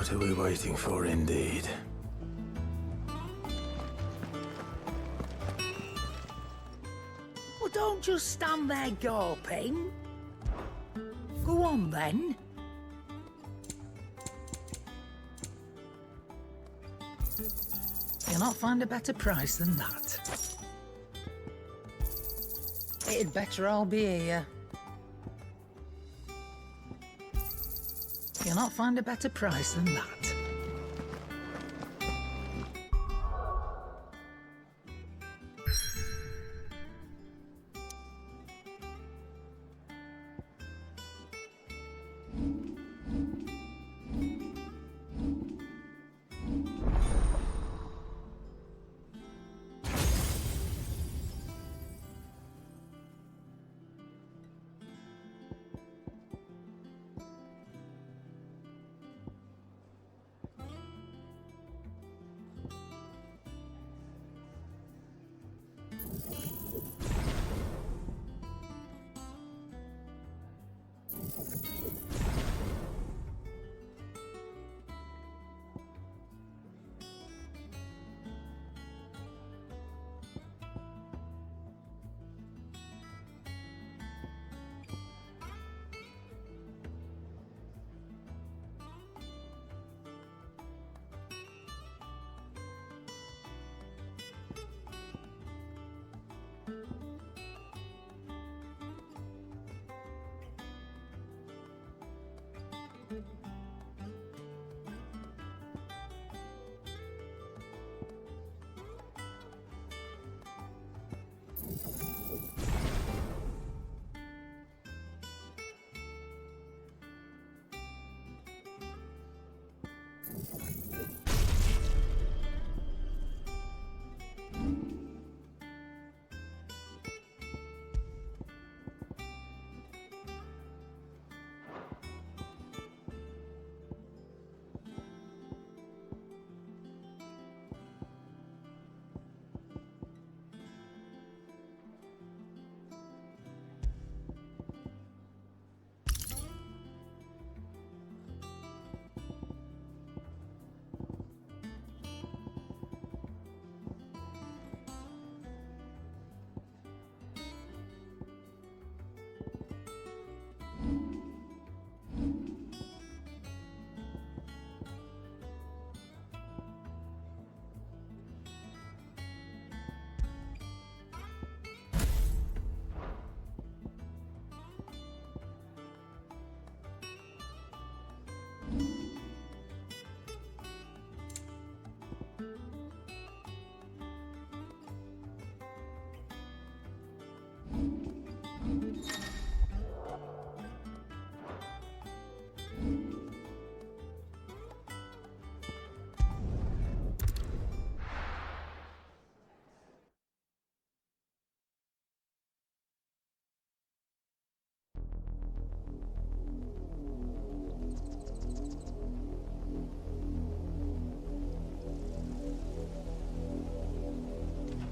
What are we waiting for, indeed? Well, don't just stand there gawping. Go on, then. You'll not find a better price than that. It'd better all be here. You'll not find a better price than that.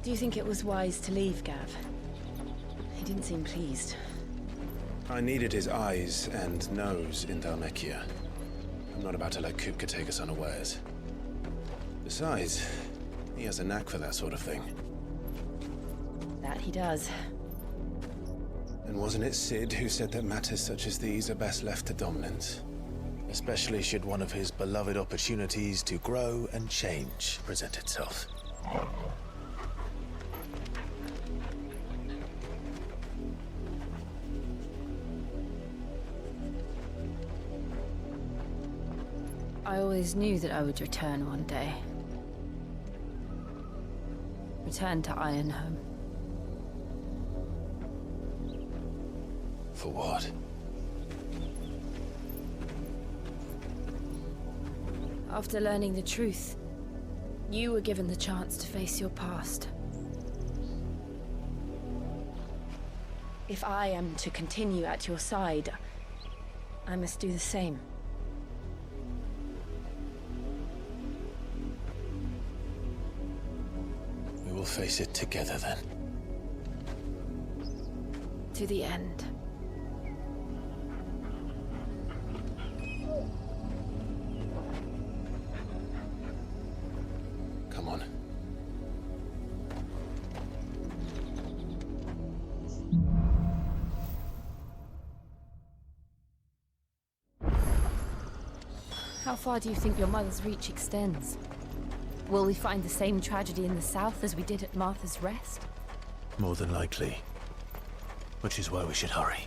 Do you think it was wise to leave, Gav? He didn't seem pleased. I needed his eyes and nose in Dhalmekia. I'm not about to let Kupka take us unawares. Besides, he has a knack for that sort of thing. That he does. And wasn't it Sid who said that matters such as these are best left to dominance? Especially should one of his beloved opportunities to grow and change present itself. I always knew that I would return one day. Return to Ironhome. For what? After learning the truth, you were given the chance to face your past. If I am to continue at your side, I must do the same. We will face it together then. To the end. How far do you think your mother's reach extends? Will we find the same tragedy in the south as we did at Martha's Rest? More than likely. Which is why we should hurry.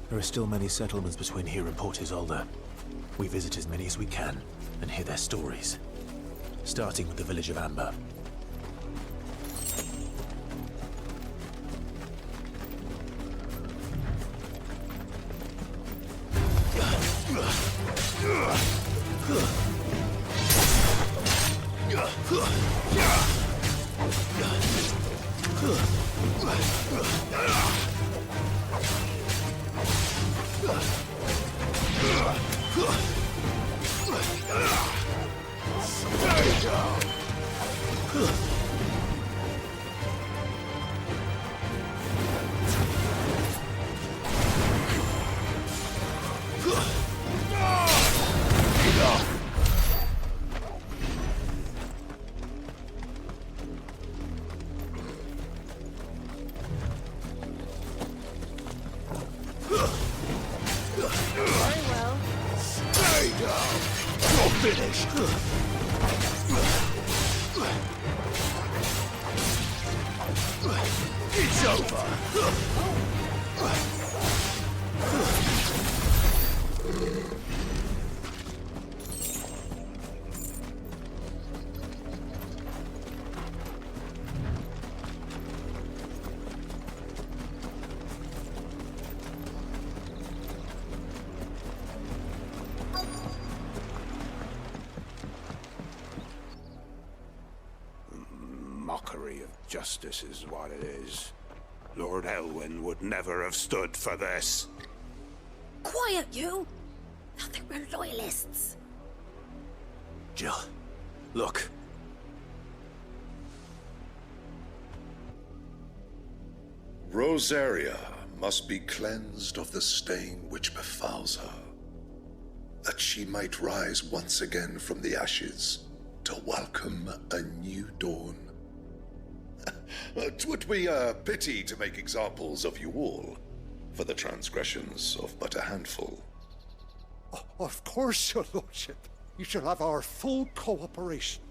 There are still many settlements between here and Port Isolde. We visit as many as we can and hear their stories. Starting with the village of Amber. Mockery of justice is what it is. Lord Elwyn would never have stood for this. Quiet, you! I think we're loyalists. Jill, look. Rosaria must be cleansed of the stain which befouls her, that she might rise once again from the ashes to welcome a new dawn. 'Twould be a pity to make examples of you all for the transgressions of but a handful. Of course, your lordship. You shall have our full cooperation.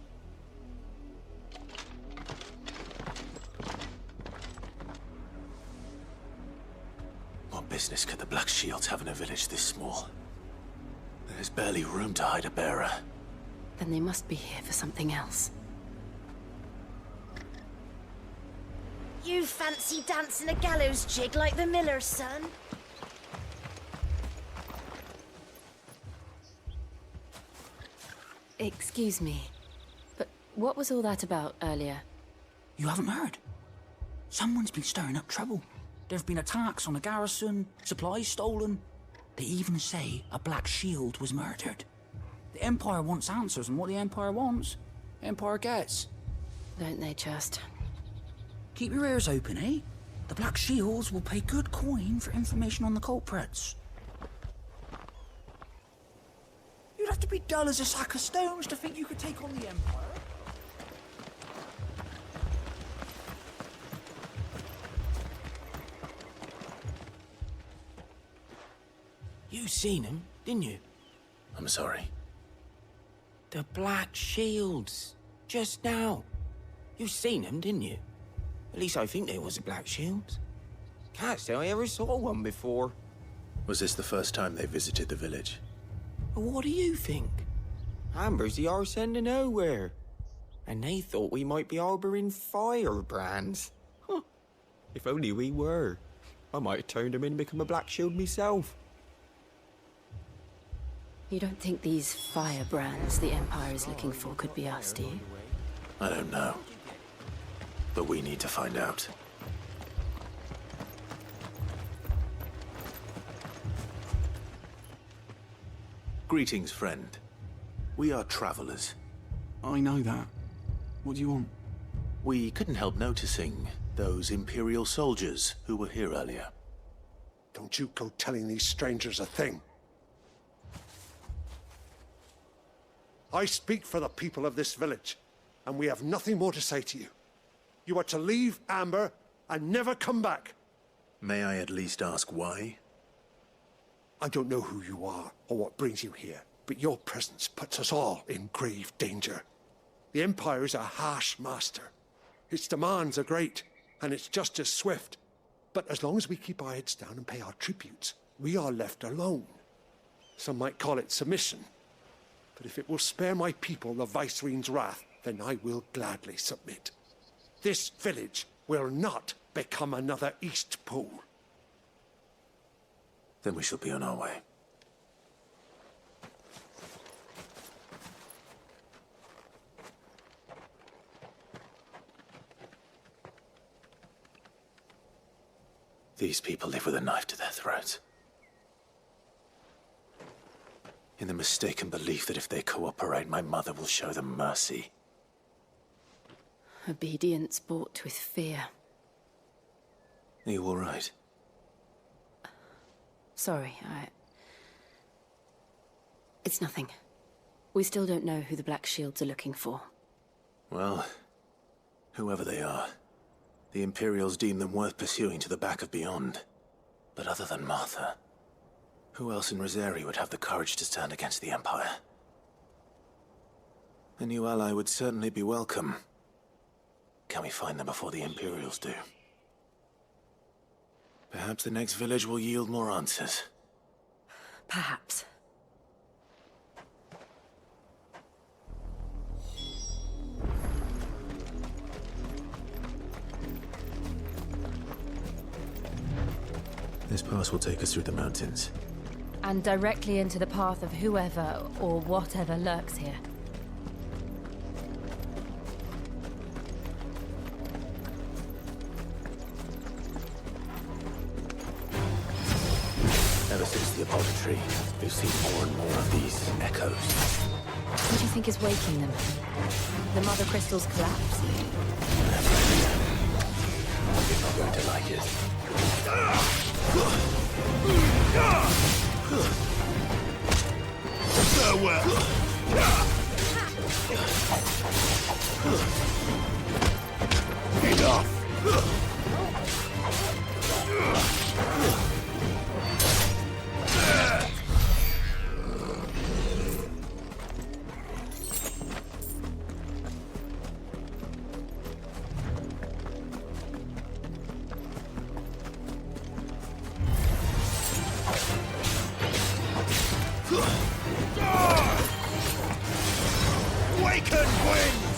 What business could the Black Shields have in a village this small? There's barely room to hide a bearer. Then they must be here for something else. You fancy dancing a gallows jig like the miller's son? Excuse me, but what was all that about earlier? You haven't heard? Someone's been stirring up trouble. There have been attacks on the garrison, supplies stolen. They even say a Black Shield was murdered. The Empire wants answers, and what the Empire wants, the Empire gets. Don't they just? Keep your ears open, eh? The Black Shields will pay good coin for information on the culprits. You'd have to be dull as a sack of stones to think you could take on the Empire. You seen him, didn't you? I'm sorry. The Black Shields. Just now. You seen them, didn't you? At least I think there was a Black Shield. Can't say I ever saw one before. Was this the first time they visited the village? But what do you think? Amber's the arse end of nowhere. And they thought we might be harbouring firebrands. Huh. If only we were. I might have turned them in and become a Black Shield myself. You don't think these firebrands the Empire is looking for could be us, do you? I don't know. But we need to find out. Greetings, friend. We are travelers. I know that. What do you want? We couldn't help noticing those Imperial soldiers who were here earlier. Don't you go telling these strangers a thing. I speak for the people of this village, and we have nothing more to say to you. You are to leave Amber and never come back. May I at least ask why? I don't know who you are or what brings you here, but your presence puts us all in grave danger. The Empire is a harsh master. Its demands are great, and its justice swift. But as long as we keep our heads down and pay our tributes, we are left alone. Some might call it submission. But if it will spare my people the Viceroy's wrath, then I will gladly submit. This village will not become another East Pool. Then we shall be on our way. These people live with a knife to their throats. In the mistaken belief that if they cooperate, my mother will show them mercy. Obedience bought with fear. Are you all right? Sorry, It's nothing. We still don't know who the Black Shields are looking for. Well, whoever they are, the Imperials deem them worth pursuing to the back of beyond. But other than Martha, who else in Rosari would have the courage to stand against the Empire? A new ally would certainly be welcome. Can we find them before the Imperials do? Perhaps the next village will yield more answers. Perhaps. This pass will take us through the mountains. And directly into the path of whoever or whatever lurks here. Ever since the apothecary, we've seen more and more of these echoes. What do you think is waking them? The Mother Crystal's collapse? You're not going to like it. Farewell! Enough! Waken winds!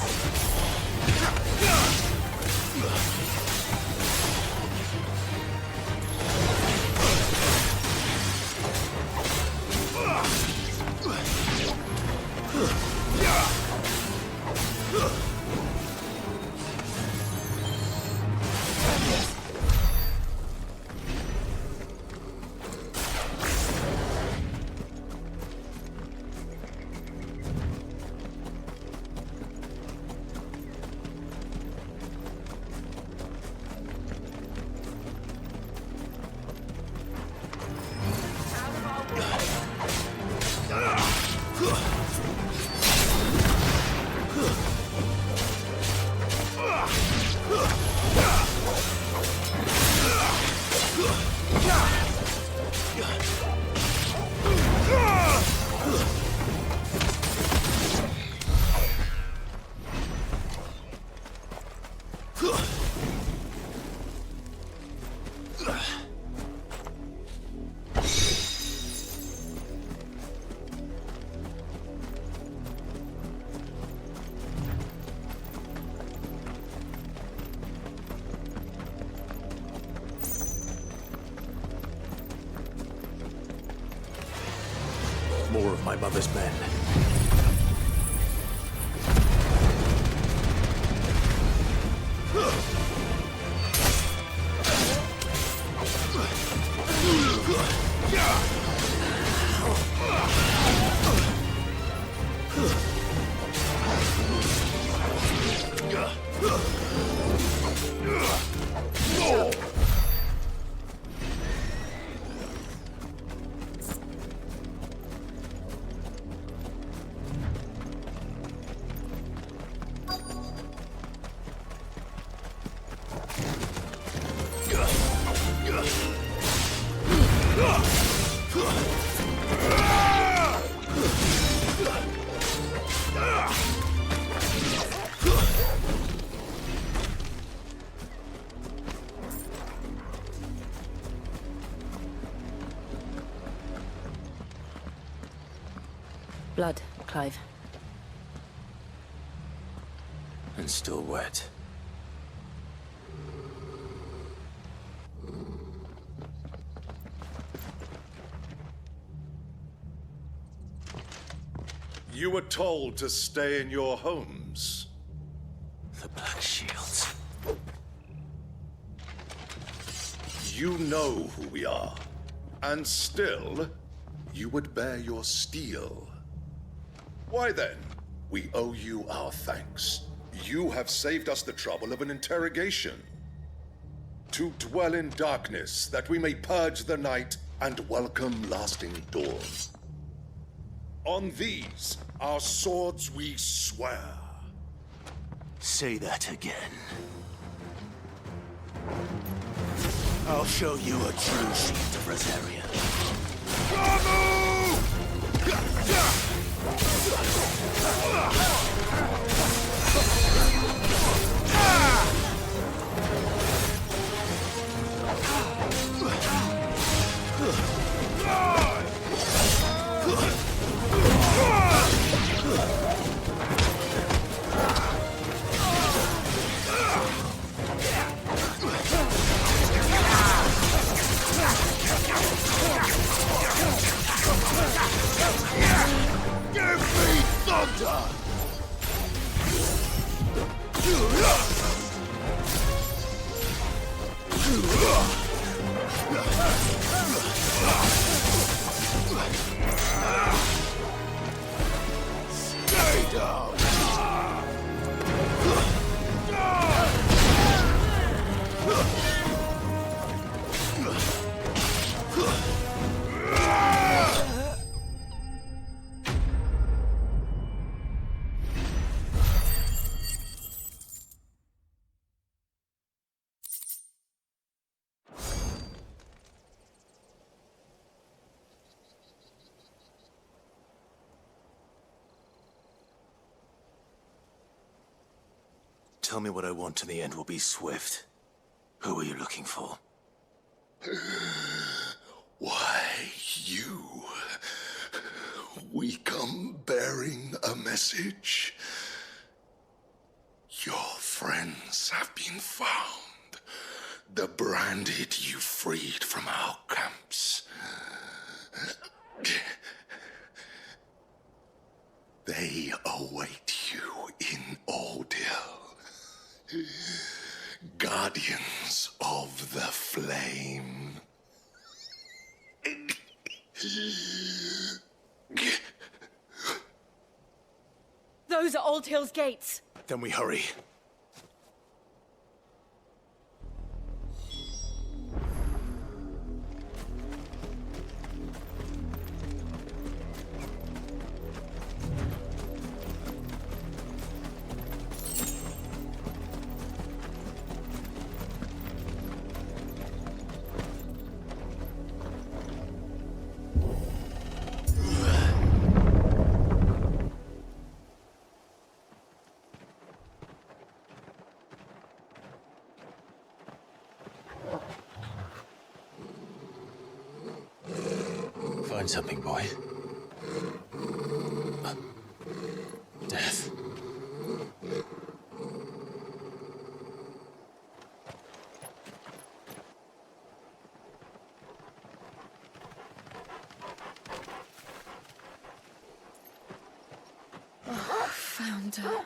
More of my mother's men. Blood, Clive. And still wet. You were told to stay in your homes. The Black Shields. You know who we are. And still, you would bear your steel. Why then, we owe you our thanks. You have saved us the trouble of an interrogation. To dwell in darkness, that we may purge the night and welcome lasting dawn. On these, our swords we swear. Say that again. I'll show you a true shield of Rosaria. Give me thunder! Stay down! Tell me what I want and the end will be swift. Who are you looking for? Why, you. We come bearing a message. Your friends have been found. The branded you freed from our camps. They await you in Ordeal. Guardians of the Flame. Those are Old Hill's gates. Then we hurry. Find something, boy. Death. Found her.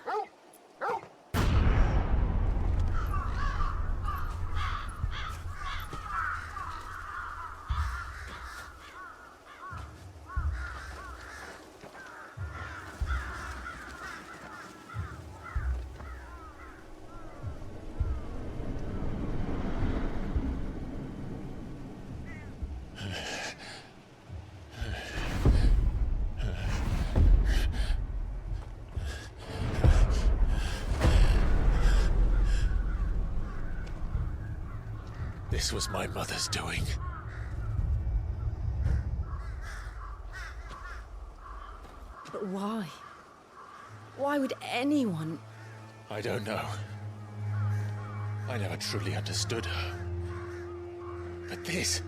This was my mother's doing. But why? Why would anyone... I don't know. I never truly understood her. But this...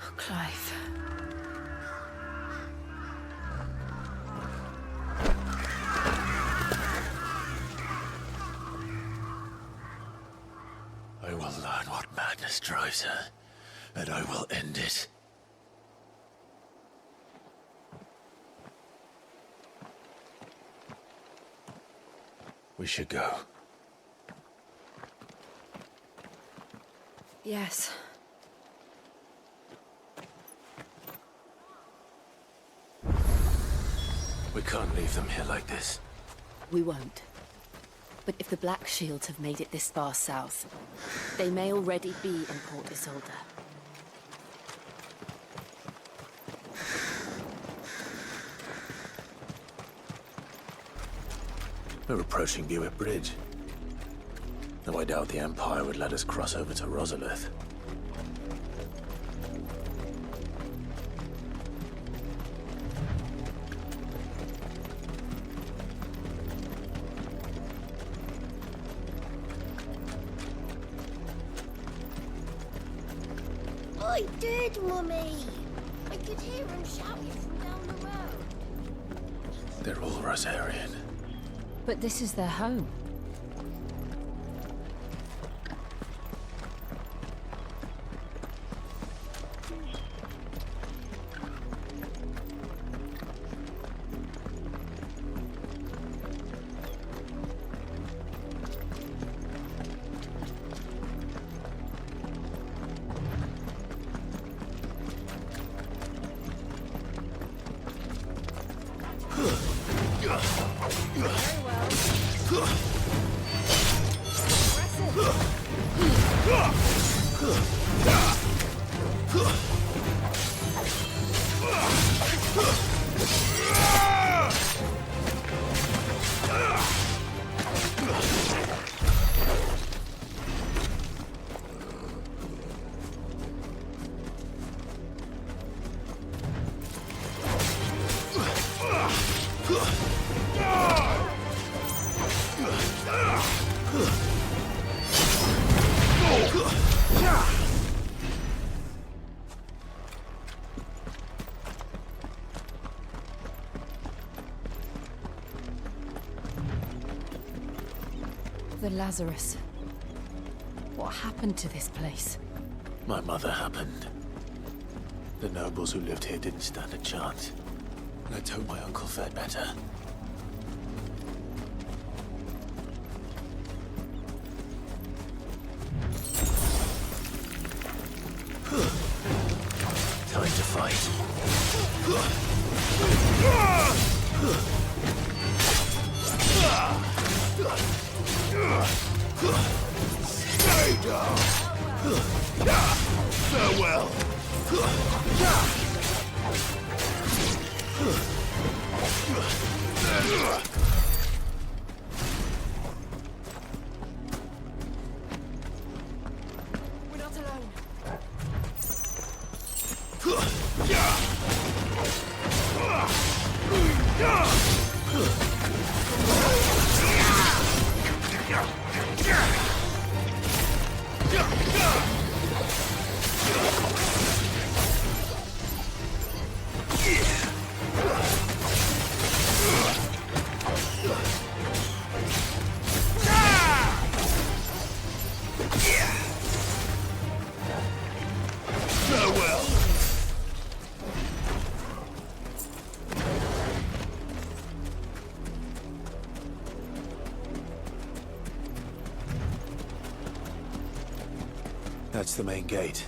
Oh, Clive. I will learn what madness drives her, and I will end it. We should go. Yes. We can't leave them here like this. We won't. But if the Black Shields have made it this far south, they may already be in Port Isolde. We're approaching Buick Bridge. Though I doubt the Empire would let us cross over to Rosalith. I did, Mummy! I could hear him shouting from down the road. They're all Rosarian. But this is their home. The Lazarus. What happened to this place? My mother happened. The nobles who lived here didn't stand a chance. Let's hope my uncle fared better. Time to fight. Stay down! Farewell! We're not alone. Farewell! That's the main gate.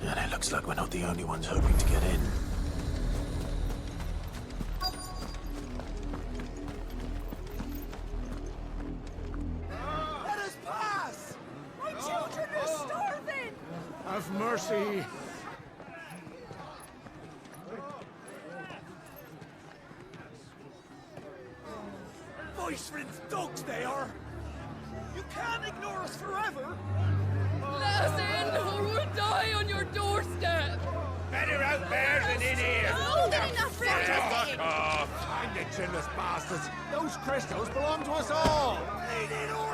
And it looks like we're not the only ones hoping to get in. Let us pass! My children are starving! Have mercy. Voice-rinsed dogs they are! You can't ignore us forever! Let us in, or we'll die on your doorstep! Better out there than in here! More than enough room to Fuck off! Find the chinless bastards! Those crystals belong to us all!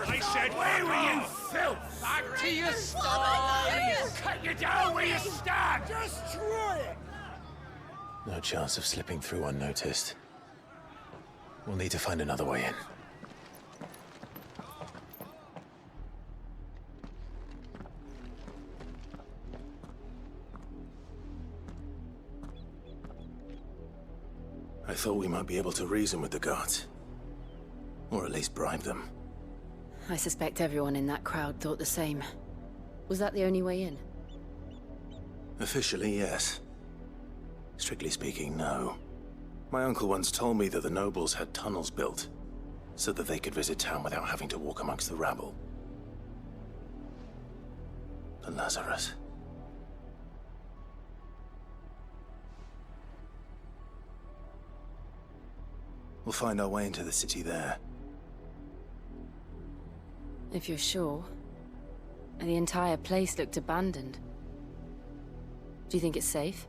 I said, where were you, filth? Back to your stall! Cut you down where you stand! Destroy it! No chance of slipping through unnoticed. We'll need to find another way in. I thought we might be able to reason with the guards. Or at least bribe them. I suspect everyone in that crowd thought the same. Was that the only way in? Officially, yes. Strictly speaking, no. My uncle once told me that the nobles had tunnels built, so that they could visit town without having to walk amongst the rabble. The Lazarus. We'll find our way into the city there. If you're sure. The entire place looked abandoned. Do you think it's safe?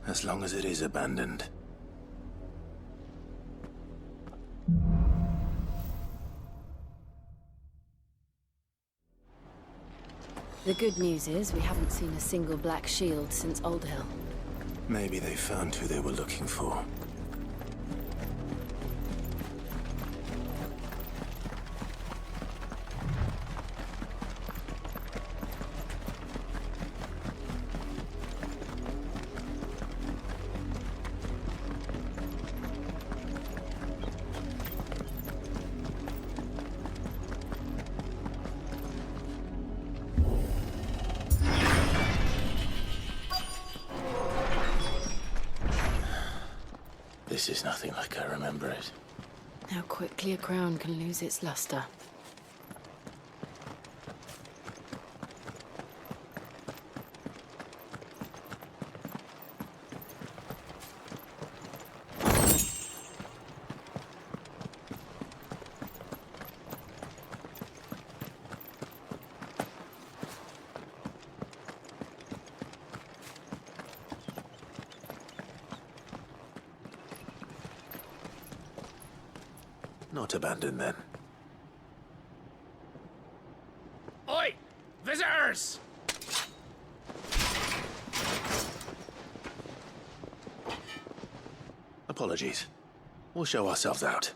As long as it is abandoned. The good news is we haven't seen a single black shield since Old Hill. Maybe they found who they were looking for. This is nothing like I remember it. How quickly a crown can lose its luster. Not abandoned, then. Oi! Visitors! Apologies. We'll show ourselves out.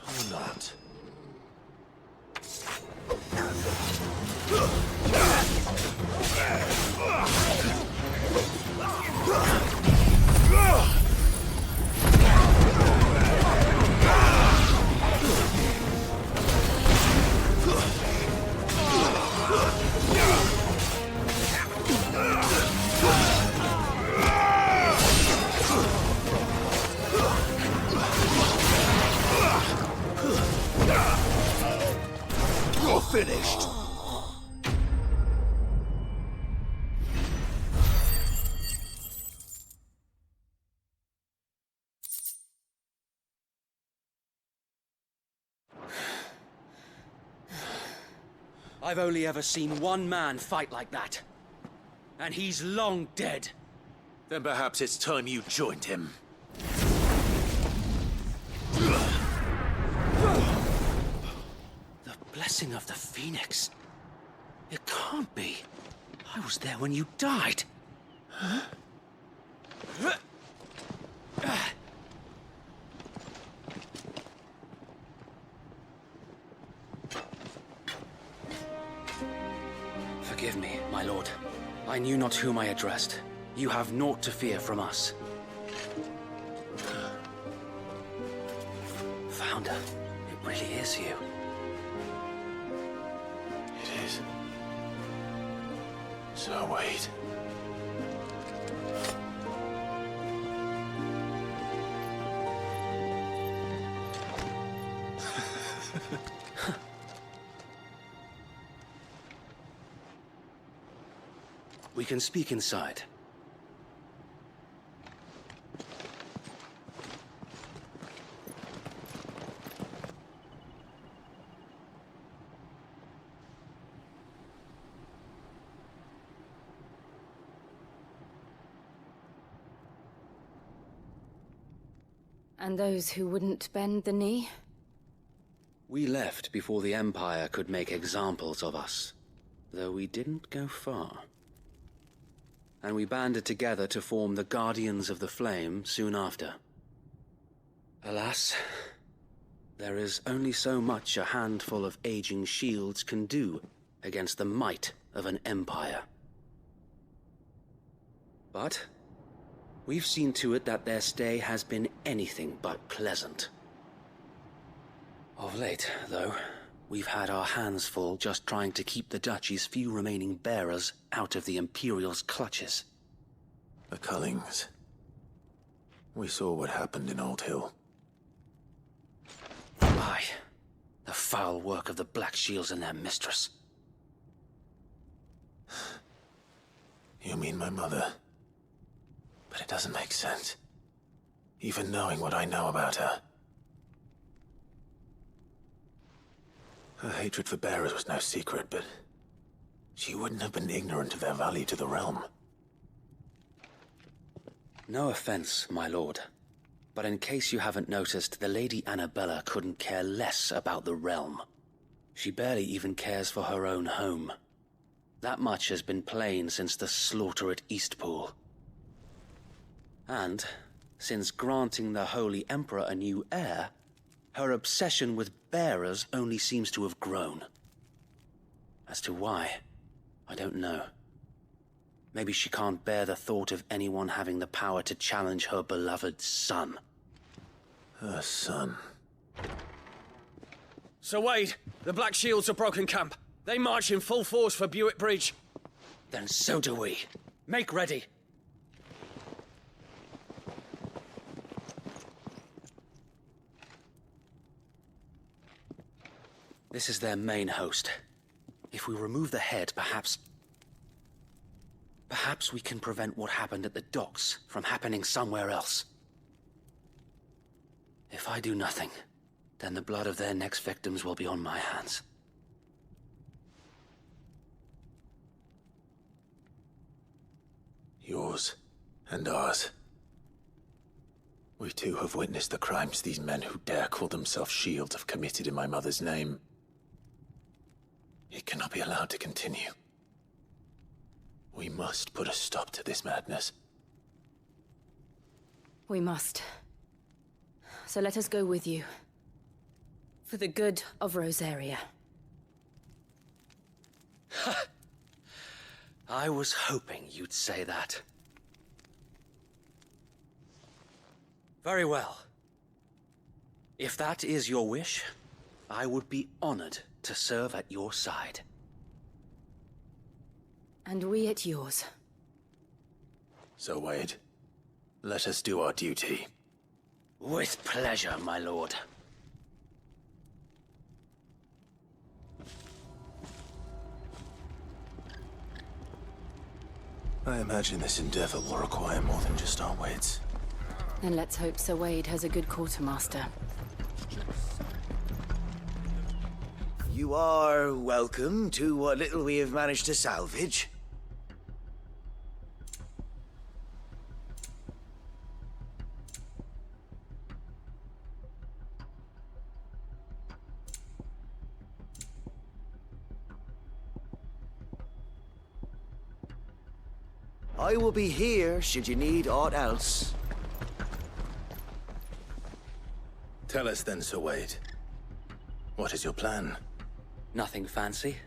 Or not. You're finished! I've only ever seen one man fight like that. And he's long dead. Then perhaps it's time you joined him. The blessing of the Phoenix. It can't be. I was there when you died. Forgive me, my lord. I knew not whom I addressed. You have naught to fear from us. Founder, it really is you. It is. So wait. We can speak inside. And those who wouldn't bend the knee? We left before the Empire could make examples of us, though we didn't go far. and we banded together to form the Guardians of the Flame soon after. Alas, there is only so much a handful of aging shields can do against the might of an empire. But we've seen to it that their stay has been anything but pleasant. Of late, though, we've had our hands full just trying to keep the Duchy's few remaining bearers out of the Imperial's clutches. The Cullings. We saw what happened in Old Hill. Aye, the foul work of the Black Shields and their mistress. You mean my mother? But it doesn't make sense. Even knowing what I know about her. Her hatred for bearers was no secret, but she wouldn't have been ignorant of their value to the realm. No offense, my lord, but in case you haven't noticed, the Lady Annabella couldn't care less about the realm. She barely even cares for her own home. That much has been plain since the slaughter at Eastpool. And, since granting the Holy Emperor a new heir, her obsession with bearers only seems to have grown. As to why, I don't know. Maybe she can't bear the thought of anyone having the power to challenge her beloved son. Her son. Sir Wade, the Black Shields have broken camp. They march in full force for Buick Bridge. Then so do we. Make ready. This is their main host. If we remove the head, perhaps we can prevent what happened at the docks from happening somewhere else. If I do nothing, then the blood of their next victims will be on my hands. Yours and ours. We too have witnessed the crimes these men who dare call themselves shields have committed in my mother's name. It cannot be allowed to continue. We must put a stop to this madness. We must. So let us go with you. For the good of Rosaria. I was hoping you'd say that. Very well. If that is your wish, I would be honored to serve at your side. And we at yours. So, Wade, let us do our duty. With pleasure, my lord. I imagine this endeavor will require more than just our wits. Then let's hope Sir Wade has a good quartermaster. You are welcome to what little we have managed to salvage. I will be here should you need aught else. Tell us then, Sir Wade. What is your plan? Nothing fancy.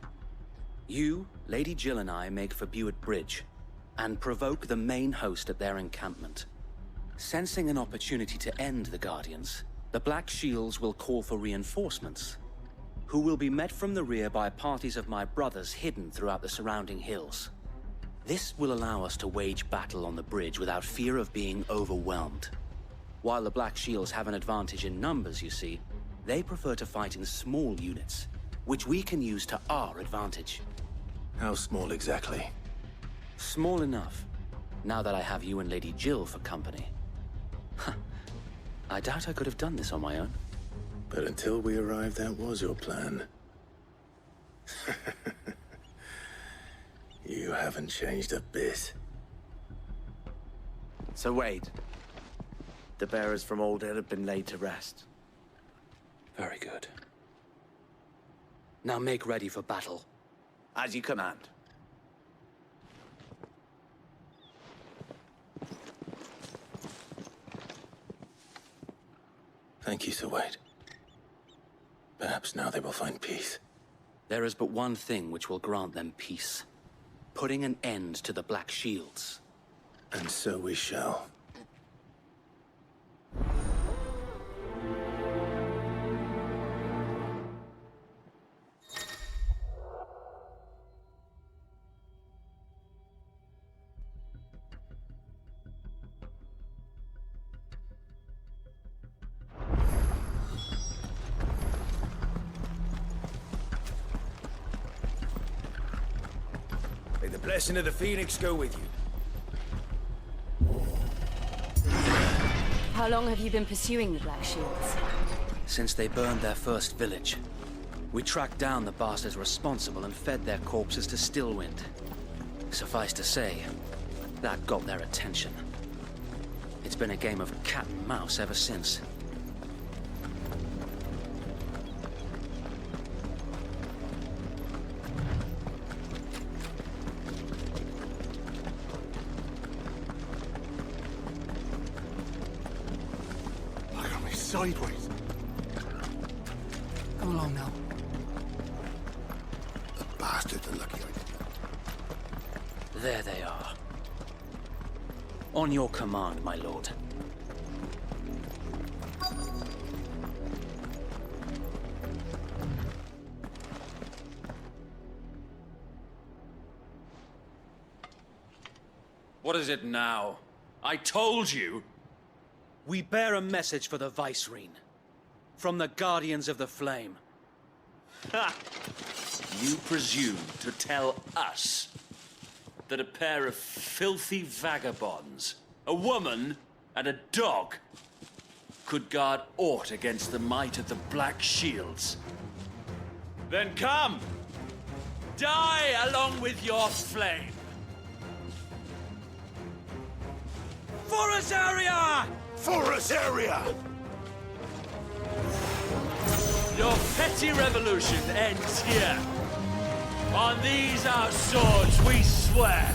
You, Lady Jill and I make for Buick Bridge, and provoke the main host at their encampment. Sensing an opportunity to end the Guardians, the Black Shields will call for reinforcements, who will be met from the rear by parties of my brothers hidden throughout the surrounding hills. This will allow us to wage battle on the bridge without fear of being overwhelmed. While the Black Shields have an advantage in numbers, you see, they prefer to fight in small units, which we can use to our advantage. How small exactly? Small enough, now that I have you and Lady Jill for company. I doubt I could have done this on my own. But until we arrived, that was your plan. You haven't changed a bit. Sir Wade, the bearers from Old Hill have been laid to rest. Very good. Now make ready for battle. As you command. Thank you, Sir Wade. Perhaps now they will find peace. There is but one thing which will grant them peace. Putting an end to the Black Shields. And so we shall. May the blessing of the Phoenix go with you. How long have you been pursuing the Black Shields? Since they burned their first village, we tracked down the bastards responsible and fed their corpses to Stillwind. Suffice to say, that got their attention. It's been a game of cat and mouse ever since. Sideways. Come along now. The bastards are lucky I did. There they are. On your command, my lord. What is it now? I told you! We bear a message for the Vicereine. From the Guardians of the Flame. Ha! You presume to tell us that a pair of filthy vagabonds, a woman and a dog, could guard aught against the might of the Black Shields? Then come! Die along with your flame! For Azaria! For Azaria! Your petty revolution ends here. On these our swords we swear.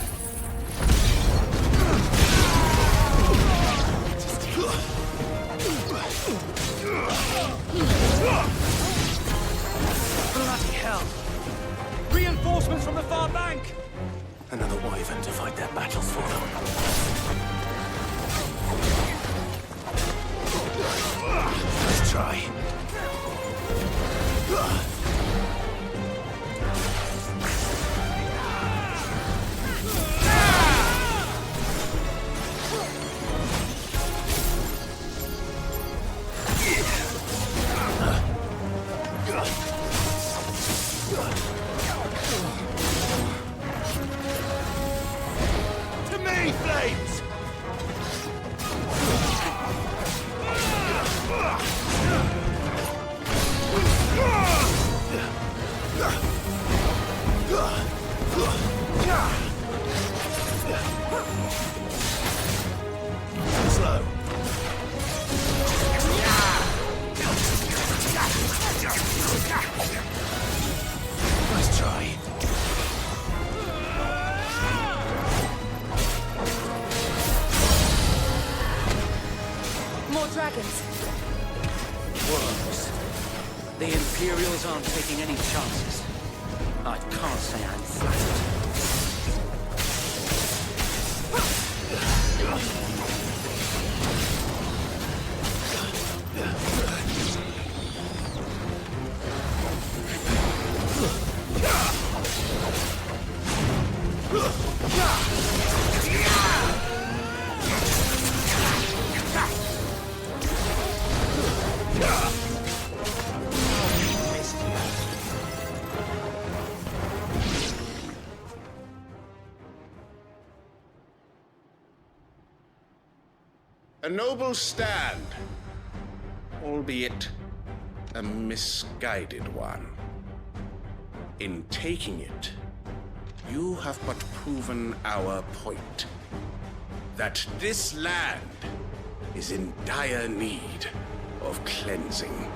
Bloody hell! Reinforcements from the far bank! Another wyvern to fight their battles for them. Let's try. To me, flames! Slow. Nice try. More dragons. Worms. The Imperials aren't taking any chances. I can't say I'm flattered. A noble stand, albeit a misguided one. In taking it, you have but proven our point. That this land is in dire need of cleansing.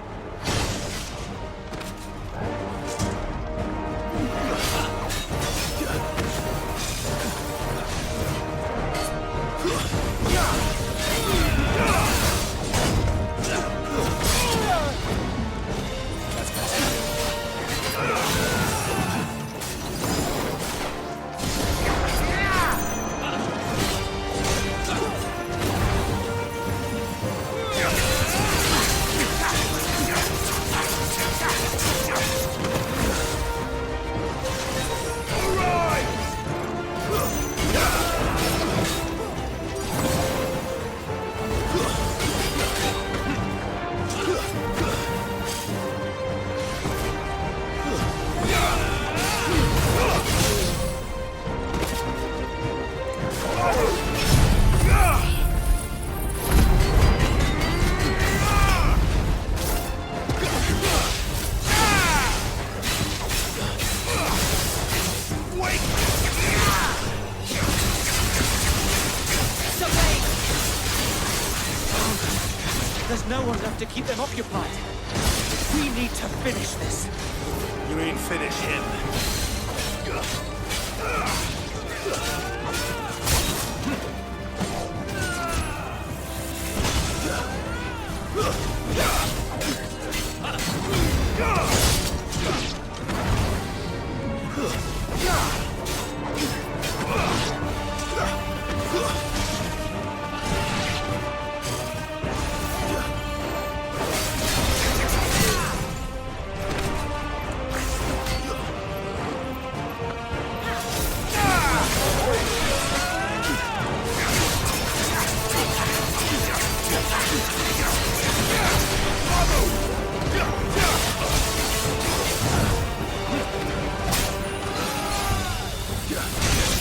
to keep them occupied. We need to finish this. You mean finish him?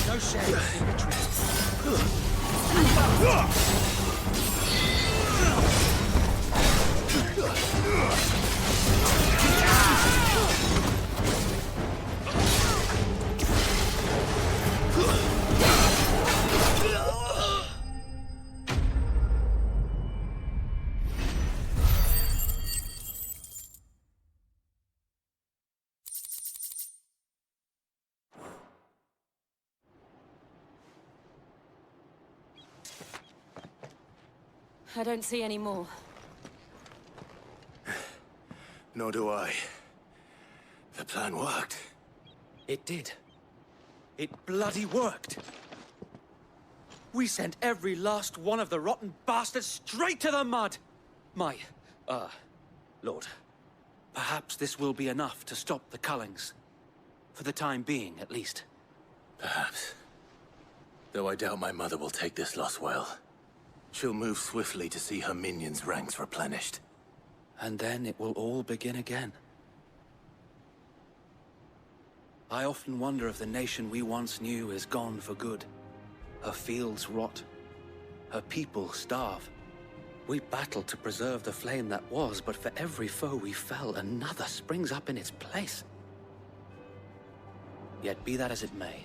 No shame in retreat. I don't see any more. Nor do I. The plan worked. It did. It bloody worked. We sent every last one of the rotten bastards straight to the mud! Lord, perhaps this will be enough to stop the Cullings. For the time being, at least. Perhaps. Though I doubt my mother will take this loss well. She'll move swiftly to see her minions' ranks replenished. And then it will all begin again. I often wonder if the nation we once knew is gone for good. Her fields rot. Her people starve. We battled to preserve the flame that was, but for every foe we fell, another springs up in its place. Yet be that as it may,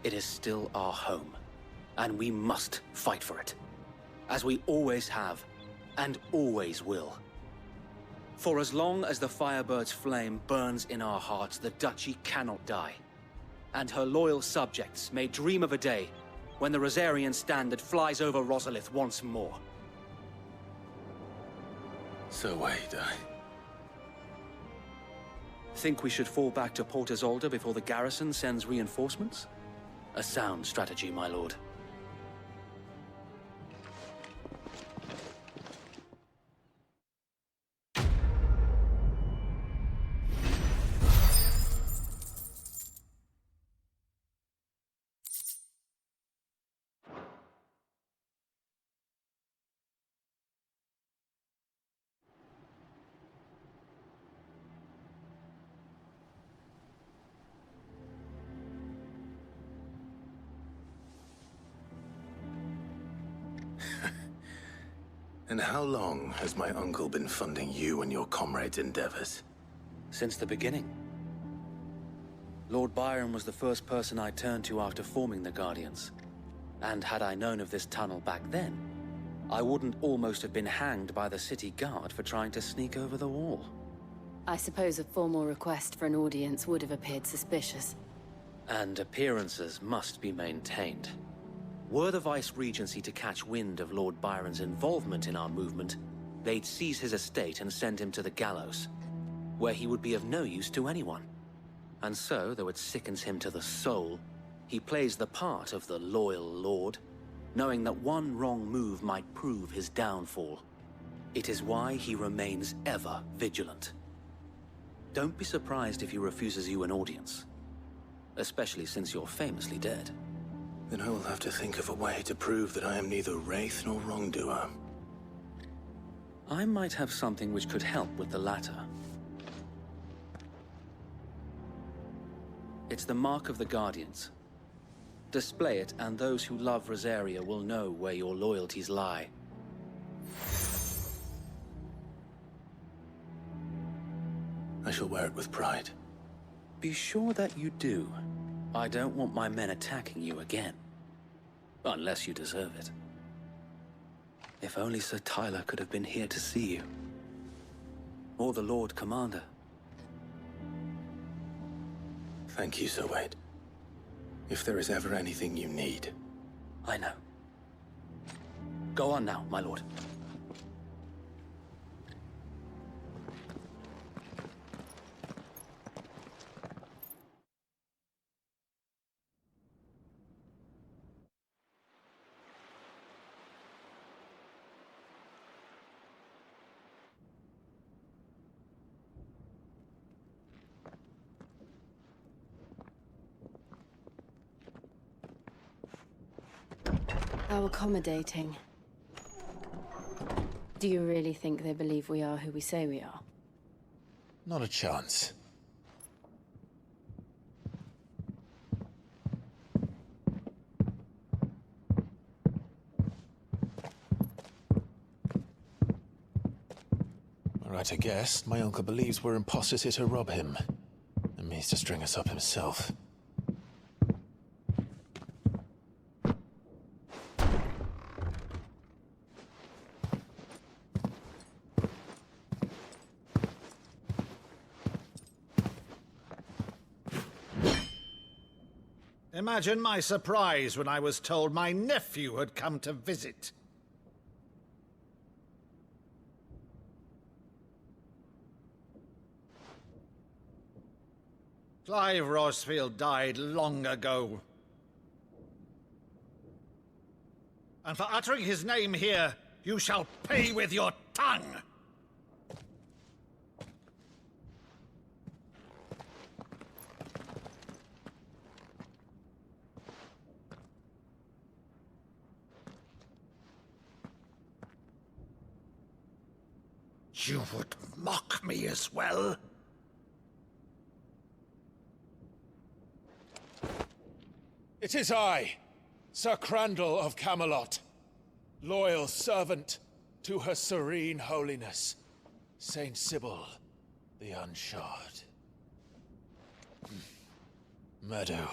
it is still our home, and we must fight for it. As we always have, and always will. For as long as the Firebird's flame burns in our hearts, the Duchy cannot die. And her loyal subjects may dream of a day when the Rosarian standard flies over Rosalith once more. So wait, Think we should fall back to Port Isolde before the garrison sends reinforcements? A sound strategy, my lord. And how long has my uncle been funding you and your comrades' endeavors? Since the beginning. Lord Byron was the first person I turned to after forming the Guardians. And had I known of this tunnel back then, I wouldn't almost have been hanged by the city guard for trying to sneak over the wall. I suppose a formal request for an audience would have appeared suspicious. And appearances must be maintained. Were the Vice-Regency to catch wind of Lord Byron's involvement in our movement, they'd seize his estate and send him to the gallows, where he would be of no use to anyone. And so, though it sickens him to the soul, he plays the part of the loyal lord, knowing that one wrong move might prove his downfall. It is why he remains ever vigilant. Don't be surprised if he refuses you an audience, especially since you're famously dead. Then I will have to think of a way to prove that I am neither wraith nor wrongdoer. I might have something which could help with the latter. It's the mark of the Guardians. Display it, and those who love Rosaria will know where your loyalties lie. I shall wear it with pride. Be sure that you do. I don't want my men attacking you again. Unless you deserve it. If only Sir Tyler could have been here to see you. or the Lord Commander. Thank you, Sir Wade. If there is ever anything you need. I know. Go on now, my lord. How accommodating. Do you really think they believe we are who we say we are? Not a chance. All right, I guess. My uncle believes we're imposters here to rob him. And means to string us up himself. Imagine my surprise when I was told my nephew had come to visit. Clive Rosefield died long ago. And for uttering his name here, you shall pay with your tongue! You would mock me as well? It is I, Sir Crandall of Camelot, loyal servant to Her Serene Holiness, Saint Sybil the Unshod. Meadow,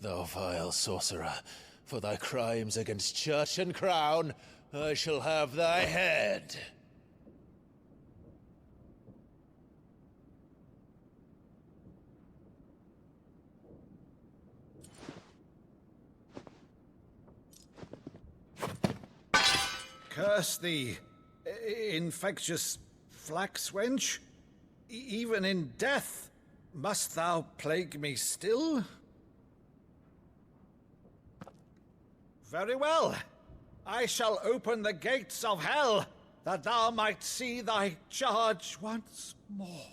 thou vile sorcerer, for thy crimes against church and crown, I shall have thy head. Curse thee, infectious flax wench. Even in death, must thou plague me still? Very well. I shall open the gates of hell, that thou might see thy charge once more.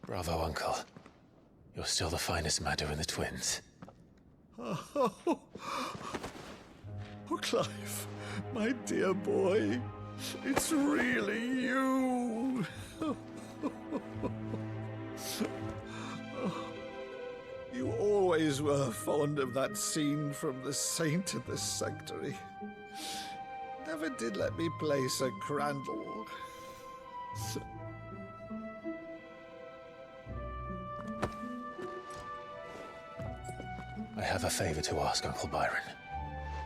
Bravo, Uncle. You're still the finest Meadow in the twins. Oh, Clive, my dear boy, it's really you. You always were fond of that scene from The Saint of the Sanctuary. Never did let me play Sir Crandall. I have a favor to ask, Uncle Byron.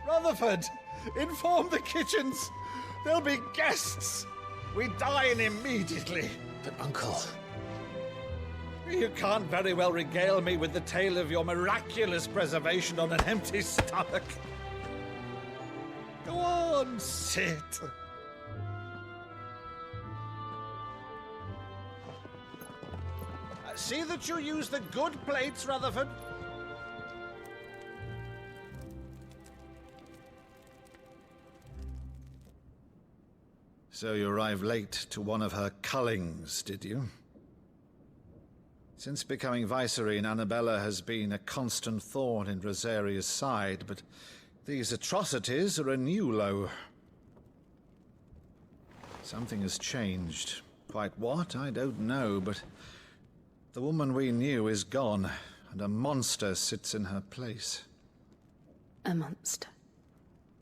Rutherford, inform the kitchens. There'll be guests. We dine immediately. But, Uncle... You can't very well regale me with the tale of your miraculous preservation on an empty stomach. Go on, sit. See that you use the good plates, Rutherford. So you arrived late to one of her cullings, did you? Since becoming Vicereine, Annabella has been a constant thorn in Rosaria's side, but these atrocities are a new low. Something has changed. Quite what, I don't know, but the woman we knew is gone, and a monster sits in her place. A monster?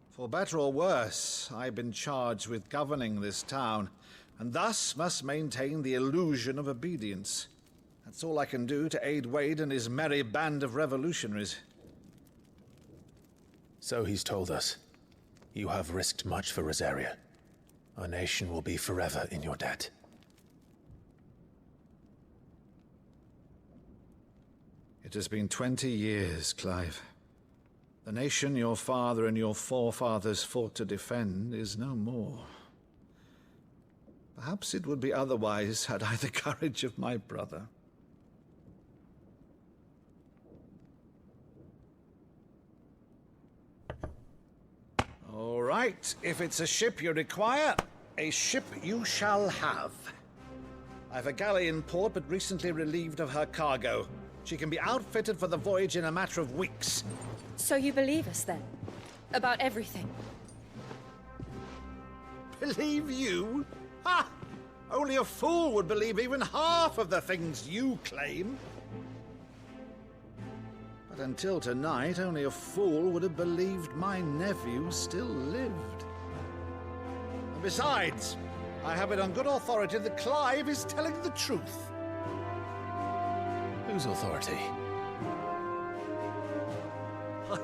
For better or worse, I've been charged with governing this town, and thus must maintain the illusion of obedience. That's all I can do to aid Wade and his merry band of revolutionaries. So he's told us. You have risked much for Rosaria. Our nation will be forever in your debt. It has been 20 years, Clive. The nation your father and your forefathers fought to defend is no more. Perhaps it would be otherwise had I the courage of my brother. All right, if it's a ship you require, a ship you shall have. I've a galley in port, but recently relieved of her cargo. She can be outfitted for the voyage in a matter of weeks. So you believe us, then? About everything? Believe you? Ha! Only a fool would believe even half of the things you claim. But until tonight, only a fool would have believed my nephew still lived. And besides, I have it on good authority that Clive is telling the truth. Whose authority?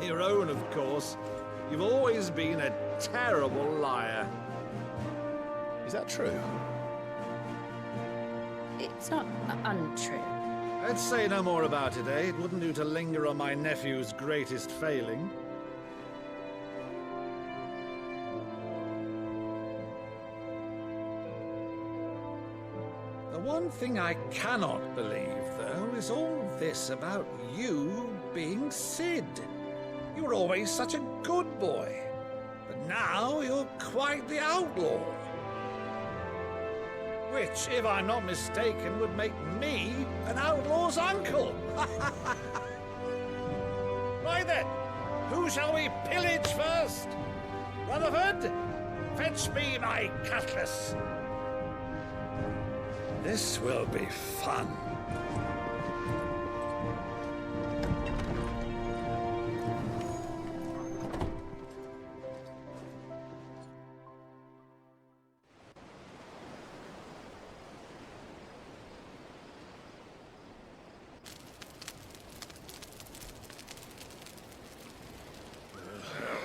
Your own, of course. You've always been a terrible liar. Is that true? It's not untrue. Let's say no more about it, eh? It wouldn't do to linger on my nephew's greatest failing. The one thing I cannot believe, though, is all this about you being Sid. You were always such a good boy, but now you're quite the outlaw. Which, if I'm not mistaken, would make me an outlaw's uncle. Right then, who shall we pillage first? Rutherford, fetch me my cutlass. This will be fun.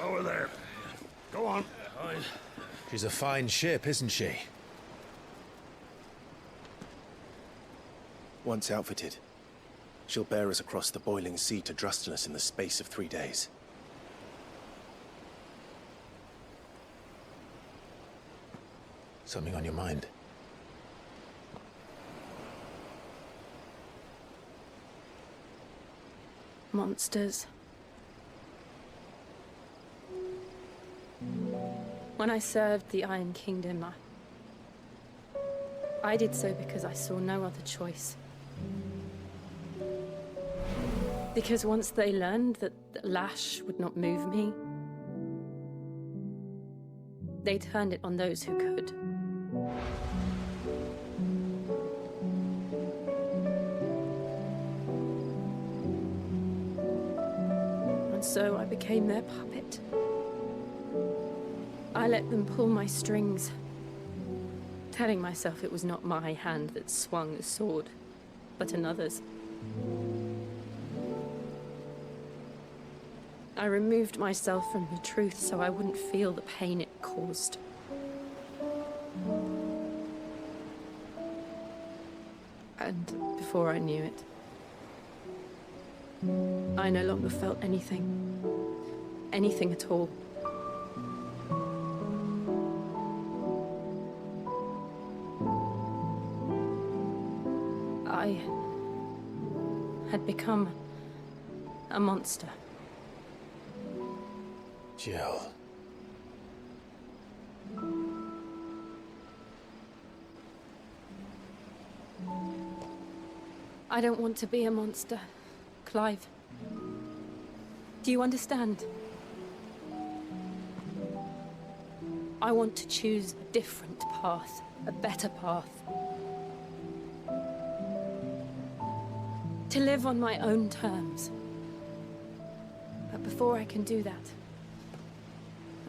Over there. Go on. She's a fine ship, isn't she? Once outfitted, she'll bear us across the boiling sea to Drustinus in the space of 3 days. Something on your mind? Monsters. When I served the Iron Kingdom, I did so because I saw no other choice. Because once they learned that the lash would not move me, they turned it on those who could. And so I became their puppet. I let them pull my strings, telling myself it was not my hand that swung the sword, but another's. I removed myself from the truth so I wouldn't feel the pain it caused. And before I knew it, I no longer felt anything. Anything at all. I had become a monster. Jill. I don't want to be a monster, Clive. Do you understand? I want to choose a different path, a better path. To live on my own terms. But before I can do that,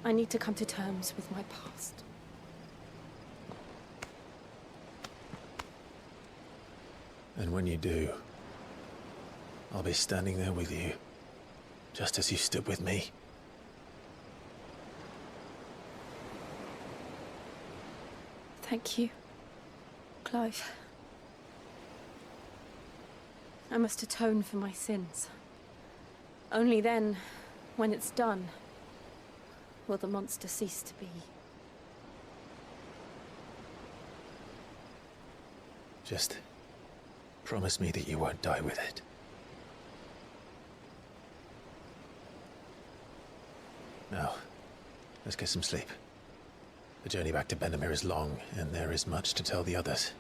I need to come to terms with my past. And when you do, I'll be standing there with you, just as you stood with me. Thank you, Clive. I must atone for my sins. Only then, when it's done, will the monster cease to be. Just promise me that you won't die with it. Now, let's get some sleep. The journey back to Benamir is long, and there is much to tell the others.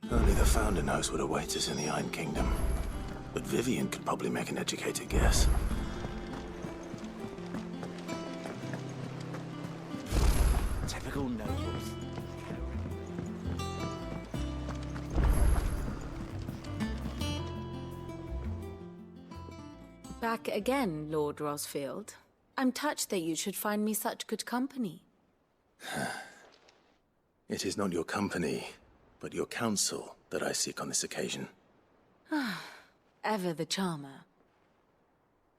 Only the Founder knows what awaits us in the Iron Kingdom. But Vivian could probably make an educated guess. Typical nobles. Back again, Lord Rosfield. I'm touched that you should find me such good company. It is not your company, but your counsel that I seek on this occasion. Ever the charmer.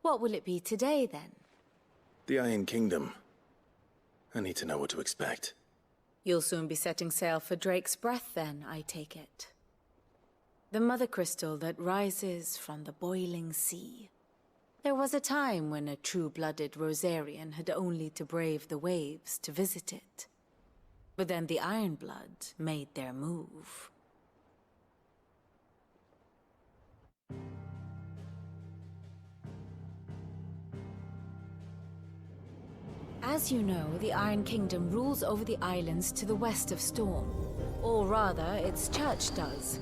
What will it be today, then? The Iron Kingdom. I need to know what to expect. You'll soon be setting sail for Drake's Breath, then, I take it. The mother crystal that rises from the boiling sea. There was a time when a true-blooded Rosarian had only to brave the waves to visit it. But then the Ironblood made their move. As you know, the Iron Kingdom rules over the islands to the west of Storm. Or rather, its church does.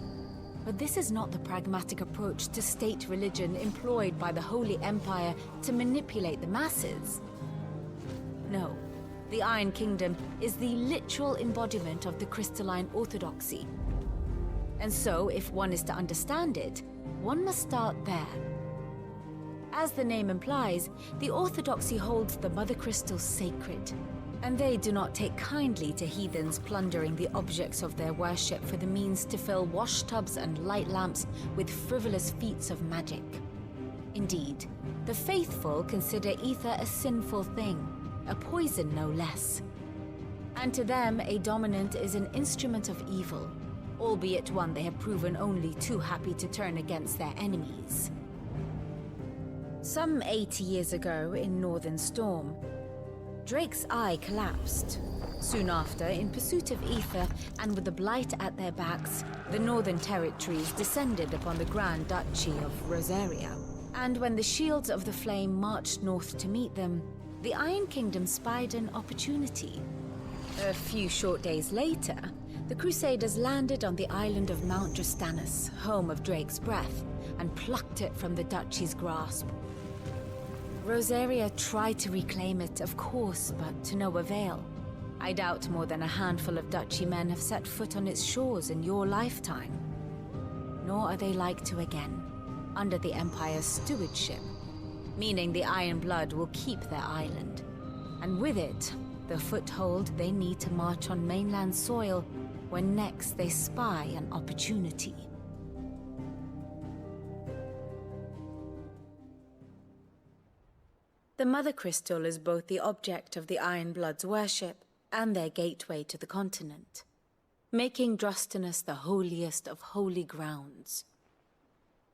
But this is not the pragmatic approach to state religion employed by the Holy Empire to manipulate the masses. No, the Iron Kingdom is the literal embodiment of the crystalline orthodoxy. And so, if one is to understand it, one must start there. As the name implies, the orthodoxy holds the Mother Crystals sacred, and they do not take kindly to heathens plundering the objects of their worship for the means to fill washtubs and light lamps with frivolous feats of magic. Indeed, the faithful consider ether a sinful thing, a poison no less. And to them, a dominant is an instrument of evil, albeit one they have proven only too happy to turn against their enemies. Some 80 years ago, in Northern Storm, Drake's eye collapsed. Soon after, in pursuit of ether and with the Blight at their backs, the Northern Territories descended upon the Grand Duchy of Rosaria. And when the Shields of the Flame marched north to meet them, the Iron Kingdom spied an opportunity. A few short days later, the Crusaders landed on the island of Mount Drastanus, home of Drake's Breath, and plucked it from the Duchy's grasp. Rosaria tried to reclaim it, of course, but to no avail. I doubt more than a handful of Duchy men have set foot on its shores in your lifetime. Nor are they like to again, under the Empire's stewardship, meaning the Iron Blood will keep their island. And with it, the foothold they need to march on mainland soil when next they spy an opportunity. The Mother Crystal is both the object of the Iron Blood's worship and their gateway to the continent, making Drastanus the holiest of holy grounds,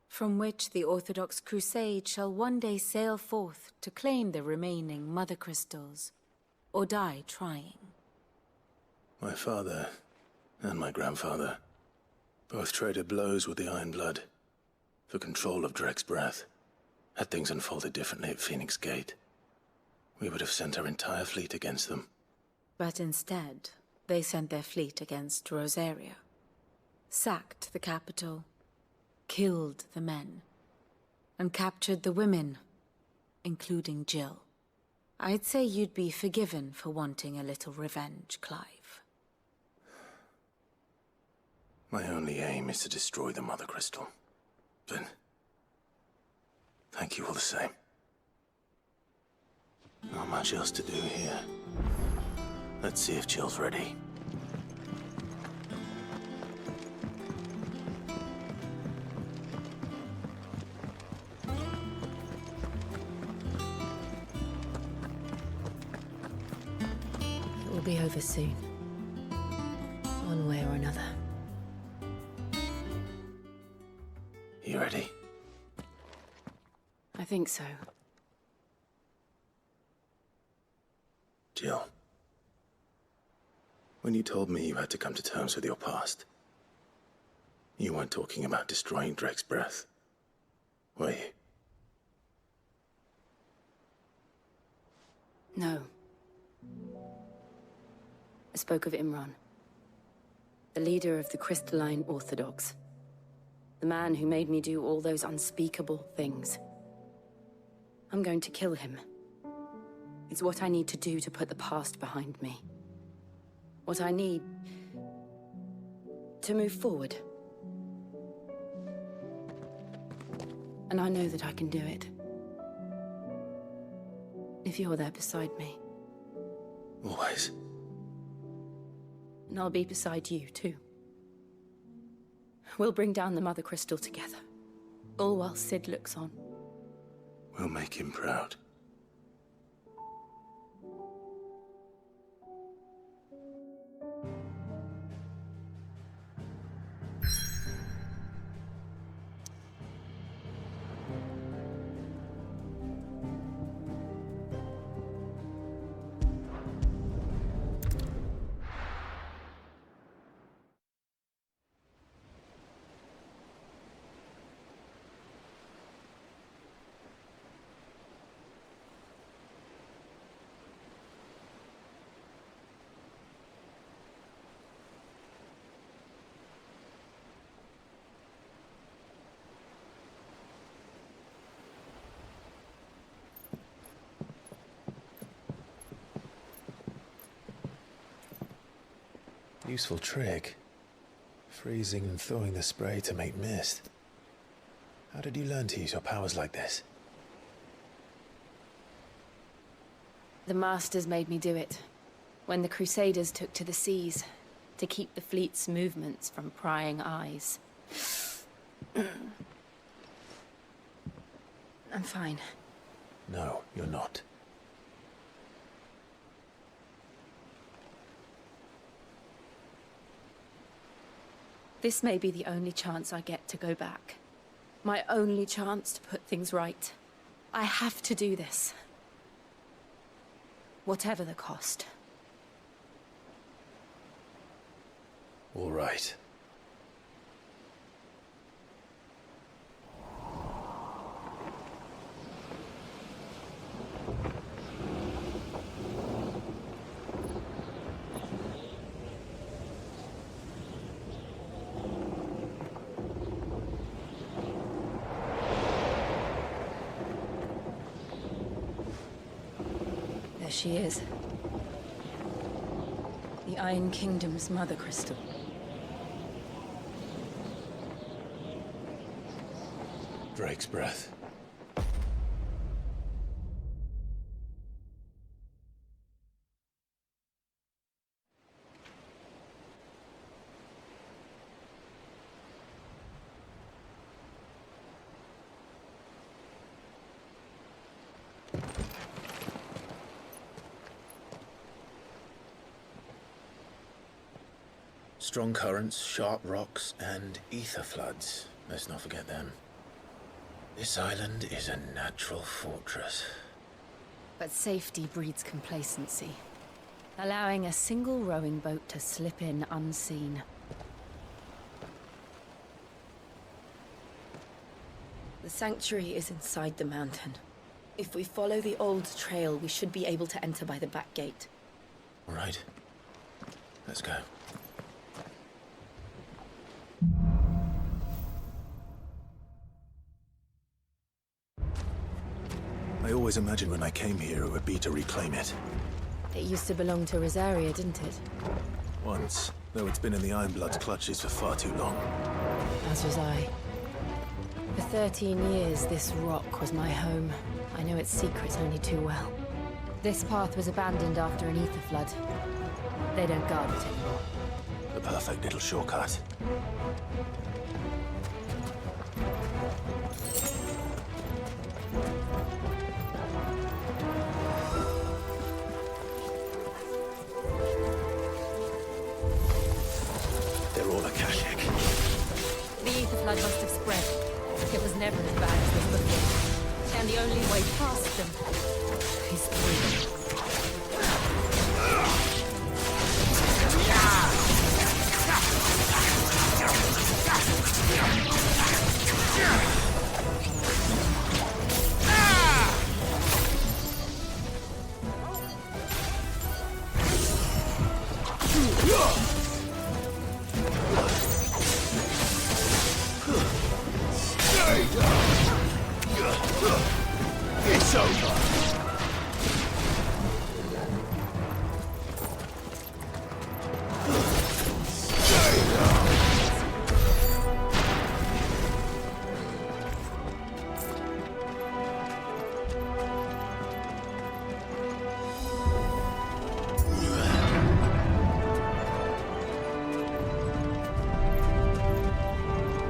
from which the Orthodox Crusade shall one day sail forth to claim the remaining Mother Crystals, or die trying. My father and my grandfather both traded blows with the Iron Blood for control of Drake's Breath. Had things unfolded differently at Phoenix Gate, we would have sent our entire fleet against them. But instead, they sent their fleet against Rosaria, sacked the capital, killed the men, and captured the women, including Jill. I'd say you'd be forgiven for wanting a little revenge, Clive. My only aim is to destroy the Mother Crystal. But thank you all the same. Not much else to do here. Let's see if Jill's ready. It will be over soon. One way or another. You ready? I think so. Jill. When you told me you had to come to terms with your past, you weren't talking about destroying Drake's breath, were you? No. I spoke of Imran, the leader of the Crystalline Orthodox. The man who made me do all those unspeakable things. I'm going to kill him. It's what I need to do to put the past behind me. What I need to move forward. And I know that I can do it. If you're there beside me. Always. And I'll be beside you, too. We'll bring down the Mother Crystal together. All while Sid looks on. We'll make him proud. Useful trick. Freezing and thawing the spray to make mist. How did you learn to use your powers like this? The Masters made me do it. When the Crusaders took to the seas, to keep the fleet's movements from prying eyes. I'm fine. No, you're not. This may be the only chance I get to go back. My only chance to put things right. I have to do this. Whatever the cost. All right. There she is. The Iron Kingdom's Mother Crystal. Drake's breath. Strong currents, sharp rocks, and ether floods. Let's not forget them. This island is a natural fortress. But safety breeds complacency, allowing a single rowing boat to slip in unseen. The sanctuary is inside the mountain. If we follow the old trail, we should be able to enter by the back gate. All right. Let's go. I always always imagined when I came here it would be to reclaim it. It used to belong to Rosaria, didn't it? Once, though it's been in the Ironblood's clutches for far too long. As was I. For 13 years, this rock was my home. I know its secrets only too well. This path was abandoned after an ether flood. They don't guard it anymore. The perfect little shortcut. They're all Akashic. The ether flood must have spread. It was never as bad as this before. And the only way past them is through them. It's over.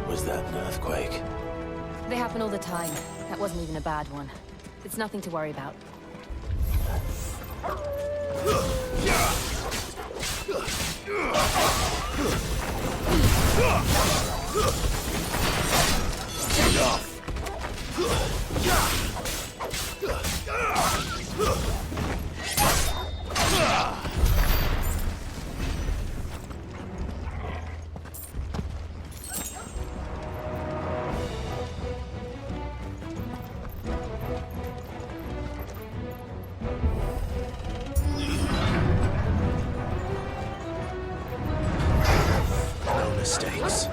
Was that an earthquake? They happen all the time. That wasn't even a bad one. It's nothing to worry about. No mistakes.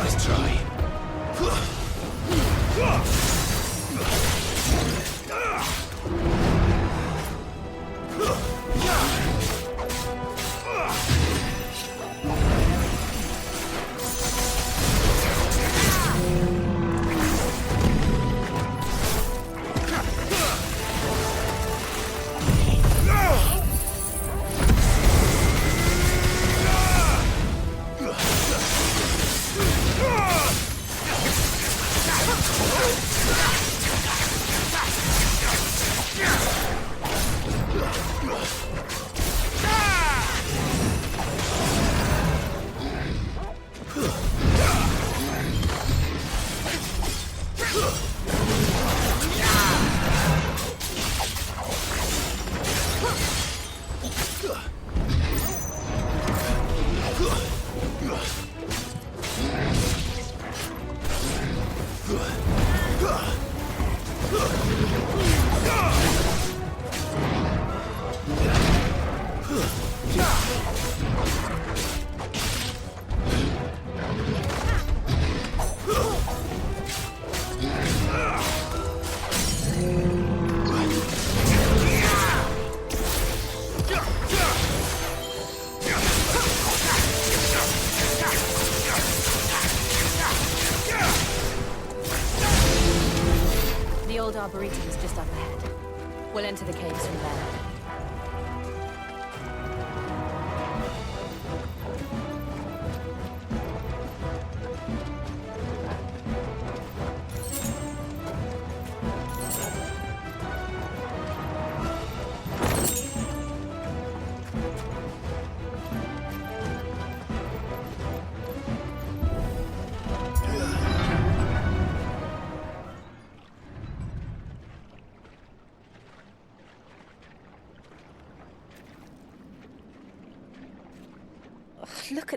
Nice try. The old Arboretum is just up ahead. We'll enter the caves from there.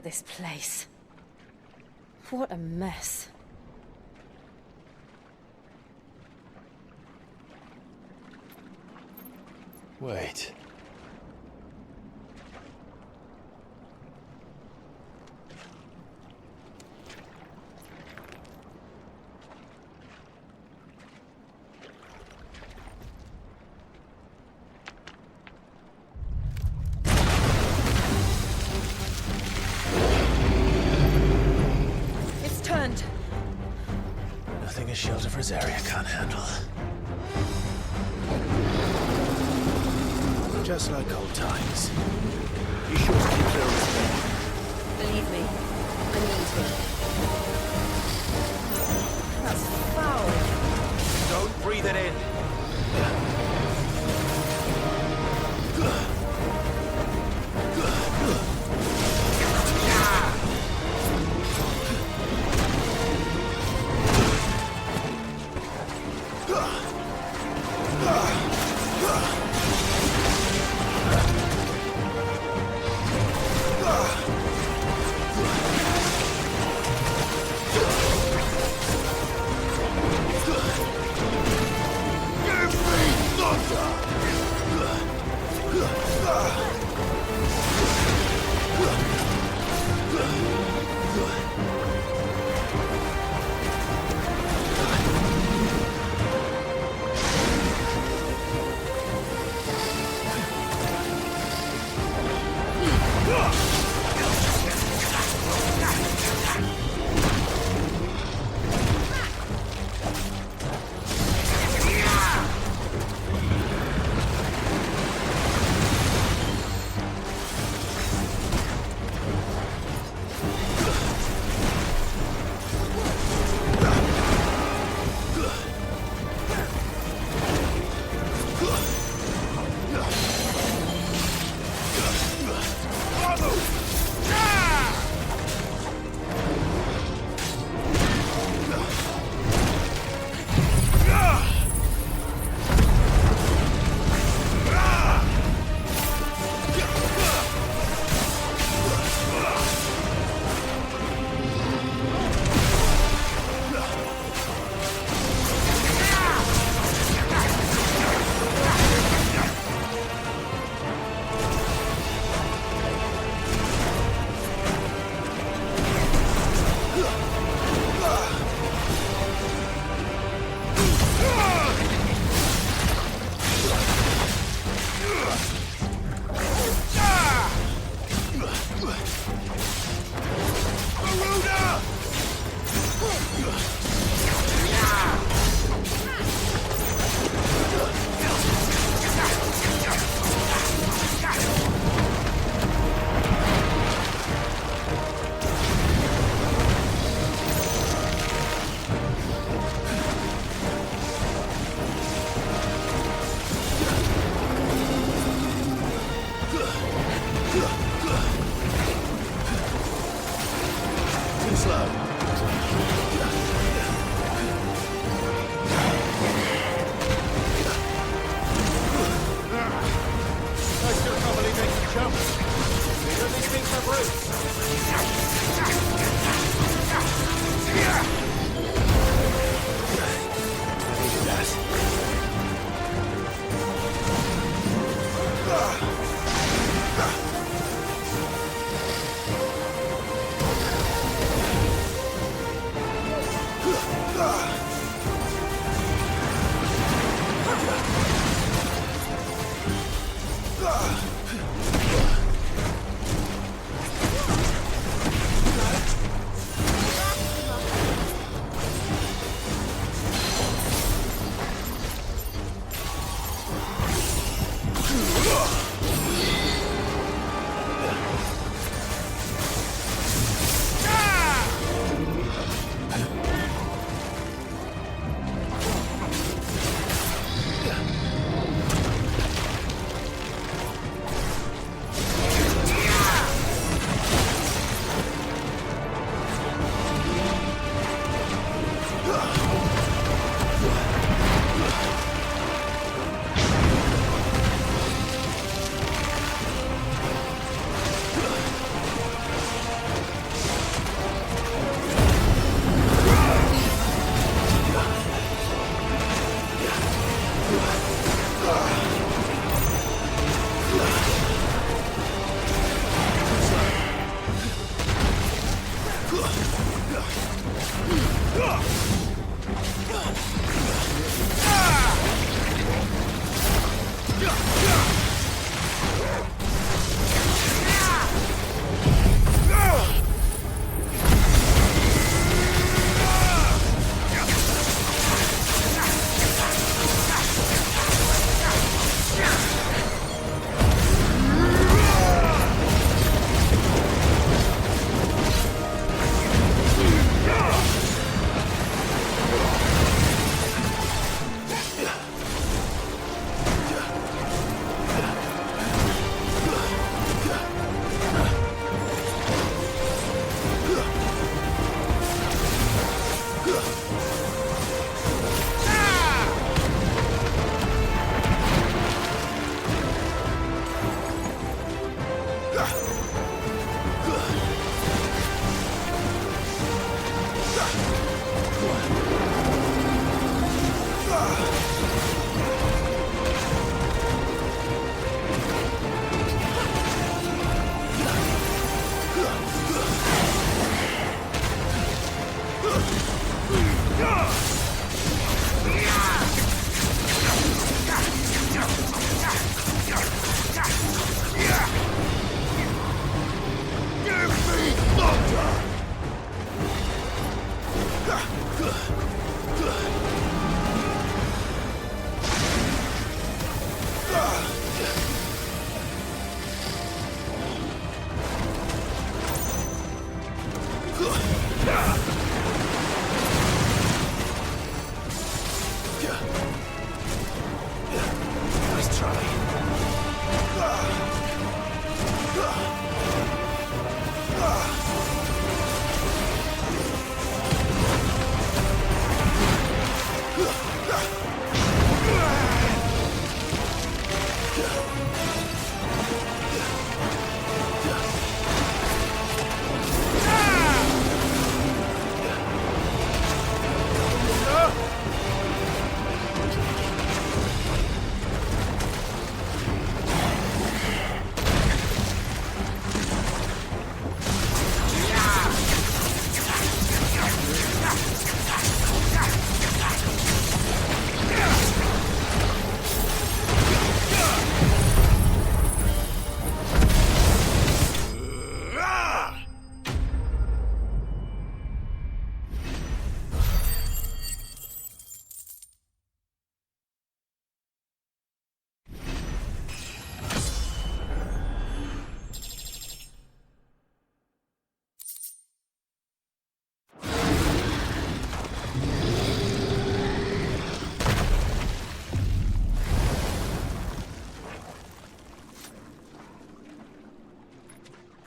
at this place. What a mess. Wait. It's turned. Nothing a shield of Rosaria can't handle. Just like old times. Be sure to keep clear of the wall. Believe me, I need to. That's foul. Don't breathe it in.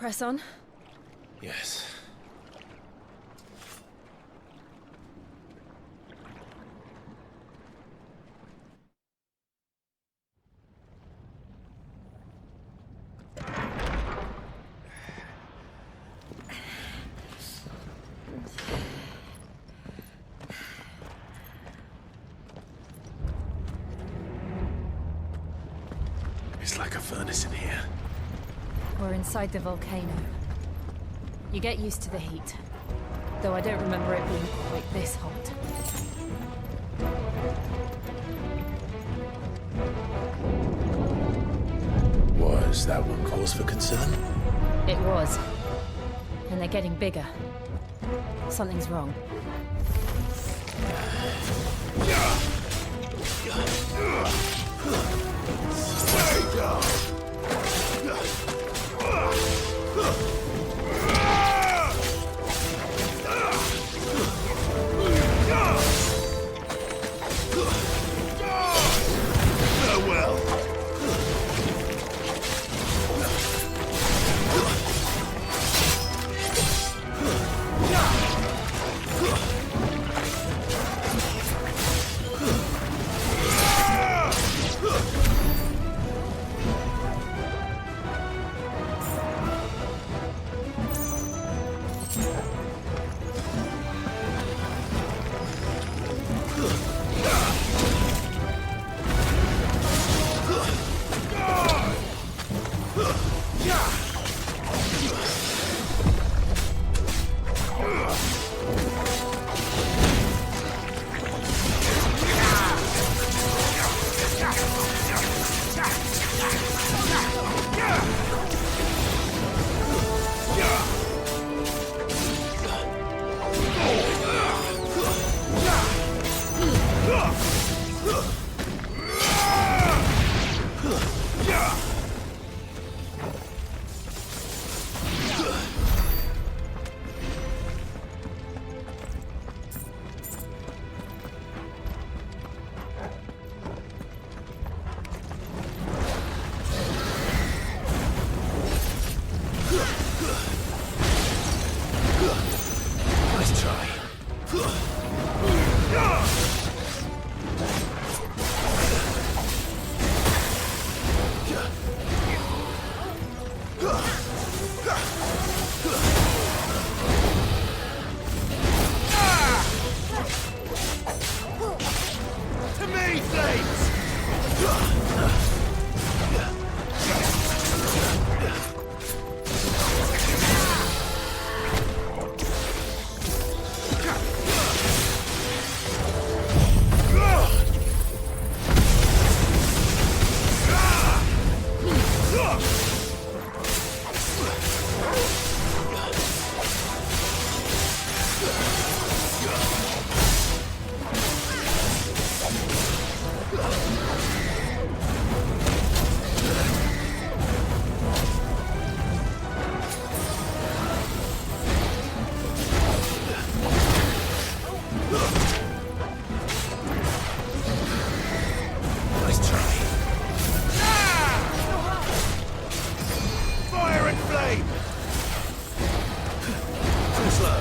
Press on? Yes. It's like a furnace in here. We're inside the volcano. You get used to the heat, though I don't remember it being quite this hot. Was that one cause for concern? It was. And they're getting bigger. Something's wrong. Stay down! Farewell! Nice try. To me, Flames! Nice try. Fire and flame! Too slow.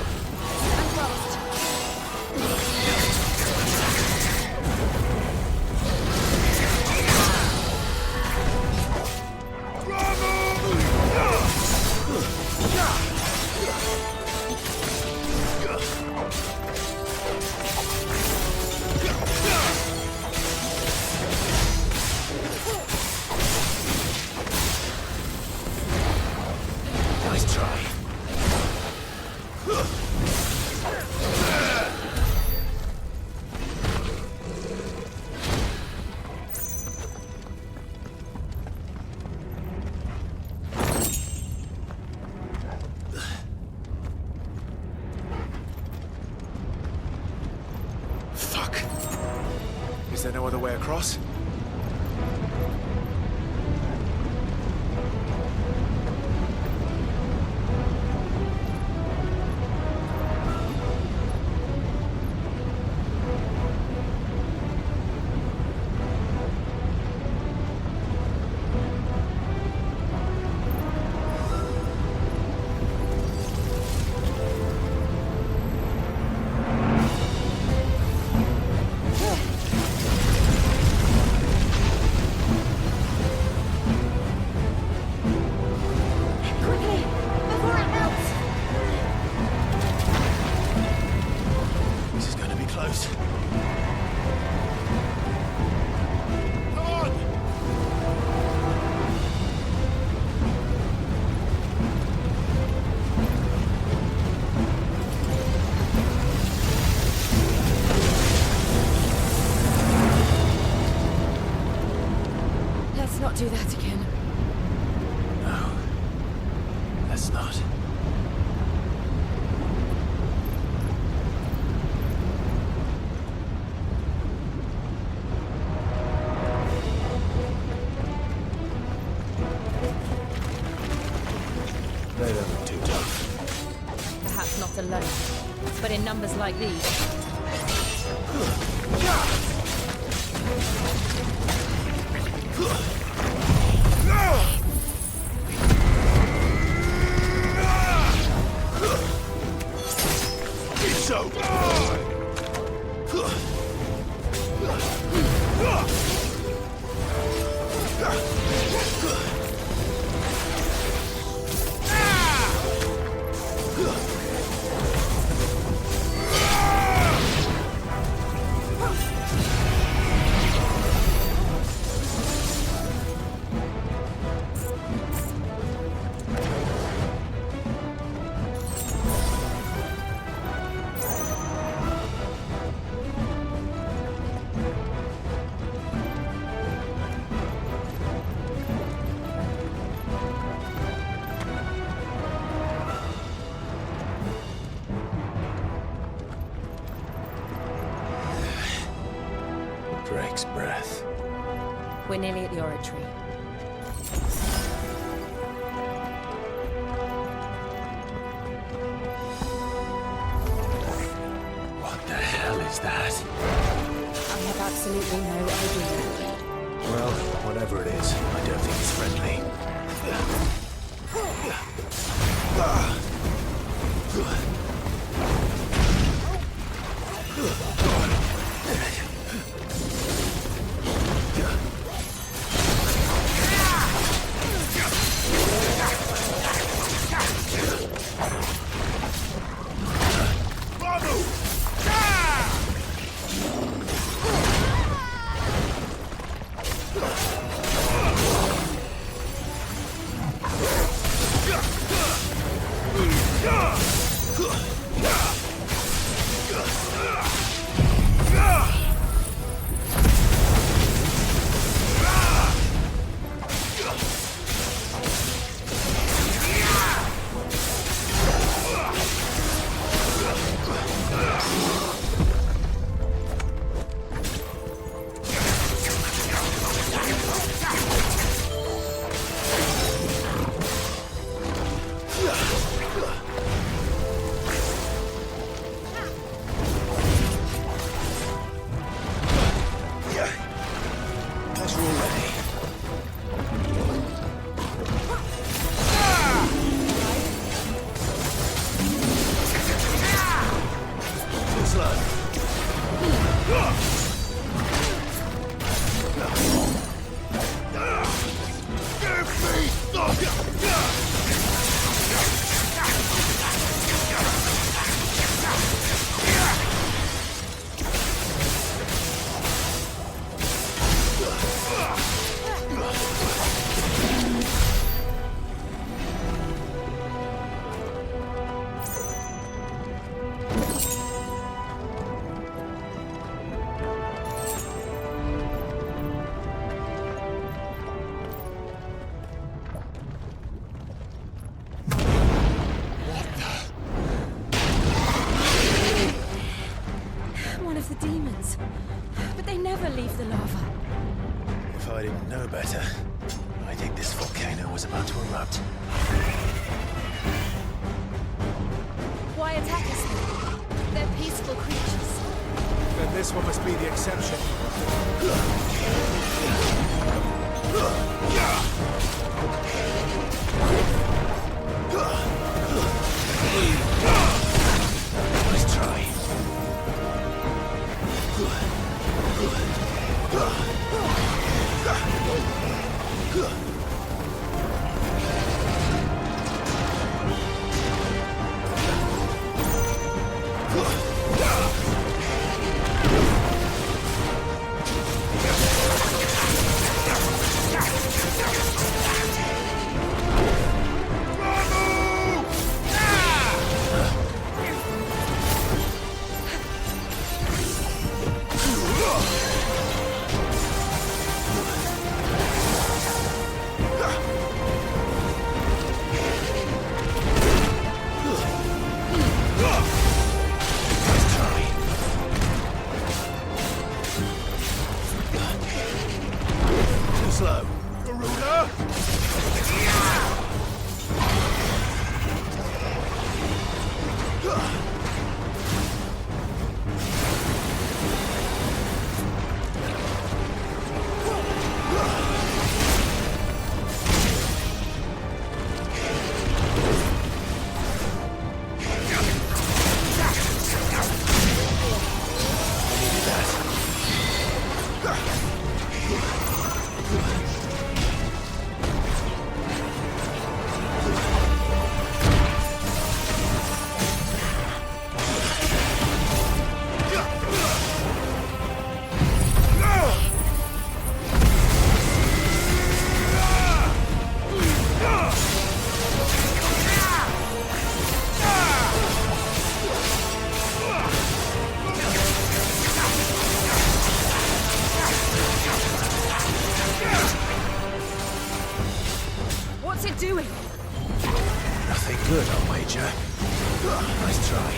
Nice try. Fuck. Is there no other way across? Quickly, before it melts! This is going to be close. Come on! Let's not do that again. No. Let's not. They don't look too tough. Perhaps not alone, but in numbers like these. So! We're nearly at the oratory. What the hell is that? I have absolutely no idea. Well, whatever it is, I don't think it's friendly. One of the demons. But they never leave the lava. If I didn't know better, I think this volcano was about to erupt. Why attack us then? They're peaceful creatures. Then this one must be the exception. Nice try. Slow. Garuda! What's it doing? Nothing good, I'll wager. Nice try.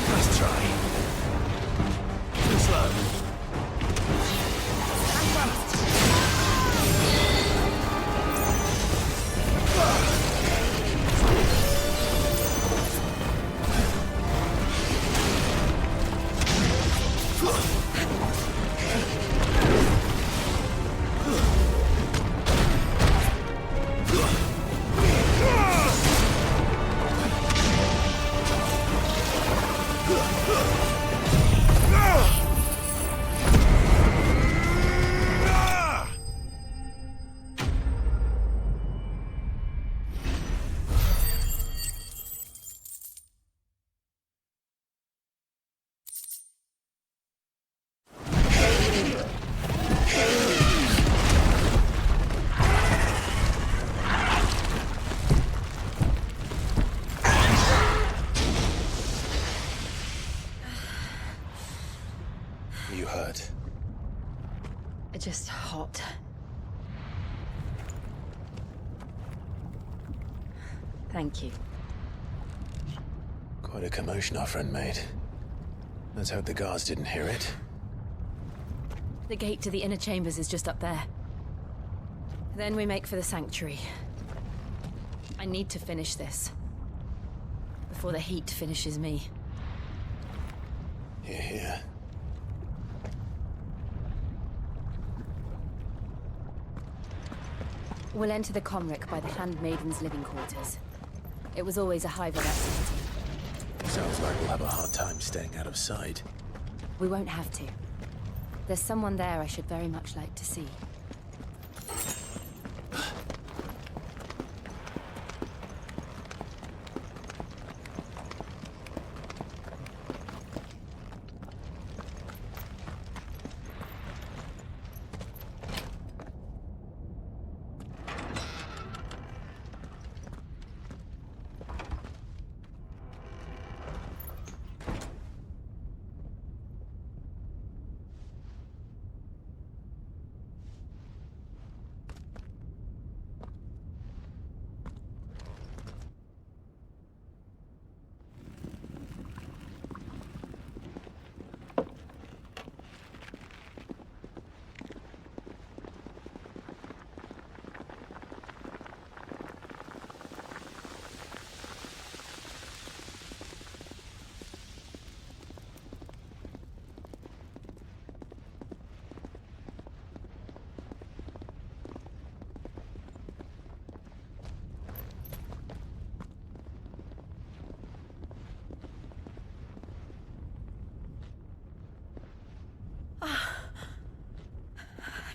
Nice try. Too slow. You hurt. Just hot. Thank you. Quite a commotion our friend made. Let's hope the guards didn't hear it. The gate to the inner chambers is just up there. Then we make for the sanctuary. I need to finish this. Before the heat finishes me. Hear, hear. We'll enter the Comric by the Handmaiden's living quarters. It was always a hive of activity. Sounds like we'll have a hard time staying out of sight. We won't have to. There's someone there I should very much like to see.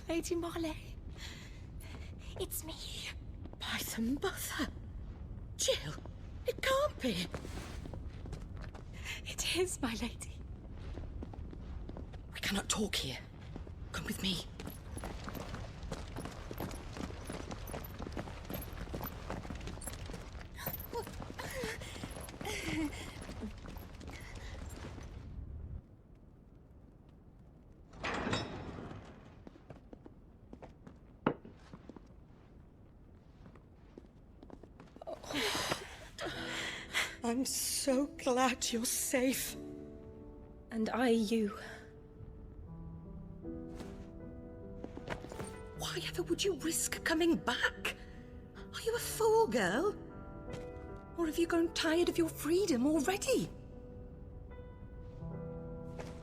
Lady Marley. It's me. By some mother. Jill, it can't be. It is, my lady. We cannot talk here. Come with me. I'm so glad you're safe. And I you. Why ever would you risk coming back? Are you a fool, girl? Or have you grown tired of your freedom already?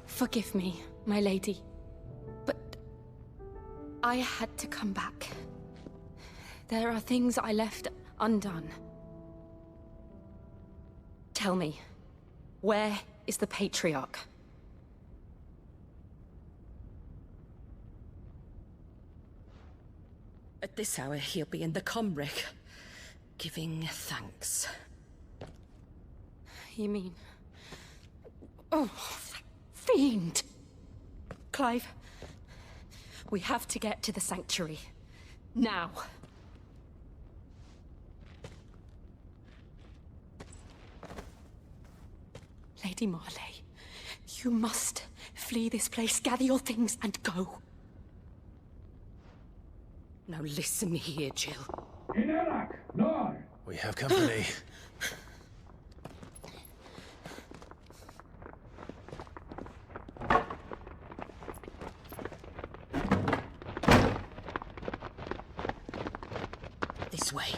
Forgive me, my lady. But I had to come back. There are things I left undone. Tell me, where is the Patriarch? At this hour, he'll be in the Comric, giving thanks. You mean... Oh, that fiend! Clive, we have to get to the Sanctuary. Now. Lady Marley, you must flee this place, gather your things, and go. Now listen here, Jill. We have company. This way.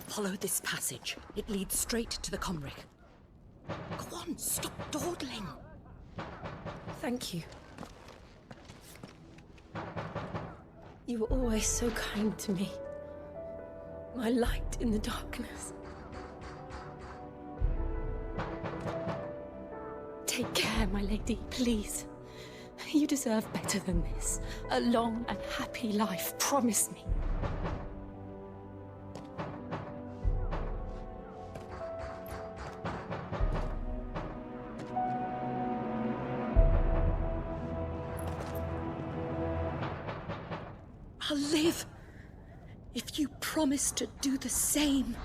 Follow this passage. It leads straight to the Comric. Go on, stop dawdling. Thank you. You were always so kind to me. My light in the darkness. Take care, my lady, please. You deserve better than this. A long and happy life, promise me. I'll live if you promise to do the same.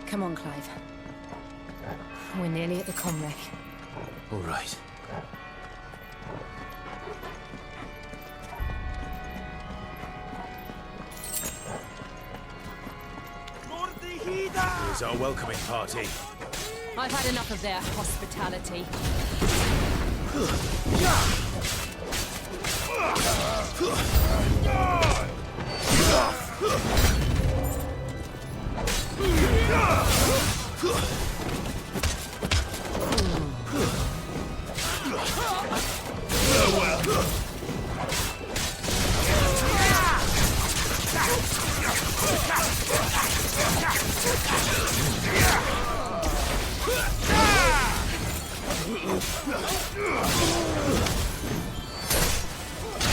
Come on, Clive. We're nearly at the Comric. All right. Here's our welcoming party. I've had enough of their hospitality.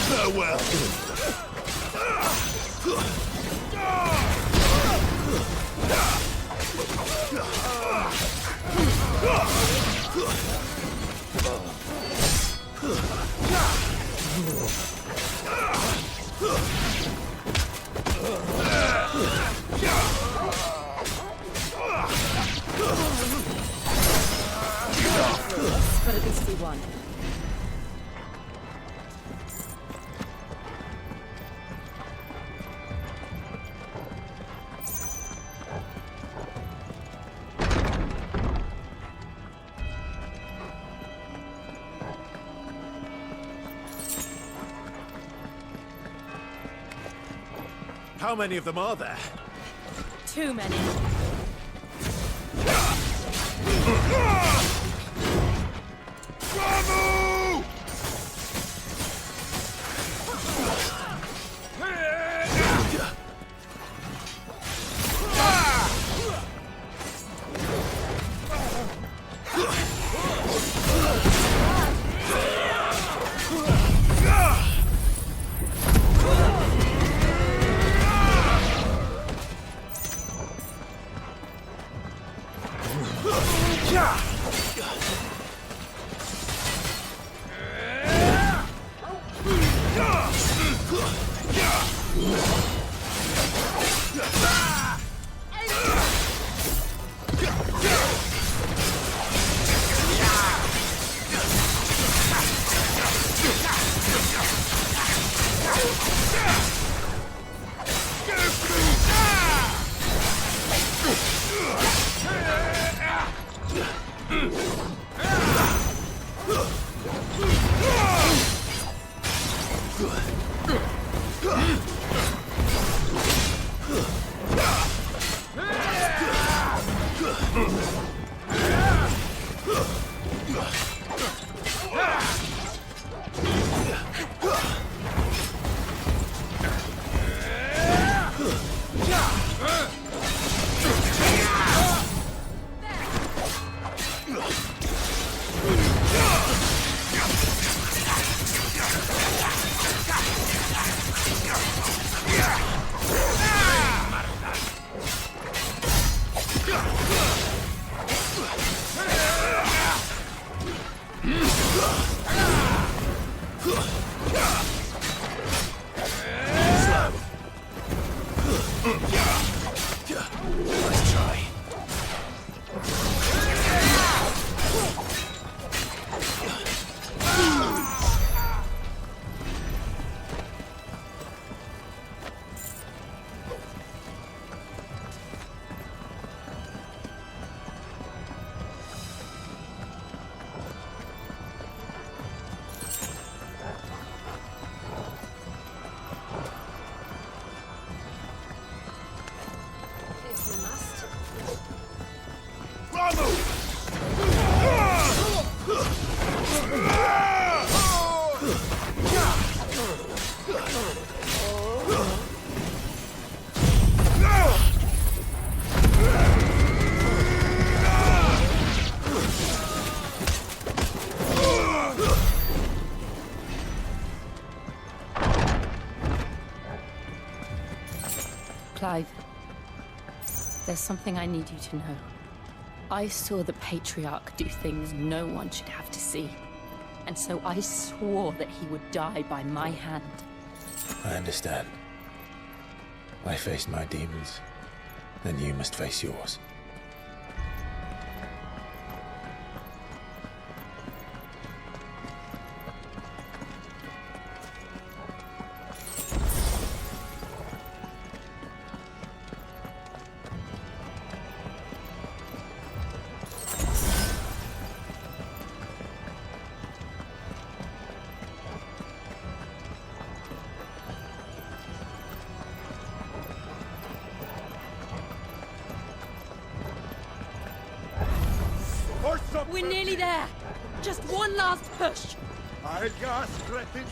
Farewell. But at least we won. How many of them are there? Too many. There's something I need you to know. I saw the Patriarch do things no one should have to see. And so I swore that he would die by my hand. I understand. I faced my demons. Then you must face yours. We're nearly there. Just one last push. I gasp in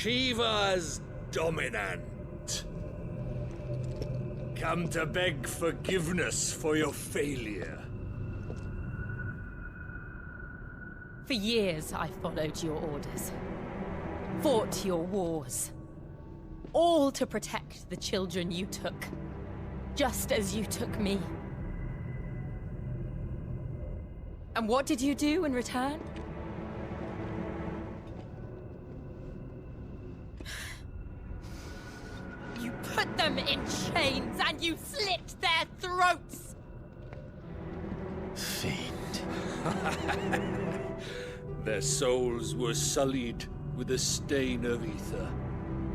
Shiva's dominant. Come to beg forgiveness for your failure. For years, I followed your orders. Fought your wars. All to protect the children you took. Just as you took me. And what did you do in return? You put them in chains and you slit their throats! Fiend. Their souls were sullied with a stain of ether.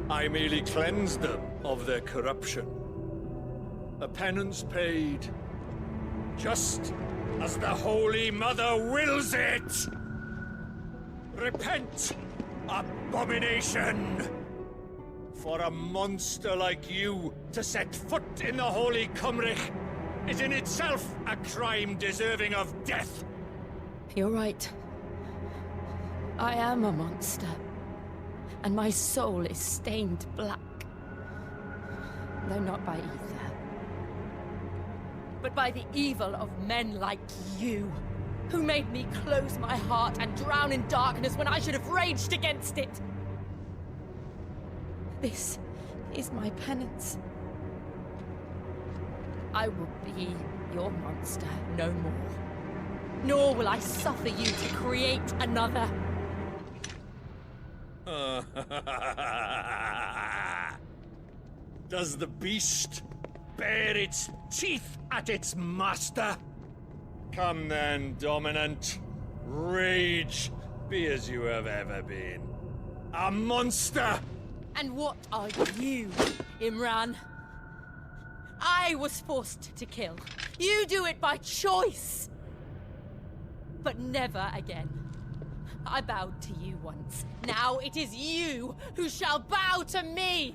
I merely cleansed them of their corruption. A penance paid, just as the Holy Mother wills it! Repent, abomination! For a monster like you to set foot in the Holy Cymric is in itself a crime deserving of death. You're right. I am a monster. And my soul is stained black. Though not by ether. But by the evil of men like you, who made me close my heart and drown in darkness when I should have raged against it. This is my penance. I will be your monster no more. Nor will I suffer you to create another. Does the beast bare its teeth at its master? Come then, Dominant. Rage, be as you have ever been. A monster! And what are you, Imran? I was forced to kill. You do it by choice. But never again. I bowed to you once. Now it is you who shall bow to me!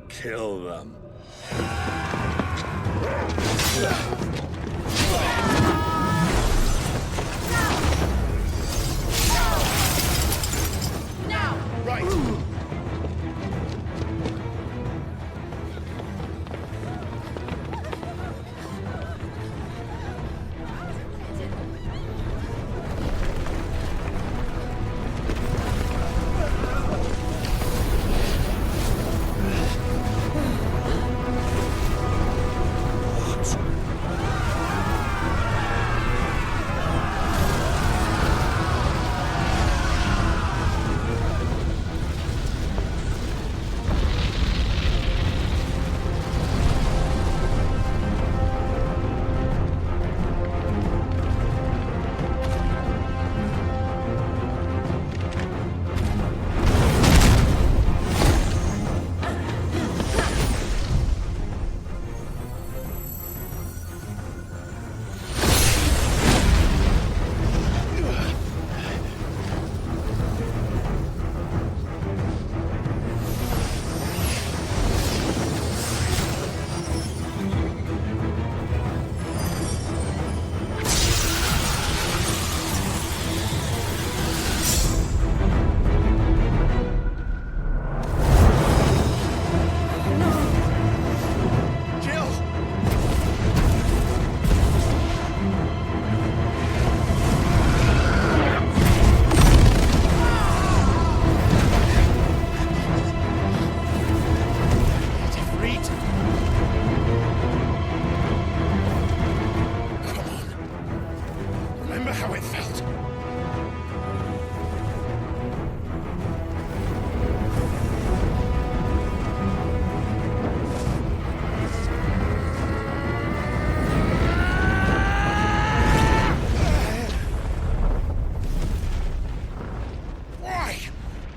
Kill them. Now! Right!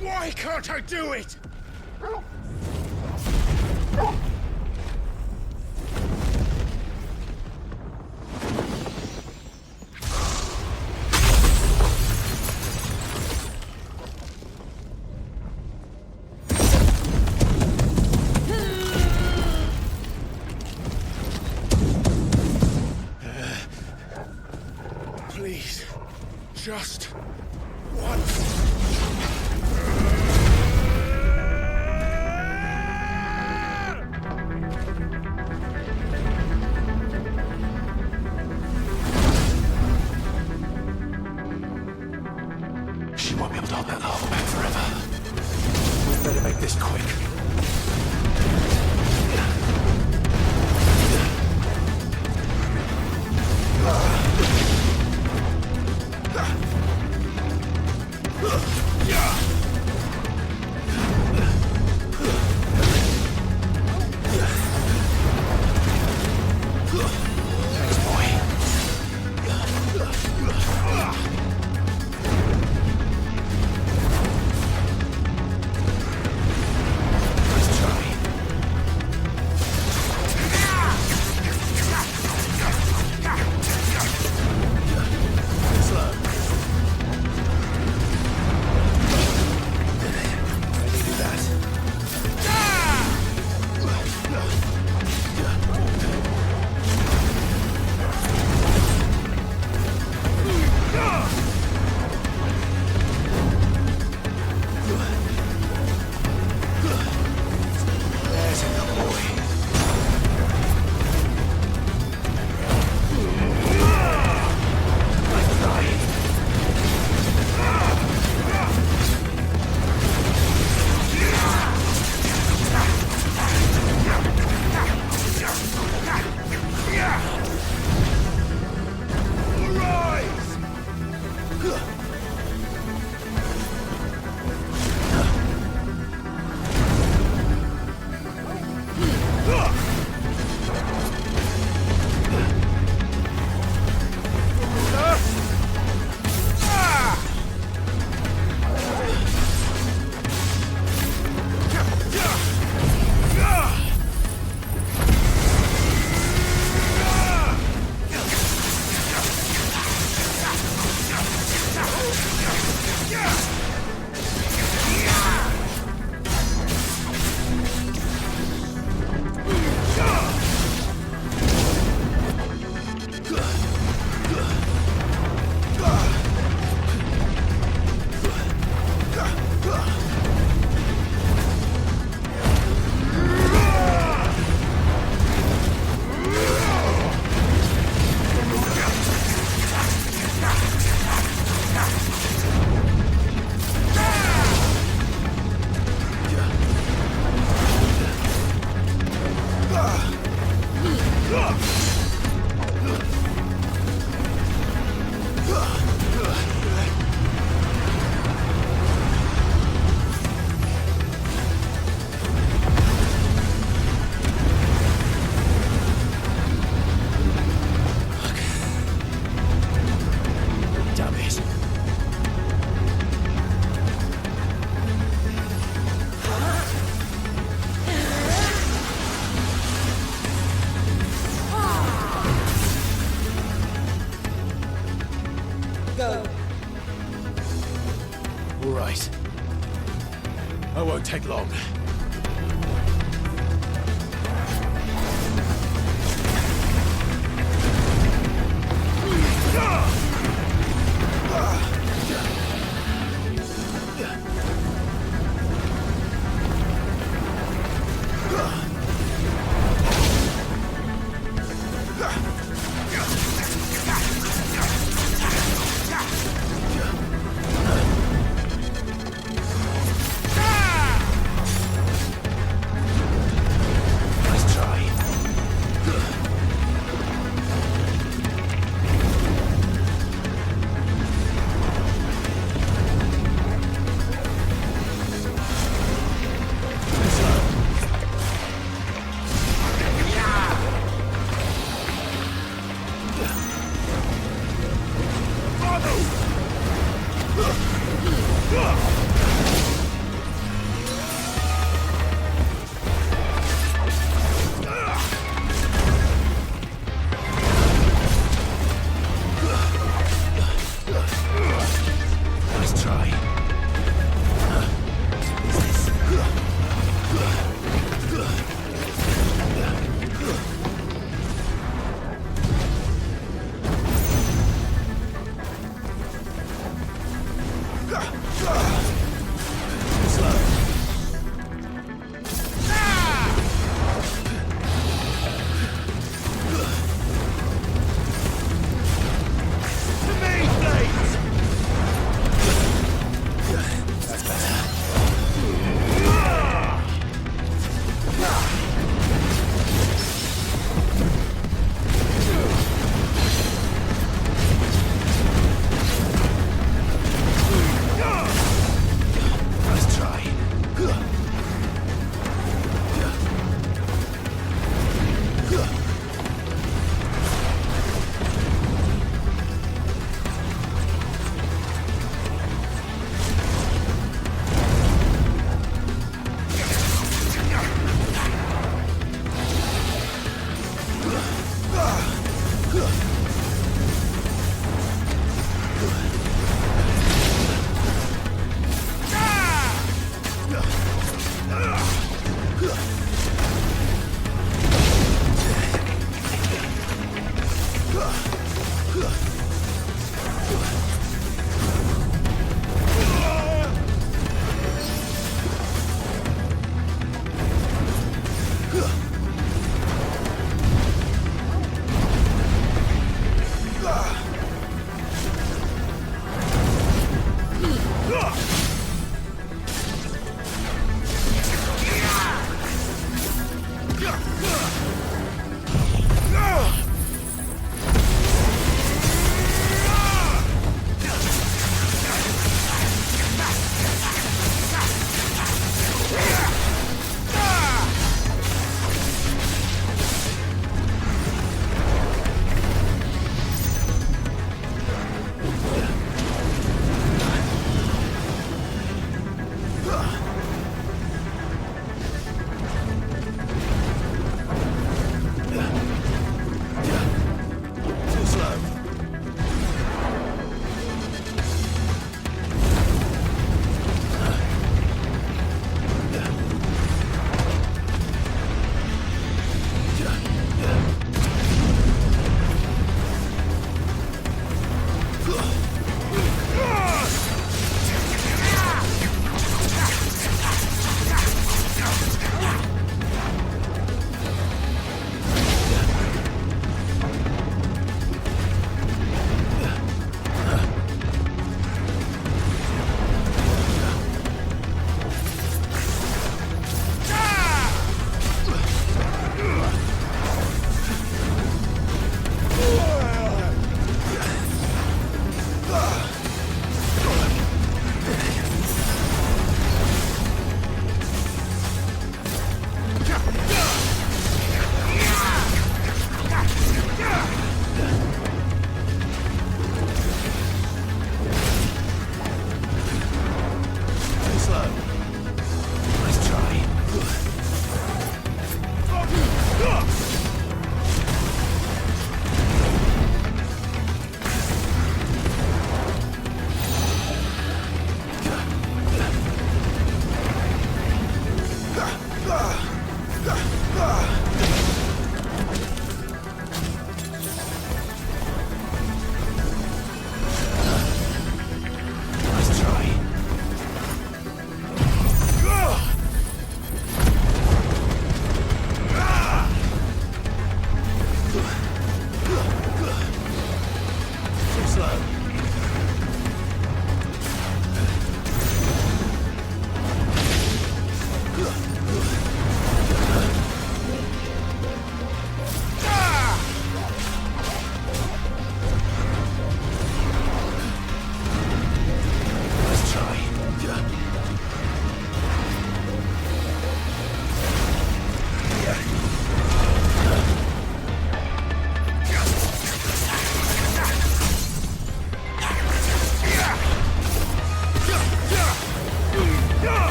Why can't I do it? Please, just once. She won't be able to hold that lava back forever. We better make this quick. Go. All right. I won't take long.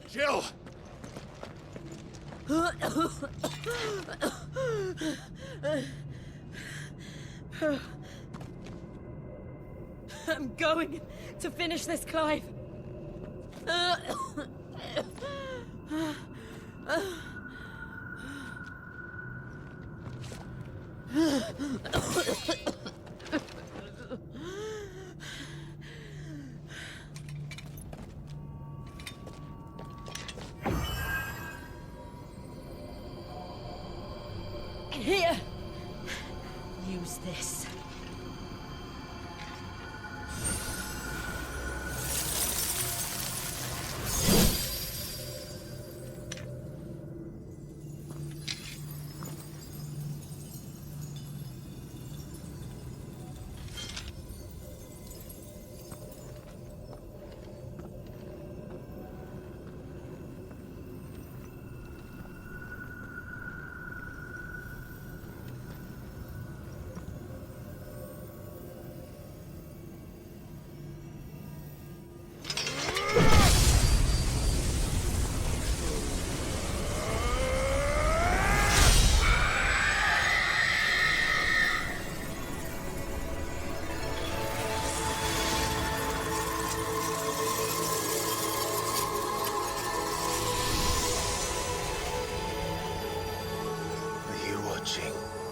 Jill! I'm going to finish this, Clive. Here. Use this.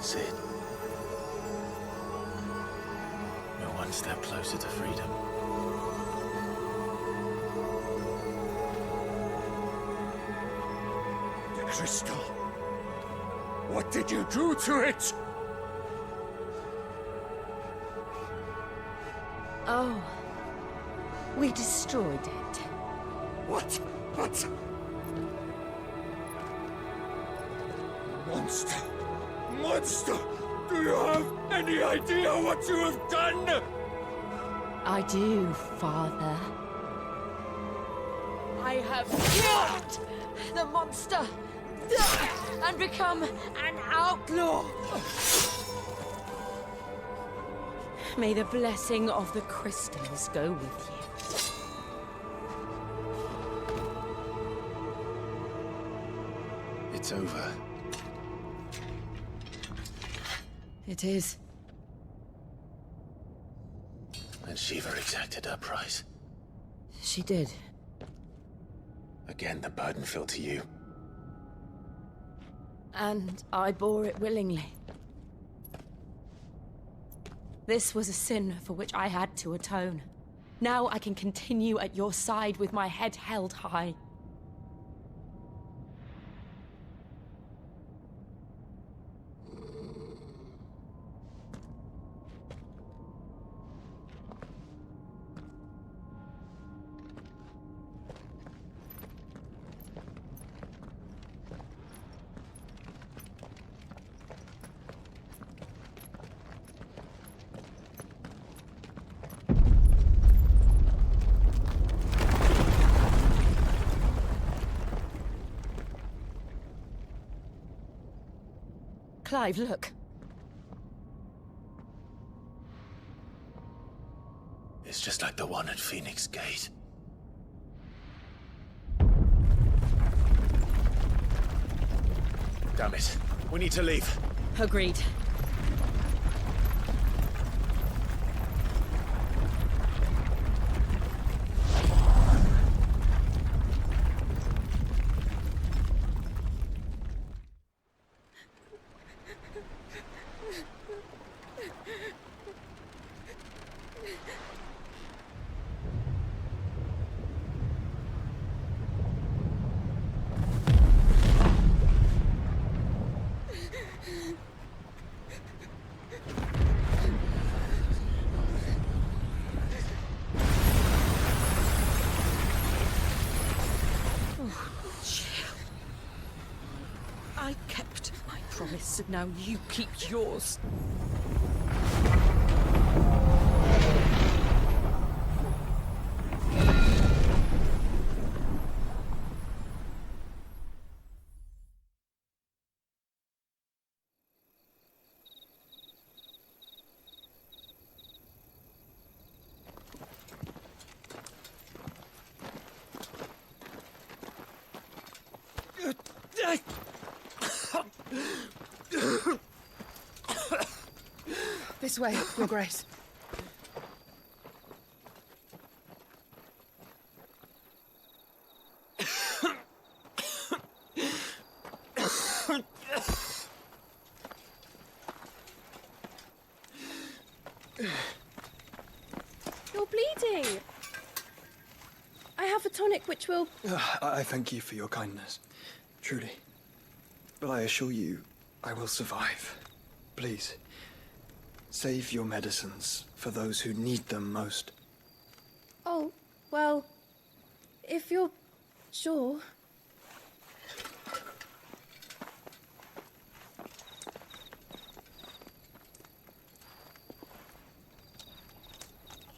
Sid. You're one step closer to freedom. The crystal. What did you do to it? Oh. We destroyed it. What? What? Monster! Monster! Do you have any idea what you have done? I do, Father. I have killed the monster and become an outlaw. May the blessing of the crystals go with you. It's over. It is. And Shiva exacted her price. She did. Again, the burden fell to you. And I bore it willingly. This was a sin for which I had to atone. Now I can continue at your side with my head held high. Clive, look. It's just like the one at Phoenix Gate. Damn it. We need to leave. Agreed. I kept my promise, and now you keep yours. This way, Your Grace. You're bleeding. I have a tonic which will... I thank you for your kindness, truly. But I assure you, I will survive. Please, save your medicines for those who need them most. Oh, well, if you're sure.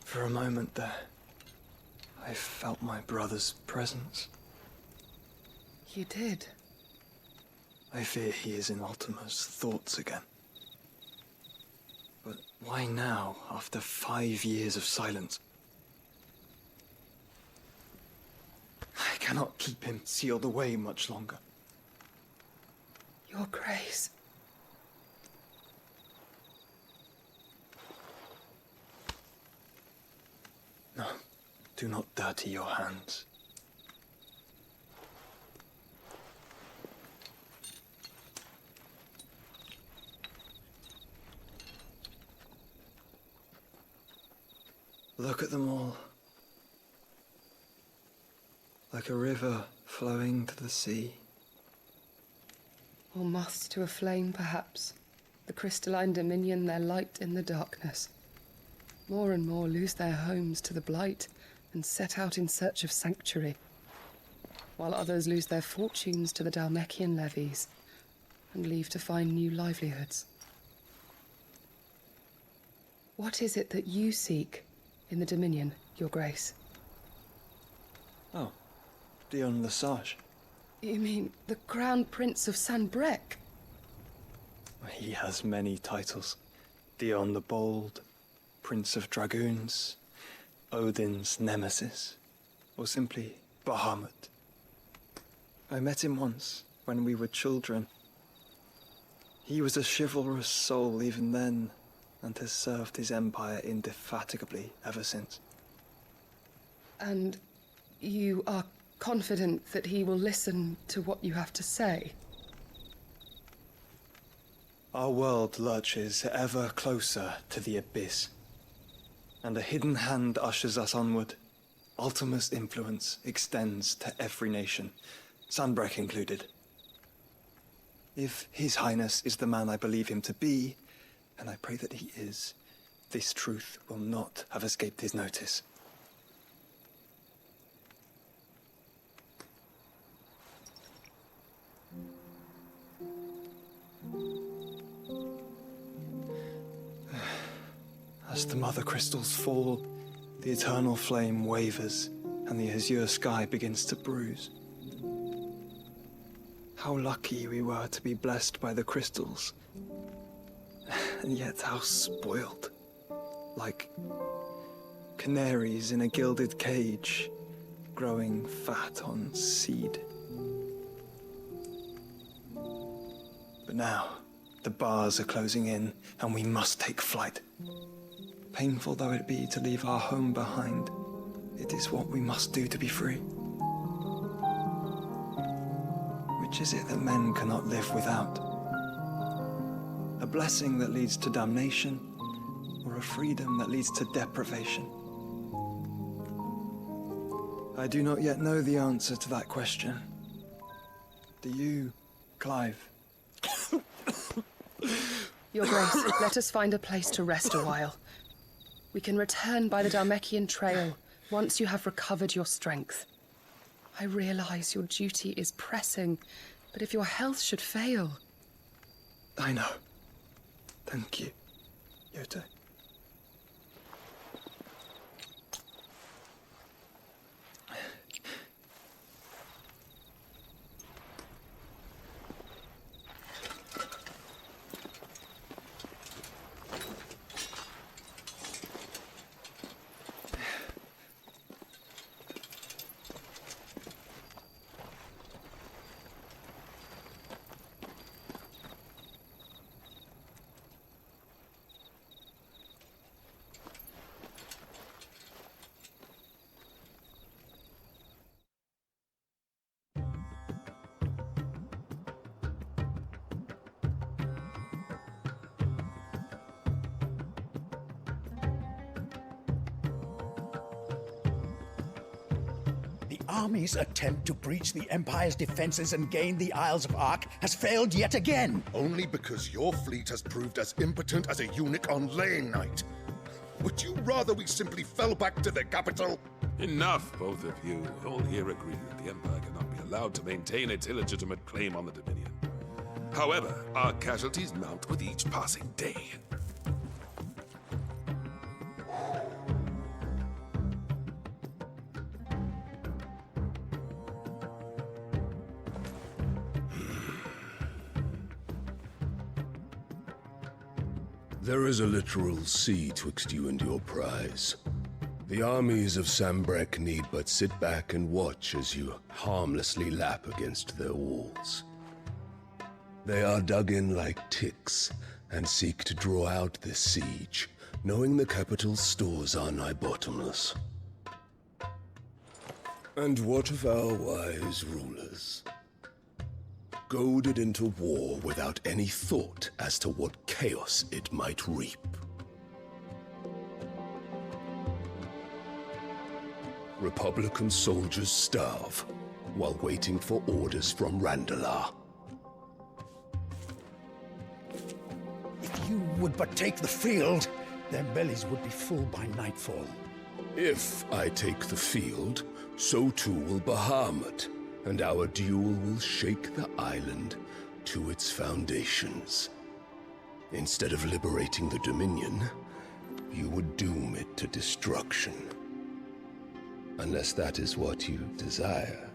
For a moment there, I felt my brother's presence. You did? I fear he is in Ultima's thoughts again. But why now, after 5 years of silence? I cannot keep him sealed away much longer. Your Grace. No, do not dirty your hands. Look at them all. Like a river flowing to the sea. Or moths to a flame, perhaps. The crystalline dominion their light in the darkness. More and more lose their homes to the blight and set out in search of sanctuary, while others lose their fortunes to the Dalmekian levies and leave to find new livelihoods. What is it that you seek in the Dominion, Your Grace? Oh, Dion Lesage. You mean the Crown Prince of Sanbrec? He has many titles. Dion the Bold, Prince of Dragoons, Odin's Nemesis, or simply Bahamut. I met him once, when we were children. He was a chivalrous soul even then, and has served his empire indefatigably ever since. And you are confident that he will listen to what you have to say? Our world lurches ever closer to the abyss, and a hidden hand ushers us onward. Ultima's influence extends to every nation, Sanbrec included. If His Highness is the man I believe him to be, and I pray that he is, this truth will not have escaped his notice. As the mother crystals fall, the eternal flame wavers, and the azure sky begins to bruise. How lucky we were to be blessed by the crystals, and yet how spoiled. Like canaries in a gilded cage, growing fat on seed. But now, the bars are closing in, and we must take flight. Painful though it be to leave our home behind, it is what we must do to be free. Which is it that men cannot live without? A blessing that leads to damnation, or a freedom that leads to deprivation? I do not yet know the answer to that question. Do you, Clive? Your Grace, let us find a place to rest a while. We can return by the Dalmekian trail once you have recovered your strength. I realize your duty is pressing, but if your health should fail... I know. Thank you, Yote. army's attempt to breach the Empire's defenses and gain the Isles of Ark has failed yet again. Only because your fleet has proved as impotent as a eunuch on laying night. Would you rather we simply fell back to the capital? Enough, both of you. All here agree that the Empire cannot be allowed to maintain its illegitimate claim on the Dominion. However, our casualties mount with each passing day. There is a literal sea twixt you and your prize. The armies of Sambrek need but sit back and watch as you harmlessly lap against their walls. They are dug in like ticks and seek to draw out this siege, knowing the capital's stores are nigh bottomless. And what of our wise rulers? Goaded into war without any thought as to what chaos it might reap. Republican soldiers starve while waiting for orders from Randalar. If you would but take the field, their bellies would be full by nightfall. If I take the field, so too will Bahamut, and our duel will shake the island to its foundations. Instead of liberating the Dominion, you would doom it to destruction. Unless that is what you desire.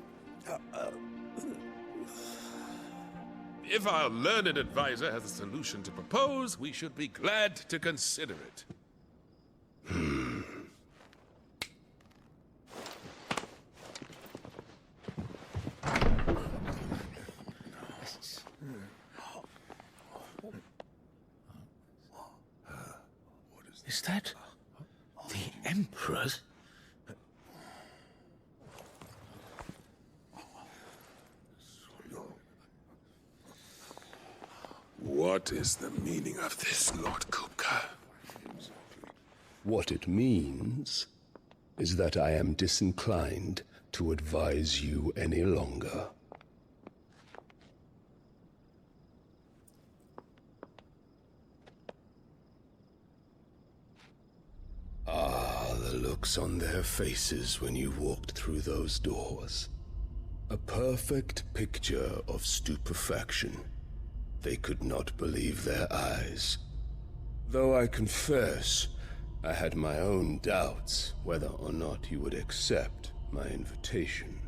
If our learned advisor has a solution to propose, we should be glad to consider it. Is that the Emperor's? What is the meaning of this, Lord Kupka? What it means is that I am disinclined to advise you any longer. Ah, the looks on their faces when you walked through those doors. A perfect picture of stupefaction. They could not believe their eyes. Though I confess, I had my own doubts whether or not you would accept my invitation.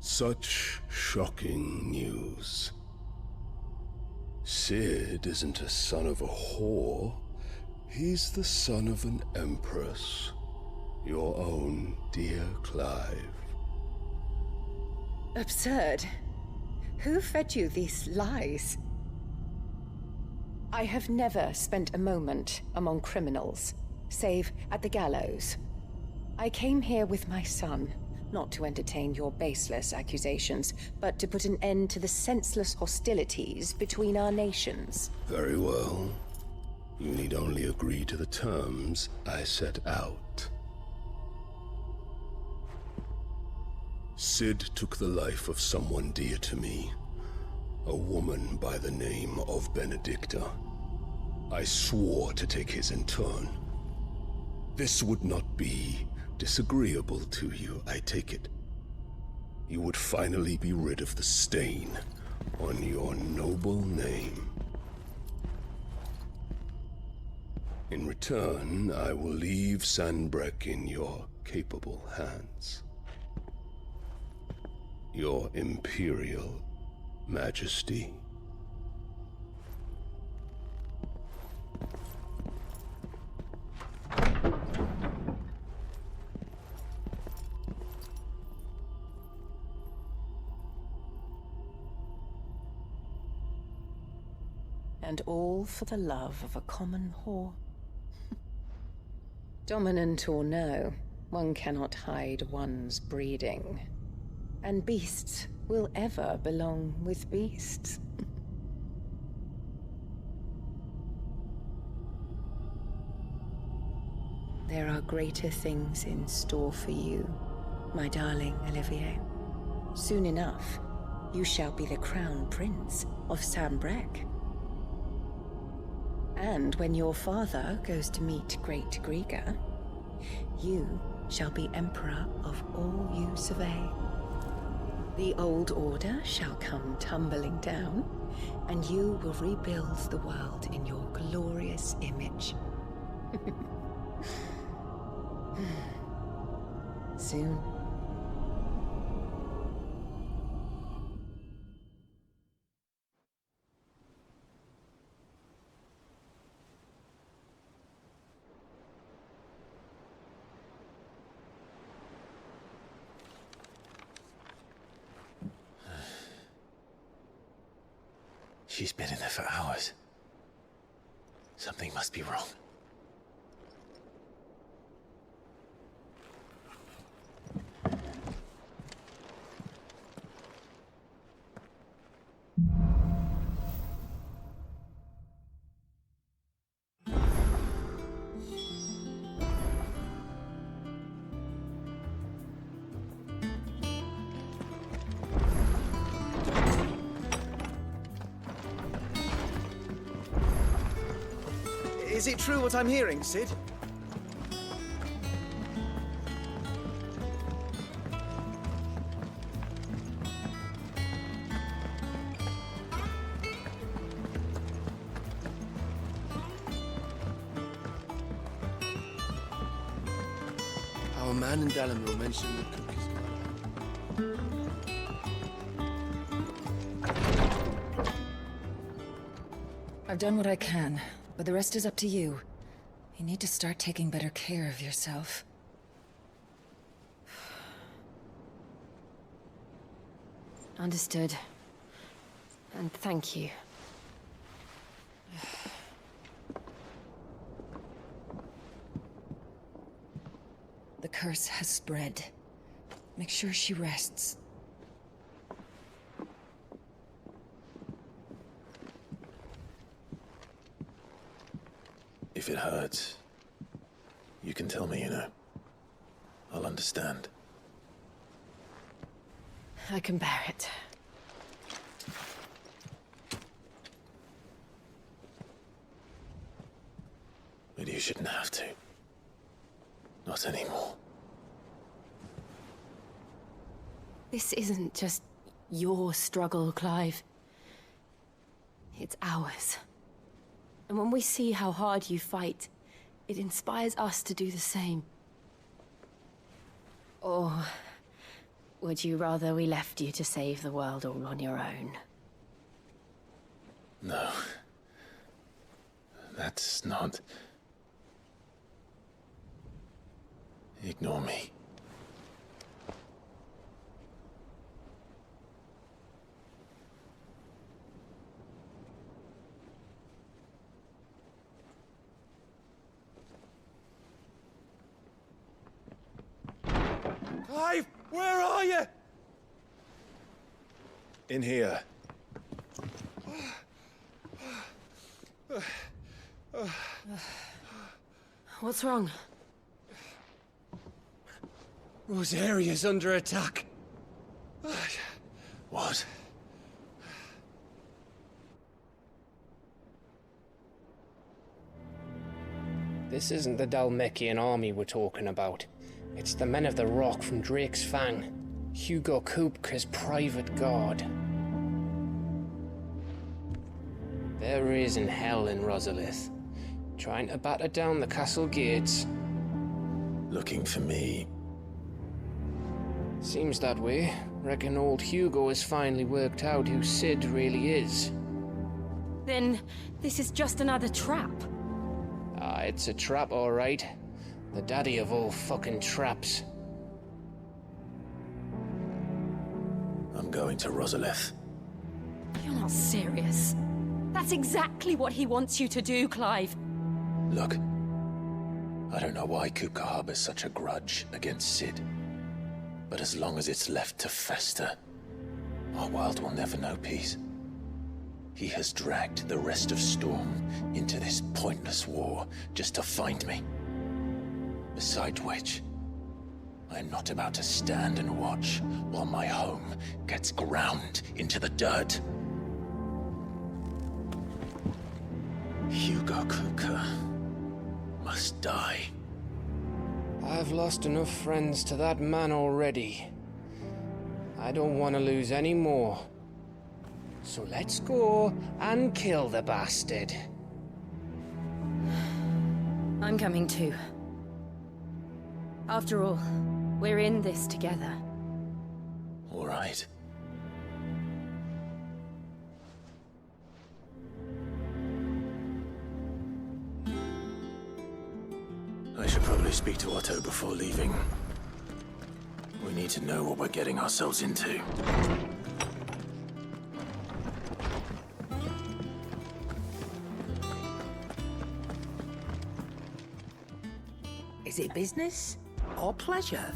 Such shocking news. Sid isn't a son of a whore. He's the son of an empress. Your own dear Clive. Absurd. Who fed you these lies? I have never spent a moment among criminals, save at the gallows. I came here with my son, not to entertain your baseless accusations, but to put an end to the senseless hostilities between our nations. Very well. You need only agree to the terms I set out. Sid took the life of someone dear to me, a woman by the name of Benedicta. I swore to take his in turn. This would not be disagreeable to you, I take it. You would finally be rid of the stain on your noble name. In return, I will leave Sanbrek in your capable hands. Your Imperial Majesty. And all for the love of a common whore. Dominant or no, one cannot hide one's breeding. And beasts will ever belong with beasts. There are greater things in store for you, my darling Olivier. Soon enough, you shall be the crown prince of Sambrec. And when your father goes to meet Great Griga, you shall be emperor of all you survey. The old order shall come tumbling down, and you will rebuild the world in your glorious image. Soon. She's been in there for hours. Something must be wrong. Is it true what I'm hearing, Cid? Our man in Dalamil mentioned the cook is I've done what I can, but the rest is up to you. You need to start taking better care of yourself. Understood. And thank you. The curse has spread. Make sure she rests. If it hurts, you can tell me, you know. I'll understand. I can bear it. But you shouldn't have to. Not anymore. This isn't just your struggle, Clive. It's ours. And when we see how hard you fight, it inspires us to do the same. Or would you rather we left you to save the world all on your own? No. That's not... Ignore me. Clive, where are you? In here. What's wrong? Rosaria's under attack. What? This isn't the Dalmekian army we're talking about. It's the men of the Rock from Drake's Fang. Hugo Kupka's private guard. There is in hell in Rosalith, trying to batter down the castle gates. Looking for me? Seems that way. Reckon old Hugo has finally worked out who Cid really is. Then this is just another trap. Ah, it's a trap, all right. The daddy of all fucking traps. I'm going to Rosalith. You're not serious. That's exactly what he wants you to do, Clive. Look, I don't know why Kupka harbors such a grudge against Cid. But as long as it's left to fester, our world will never know peace. He has dragged the rest of Storm into this pointless war just to find me. Besides which, I am not about to stand and watch while my home gets ground into the dirt. Hugo Kupka must die. I've lost enough friends to that man already. I don't want to lose any more. So let's go and kill the bastard. I'm coming too. After all, we're in this together. All right. I should probably speak to Otto before leaving. We need to know what we're getting ourselves into. Is it business or pleasure?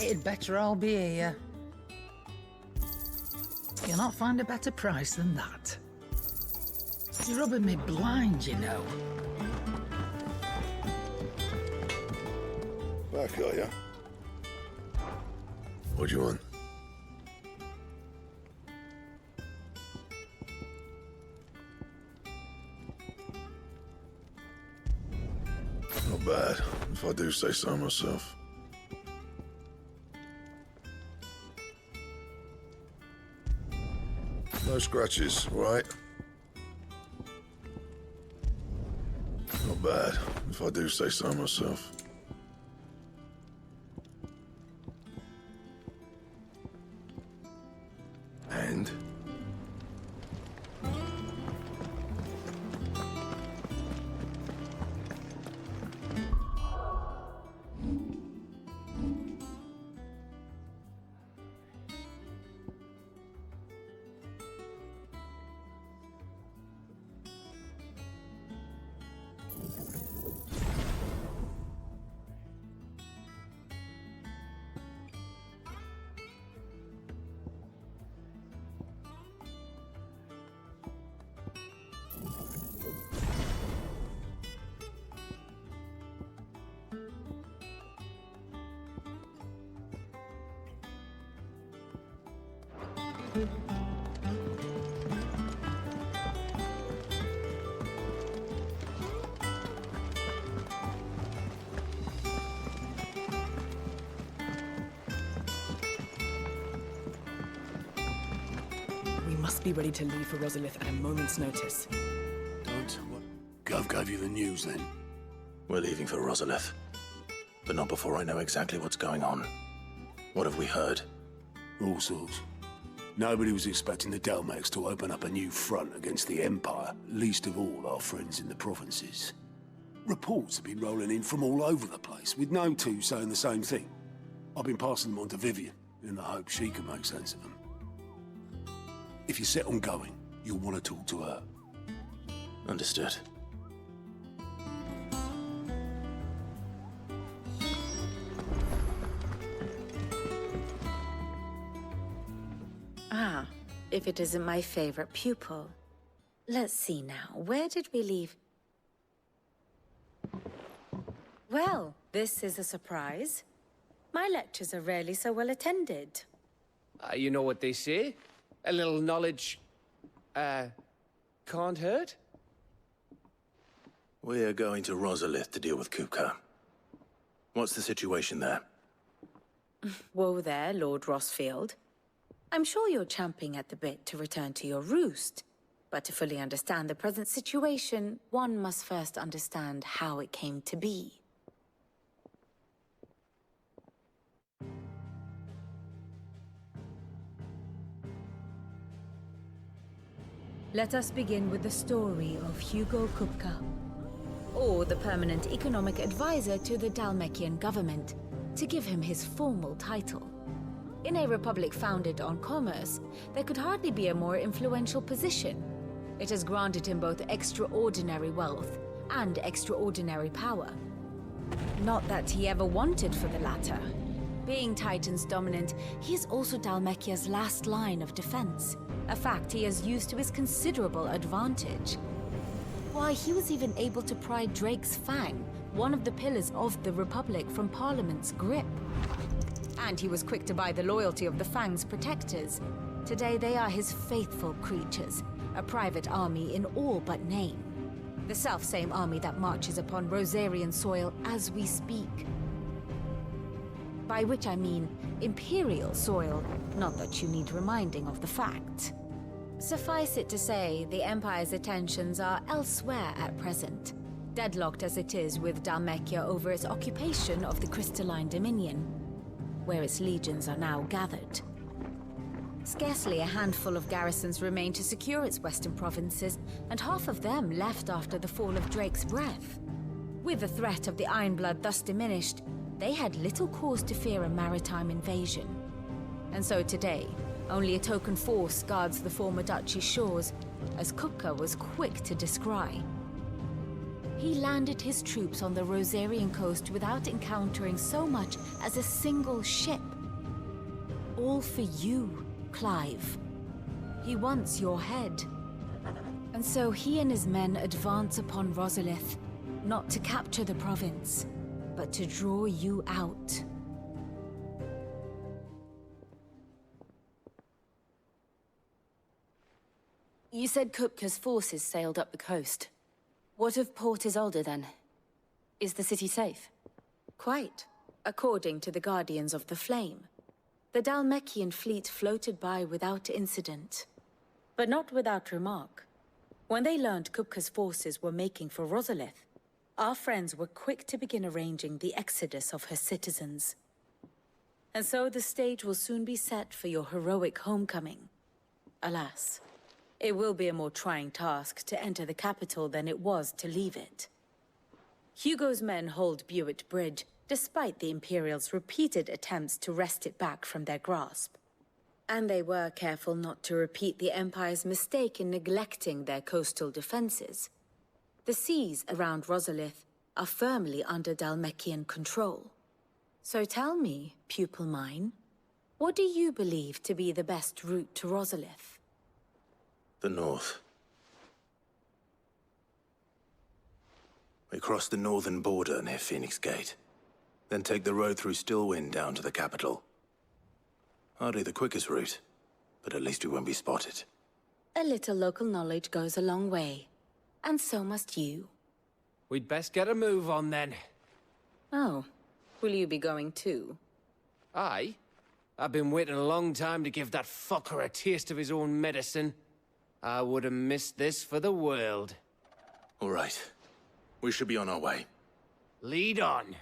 It'd better all be here. You'll not find a better price than that. You're rubbing me blind, you know. Back, are ya? What do you want? Not bad, if I do say so myself. No scratches, right? Not bad, if I do say so myself. And? We must be ready to leave for Rosalith at a moment's notice. Don't. What? Gov gave you the news then? We're leaving for Rosalith. But not before I know exactly what's going on. What have we heard? All sorts. Nobody was expecting the Delmex to open up a new front against the Empire, least of all our friends in the provinces. Reports have been rolling in from all over the place, with no two saying the same thing. I've been passing them on to Vivian, in the hope she can make sense of them. If you're set on going, you'll want to talk to her. Understood. Ah, if it isn't my favorite pupil. Let's see now, where did we leave? Well, this is a surprise. My lectures are rarely so well attended. You know what they say? A little knowledge, can't hurt? We're going to Rosalith to deal with Kupka. What's the situation there? Whoa there, Lord Rossfield. I'm sure you're champing at the bit to return to your roost. But to fully understand the present situation, one must first understand how it came to be. Let us begin with the story of Hugo Kupka, or the permanent economic advisor to the Dalmekian government, to give him his formal title. In a republic founded on commerce, there could hardly be a more influential position. It has granted him both extraordinary wealth and extraordinary power. Not that he ever wanted for the latter. Being Titan's dominant, he is also Dalmekia's last line of defense, a fact he has used to his considerable advantage. Why, he was even able to pry Drake's Fang, one of the pillars of the Republic, from Parliament's grip. And he was quick to buy the loyalty of the Fang's protectors. Today they are his faithful creatures, a private army in all but name. The self-same army that marches upon Rosarian soil as we speak. By which I mean Imperial soil, not that you need reminding of the fact. Suffice it to say, the Empire's attentions are elsewhere at present, deadlocked as it is with Dalmekia over its occupation of the Crystalline Dominion, where its legions are now gathered. Scarcely a handful of garrisons remain to secure its western provinces, and half of them left after the fall of Drake's Breath. With the threat of the Ironblood thus diminished, they had little cause to fear a maritime invasion. And so today, only a token force guards the former duchy's shores, as Kupka was quick to descry. He landed his troops on the Rosarian coast without encountering so much as a single ship. All for you, Clive. He wants your head. And so he and his men advance upon Rosalith, not to capture the province, but to draw you out. You said Kupka's forces sailed up the coast. What of Port Isolde, then? Is the city safe? Quite, according to the Guardians of the Flame. The Dalmekian fleet floated by without incident. But not without remark. When they learned Kupka's forces were making for Rosalith, our friends were quick to begin arranging the exodus of her citizens. And so the stage will soon be set for your heroic homecoming. Alas, it will be a more trying task to enter the capital than it was to leave it. Hugo's men hold Buett Bridge, despite the Imperials' repeated attempts to wrest it back from their grasp. And they were careful not to repeat the Empire's mistake in neglecting their coastal defenses. The seas around Rosalith are firmly under Dalmekian control. So tell me, pupil mine, what do you believe to be the best route to Rosalith? The north. We cross the northern border near Phoenix Gate, then take the road through Stillwind down to the capital. Hardly the quickest route, but at least we won't be spotted. A little local knowledge goes a long way, and so must you. We'd best get a move on then. Oh, will you be going too? Aye. I've been waiting a long time to give that fucker a taste of his own medicine. I would have missed this for the world. All right. We should be on our way. Lead on.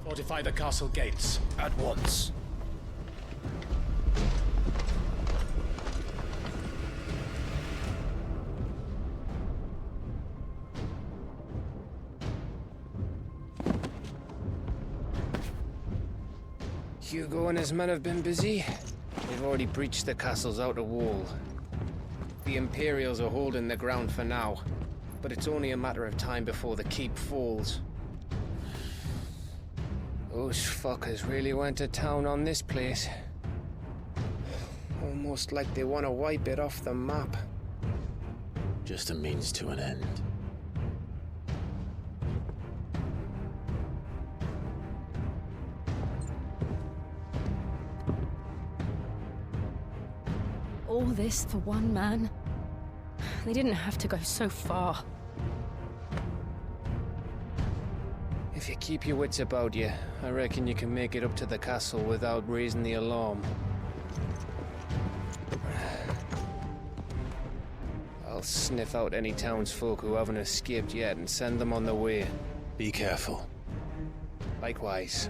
Fortify the castle gates at once. Hugo and his men have been busy. They've already breached the castle's outer wall. The Imperials are holding the ground for now, but it's only a matter of time before the keep falls. Those fuckers really went to town on this place. Almost like they want to wipe it off the map. Just a means to an end. All this for one man? They didn't have to go so far. If you keep your wits about you, I reckon you can make it up to the castle without raising the alarm. I'll sniff out any townsfolk who haven't escaped yet and send them on their way. Be careful. Likewise.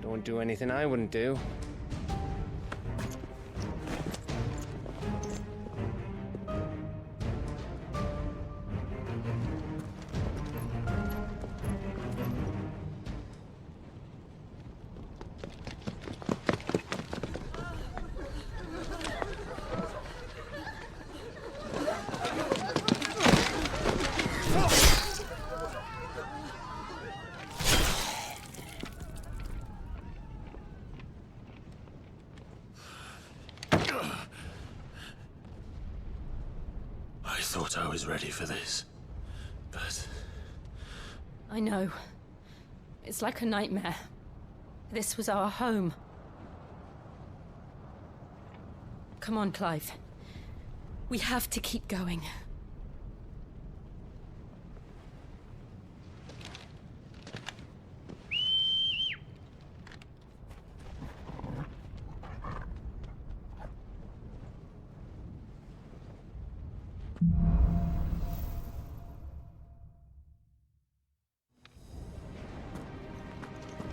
Don't do anything I wouldn't do. I thought I was ready for this, but... I know. It's like a nightmare. This was our home. Come on, Clive. We have to keep going.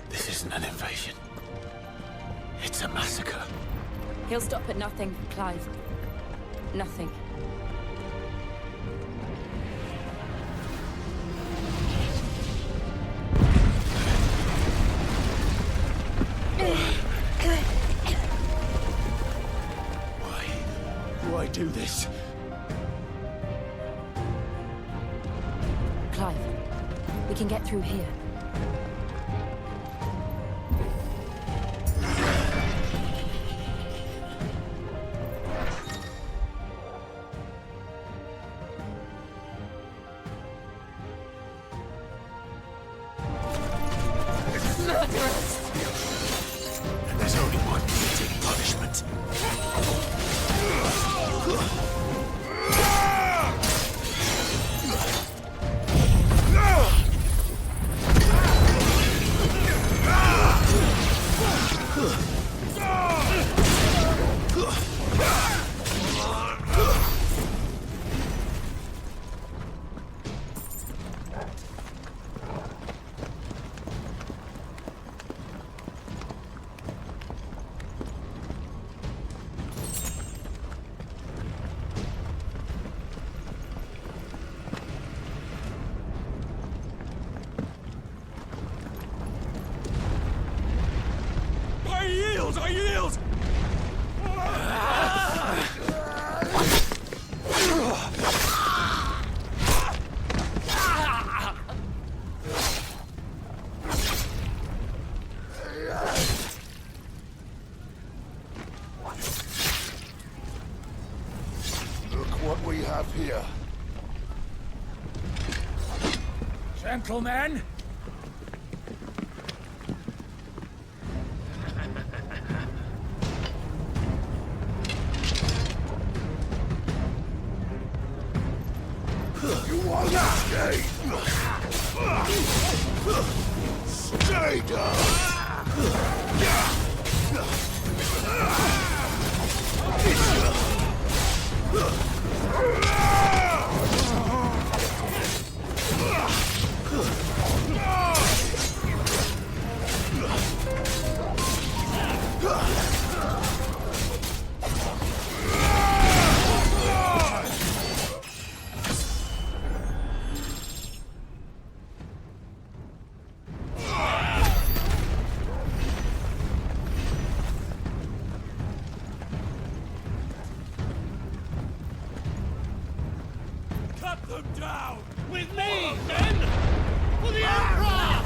This isn't an invasion. It's a massacre. He'll stop at nothing, Clive. Nothing. Why do I do this? Clive, we can get through here. There's only one fitting punishment. I yield! Look what we have here. Gentlemen! You want to escape? Stay Cut them down! With me, men! For the Emperor!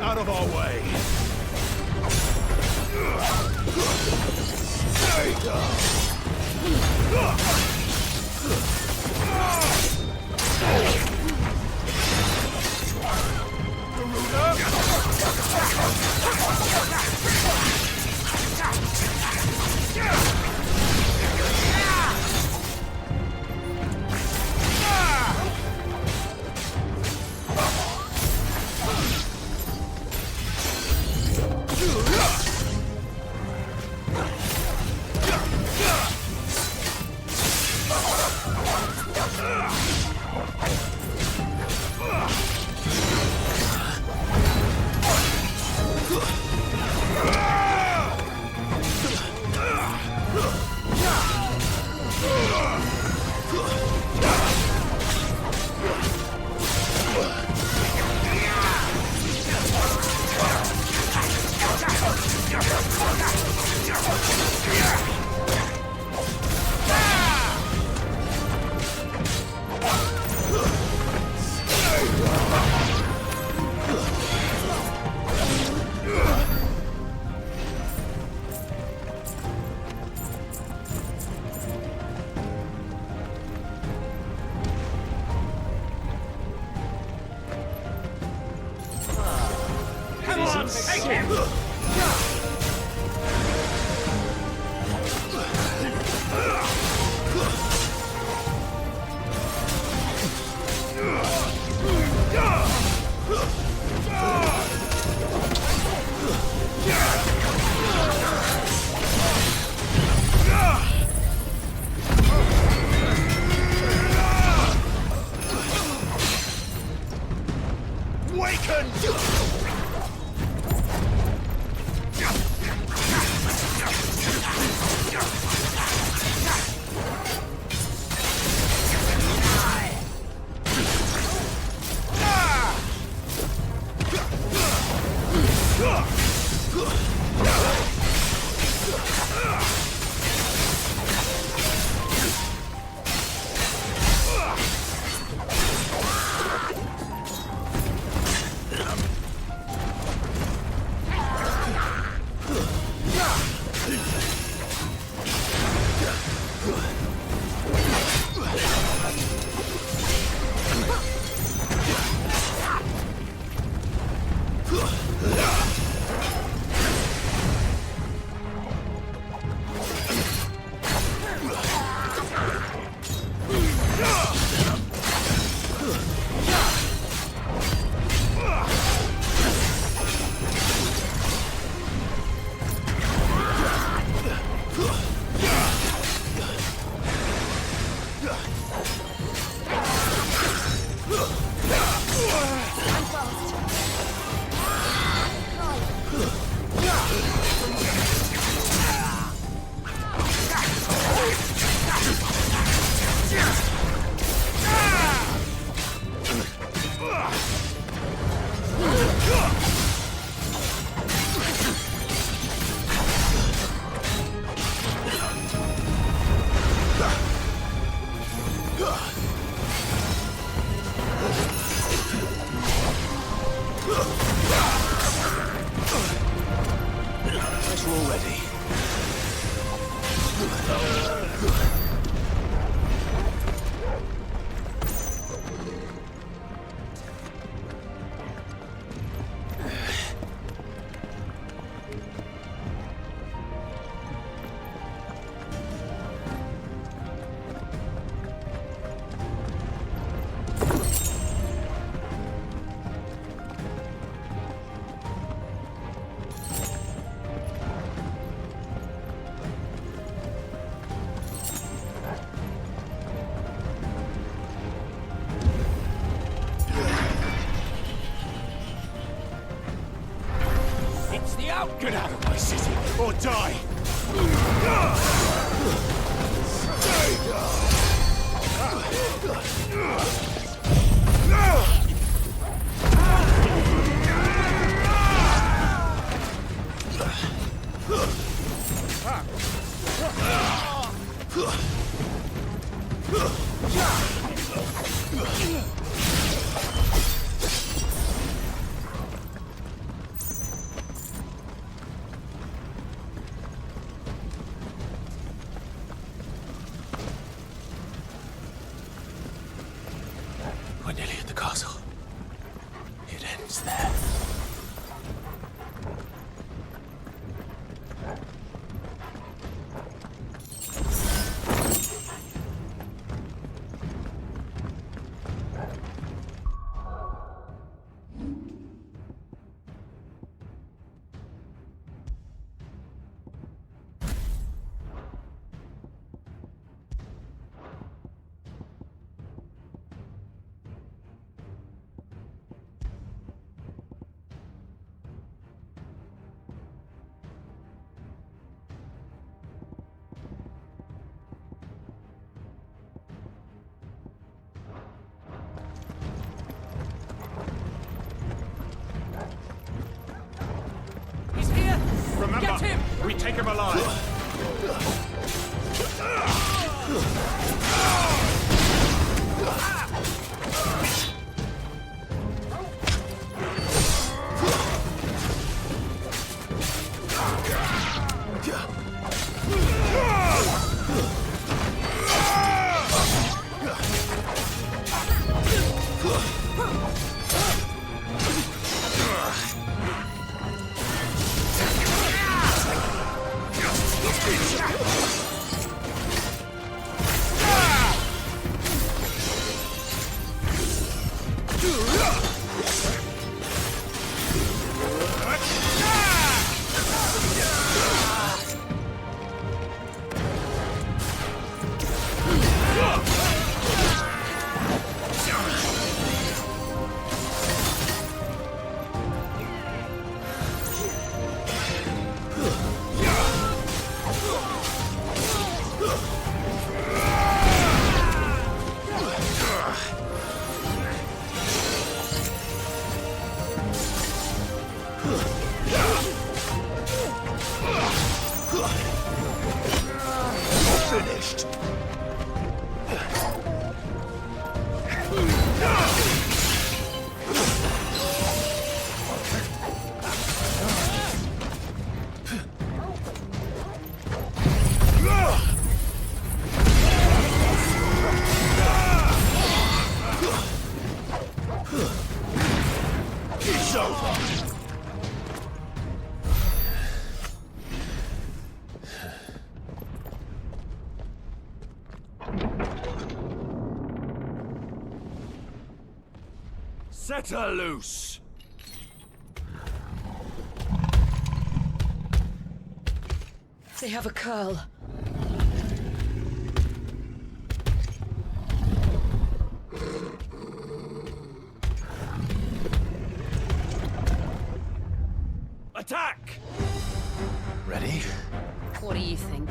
Out of our way! Stay down! Take him! Get out of my city, or die! We're nearly at the castle. It ends there. Remember, Get him! we take him alive. Finished. It's over. Set her loose! They have a curl. Attack! Ready? What do you think?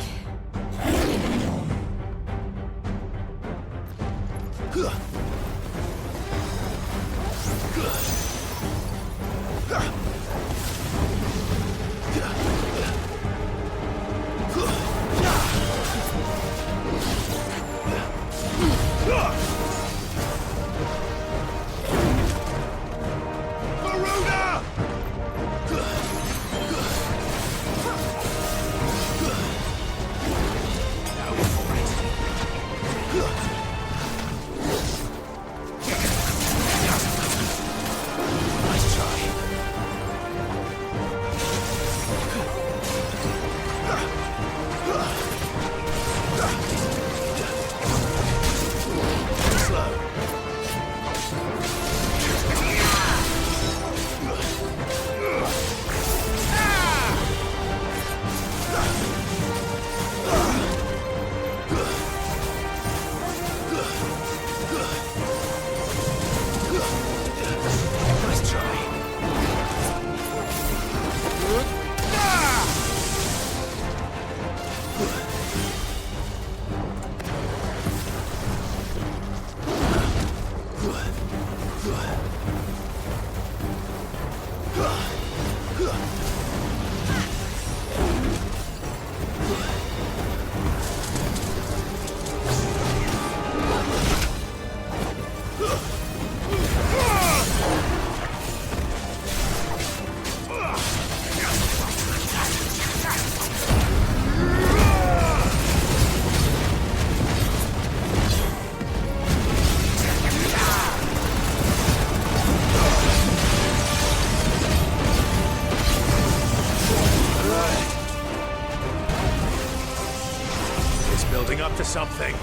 Building up to something.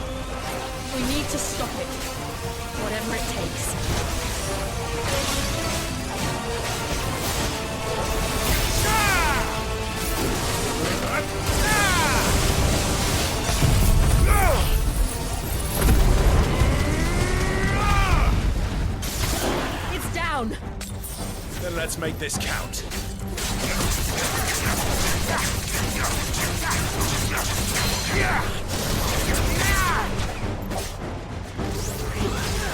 We need to stop it. Whatever it takes. It's down. Then let's make this count.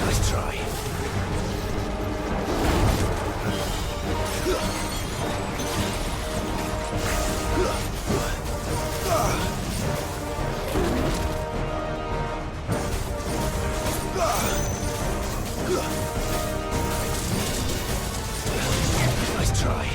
Nice try. Nice try.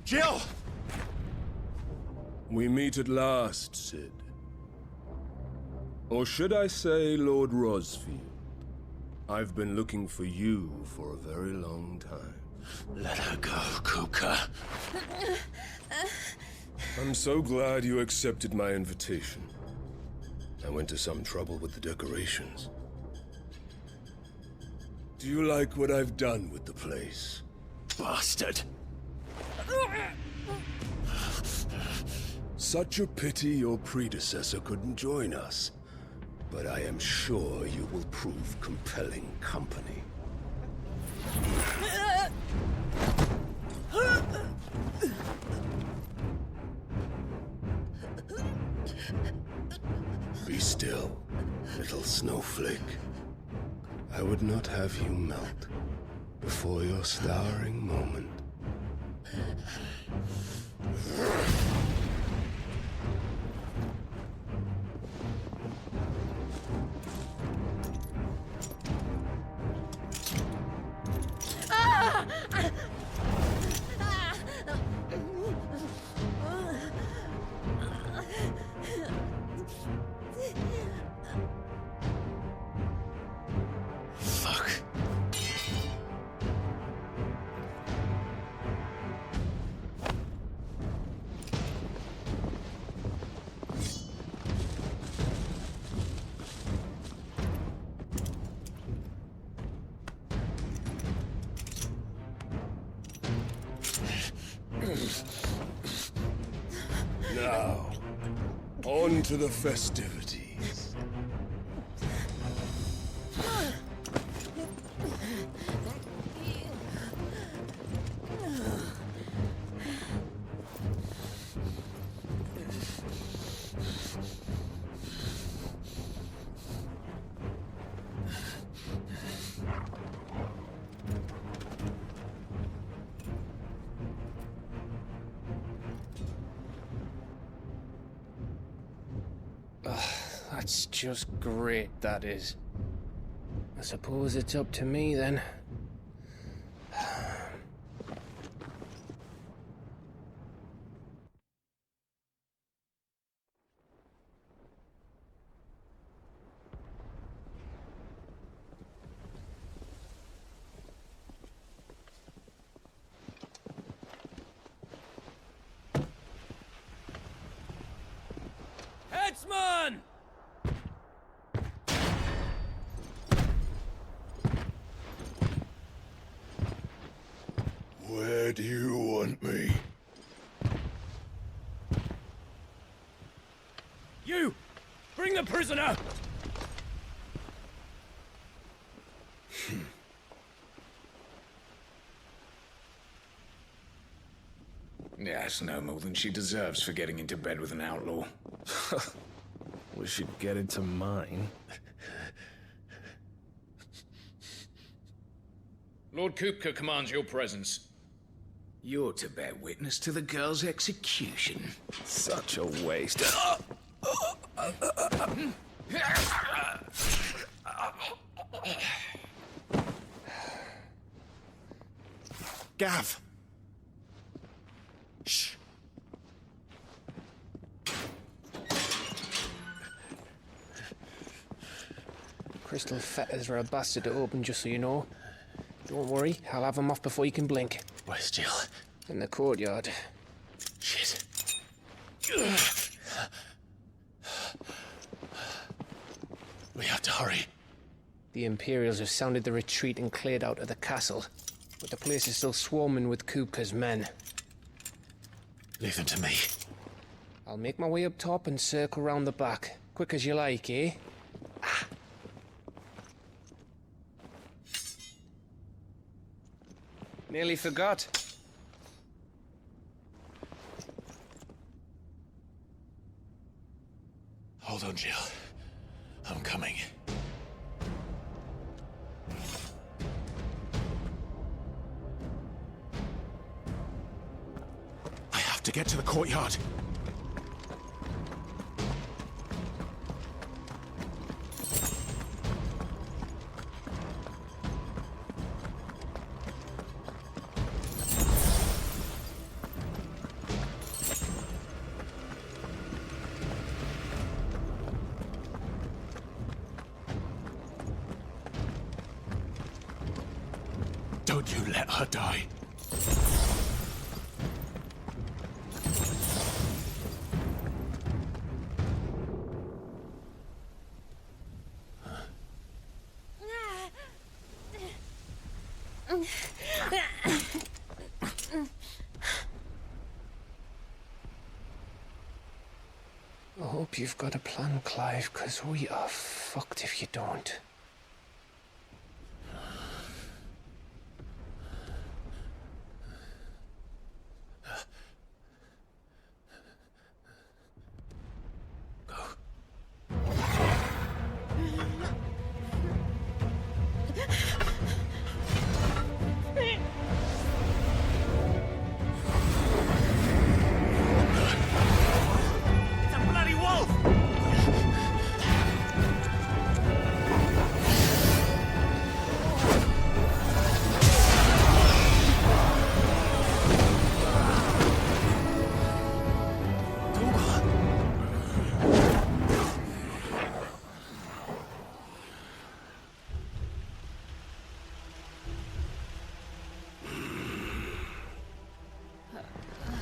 Jill! We meet at last, Sid. Or should I say, Lord Rosfield? I've been looking for you for a very long time. Let her go, Kuka. I'm so glad you accepted my invitation. I went to some trouble with the decorations. Do you like what I've done with the place? Bastard! Such a pity your predecessor couldn't join us. But I am sure you will prove compelling company. Be still, little snowflake. I would not have you melt before your starring moment. Fuck. Now, on to the festivities. That's just great, that is. I suppose it's up to me, then. Headsman! Where do you want me? You! Bring the prisoner! Yes, no more than she deserves for getting into bed with an outlaw. We should get into mine. Lord Kupka commands your presence. You're to bear witness to the girl's execution. Such a waste. Gav! Shh. Crystal fetters are a bastard to open, just so you know. Don't worry, I'll have them off before you can blink. Where's Jill? In the courtyard. Shit. We have to hurry. The Imperials have sounded the retreat and cleared out of the castle, but the place is still swarming with Kupka's men. Leave them to me. I'll make my way up top and circle round the back. Quick as you like, eh? Nearly forgot. Hold on, Jill. I'm coming. I have to get to the courtyard. Don't you let her die. I hope you've got a plan, Clive, because we are fucked if you don't.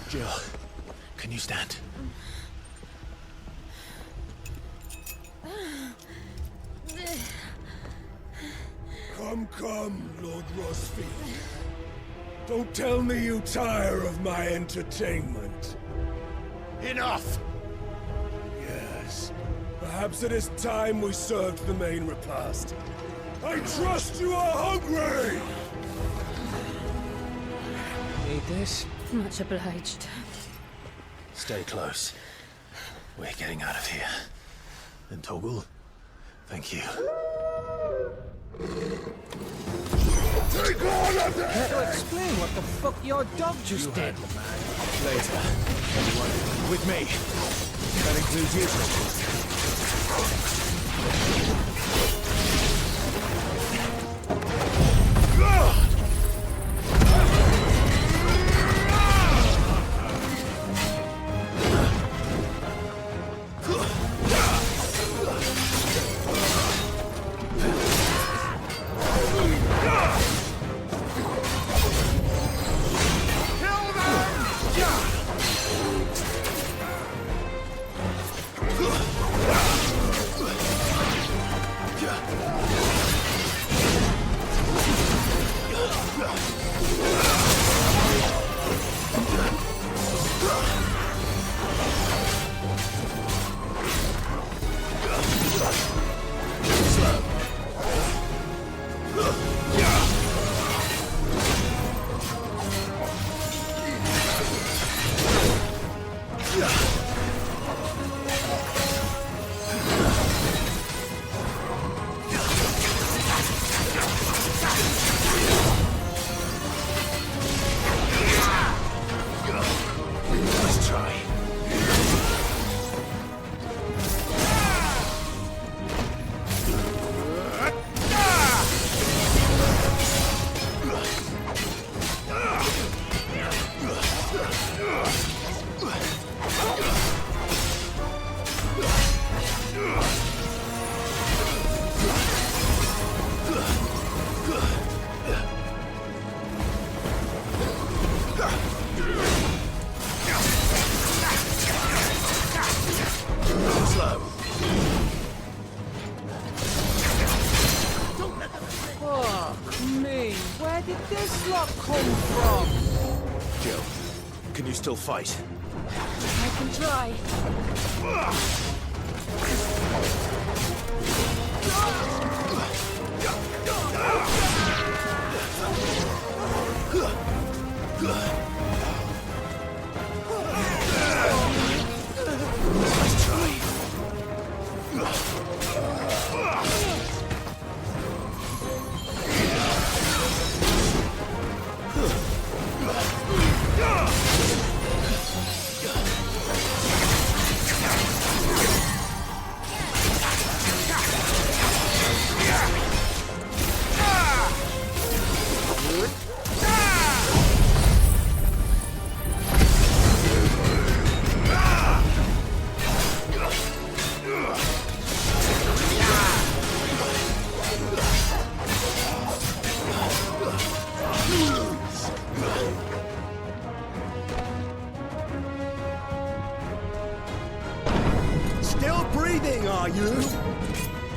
Jill, can you stand? Come, Lord Rosfield. Don't tell me you tire of my entertainment. Enough! Yes. Perhaps it is time we served the main repast. I trust you are hungry! Need this? Much obliged. Stay close. We're getting out of here. And Toggle, thank you. Take all of them! Care to explain what the fuck your dog just did? Later. Everyone, with me. That includes Can you still fight? I can try. Nice try. Still breathing, are you?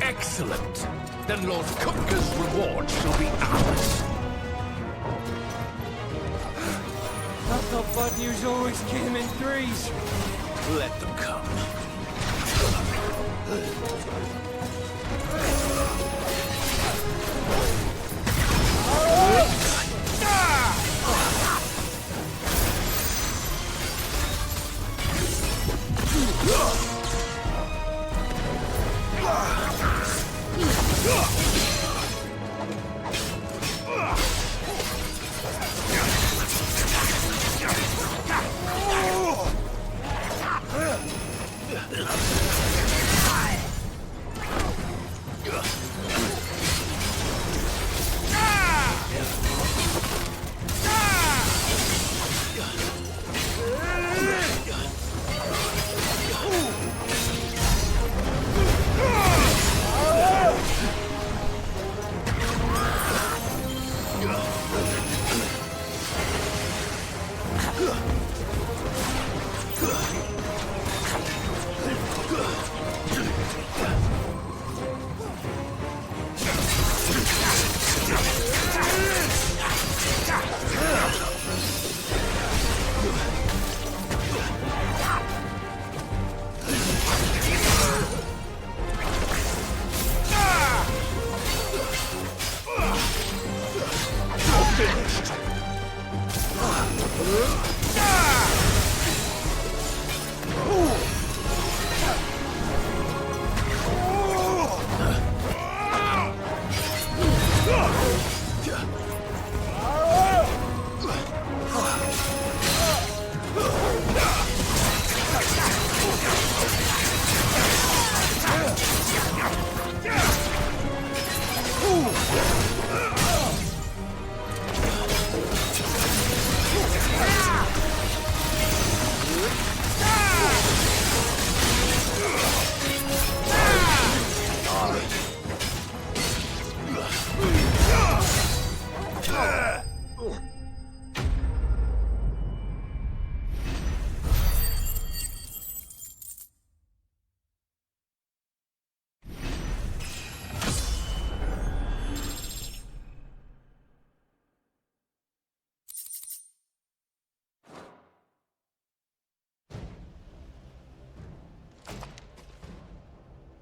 Excellent. Then Lord Kupka's reward shall be ours. I thought bad news always came in threes. Let them come.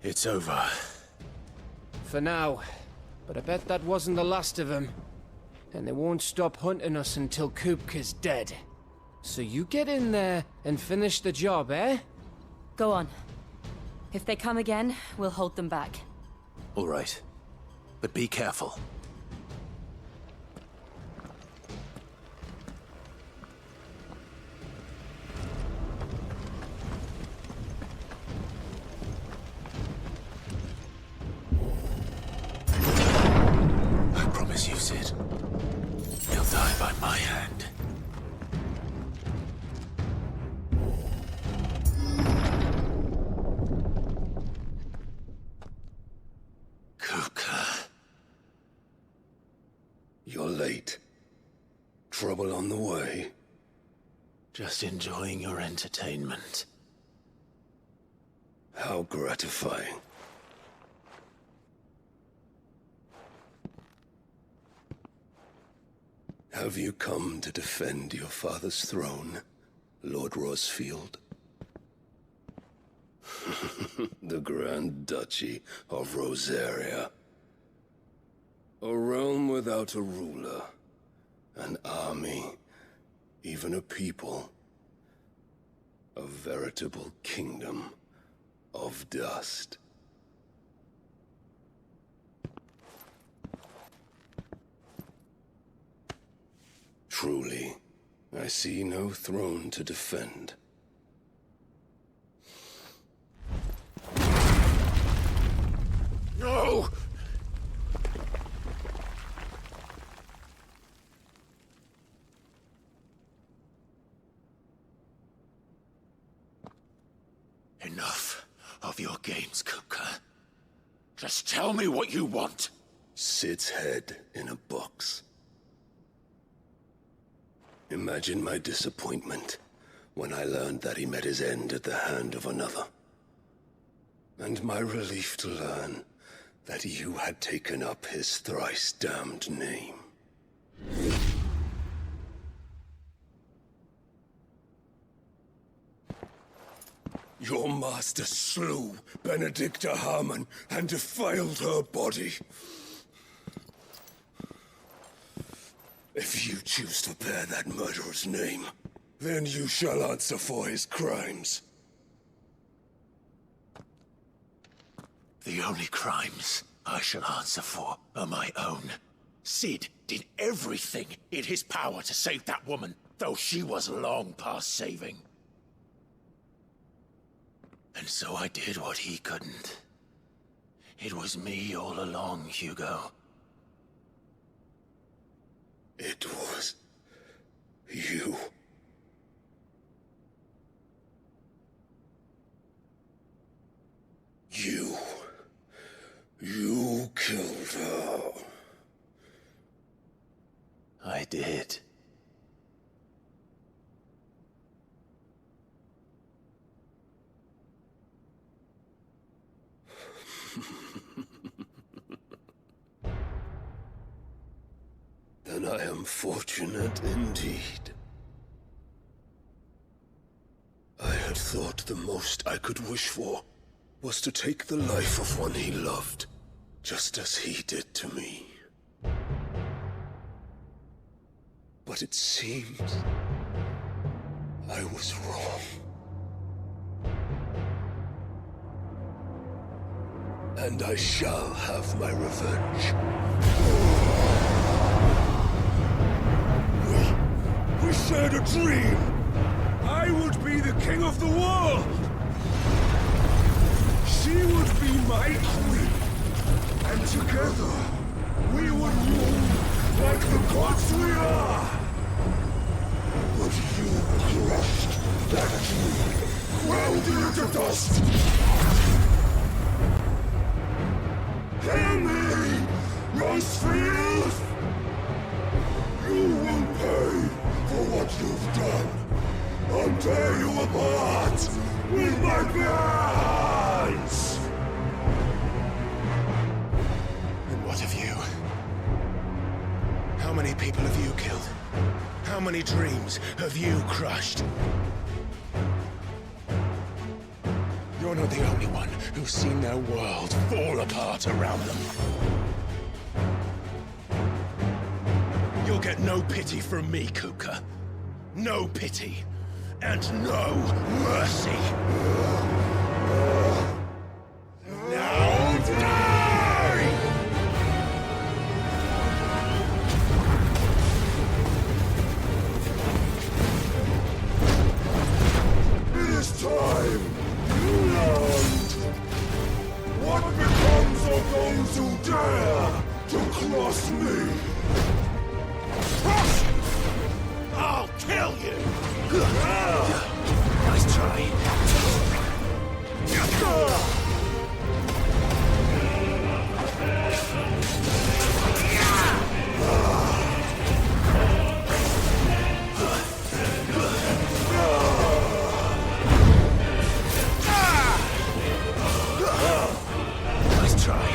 It's over. For now. But I bet that wasn't the last of them. And they won't stop hunting us until Kupka's dead. So you get in there and finish the job, eh? Go on. If they come again, we'll hold them back. All right. But be careful. I promise you, Sid. He'll die by my hand. Kupka. You're late. Trouble on the way. Just enjoying your entertainment. How gratifying. Have you come to defend your father's throne, Lord Rosfield? The Grand Duchy of Rosaria. A realm without a ruler, an army, even a people. A veritable kingdom of dust. Truly, I see no throne to defend. No! Enough of your games, Kupka. Just tell me what you want. Sid's head in a box. Imagine my disappointment when I learned that he met his end at the hand of another. And my relief to learn that you had taken up his thrice-damned name. Your master slew Benedicta Harmon and defiled her body. If you choose to bear that murderer's name, then you shall answer for his crimes. The only crimes I shall answer for are my own. Sid did everything in his power to save that woman, though she was long past saving. And so I did what he couldn't. It was me all along, Hugo. It was you. You killed her. I did. Then I am fortunate indeed. I had thought the most I could wish for was to take the life of one he loved, just as he did to me. But it seems I was wrong. And I shall have my revenge. We shared a dream! I would be the king of the world! She would be my queen! And together, we would rule like the gods we are! But you crushed that dream, ground it to dust! Hear me, Rosefield! You will pay for what you've done. I'll tear you apart with my bare hands! And what of you? How many people have you killed? How many dreams have you crushed? You're not the only one who's seen their world fall apart around them. You'll get no pity from me, Kuka. No pity. And no mercy. Now die! It is time you learned what becomes of those who dare to cross me. I'll kill you! Nice try. Nice try.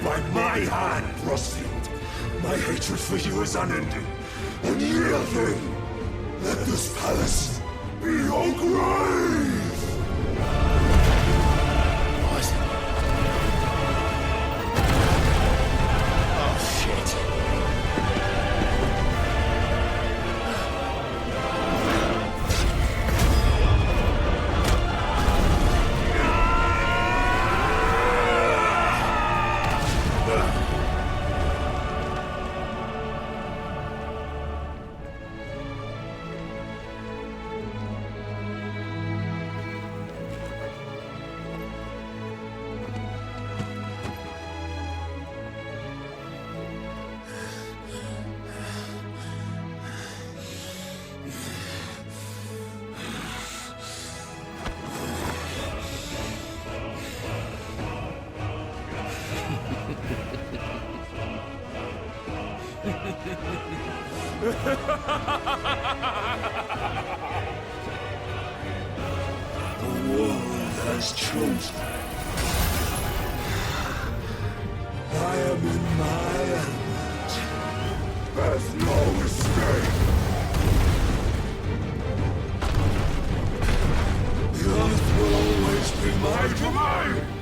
by my hand, Rosfield. My hatred for you is unending, unyielding. Let this palace be your grave! The world has chosen. I am in my element. There's no escape. The earth will always be my domain.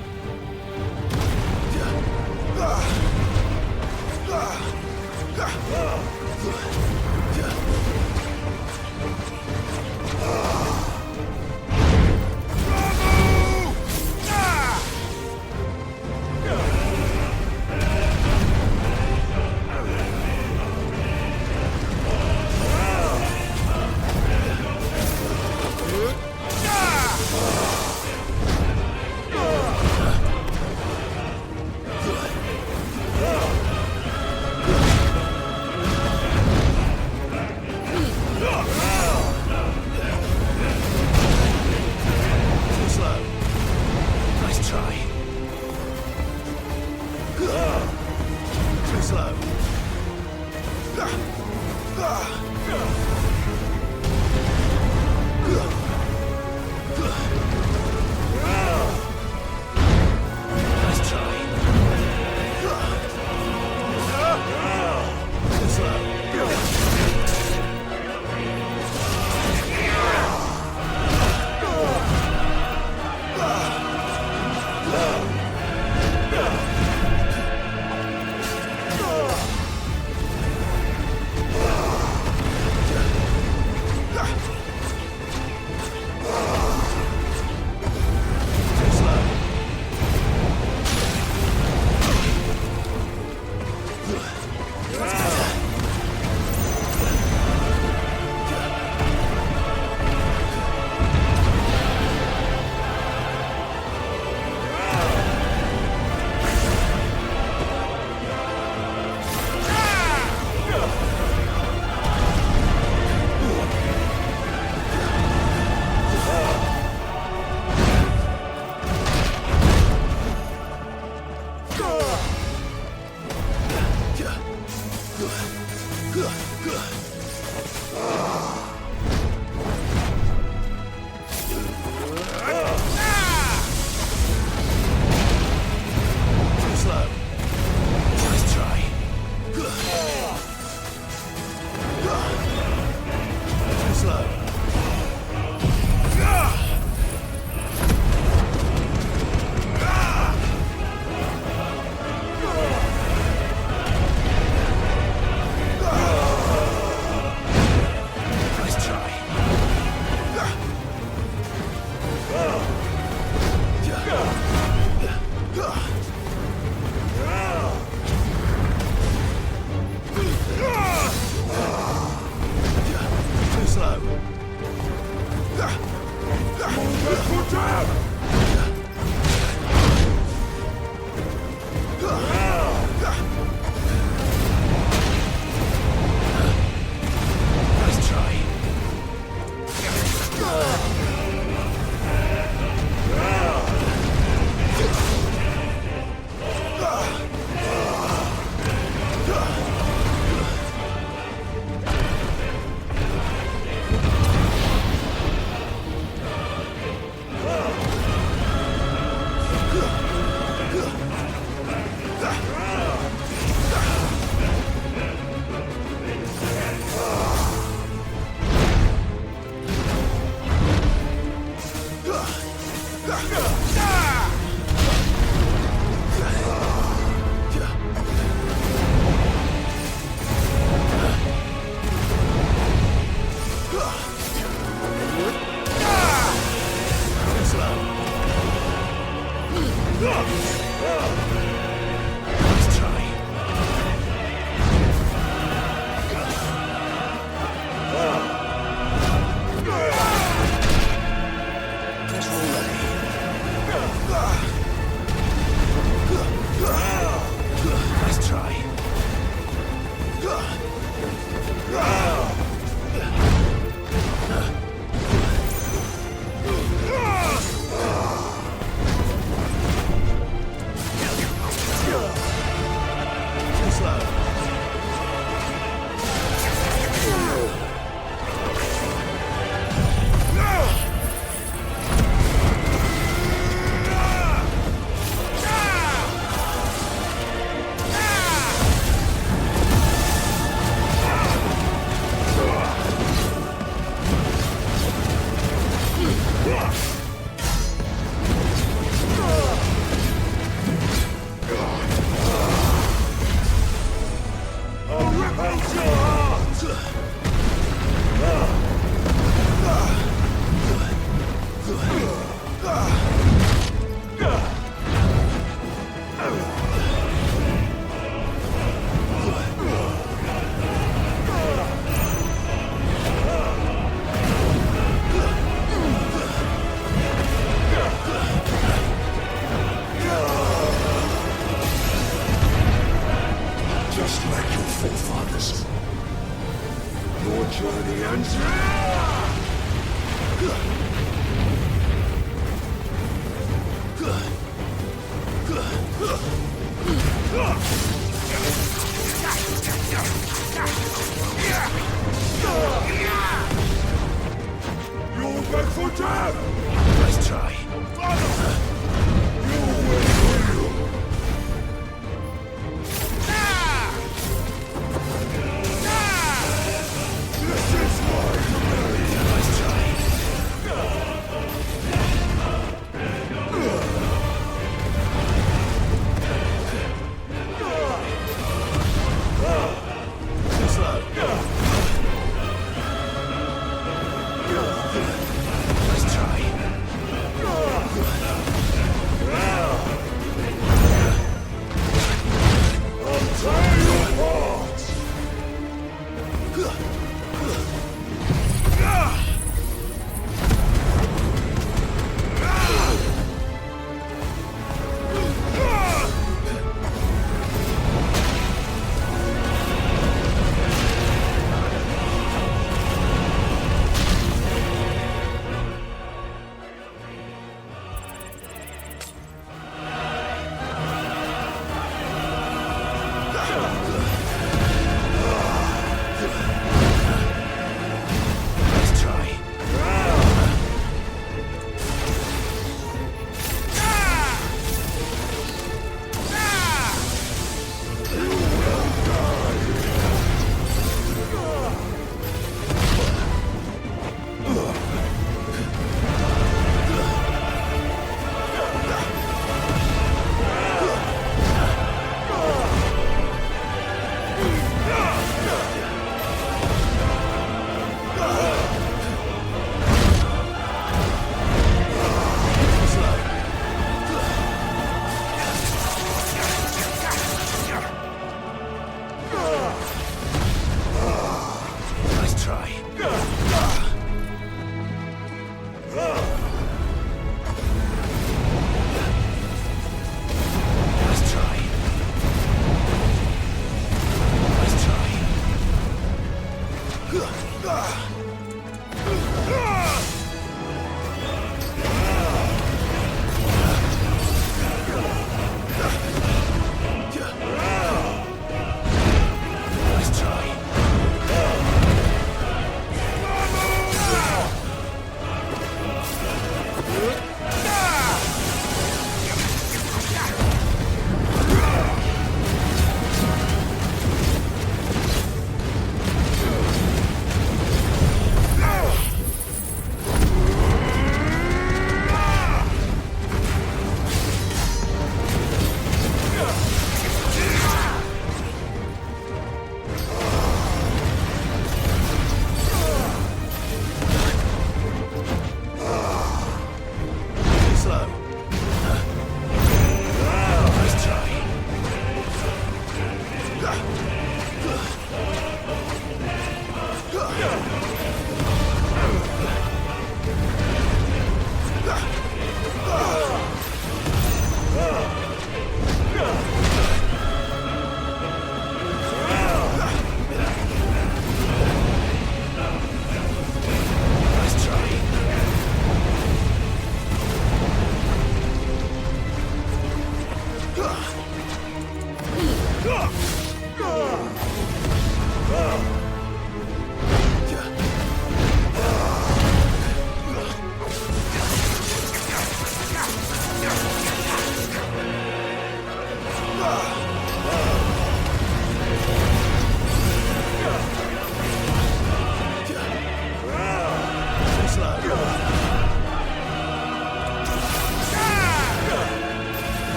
Nice try.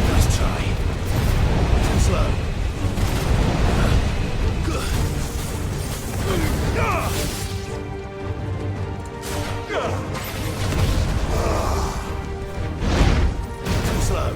Nice try. Too slow. Too slow.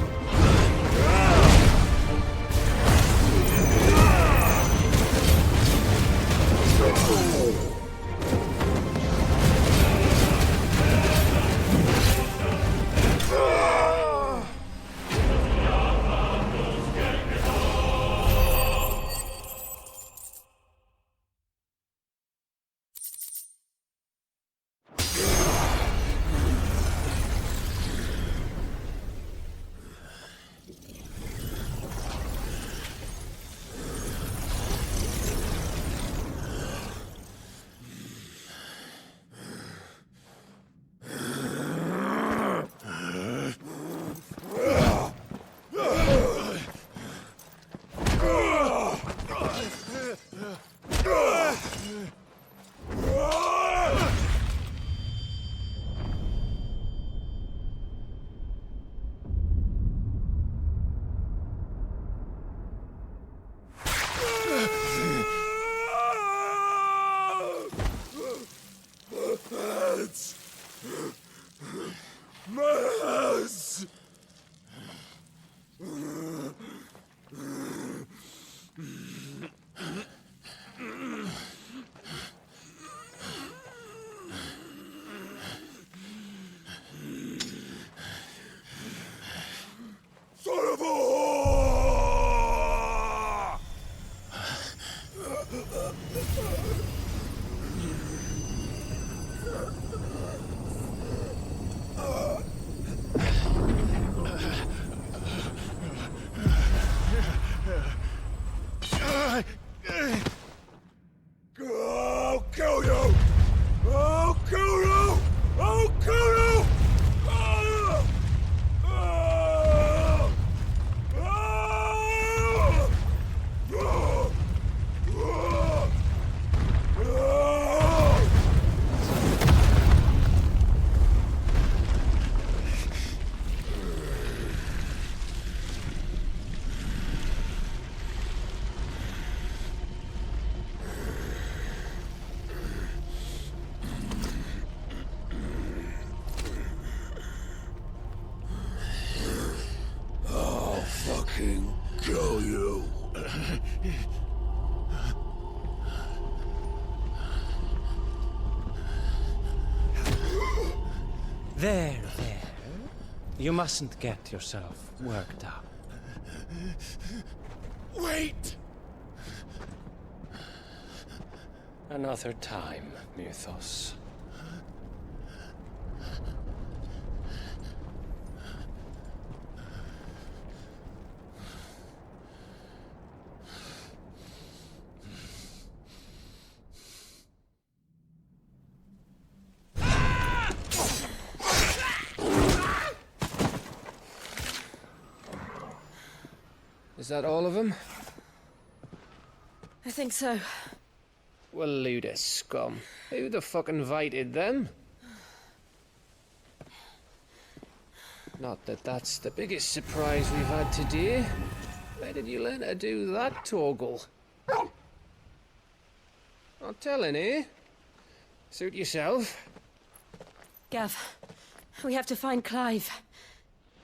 Son of a whore! I'll kill you! I'll kill you! I'll kill you! I'll fucking kill you. There. You mustn't get yourself worked up. Wait! Another time, Mythos. Is that all of them? I think so. Well, Luda scum. Who the fuck invited them? Not that that's the biggest surprise we've had today. Where did you learn to do that, Torgal? Not telling, eh? Suit yourself. Gav, we have to find Clive.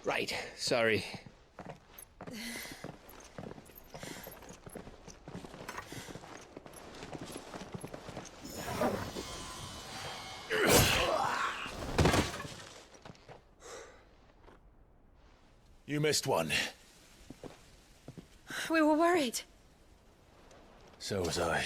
Right, sorry. You missed one. We were worried. So was I.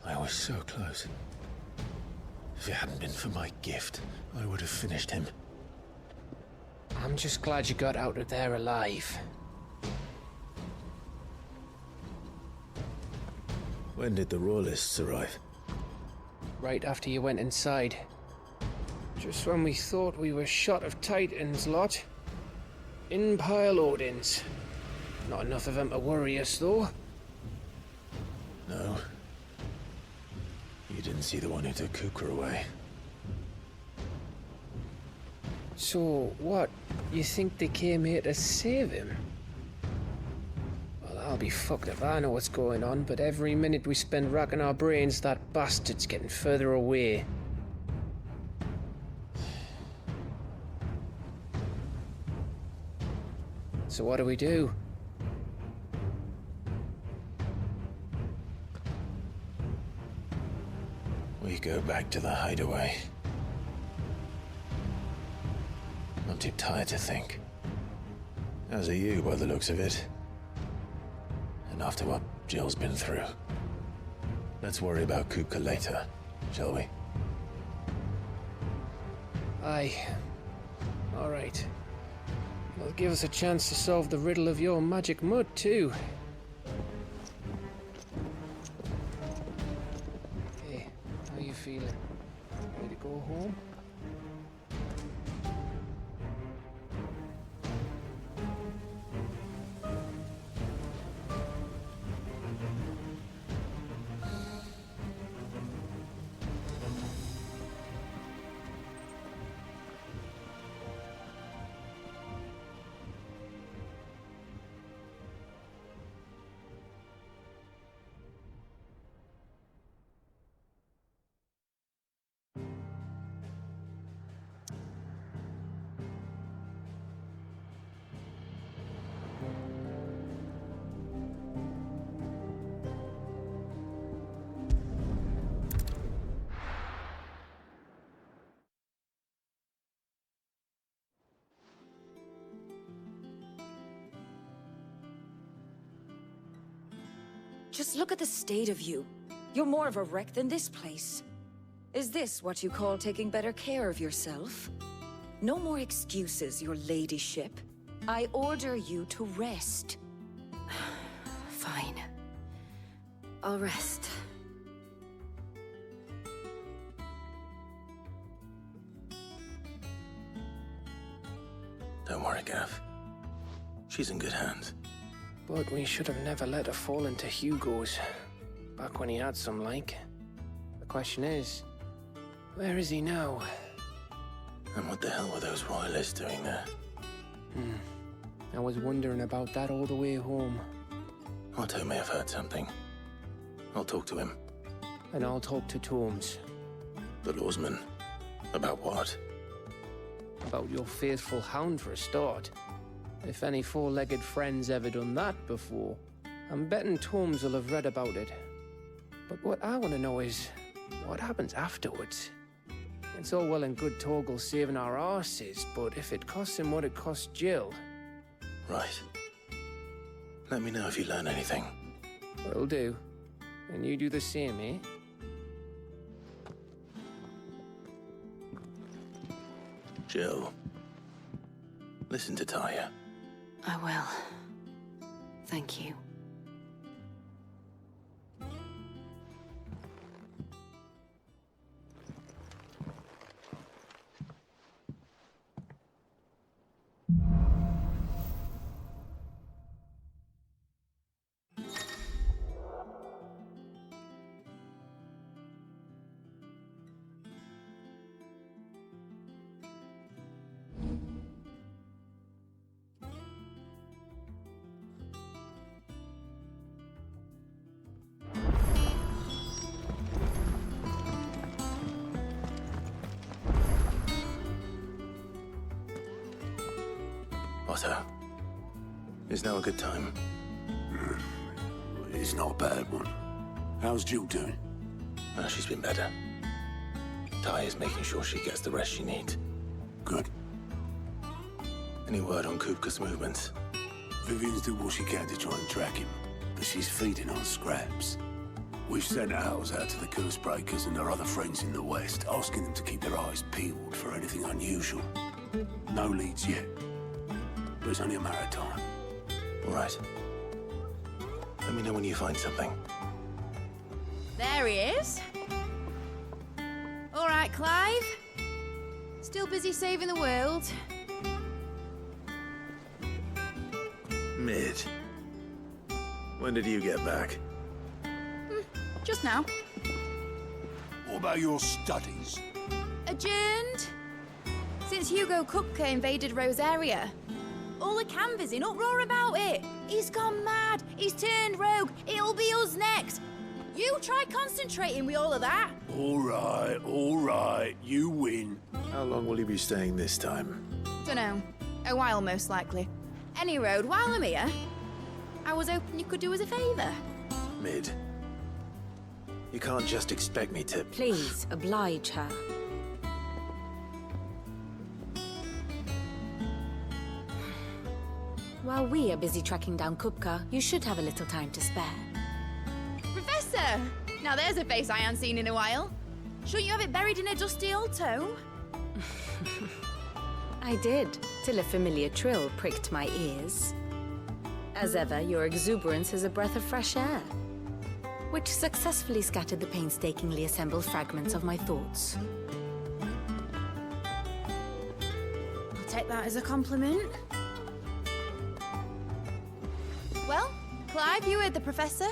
I was so close. If it hadn't been for my gift, I would have finished him. I'm just glad you got out of there alive. When did the Royalists arrive? Right after you went inside. Just when we thought we were shot of Titans, lot. In pile Odins. Not enough of them to worry us, though. No. You didn't see the one who took Kukra away. So, what? You think they came here to save him? Well, I'll be fucked if I know what's going on, but every minute we spend racking our brains, that bastard's getting further away. So what do we do? We go back to the hideaway. I'm too tired to think. As are you, by the looks of it. And after what Jill's been through. Let's worry about Kupka later, shall we? Aye. All right. It'll give us a chance to solve the riddle of your magic mud, too. Hey, how you feeling? Ready to go home? Just look at the state of you. You're more of a wreck than this place. Is this what you call taking better care of yourself? No more excuses, your ladyship. I order you to rest. Fine. I'll rest. Don't worry, Gav. She's in good hands. But we should have never let her fall into Hugo's. Back when he had some like. The question is, where is he now? And what the hell were those royalists doing there? I was wondering about that all the way home. Otto may have heard something. I'll talk to him. And I'll talk to Tomes. The lawsman? About what? About your faithful hound for a start. If any four-legged friend's ever done that before, I'm betting Tomes will have read about it. But what I want to know is, what happens afterwards? It's all well and good Torgal saving our arses, but if it costs him what it cost Jill... Right. Let me know if you learn anything. Will do. And you do the same, eh? Jill. Listen to Taya. I will. Thank you. Otto. Is now a good time? It's not a bad one. How's Jill doing? She's been better. Taya's making sure she gets the rest she needs. Good. Any word on Kupka's movements? Vivian's doing what she can to try and track him, but she's feeding on scraps. We've sent ours out to the Cursebreakers and their other friends in the West, asking them to keep their eyes peeled for anything unusual. No leads yet, but it's only a matter of time. All right. Let me know when you find something. There he is. All right, Clive. Still busy saving the world. Mid. When did you get back? Just now. What about your studies? Adjourned. Since Hugo Kupka invaded Rosaria. All the canvas in uproar about it. He's gone mad. He's turned rogue. It'll be us next. You try concentrating with all of that. All right. You win. How long will you be staying this time? Dunno. A while, most likely. Any road, while I'm here, I was hoping you could do us a favour. Mid. You can't just expect me to... Please, oblige her. While we are busy tracking down Kupka, you should have a little time to spare. Professor! Now there's a face I haven't seen in a while. Shouldn't you have it buried in a dusty old tome? I did, till a familiar trill pricked my ears. As ever, your exuberance is a breath of fresh air, which successfully scattered the painstakingly assembled fragments of my thoughts. I'll take that as a compliment. Well, Clive, you heard the professor.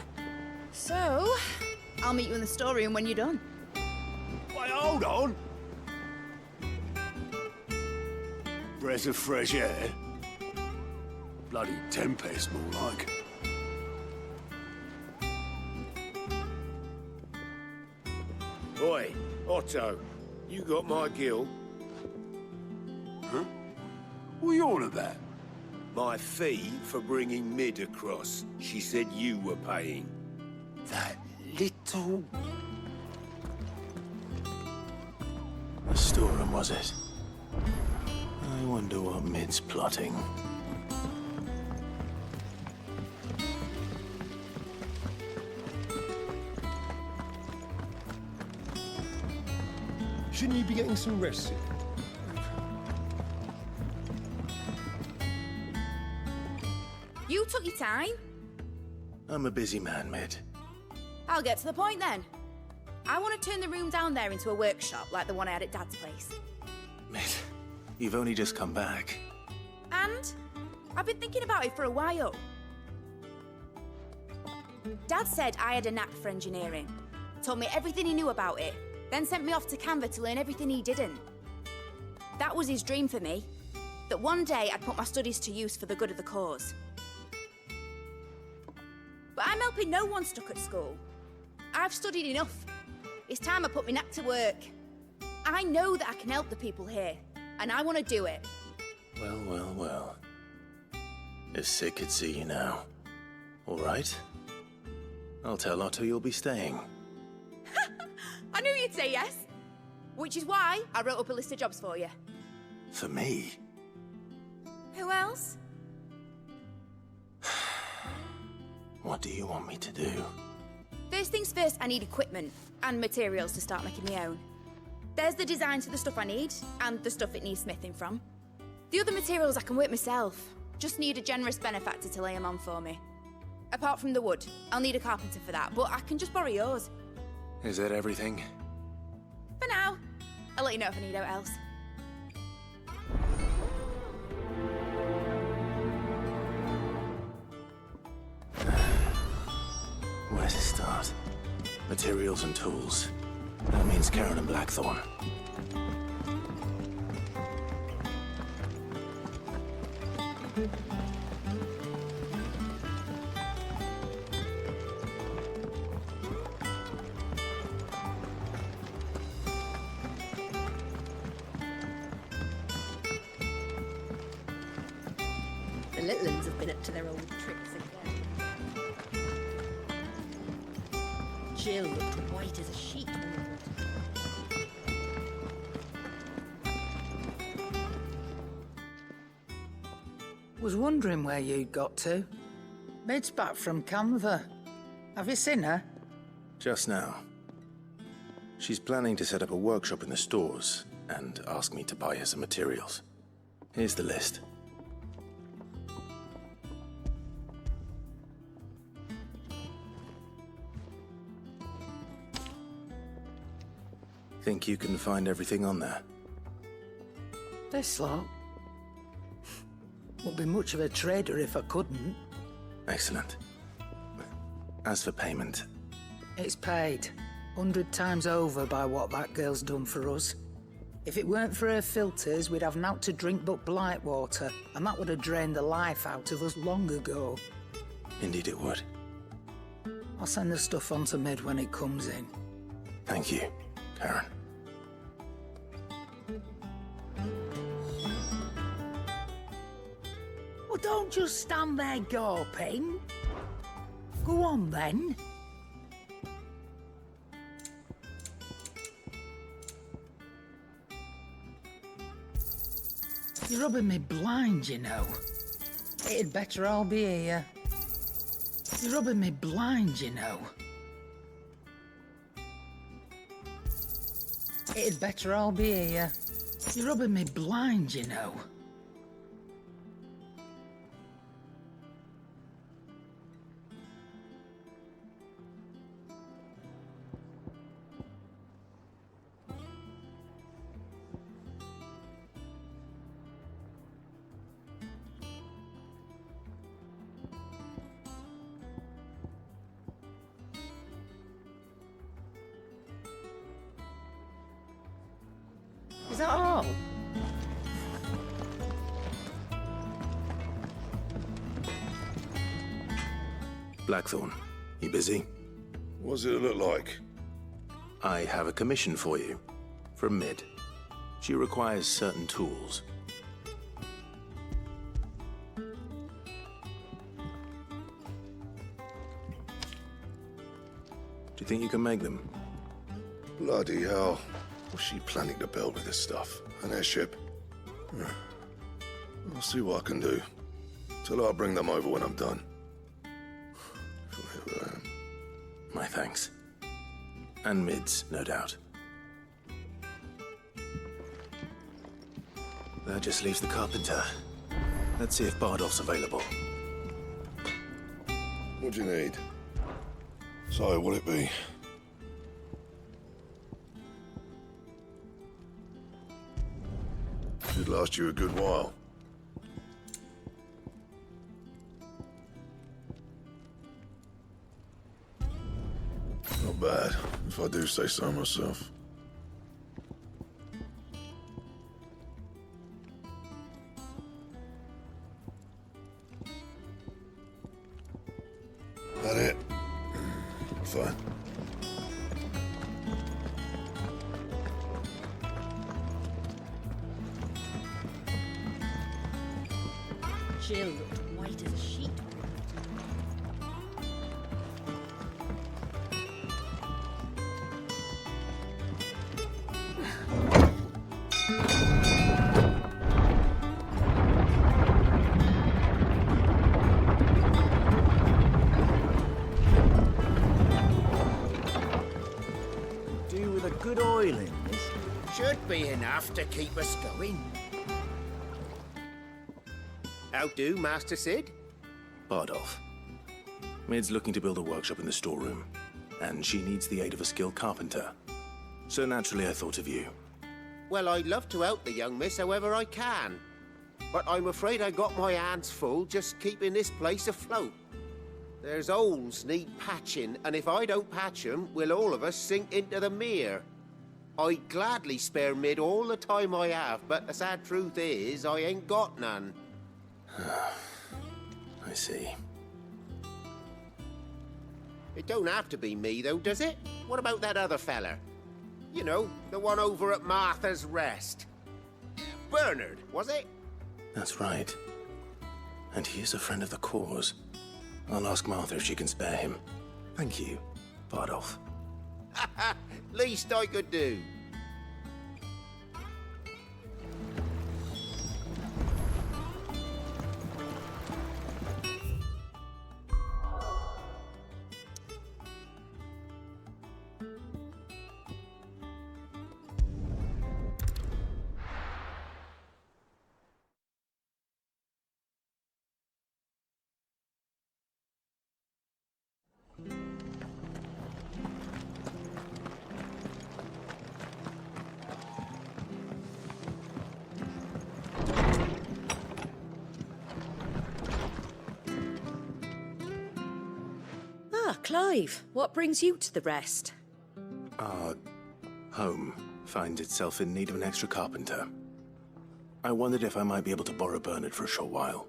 So, I'll meet you in the storeroom when you're done. Wait, hold on. Breath of fresh air. Bloody tempest, more like. Oi, Otto, you got my gill? Huh? What are you on about? My fee for bringing Mid across. She said you were paying. That little... The storeroom, was it? I wonder what Mid's plotting. Shouldn't you be getting some rest soon? You took your time. I'm a busy man, Mid. I'll get to the point then. I want to turn the room down there into a workshop like the one I had at Dad's place. Mid, you've only just come back. And I've been thinking about it for a while. Dad said I had a knack for engineering. Told me everything he knew about it. Then sent me off to Canva to learn everything he didn't. That was his dream for me. That one day I'd put my studies to use for the good of the cause. But I'm helping no one stuck at school. I've studied enough. It's time I put my knack to work. I know that I can help the people here, and I want to do it. Well. If Sid could see you now. All right. I'll tell Otto you'll be staying. I knew you'd say yes. Which is why I wrote up a list of jobs for you. For me? Who else? What do you want me to do? First things first, I need equipment and materials to start making my own. There's the designs for the stuff I need, and the stuff it needs smithing from. The other materials I can work myself. Just need a generous benefactor to lay them on for me. Apart from the wood, I'll need a carpenter for that, but I can just borrow yours. Is that everything? For now. I'll let you know if I need out else. Where to start? Materials and tools. That means Karen and Blackthorn. The little ones have been up to their old tricks again. Jill looked white as a sheet. Was wondering where you'd got to. Mid's back from Canva. Have you seen her? Just now. She's planning to set up a workshop in the stores and ask me to buy her some materials. Here's the list. Think you can find everything on there? This lot. Wouldn't be much of a trader if I couldn't. Excellent. As for payment... It's paid. 100 times over by what that girl's done for us. If it weren't for her filters, we'd have naught to drink but blight water, and that would have drained the life out of us long ago. Indeed it would. I'll send the stuff on to Mid when it comes in. Thank you, Karen. Well, don't just stand there gawping. Go on, then. You're rubbing me blind, you know. It'd better all be here. You're rubbing me blind, you know. It'd better all be here. You're rubbing me blind, you know. Is that all? Blackthorn, you busy? What does it look like? I have a commission for you. From Mid. She requires certain tools. Do you think you can make them? Bloody hell. What's she planning to build with this stuff? An airship? I'll see what I can do. Tell her I'll bring them over when I'm done. My thanks. And Mid's, no doubt. That just leaves the carpenter. Let's see if Bardolph's available. What do you need? So, what'll it be? Should last you a good while. Not bad, if I do say so myself. That it? Fine. Jill looked white as a sheet. Do with a good oil in this. Should be enough to keep us going. How do, Master Sid? Bardolph. Mid's looking to build a workshop in the storeroom, and she needs the aid of a skilled carpenter. So naturally I thought of you. Well, I'd love to help the young miss however I can. But I'm afraid I got my hands full just keeping this place afloat. There's holes need patching, and if I don't patch them, we'll all of us sink into the mere. I'd gladly spare Mid all the time I have, but the sad truth is, I ain't got none. I see. It don't have to be me, though, does it? What about that other fella? You know, the one over at Martha's Rest. Bernard, was it? That's right. And he is a friend of the cause. I'll ask Martha if she can spare him. Thank you, Bardolph. Least I could do. Ah, Clive. What brings you to the rest? Our home finds itself in need of an extra carpenter. I wondered if I might be able to borrow Bernard for a short while.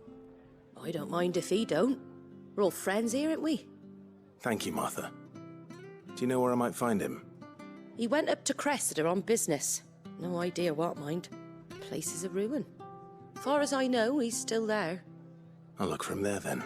I don't mind if he don't. We're all friends here, aren't we? Thank you, Martha. Do you know where I might find him? He went up to Cressida on business. No idea what, mind. Place is a ruin. Far as I know, he's still there. I'll look for him there, then.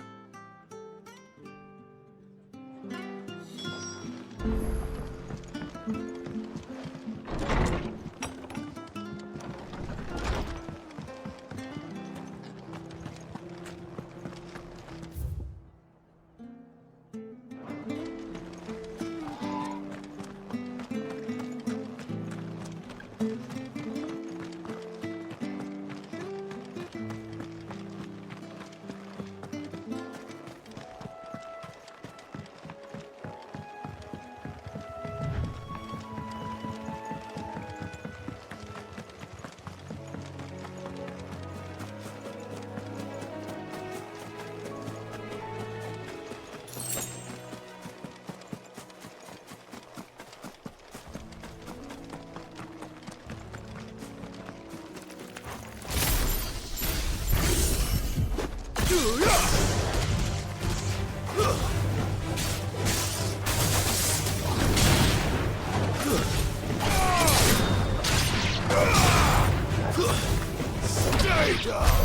Stay down!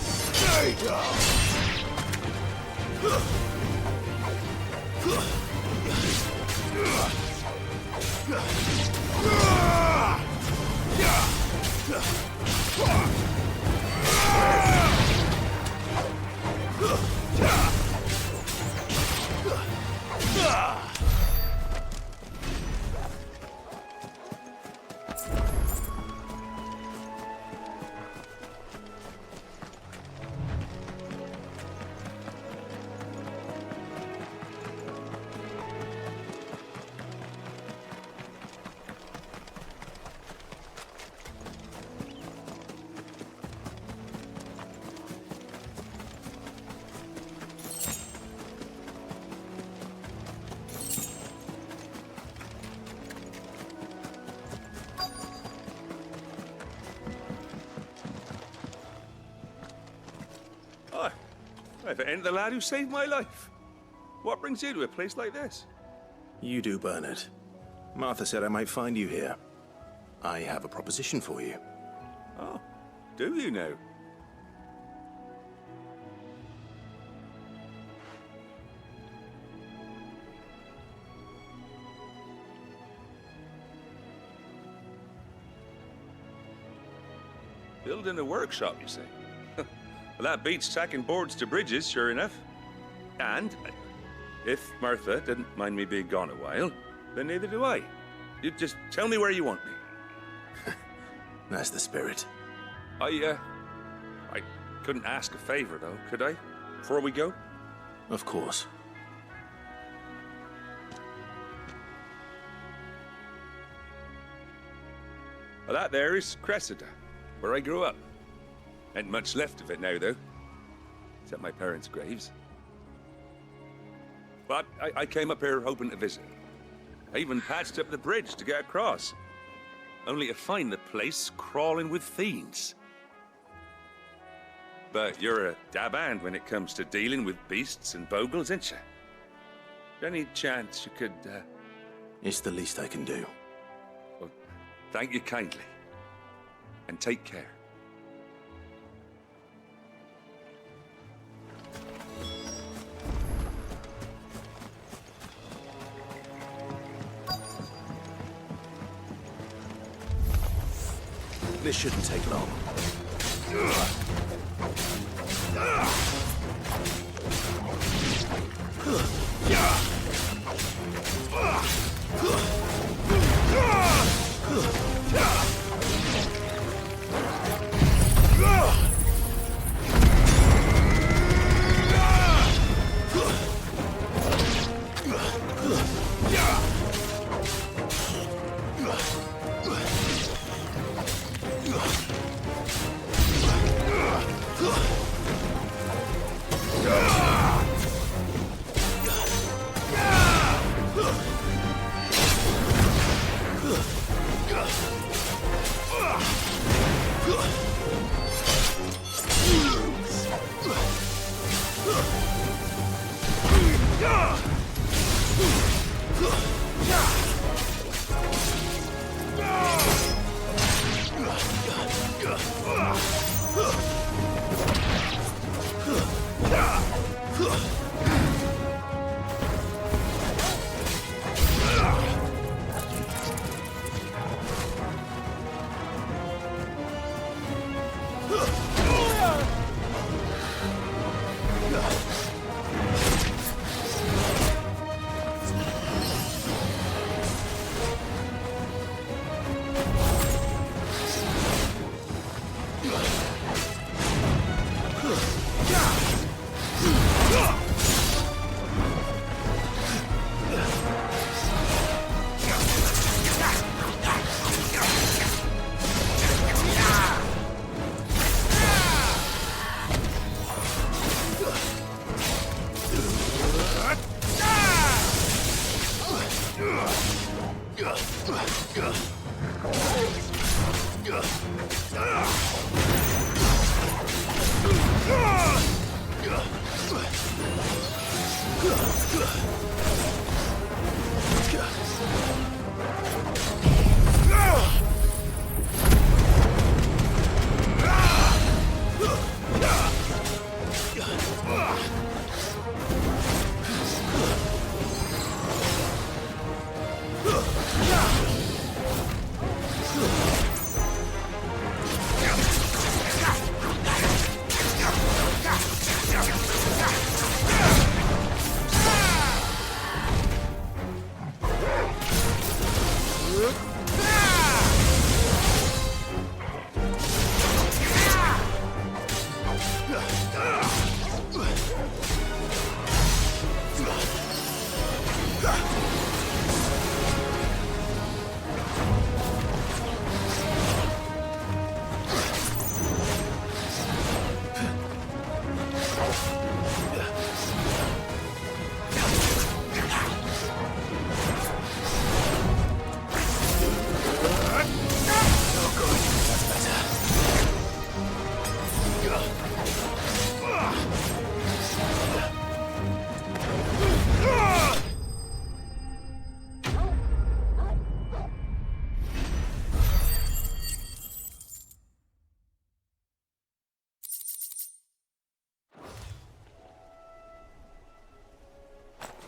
Stay down! If it ain't the lad who saved my life. What brings you to a place like this? You do, Bernard. Martha said I might find you here. I have a proposition for you. Oh, do you now? Building a workshop, you say? Well, that beats tacking boards to bridges, sure enough. And if Martha didn't mind me being gone a while, then neither do I. You just tell me where you want me. That's the spirit. I couldn't ask a favor, though, could I? Before we go? Of course. Well, that there is Cressida, where I grew up. Ain't much left of it now, though. Except my parents' graves. But I came up here hoping to visit. I even patched up the bridge to get across. Only to find the place crawling with fiends. But you're a dab hand when it comes to dealing with beasts and bogles, ain't you? Any chance you could, It's the least I can do. Well, thank you kindly. And take care. This shouldn't take long.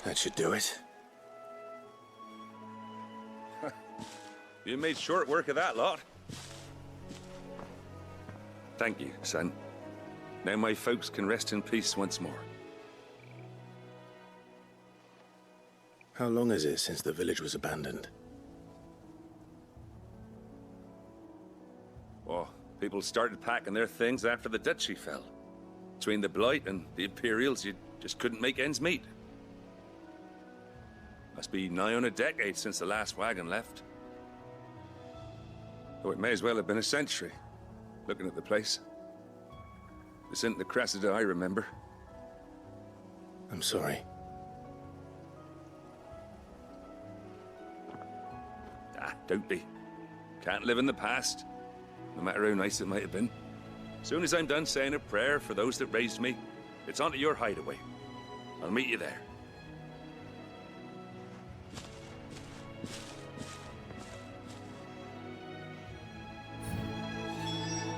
That should do it. You made short work of that lot. Thank you, son. Now my folks can rest in peace once more. How long is it since the village was abandoned? Oh, people started packing their things after the duchy fell. Between the Blight and the Imperials, you just couldn't make ends meet. Must be nigh on a decade since the last wagon left. Though it may as well have been a century, looking at the place. This isn't the Cressida I remember. I'm sorry. Ah, don't be. Can't live in the past, no matter how nice it might have been. Soon as I'm done saying a prayer for those that raised me, it's on to your hideaway. I'll meet you there.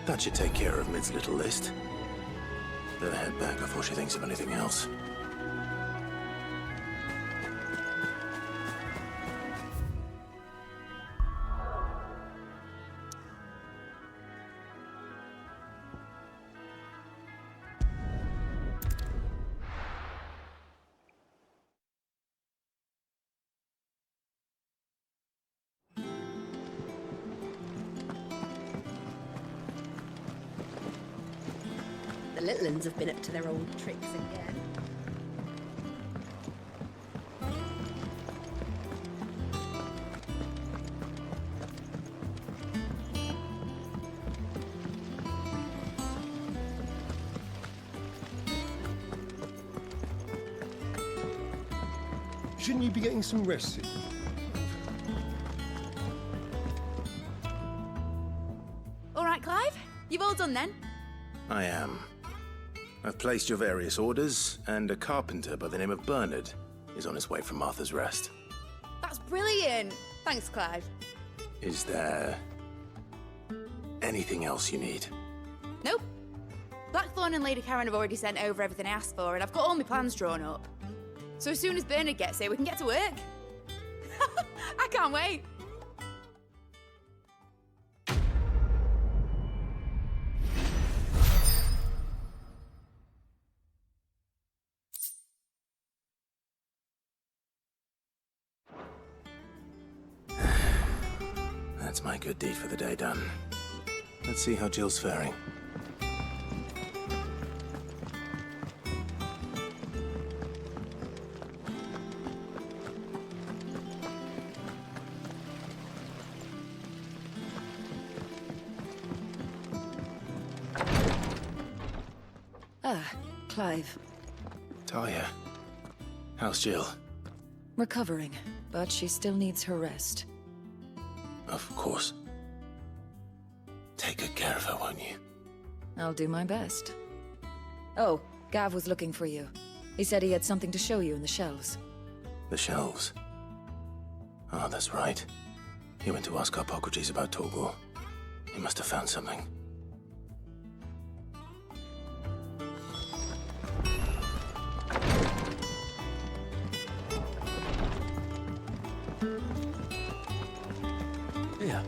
That should take care of Mid's little list. Better head back before she thinks of anything else. The little uns have been up to their old tricks again. Shouldn't you be getting some rest soon? All right, Clive. You've all done then? I am. I've placed your various orders, and a carpenter by the name of Bernard is on his way from Martha's Rest. That's brilliant. Thanks, Clive. Is there anything else you need? Nope. Blackthorn and Lady Karen have already sent over everything I asked for, and I've got all my plans drawn up. So as soon as Bernard gets here, we can get to work. I can't wait. That's my good deed for the day done. Let's see how Jill's faring. Clive. Talia. How's Jill? Recovering, but she still needs her rest. Of course. Take good care of her, won't you? I'll do my best. Oh, Gav was looking for you. He said he had something to show you in the shelves. The shelves. Oh, that's right. He went to ask Harpocrates about Torgor. He must have found something. Yeah.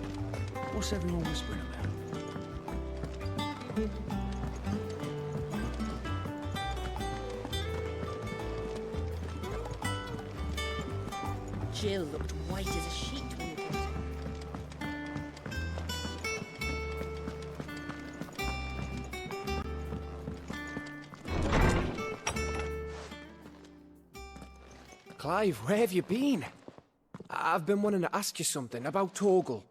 What's everyone whispering about? Jill looked white as a sheet when you came to. Clive, where have you been? I've been wanting to ask you something about Torgal.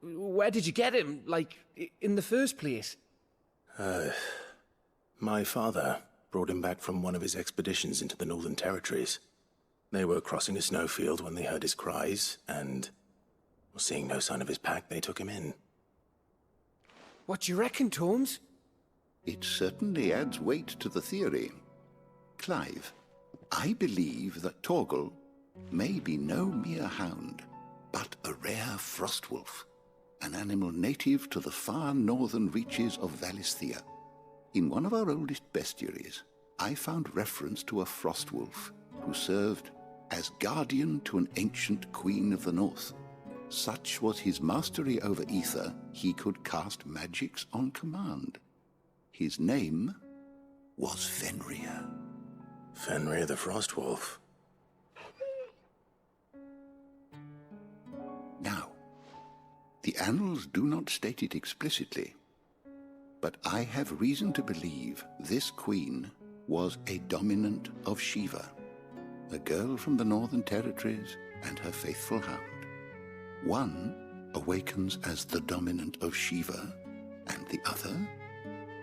Where did you get him, like, in the first place? My father brought him back from one of his expeditions into the Northern Territories. They were crossing a snowfield when they heard his cries, and, seeing no sign of his pack, they took him in. What do you reckon, Torms? It certainly adds weight to the theory. Clive, I believe that Torgal may be no mere hound, but a rare frostwolf, an animal native to the far northern reaches of Valisthea. In one of our oldest bestiaries, I found reference to a frostwolf who served as guardian to an ancient queen of the north. Such was his mastery over ether, he could cast magics on command. His name was Fenrir. Fenrir the Frostwolf. Now, the annals do not state it explicitly, but I have reason to believe this queen was a dominant of Shiva, a girl from the Northern Territories and her faithful hound. One awakens as the dominant of Shiva, and the other...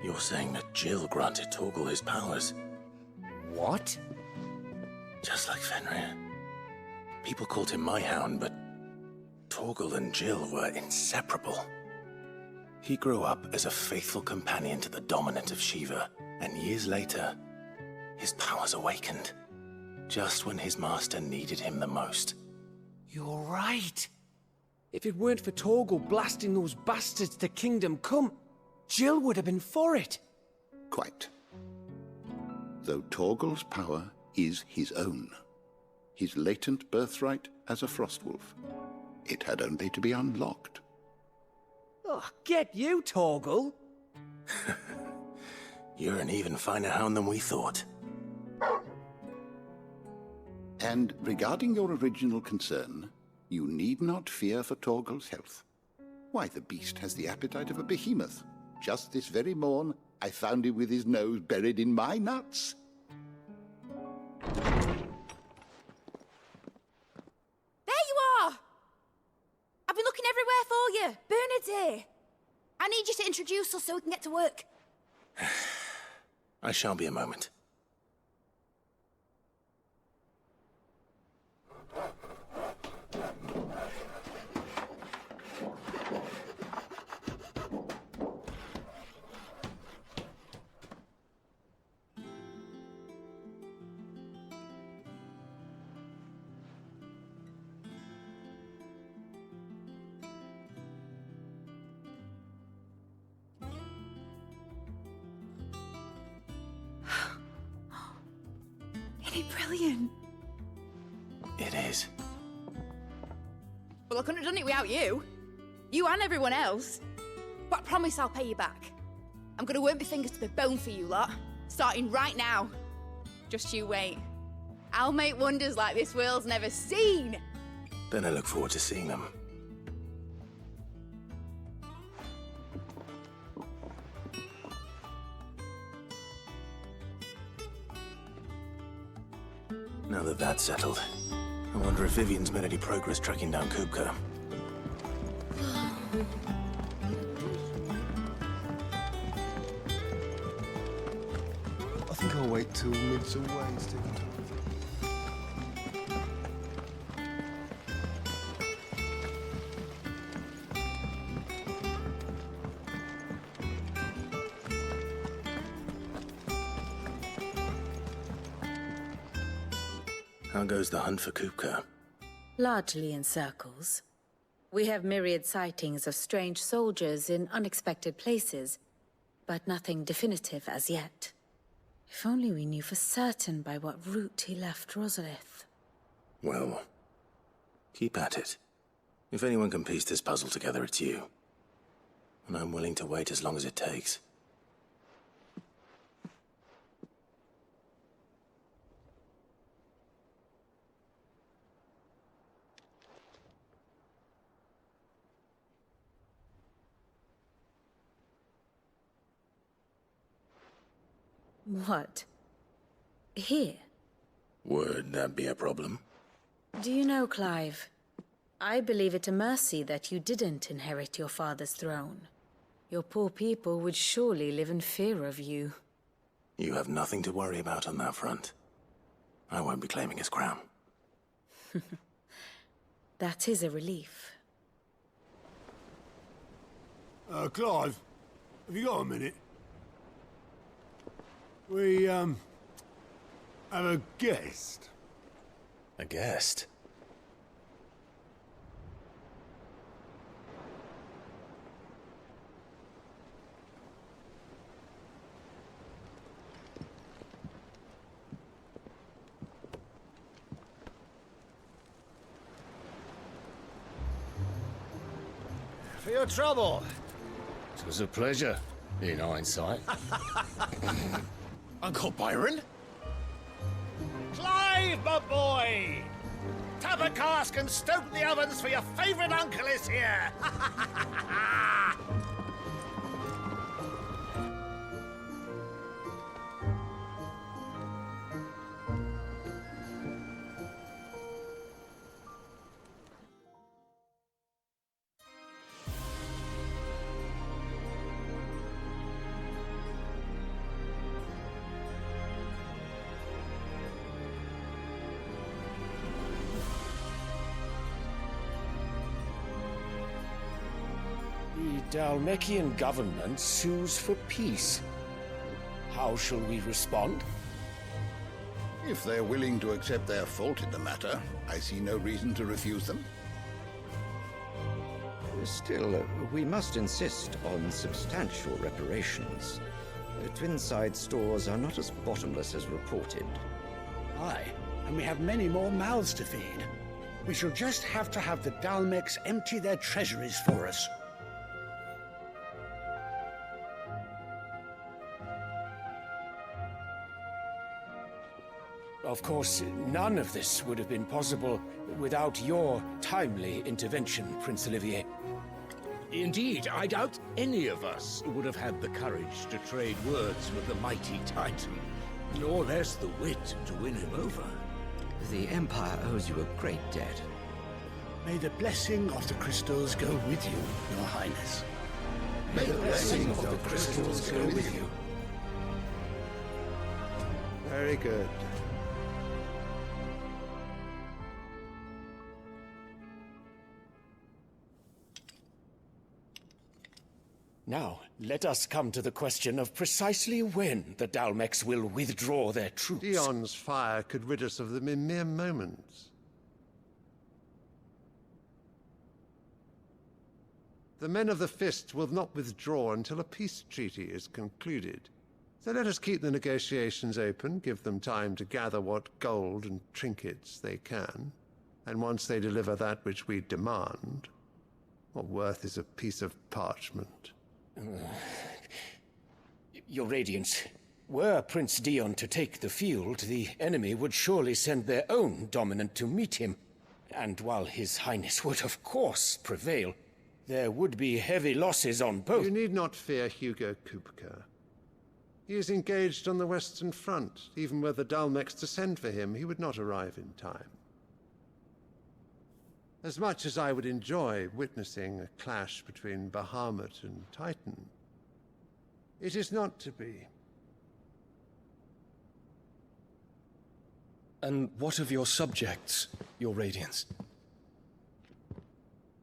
You're saying that Jill granted Torgal his powers? What? Just like Fenrir. People called him my hound, but Torgal and Jill were inseparable. He grew up as a faithful companion to the dominant of Shiva, and years later, his powers awakened. Just when his master needed him the most. You're right. If it weren't for Torgal blasting those bastards to Kingdom Come, Jill would have been for it. Quite. Though Torgal's power is his own, his latent birthright as a Frostwolf, it had only to be unlocked. Oh, get you, Torgal! You're an even finer hound than we thought. And regarding your original concern, you need not fear for Torgal's health. Why, the beast has the appetite of a behemoth. Just this very morn, I found him with his nose buried in my nuts. There you are! I've been looking everywhere for you. Bernard's here. I need you to introduce us so we can get to work. I shall be a moment. Isn't it brilliant? It is. Well, I couldn't have done it without you. You and everyone else. But I promise I'll pay you back. I'm gonna work my fingers to the bone for you lot, starting right now. Just you wait. I'll make wonders like this world's never seen. Then I look forward to seeing them. Now that that's settled, I wonder if Vivian's made any progress tracking down Kupka. I think I'll wait till mid's away instead of How goes the hunt for Kupka? Largely in circles. We have myriad sightings of strange soldiers in unexpected places, but nothing definitive as yet. If only we knew for certain by what route he left Rosalith. Well, keep at it. If anyone can piece this puzzle together, it's you. And I'm willing to wait as long as it takes. What? Here? Would that be a problem? Do you know, Clive? I believe it a mercy that you didn't inherit your father's throne. Your poor people would surely live in fear of you. You have nothing to worry about on that front. I won't be claiming his crown. That is a relief. Clive, have you got a minute? We, have a guest. A guest? For your trouble. It was a pleasure, in hindsight. Uncle Byron? Clive, my boy! Tap a cask and stoke the ovens for your favourite uncle is here! The Dalmekian government sues for peace. How shall we respond? If they're willing to accept their fault in the matter, I see no reason to refuse them. Still, we must insist on substantial reparations. Twinside stores are not as bottomless as reported. Aye, and we have many more mouths to feed. We shall just have to have the Dalmex empty their treasuries for us. Of course, none of this would have been possible without your timely intervention, Prince Olivier. Indeed, I doubt any of us would have had the courage to trade words with the mighty Titan, nor less the wit to win him over. The Empire owes you a great debt. May the blessing of the crystals go with you, Your Highness. May the blessing of the crystals go with you. Very good. Now, let us come to the question of precisely when the Dalmex will withdraw their troops. Dion's fire could rid us of them in mere moments. The men of the Fist will not withdraw until a peace treaty is concluded. So let us keep the negotiations open, give them time to gather what gold and trinkets they can, and once they deliver that which we demand, what worth is a piece of parchment? Your Radiance, were Prince Dion to take the field, the enemy would surely send their own dominant to meet him. And while His Highness would of course prevail, there would be heavy losses on both. You need not fear Hugo Kupka. He is engaged on the Western Front. Even were the Dalmex to send for him, he would not arrive in time. As much as I would enjoy witnessing a clash between Bahamut and Titan, it is not to be. And what of your subjects, Your Radiance?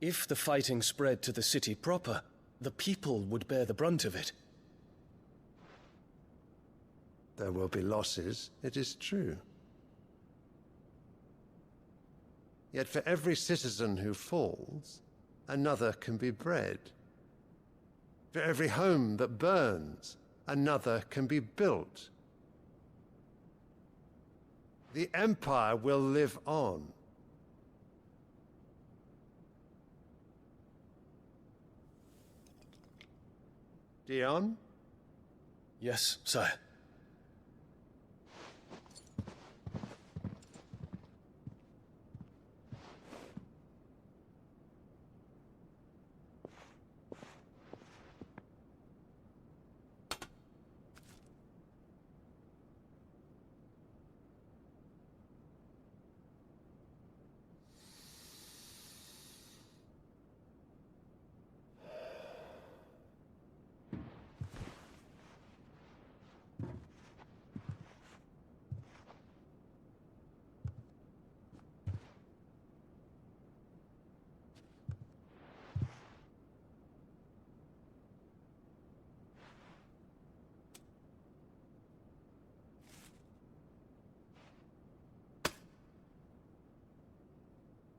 If the fighting spread to the city proper, the people would bear the brunt of it. There will be losses, it is true. Yet for every citizen who falls, another can be bred. For every home that burns, another can be built. The Empire will live on. Dion? Yes, sire.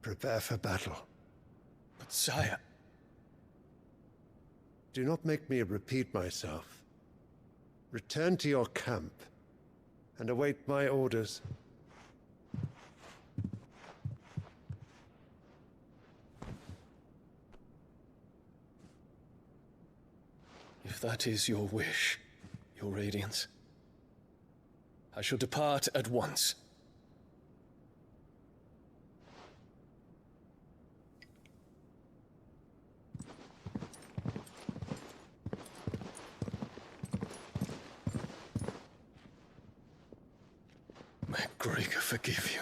Prepare for battle. But sire... Do not make me repeat myself. Return to your camp and await my orders. If that is your wish, your Radiance, I shall depart at once. May Gregor forgive you.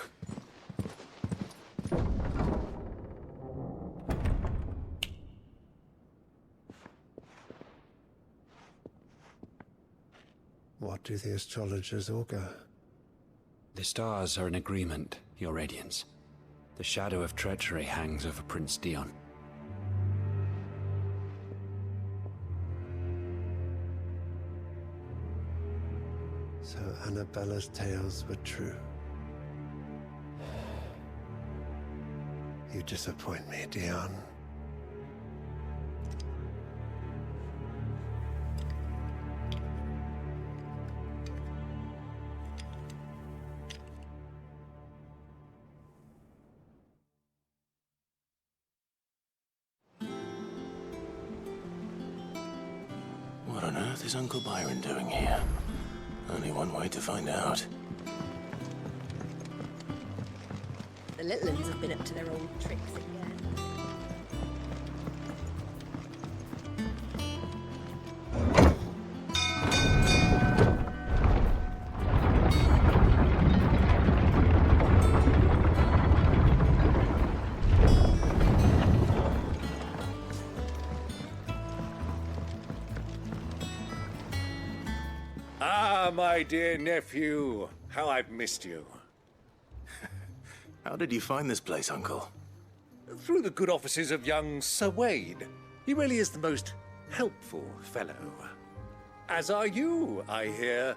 What do the astrologers augur? The stars are in agreement, Your Radiance. The shadow of treachery hangs over Prince Dion. So Annabella's tales were true. You disappoint me, Dion. What on earth is Uncle Byron doing here? Only one way to find out. The little ones have been up to their old tricks again. My dear nephew, how I've missed you. How did you find this place, Uncle? Through the good offices of young Sir Wade. He really is the most helpful fellow. As are you, I hear.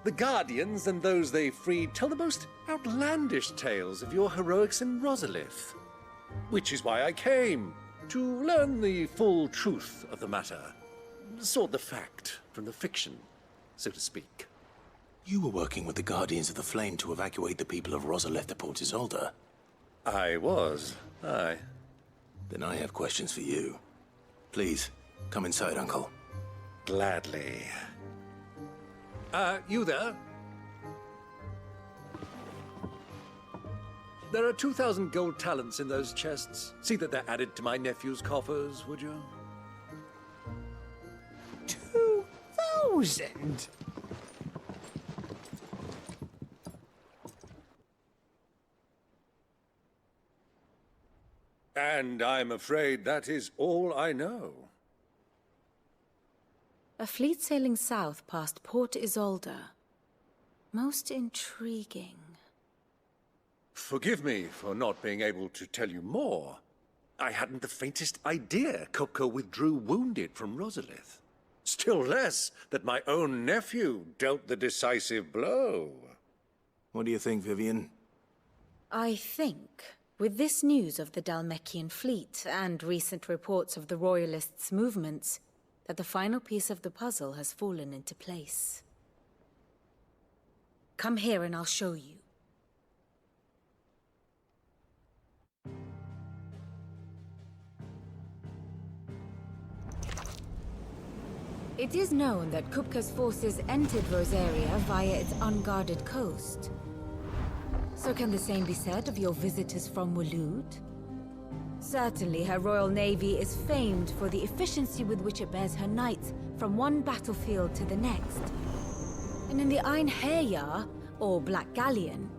The Guardians and those they freed tell the most outlandish tales of your heroics in Rosalith. Which is why I came, to learn the full truth of the matter. Sort the fact from the fiction, so to speak. You were working with the Guardians of the Flame to evacuate the people of Rosalith to Port Isolde. I was, aye. Then I have questions for you. Please, come inside, Uncle. Gladly. You there? There are 2,000 gold talents in those chests. See that they're added to my nephew's coffers, would you? 2,000? And I'm afraid that is all I know. A fleet sailing south past Port Isolde. Most intriguing. Forgive me for not being able to tell you more. I hadn't the faintest idea Coco withdrew wounded from Rosalith. Still less that my own nephew dealt the decisive blow. What do you think, Vivian? I think With this news of the Dalmekian fleet and recent reports of the Royalists' movements, that the final piece of the puzzle has fallen into place. Come here and I'll show you. It is known that Kupka's forces entered Rosaria via its unguarded coast. So can the same be said of your visitors from Waloed? Certainly her Royal Navy is famed for the efficiency with which it bears her knights from one battlefield to the next. And in the Einherjar, or Black Galleon,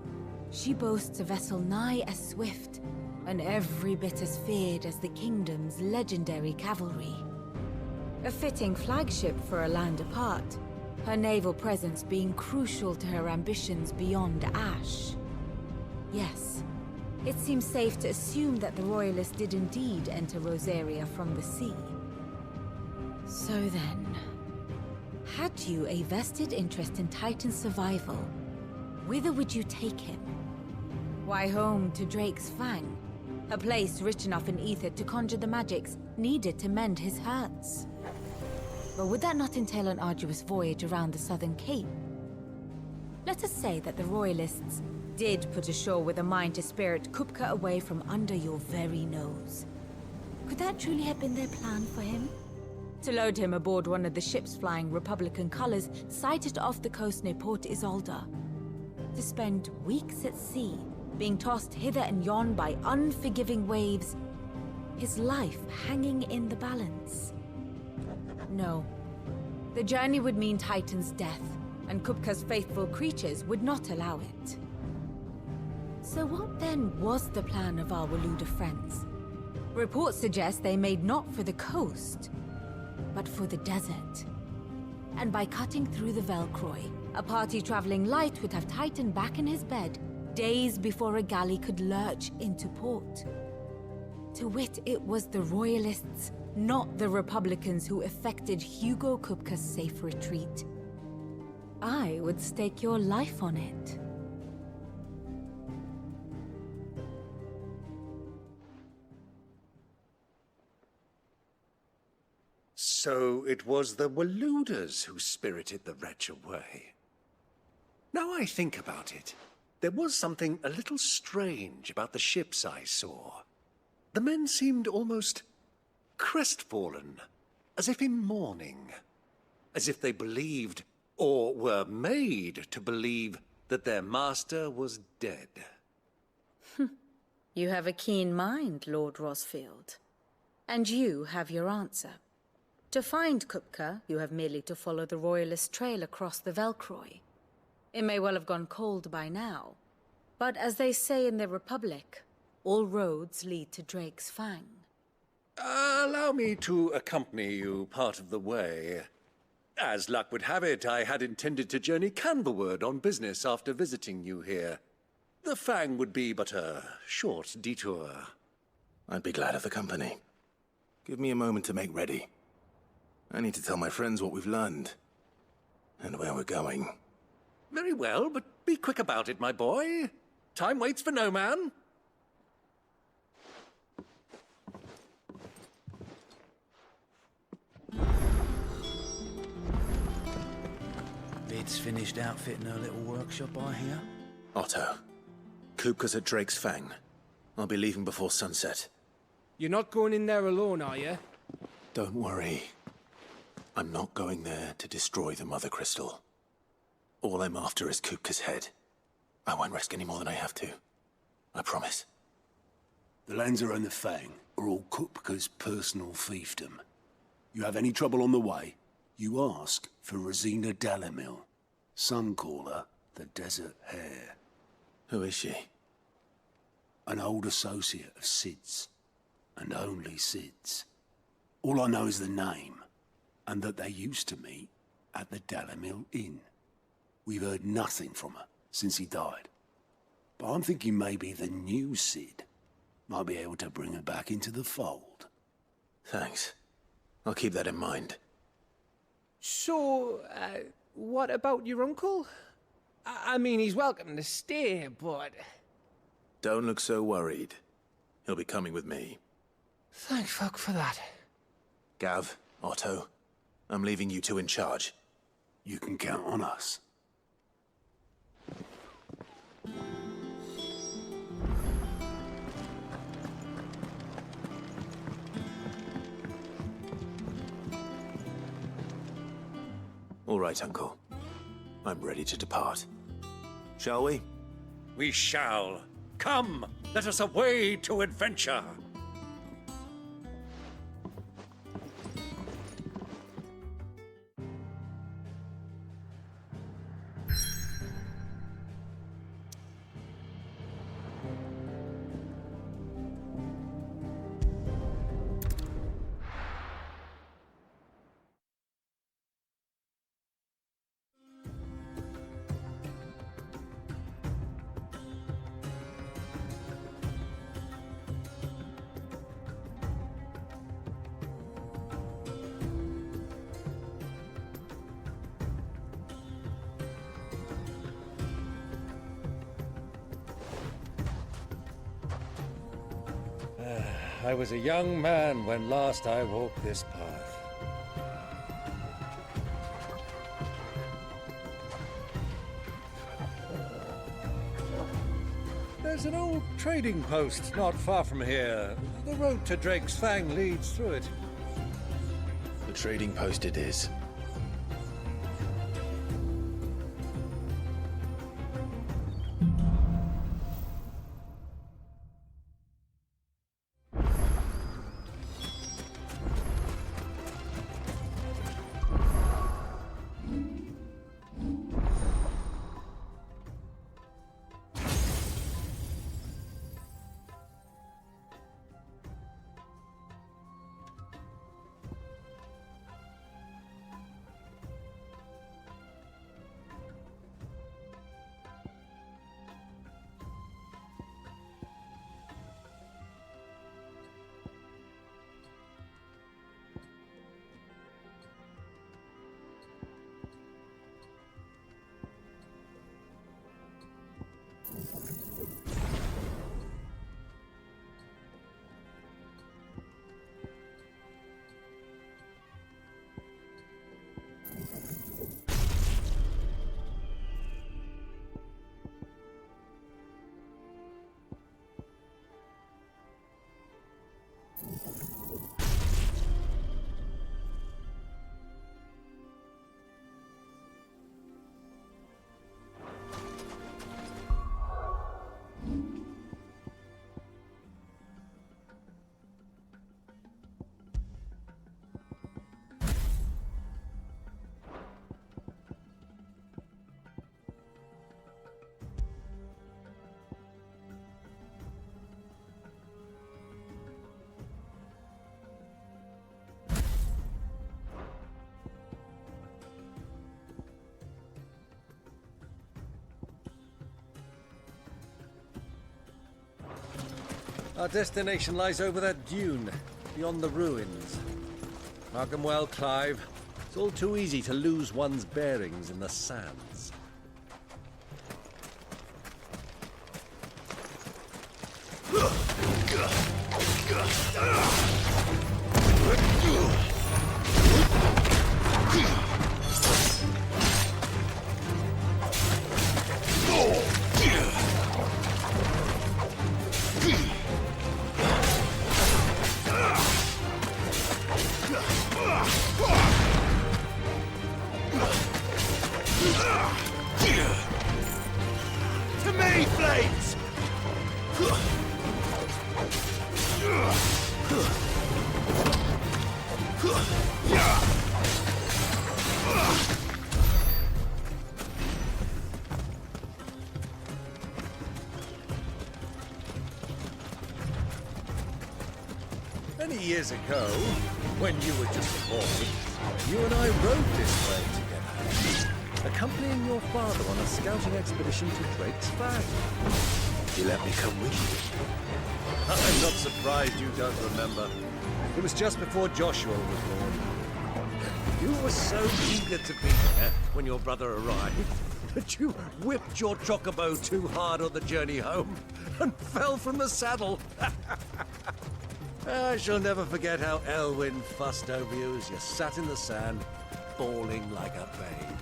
she boasts a vessel nigh as swift and every bit as feared as the kingdom's legendary cavalry. A fitting flagship for a land apart, her naval presence being crucial to her ambitions beyond Ash. Yes, it seems safe to assume that the Royalists did indeed enter Rosaria from the sea. So then, had you a vested interest in Titan's survival, whither would you take him? Why, home to Drake's Fang, a place rich enough in ether to conjure the magics needed to mend his hurts. But would that not entail an arduous voyage around the southern cape? Let us say that the Royalists did put ashore with a mind to spirit Kupka away from under your very nose. Could that truly have been their plan for him? To load him aboard one of the ships flying Republican colors sighted off the coast near Port Isolde. To spend weeks at sea, being tossed hither and yon by unforgiving waves, his life hanging in the balance. No. The journey would mean Titan's death, and Kupka's faithful creatures would not allow it. So what then was the plan of our Waluda friends? Reports suggest they made not for the coast, but for the desert. And by cutting through the Velcroy, a party traveling light would have Titan back in his bed days before a galley could lurch into port. To wit, it was the Royalists, not the Republicans, who effected Hugo Kupka's safe retreat. I would stake your life on it. So it was the Waludas who spirited the wretch away. Now I think about it, there was something a little strange about the ships I saw. The men seemed almost crestfallen, as if in mourning, as if they believed, or were made to believe, that their master was dead. You have a keen mind, Lord Rosfield. And you have your answer. To find Kupka, you have merely to follow the Royalist trail across the Velcroy. It may well have gone cold by now, but as they say in the Republic, all roads lead to Drake's Fang. Allow me to accompany you part of the way. As luck would have it, I had intended to journey Canverward on business after visiting you here. The Fang would be but a short detour. I'd be glad of the company. Give me a moment to make ready. I need to tell my friends what we've learned, and where we're going. Very well, but be quick about it, my boy. Time waits for no man. Vid's finished outfitting her little workshop, I hear. Otto, Kupka's at Drake's Fang. I'll be leaving before sunset. You're not going in there alone, are you? Don't worry. I'm not going there to destroy the Mother Crystal. All I'm after is Kupka's head. I won't risk any more than I have to. I promise. The lands around the Fang are all Kupka's personal fiefdom. You have any trouble on the way, you ask for Rosina Dalamil. Some call her the Desert Hare. Who is she? An old associate of Sid's, and only Sid's. All I know is the name, and that they used to meet at the Dalamil Inn. We've heard nothing from her since he died. But I'm thinking maybe the new Sid might be able to bring her back into the fold. Thanks. I'll keep that in mind. So, what about your uncle? I mean, he's welcome to stay, but... Don't look so worried. He'll be coming with me. Thank fuck for that. Gav, Otto, I'm leaving you two in charge. You can count on us. All right, Uncle. I'm ready to depart. Shall we? We shall. Come, let us away to adventure. I was a young man when last I walked this path. There's an old trading post not far from here. The road to Drake's Fang leads through it. The trading post it is. Our destination lies over that dune, beyond the ruins. Mark 'em well, Clive. It's all too easy to lose one's bearings in the sands. To me, Flames! Many years ago, when you were just a boy, you and I rode this way together, accompanying your father on a scouting expedition to Drake's Fang. You let me come with you? I'm not surprised you don't remember. It was just before Joshua was born. You were so eager to be there when your brother arrived that you whipped your chocobo too hard on the journey home and fell from the saddle. I shall never forget how Elwyn fussed over you as you sat in the sand, bawling like a babe.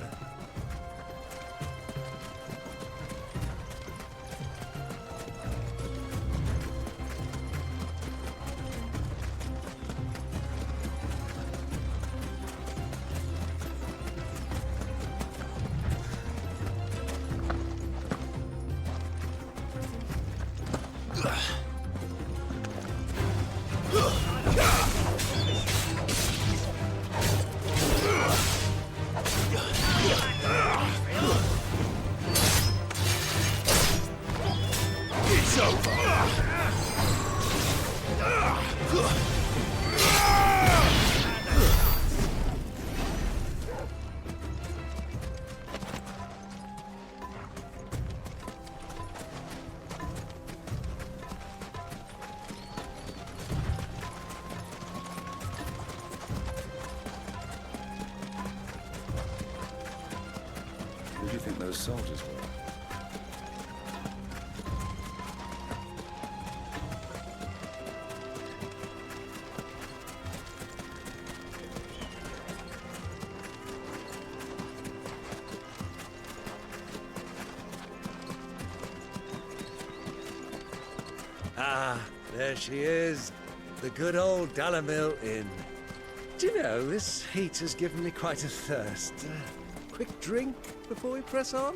Who do you think those soldiers were? Ah, there she is. The good old Dalamil Inn. Do you know, this heat has given me quite a thirst. Quick drink before we press on?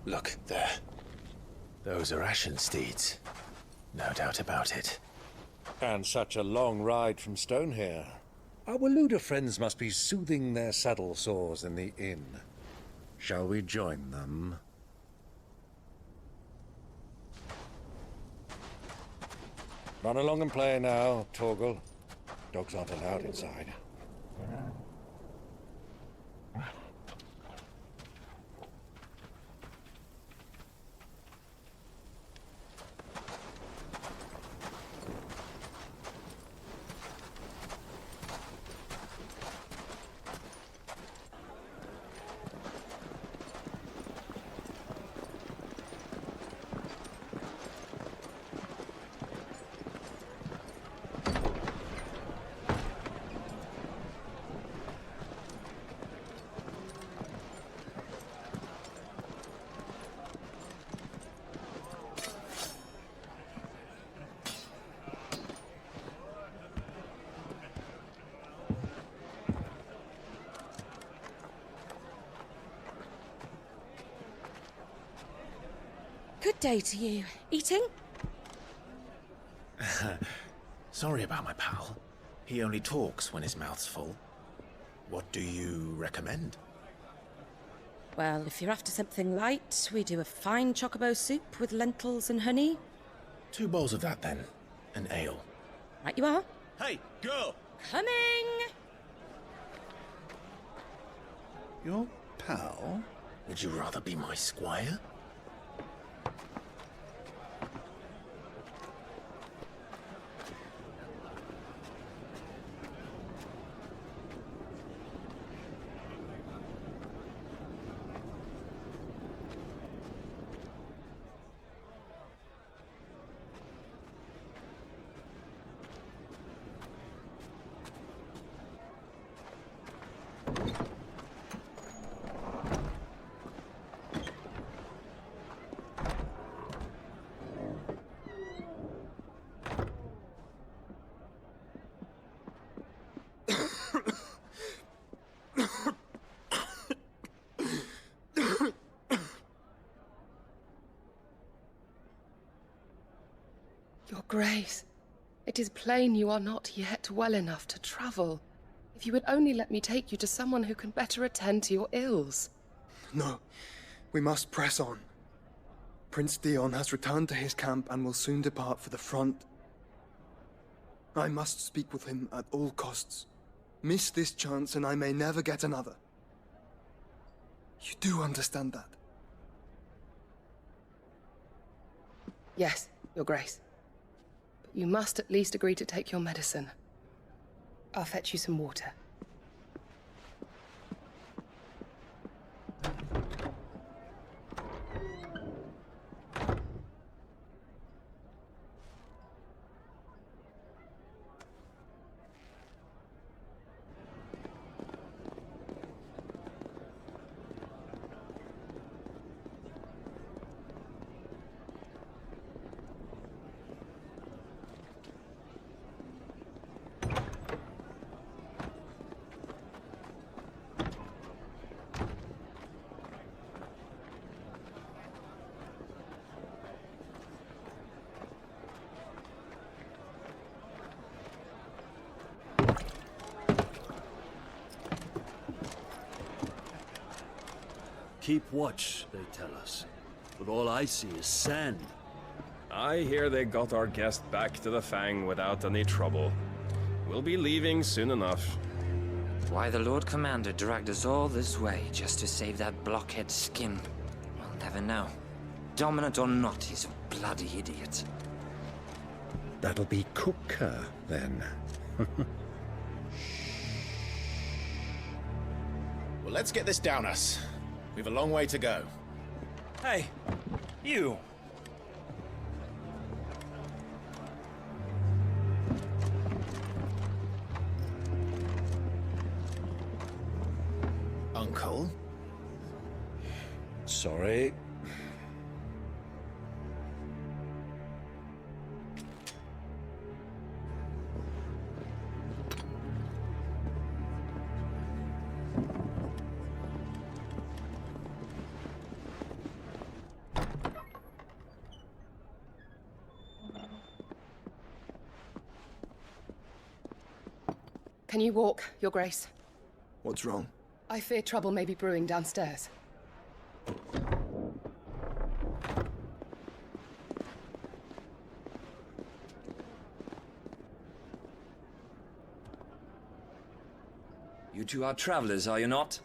Look, there. Those are Ashen steeds. No doubt about it. And such a long ride from Stonehair. Our Waluda friends must be soothing their saddle sores in the inn. Shall we join them? Run along and play now, Torgal. Dogs aren't allowed inside. Good day to you. Eating? Sorry about my pal. He only talks when his mouth's full. What do you recommend? Well, if you're after something light, we do a fine chocobo soup with lentils and honey. 2 bowls of that, then. An ale. Right you are. Hey, girl! Coming! Your pal? Would you rather be my squire? Your Grace, it is plain you are not yet well enough to travel. If you would only let me take you to someone who can better attend to your ills. No, we must press on. Prince Dion has returned to his camp and will soon depart for the front. I must speak with him at all costs. Miss this chance and I may never get another. You do understand that? Yes, Your Grace. But you must at least agree to take your medicine. I'll fetch you some water. Keep watch, they tell us. But all I see is sand. I hear they got our guest back to the Fang without any trouble. We'll be leaving soon enough. Why the Lord Commander dragged us all this way just to save that blockhead skin, we'll never know. Dominant or not, he's a bloody idiot. That'll be Cooker, then. Well, let's get this down us. We've a long way to go. Hey, you! Uncle? Sorry. Can you walk, Your Grace? What's wrong? I fear trouble may be brewing downstairs. You two are travelers, are you not?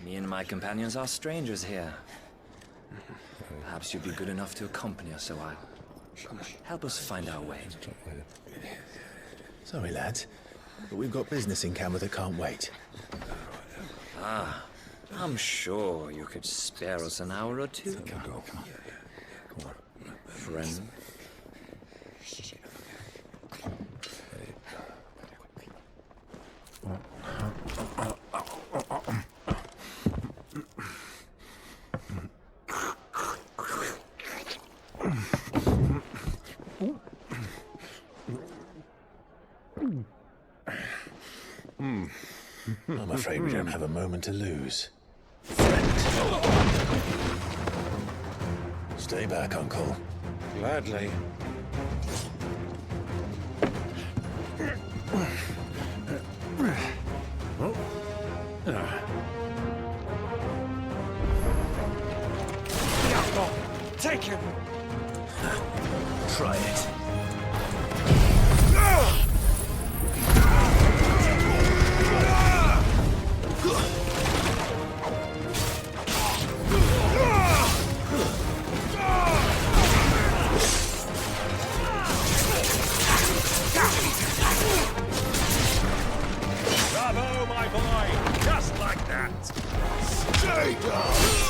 Me and my companions are strangers here. Perhaps you'd be good enough to accompany us a while. Help us find our way. Sorry, lads, but we've got business in camera that can't wait. Ah, I'm sure you could spare us an hour or two. Come on. Friend. I'm afraid we don't have a moment to lose. Stay back, Uncle. Gladly. Take him! Try it. Bravo, my boy! Just like that! Stay down!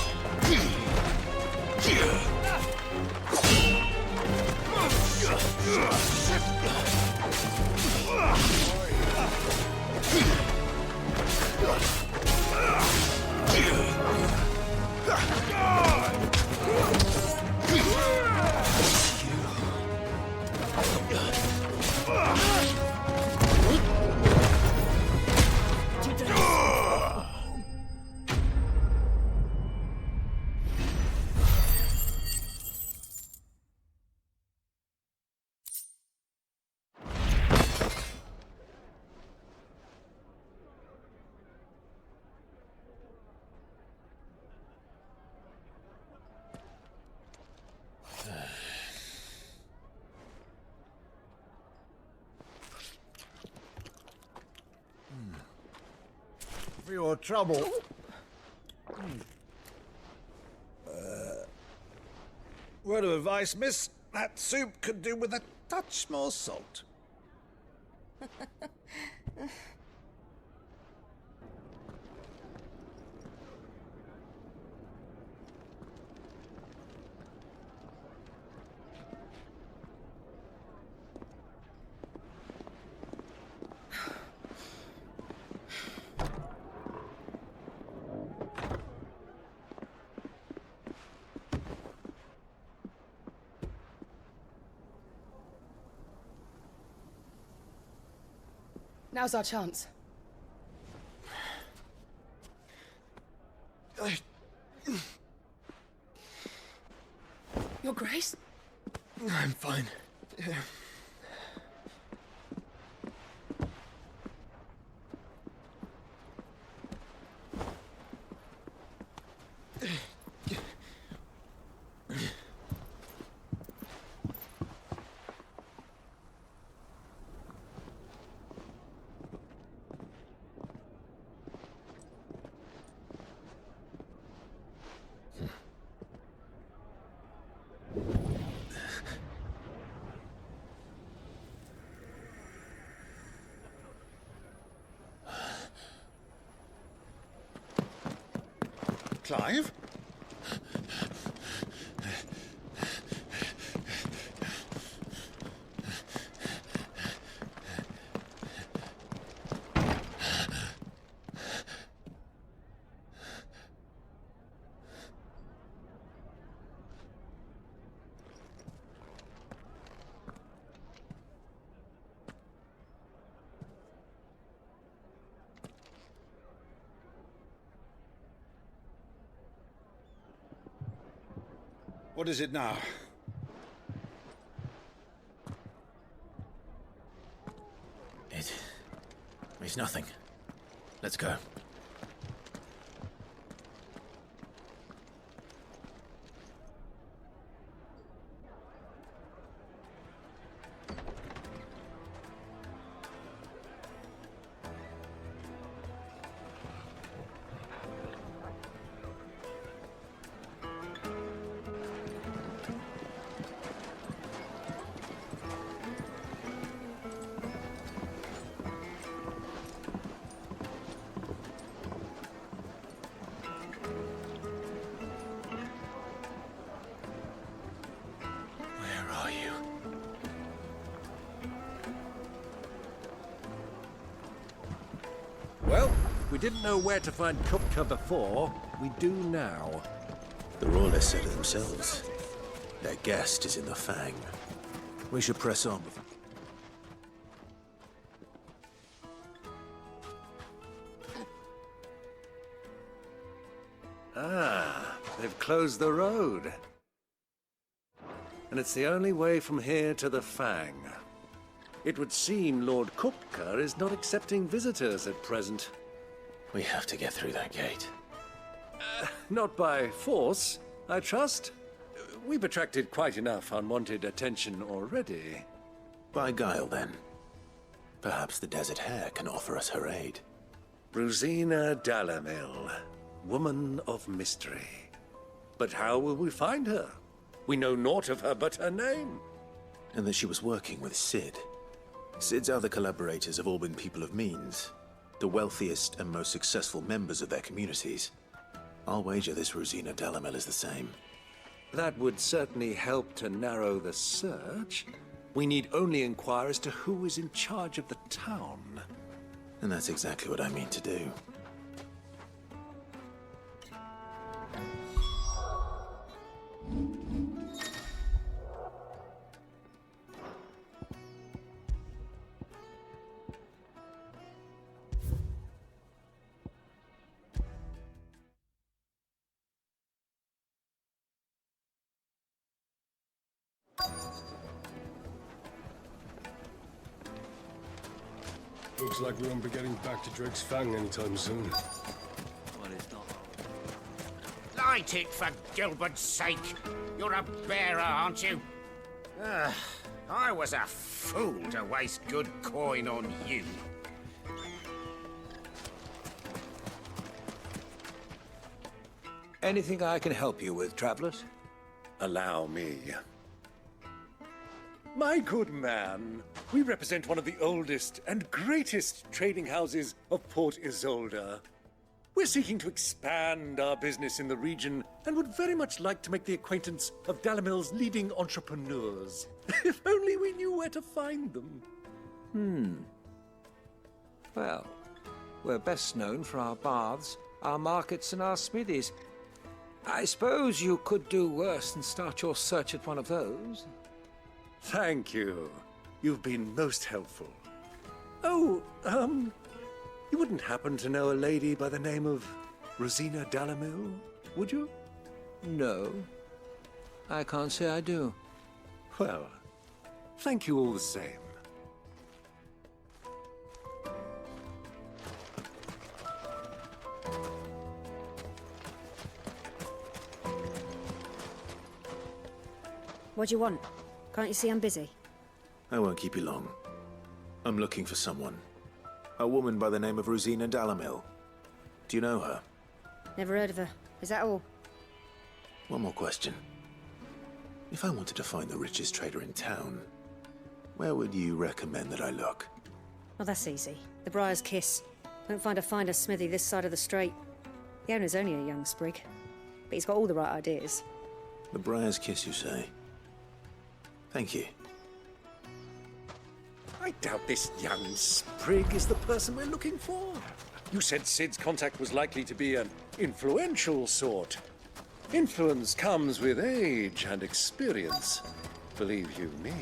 for your trouble. Word of advice, miss. That soup could do with a touch more salt. Now's our chance. Your Grace? I'm fine. Yeah. Clive? What is it now? It's nothing. Let's go. Well, we didn't know where to find Kupka before. We do now. The Royalists said it themselves. Their guest is in the Fang. We should press on. Ah, they've closed the road. And it's the only way from here to the Fang. It would seem Lord Kupka is not accepting visitors at present. We have to get through that gate. Not by force, I trust. We've attracted quite enough unwanted attention already. By guile, then. Perhaps the Desert Hare can offer us her aid. Rosina Dalamil, woman of mystery. But how will we find her? We know naught of her but her name. And that she was working with Cid. Cid's other collaborators have all been people of means, the wealthiest and most successful members of their communities. I'll wager this Rosina Dalamil is the same. That would certainly help to narrow the search. We need only inquire as to who is in charge of the town. And that's exactly what I mean to do. Looks like we won't be getting back to Drake's Fang anytime soon. Well, it's not. Light it, for Gilbert's sake! You're a bearer, aren't you? I was a fool to waste good coin on you. Anything I can help you with, travelers? Allow me. My good man, we represent one of the oldest and greatest trading houses of Port Isolde. We're seeking to expand our business in the region and would very much like to make the acquaintance of Dalamil's leading entrepreneurs. If only we knew where to find them. Well, we're best known for our baths, our markets, and our smithies. I suppose you could do worse than start your search at one of those. Thank you. You've been most helpful. Oh, you wouldn't happen to know a lady by the name of Rosina Dalamil, would you? No, I can't say I do. Well, thank you all the same. What do you want? Can't you see I'm busy? I won't keep you long. I'm looking for someone. A woman by the name of Rosina Dalamil. Do you know her? Never heard of her. Is that all? One more question. If I wanted to find the richest trader in town, where would you recommend that I look? Well, that's easy. The Briar's Kiss. Won't find a finer smithy this side of the strait. The owner's only a young sprig, but he's got all the right ideas. The Briar's Kiss, you say? Thank you. I doubt this young sprig is the person we're looking for. You said Sid's contact was likely to be an influential sort. Influence comes with age and experience, believe you me.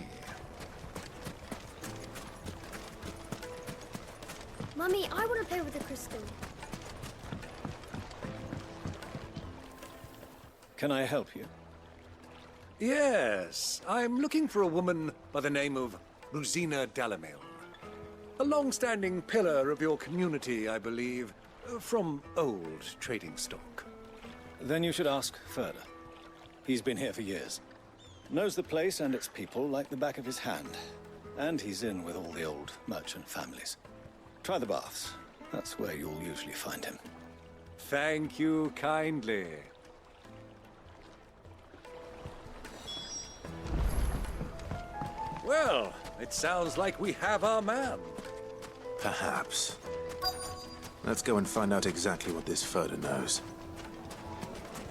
Mummy, I want to play with the crystal. Can I help you? Yes, I'm looking for a woman by the name of Rosina Dalamil. A long-standing pillar of your community, I believe, from old trading stock. Then you should ask further. He's been here for years. Knows the place and its people like the back of his hand. And he's in with all the old merchant families. Try the baths. That's where you'll usually find him. Thank you kindly. Well, it sounds like we have our man. Perhaps. Let's go and find out exactly what this Furder knows.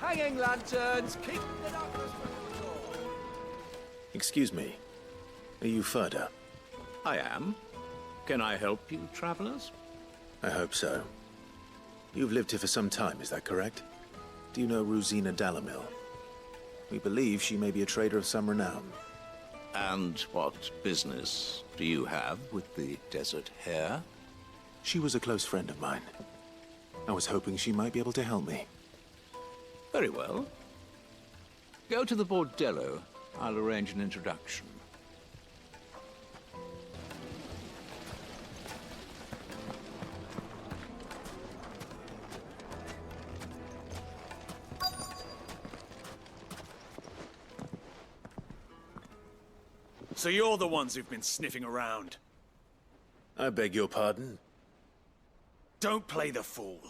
Hanging lanterns, keep the darkness from the door. Excuse me. Are you Furder? I am. Can I help you, travelers? I hope so. You've lived here for some time, is that correct? Do you know Rosina Dalamil? We believe she may be a trader of some renown. And what business do you have with the desert hare? She was a close friend of mine. I was hoping she might be able to help me. Very well. Go to the bordello. I'll arrange an introduction. So you're the ones who've been sniffing around. I beg your pardon? Don't play the fool.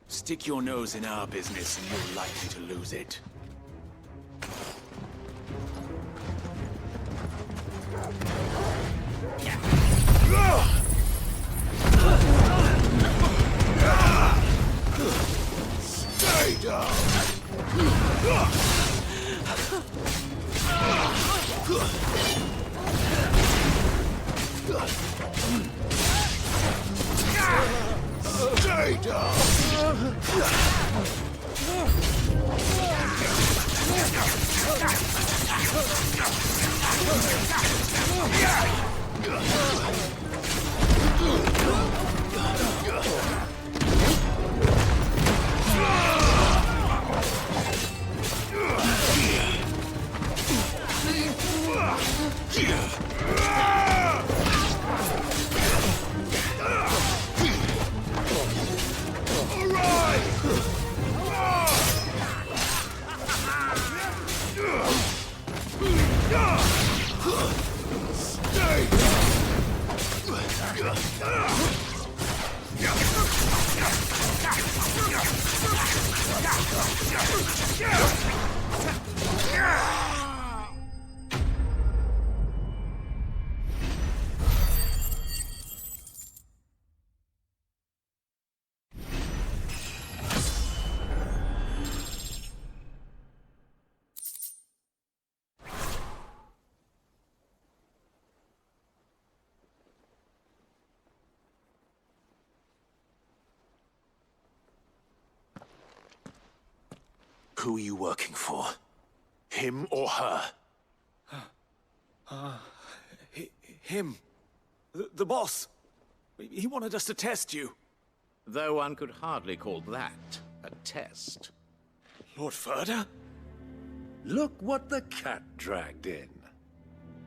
Stick your nose in our business and you're likely to lose it. Stay down! Stay down! Stay! Who are you working for? Him or her? Him. The boss. He wanted us to test you. Though one could hardly call that a test. Lord Ferda? Look what the cat dragged in.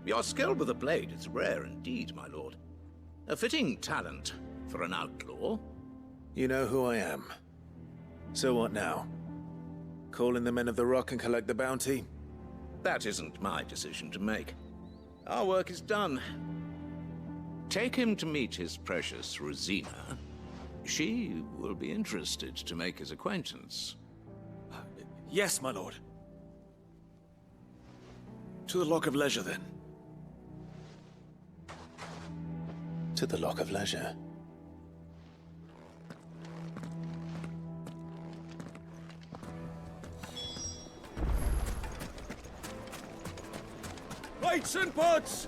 Your skill with the blade is rare indeed, my lord. A fitting talent for an outlaw. You know who I am. So what now? Call in the Men of the Rock and collect the bounty? That isn't my decision to make. Our work is done. Take him to meet his precious Rosina. She will be interested to make his acquaintance. Yes, my lord. To the Lock of Leisure, then. To the Lock of Leisure. Lights and pots!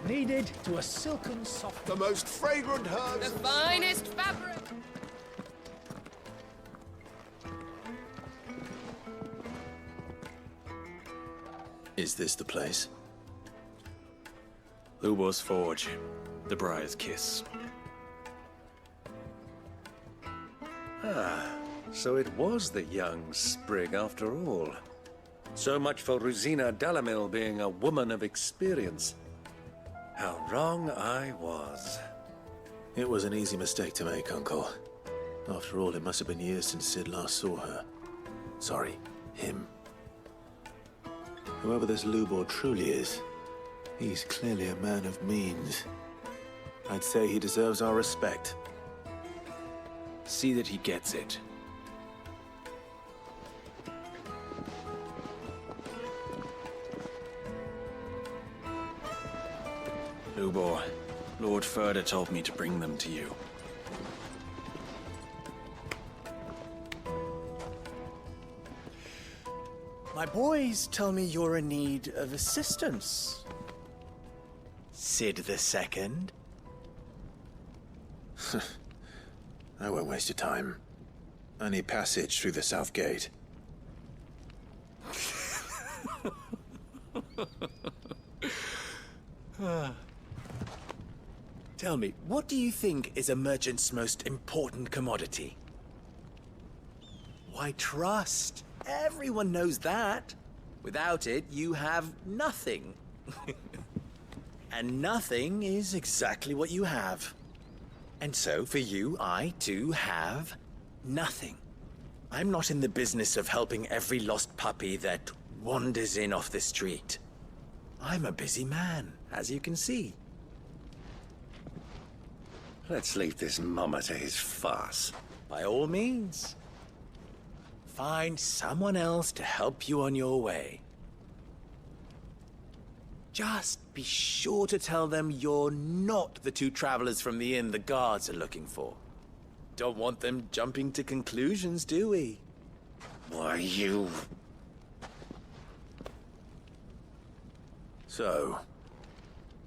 Kneaded to a silken soft... The most fragrant herbs... The finest fabric! Is this the place? Lubor's Forge. The Briar's Kiss. Ah, so it was the young sprig after all. So much for Rosina Dalamil being a woman of experience. How wrong I was. It was an easy mistake to make, Uncle. After all, it must have been years since Sid last saw her. Sorry, him. Whoever this Lubor truly is, he's clearly a man of means. I'd say he deserves our respect. See that he gets it. Lubor, Lord Ferda told me to bring them to you. My boys tell me you're in need of assistance. Sid the Second. I won't waste your time. I need passage through the south gate. Tell me, what do you think is a merchant's most important commodity? Why, trust. Everyone knows that. Without it, you have nothing. And nothing is exactly what you have. And so, for you, I, too, have nothing. I'm not in the business of helping every lost puppy that wanders in off the street. I'm a busy man, as you can see. Let's leave this mummer to his farce. By all means. Find someone else to help you on your way. Just be sure to tell them you're not the two travelers from the inn the guards are looking for. Don't want them jumping to conclusions, do we? Why, you... So,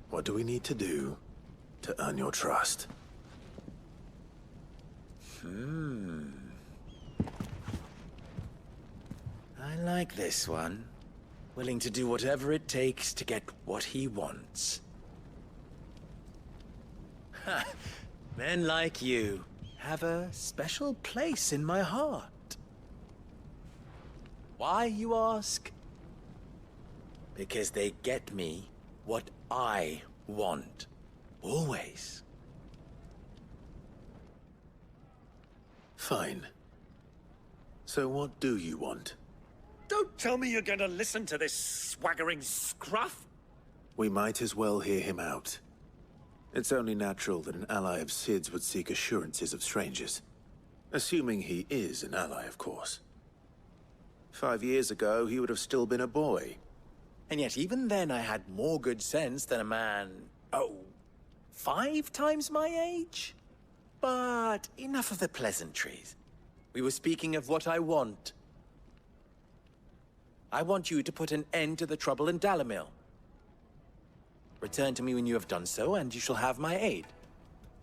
what do we need to do to earn your trust? I like this one. Willing to do whatever it takes to get what he wants. Ha! Men like you have a special place in my heart. Why, you ask? Because they get me what I want. Always. Fine. So what do you want? Don't tell me you're going to listen to this swaggering scruff! We might as well hear him out. It's only natural that an ally of Sid's would seek assurances of strangers. Assuming he is an ally, of course. 5 years ago, he would have still been a boy. And yet even then I had more good sense than a man, 5 times my age? But enough of the pleasantries. We were speaking of what I want. I want you to put an end to the trouble in Dalamil. Return to me when you have done so, and you shall have my aid.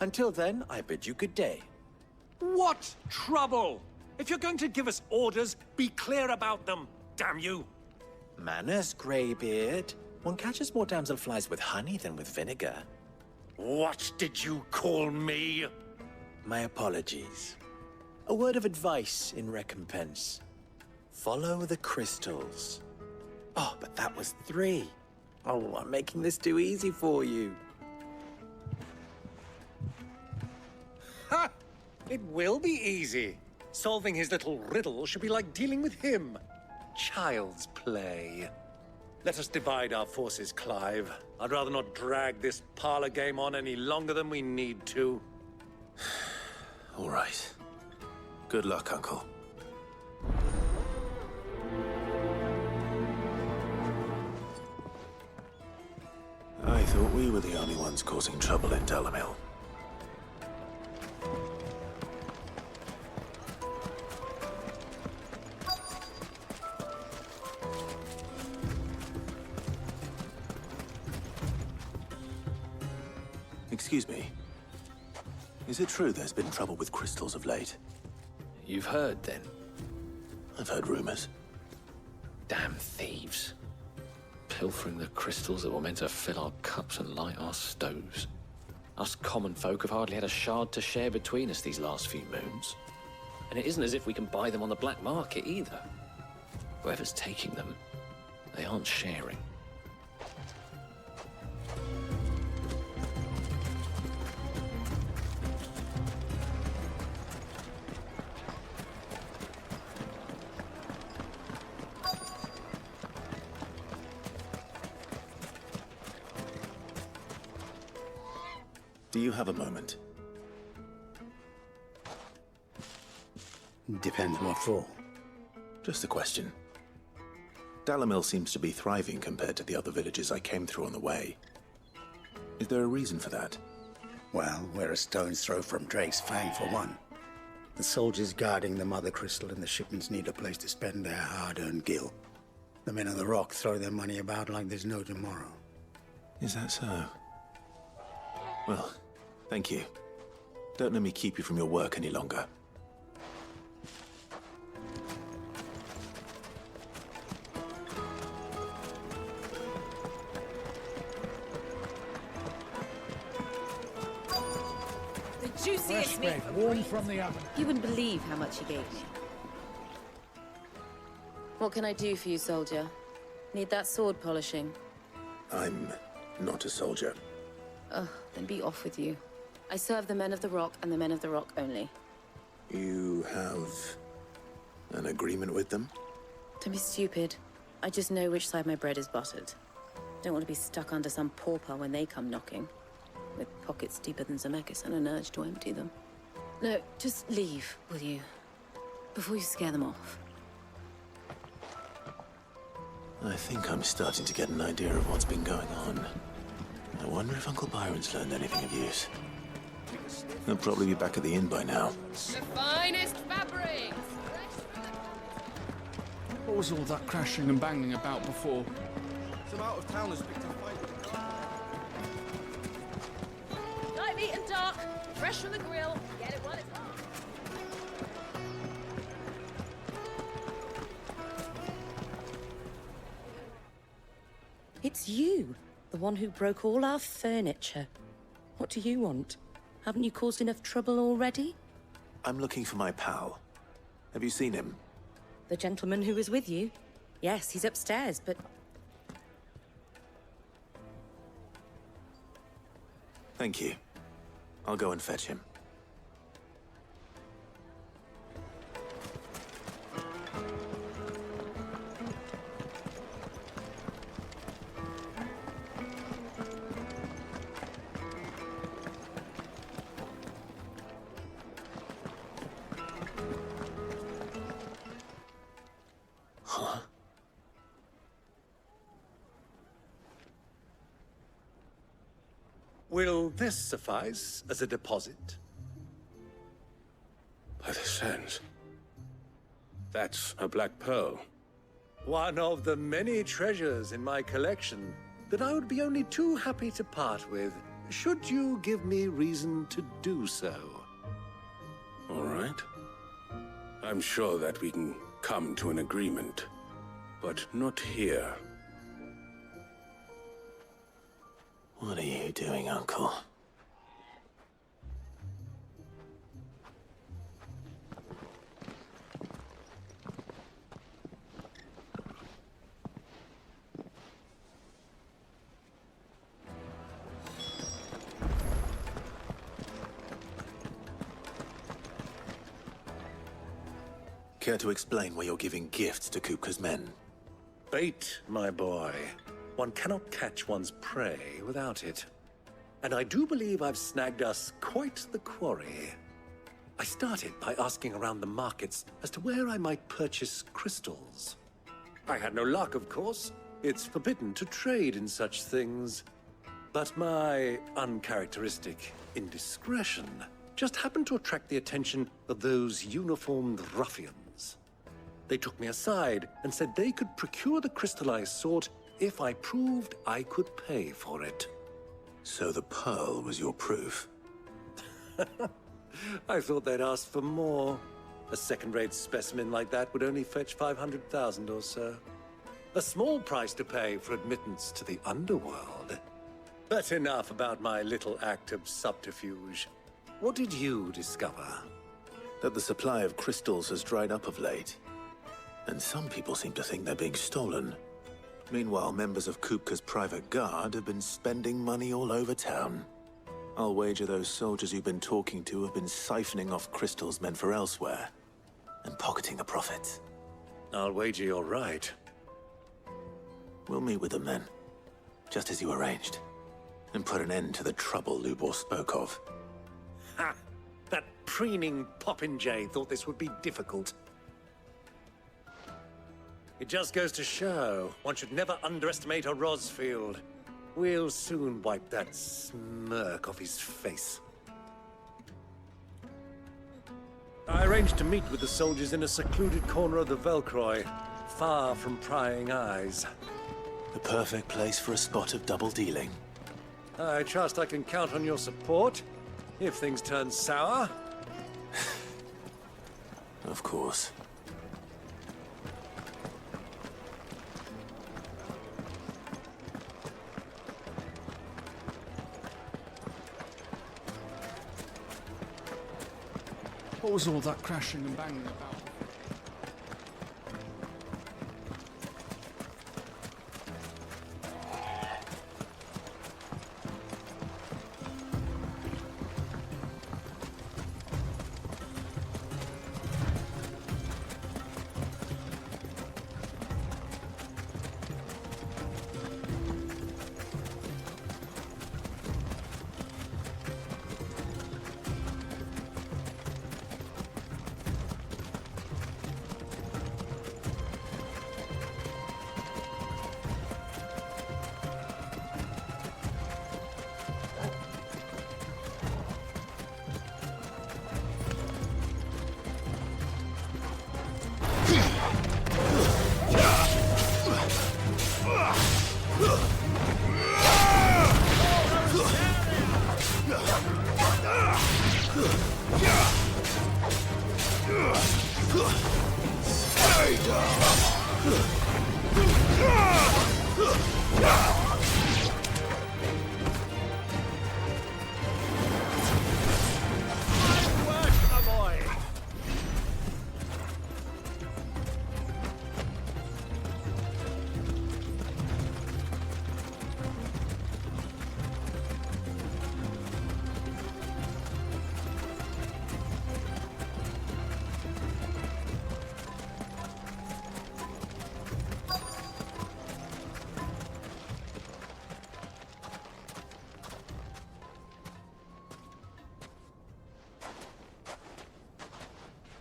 Until then, I bid you good day. What trouble? If you're going to give us orders, be clear about them, damn you! Manners, Greybeard. One catches more damselflies with honey than with vinegar. What did you call me? My apologies. A word of advice in recompense. Follow the crystals. Oh, but that was 3. Oh, I'm making this too easy for you. Ha! It will be easy. Solving his little riddle should be like dealing with him. Child's play. Let us divide our forces, Clive. I'd rather not drag this parlor game on any longer than we need to. All right. Good luck, Uncle. I thought we were the only ones causing trouble in Dalamil. Excuse me. Is it true there's been trouble with crystals of late? You've heard, then? I've heard rumors. Damn thieves. Pilfering the crystals that were meant to fill our cups and light our stoves. Us common folk have hardly had a shard to share between us these last few moons. And it isn't as if we can buy them on the black market either. Whoever's taking them, they aren't sharing. Do you have a moment? Depends what for. Just a question. Dalamil seems to be thriving compared to the other villages I came through on the way. Is there a reason for that? Well, we're a stone's throw from Drake's Fang, for one. The soldiers guarding the Mother Crystal and the shipments need a place to spend their hard-earned gil. The men of the Rock throw their money about like there's no tomorrow. Is that so? Well, thank you. Don't let me keep you from your work any longer. The juiciest meat. Warm from the oven. You wouldn't believe how much he gave me. What can I do for you, soldier? Need that sword polishing? I'm not a soldier. Ugh, then be off with you. I serve the men of the Rock and the men of the Rock only. You have an agreement with them? Don't be stupid. I just know which side my bread is buttered. Don't want to be stuck under some pauper when they come knocking. With pockets deeper than Zemeckis and an urge to empty them. No, just leave, will you? Before you scare them off. I think I'm starting to get an idea of what's been going on. I wonder if Uncle Byron's learned anything of use. He'll probably be back at the inn by now. The finest fabrics! What was all that crashing and banging about before? Some out-of-towners picked a fight with the Light meat and dark, fresh from the grill. Get it while it's hot. It's you, the one who broke all our furniture. What do you want? Haven't you caused enough trouble already? I'm looking for my pal. Have you seen him? The gentleman who was with you? Yes, he's upstairs, but... Thank you. I'll go and fetch him. Will this suffice as a deposit? By the sands. That's a black pearl. One of the many treasures in my collection that I would be only too happy to part with, should you give me reason to do so. All right. I'm sure that we can come to an agreement, but not here. What are you doing, Uncle? Care to explain why you're giving gifts to Kupka's men? Bait, my boy. One cannot catch one's prey without it. And I do believe I've snagged us quite the quarry. I started by asking around the markets as to where I might purchase crystals. I had no luck, of course. It's forbidden to trade in such things. But my uncharacteristic indiscretion just happened to attract the attention of those uniformed ruffians. They took me aside and said they could procure the crystal I sought if I proved I could pay for it. So the pearl was your proof? I thought they'd ask for more. A second-rate specimen like that would only fetch 500,000 or so. A small price to pay for admittance to the underworld. But enough about my little act of subterfuge. What did you discover? That the supply of crystals has dried up of late. And some people seem to think they're being stolen. Meanwhile, members of Kupka's private guard have been spending money all over town. I'll wager those soldiers you've been talking to have been siphoning off crystals meant for elsewhere, and pocketing the profits. I'll wager you're right. We'll meet with them then, just as you arranged, and put an end to the trouble Lubor spoke of. Ha! That preening popinjay thought this would be difficult. It just goes to show, one should never underestimate a Rosfield. We'll soon wipe that smirk off his face. I arranged to meet with the soldiers in a secluded corner of the Velcroy, far from prying eyes. The perfect place for a spot of double dealing. I trust I can count on your support, if things turn sour. Of course. What was all that crashing and banging about?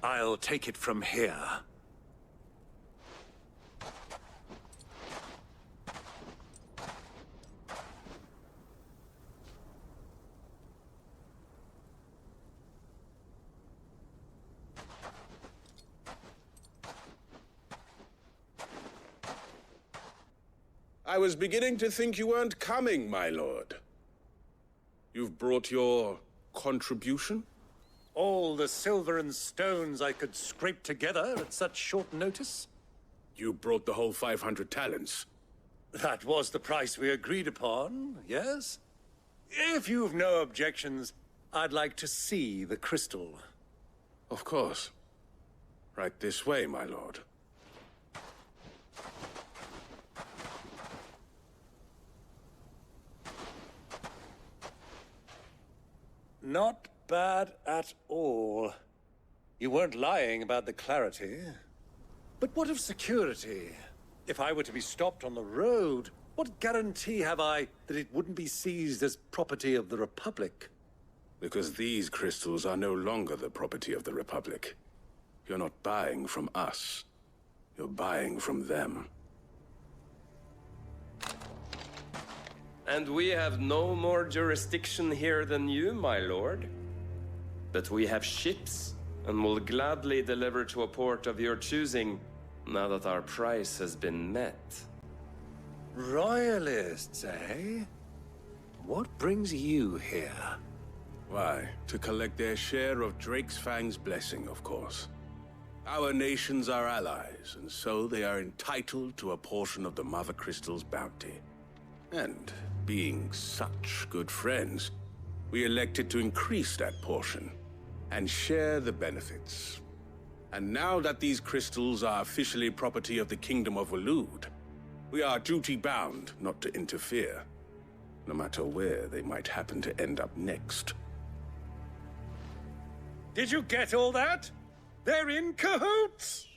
I'll take it from here. was beginning to think you weren't coming, my lord. You've brought your contribution? All the silver and stones I could scrape together at such short notice? You brought the whole 500 talents. That was the price we agreed upon, yes? If you've no objections, I'd like to see the crystal. Of course. Right this way, my lord. Not bad at all. You weren't lying about the clarity. But what of security? If I were to be stopped on the road, what guarantee have I that it wouldn't be seized as property of the Republic? Because these crystals are no longer the property of the Republic. You're not buying from us. You're buying from them. And we have no more jurisdiction here than you, my lord. But we have ships, and will gladly deliver to a port of your choosing, now that our price has been met. Royalists, eh? What brings you here? Why, to collect their share of Drake's Fang's blessing, of course. Our nations are allies, and so they are entitled to a portion of the Mother Crystal's bounty. And being such good friends, we elected to increase that portion and share the benefits. And now that these crystals are officially property of the Kingdom of Waloed, we are duty-bound not to interfere, no matter where they might happen to end up next. Did you get all that? They're in cahoots!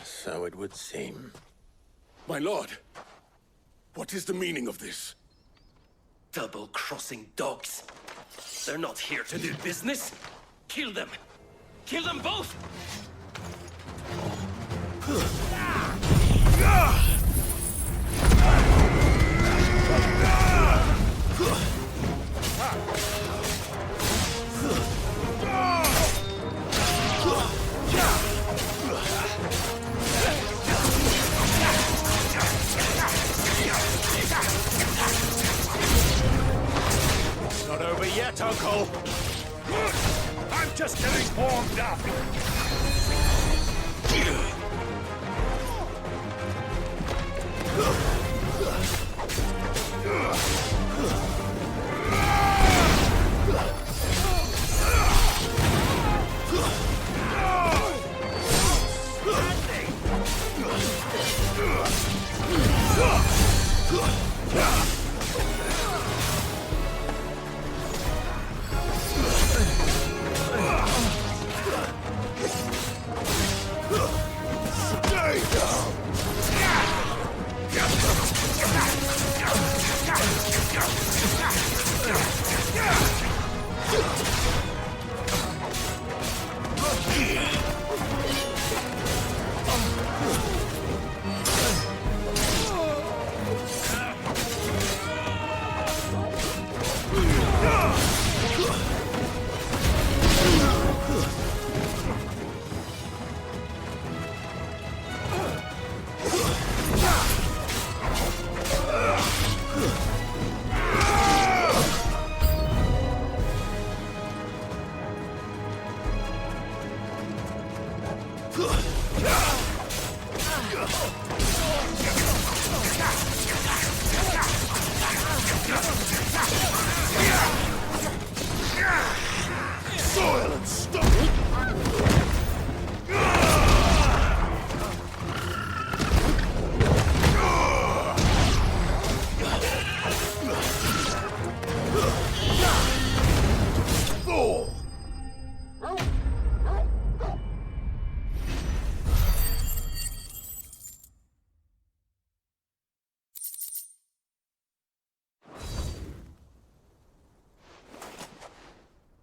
So it would seem. My lord, what is the meaning of this? Double-crossing dogs. They're not here to do business. Kill them. Kill them both! Not over yet, Uncle. I'm just getting warmed up. Soil and stone! Thor!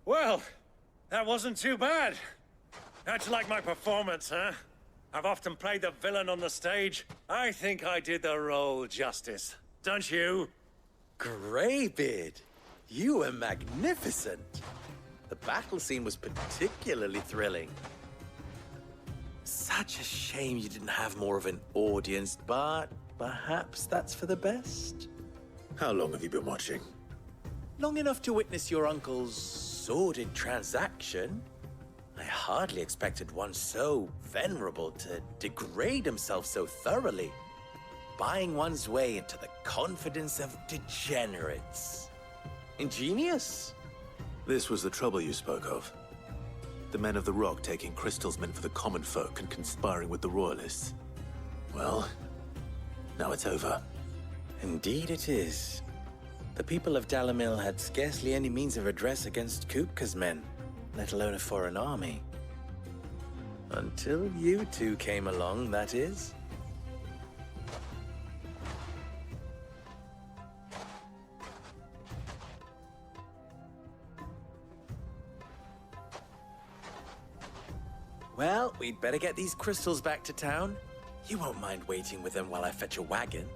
Well, that wasn't too bad. How'd you like my performance, huh? I've often played the villain on the stage. I think I did the role justice. Don't you? Greybeard, you were magnificent. The battle scene was particularly thrilling. Such a shame you didn't have more of an audience, but perhaps that's for the best. How long have you been watching? Long enough to witness your uncle's sordid transaction. I hardly expected one so venerable to degrade himself so thoroughly, buying one's way into the confidence of degenerates. Ingenious. This was the trouble you spoke of. The men of the Rock taking crystals meant for the common folk and conspiring with the Royalists. Well, now it's over. Indeed it is. The people of Dalamil had scarcely any means of redress against Kupka's men, let alone a foreign army. Until you two came along, that is. Well, we'd better get these crystals back to town. You won't mind waiting with them while I fetch a wagon.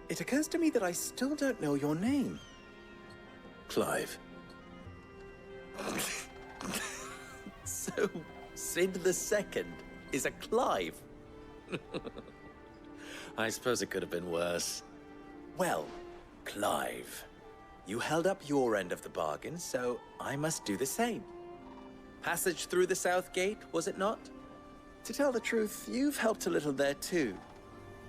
It occurs to me that I still don't know your name. Clive. So, Sid the Second is a Clive. I suppose it could have been worse. Well, Clive, you held up your end of the bargain, so I must do the same. Passage through the South Gate, was it not? To tell the truth, you've helped a little there too.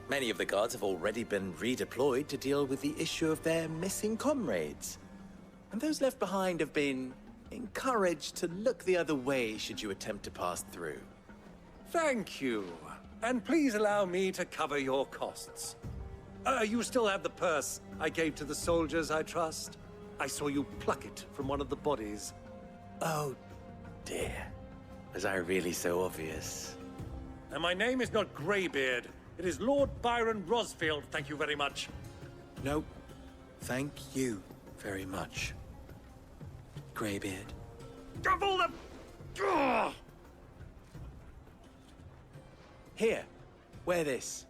Many of the guards have already been redeployed to deal with the issue of their missing comrades. And those left behind have been encouraged to look the other way should you attempt to pass through. Thank you. And please allow me to cover your costs. You still have the purse I gave to the soldiers, I trust? I saw you pluck it from one of the bodies. Oh, dear. Was I really so obvious? And my name is not Greybeard. It is Lord Byron Rosfield, thank you very much. No, thank you very much, Greybeard. Of all the... Ugh! Here, wear this.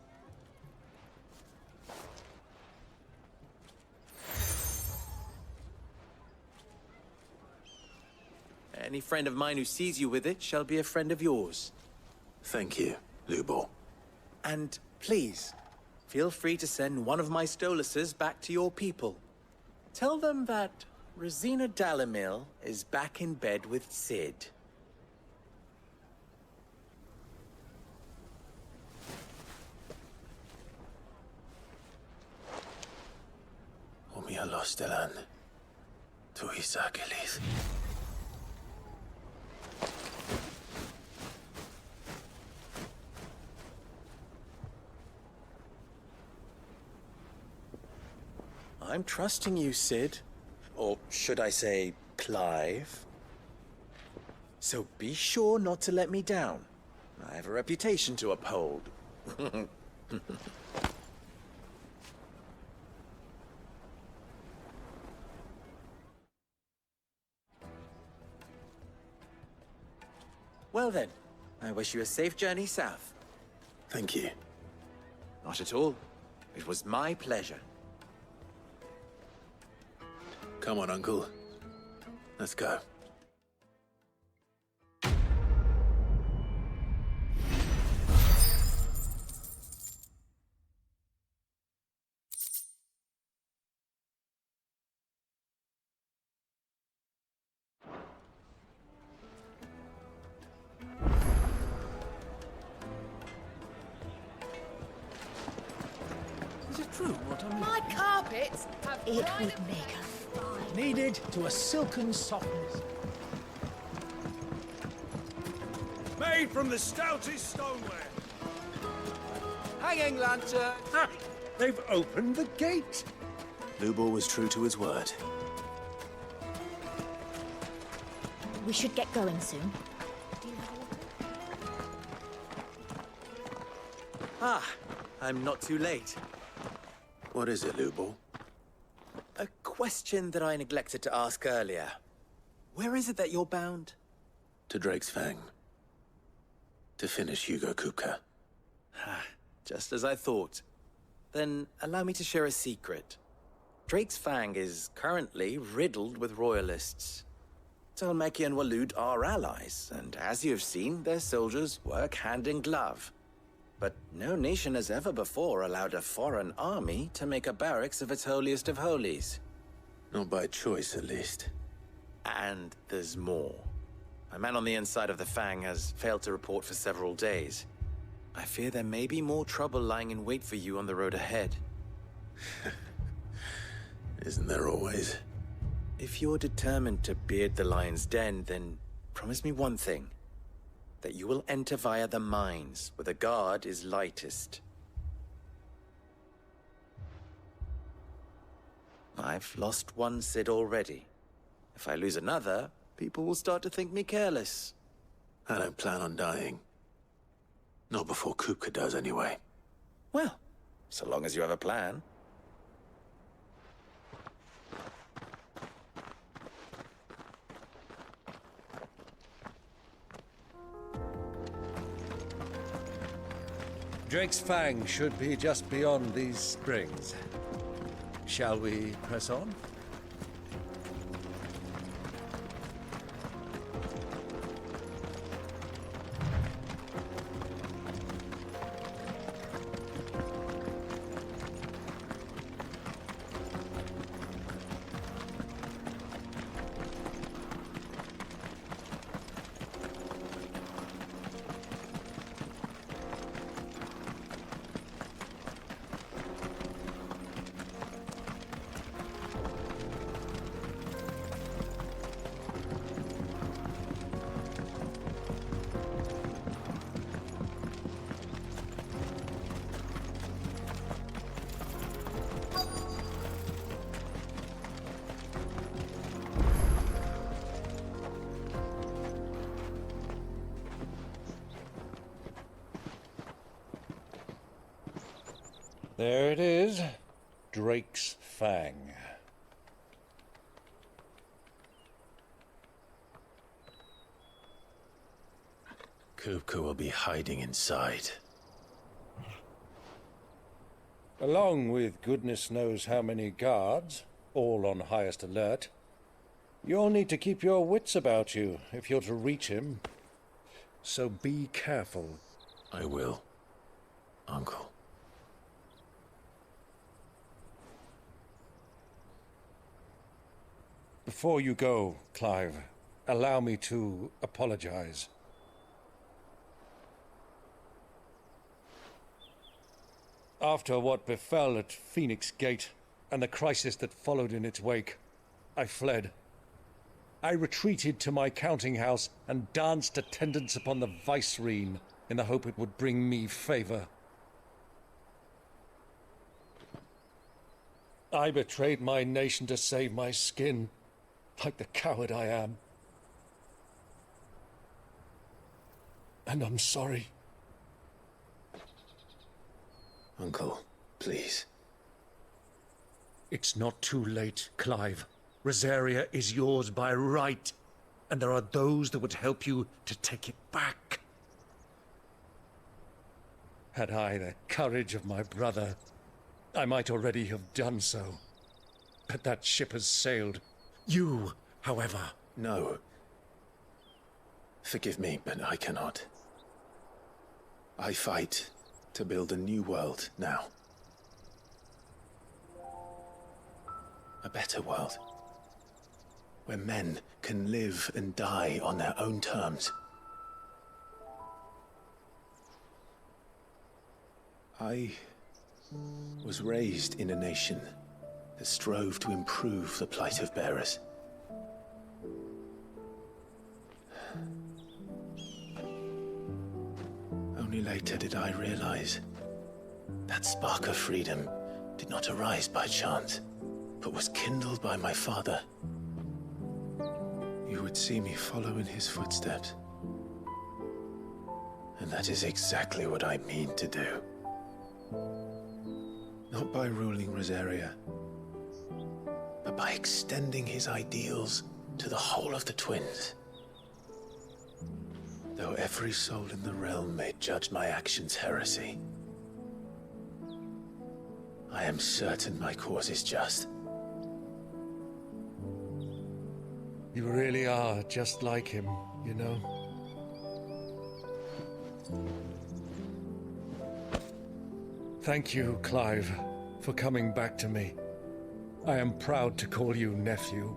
Any friend of mine who sees you with it shall be a friend of yours. Thank you, Lubor. And please, feel free to send one of my Stoluses back to your people. Tell them that Rosina Dalamil is back in bed with Sid. Omia Lostelan. Tuisa Achilles. I'm trusting you, Sid. Or should I say, Clive? So be sure not to let me down. I have a reputation to uphold. Well then, I wish you a safe journey south. Thank you. Not at all. It was my pleasure. Come on, Uncle. Let's go. Is it true what I'm... My carpets have It dried would up- make her fine. Kneaded to a silken softness. Made from the stoutest stoneware. Hanging lantern! Ha! They've opened the gate! Lubor was true to his word. We should get going soon. Ah, I'm not too late. What is it, Lubor? A question that I neglected to ask earlier. Where is it that you're bound? To Drake's Fang. to finish Hugo Kupka. Just as I thought. Then allow me to share a secret. Drake's Fang is currently riddled with royalists. Dhalmekia and Waloed are allies, and as you have seen, their soldiers work hand in glove. But no nation has ever before allowed a foreign army to make a barracks of its holiest of holies. Not by choice, at least. And there's more. A man on the inside of the Fang has failed to report for several days. I fear there may be more trouble lying in wait for you on the road ahead. Isn't there always? If you're determined to beard the lion's den, then promise me one thing. That you will enter via the mines, where the guard is lightest. I've lost one Cid already. If I lose another, people will start to think me careless. I don't plan on dying. Not before Kupka does, anyway. Well, so long as you have a plan. Drake's Fang should be just beyond these springs. Shall we press on? There it is, Drake's Fang. Kupka will be hiding inside. Along with goodness knows how many guards, all on highest alert. You'll need to keep your wits about you if you're to reach him. So be careful. I will, Uncle. Before you go, Clive, allow me to apologize. After what befell at Phoenix Gate and the crisis that followed in its wake, I fled. I retreated to my counting house and danced attendance upon the vicereine in the hope it would bring me favor. I betrayed my nation to save my skin, like the coward I am. And I'm sorry. Uncle, please. It's not too late, Clive. Rosaria is yours by right, and there are those that would help you to take it back. Had I the courage of my brother, I might already have done so. But that ship has sailed. You, however... No. Forgive me, but I cannot. I fight to build a new world now. A better world. Where men can live and die on their own terms. I was raised in a nation that strove to improve the plight of bearers. Only later did I realize that spark of freedom did not arise by chance, but was kindled by my father. You would see me follow in his footsteps. And that is exactly what I mean to do. Not by ruling Rosaria, but by extending his ideals to the whole of the twins. Though every soul in the realm may judge my actions heresy, I am certain my cause is just. You really are just like him, you know? Thank you, Clive, for coming back to me. I am proud to call you nephew.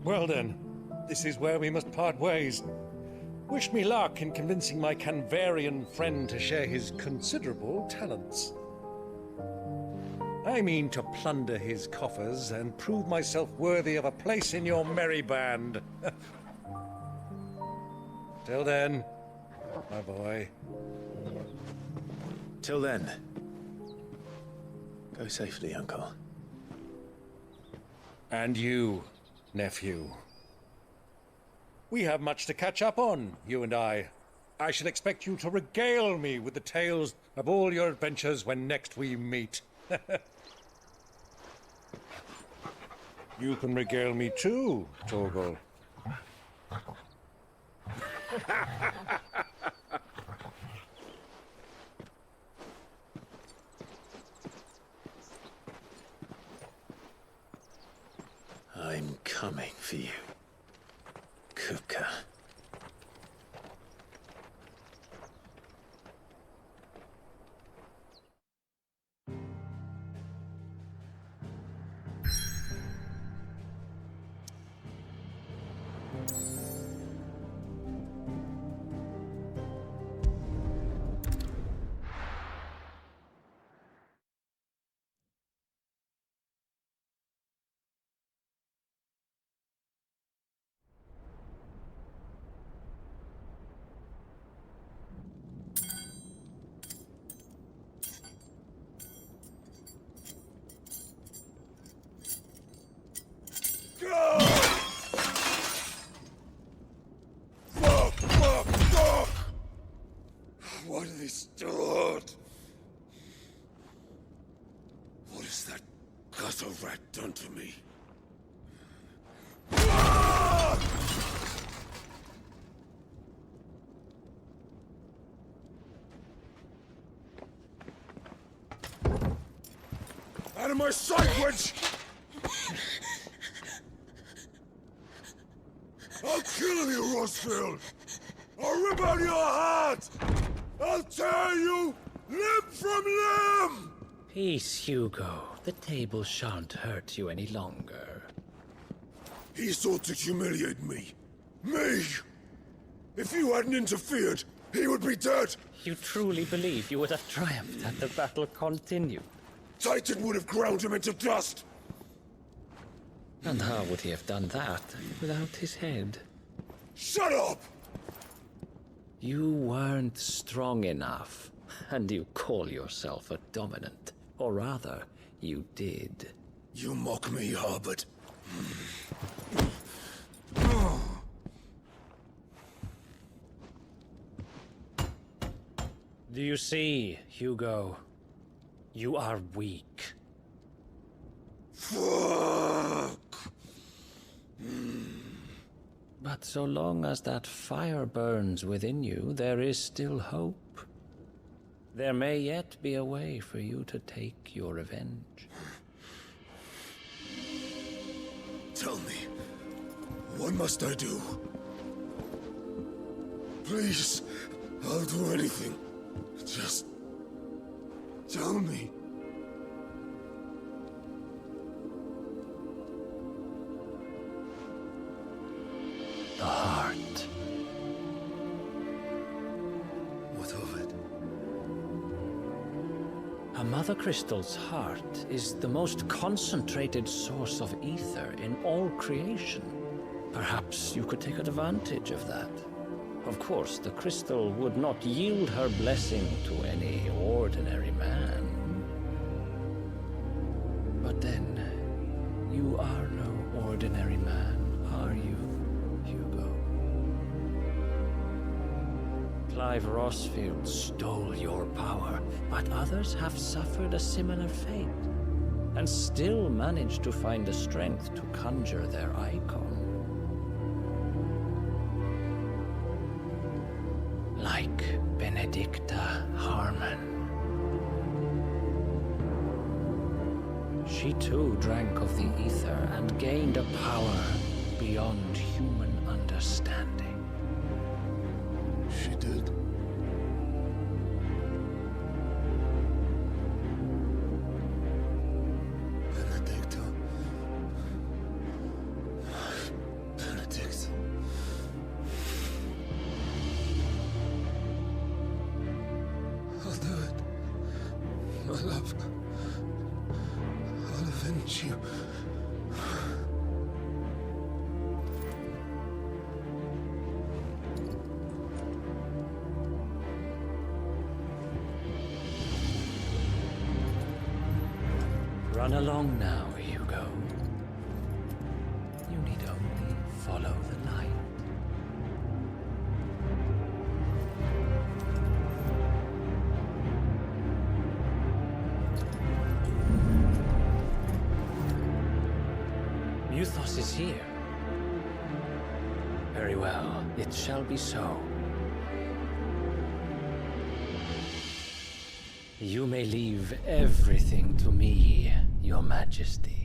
Well then, this is where we must part ways. Wish me luck in convincing my Canvarian friend to share his considerable talents. I mean to plunder his coffers and prove myself worthy of a place in your merry band. Till then, my boy. Till then, go safely, Uncle. And you, nephew. We have much to catch up on, you and I. I shall expect you to regale me with the tales of all your adventures when next we meet. You can regale me too, Torgal. I'm coming for you, Kupka. Fuck! What have they stored? What has that gutter rat done to me? Out of my sight, wench! I'll kill you, Rossfield! I'll rip out your heart! I'll tear you limb from limb! Peace, Hugo. The table shan't hurt you any longer. He sought to humiliate me. Me! If you hadn't interfered, he would be dead! You truly believe you would have triumphed had the battle continued? Titan would have ground him into dust! And how would he have done that without his head? Shut up! You weren't strong enough, and you call yourself a dominant. Or rather, you did. You mock me, Harbert. Do you see, Hugo? You are weak. Fuck! But so long as that fire burns within you, there is still hope. There may yet be a way for you to take your revenge. Tell me, what must I do? Please, I'll do anything. Just tell me. The heart. What of it? A Mother Crystal's heart is the most concentrated source of ether in all creation. Perhaps you could take advantage of that. Of course, the crystal would not yield her blessing to any ordinary man. But then, you are no ordinary man, are you, Hugo? Clive Rossfield stole your power, but others have suffered a similar fate. and still managed to find the strength to conjure their icon. Like Benedicta Harmon. She too drank of the ether and gained a power beyond human understanding. She did. Benedicta. Benedict. I'll do it. My love. I'll avenge you. Run along now, Hugo. You need only follow the light. Muthos is here. Very well, it shall be so. You may leave everything to me, Your Majesty.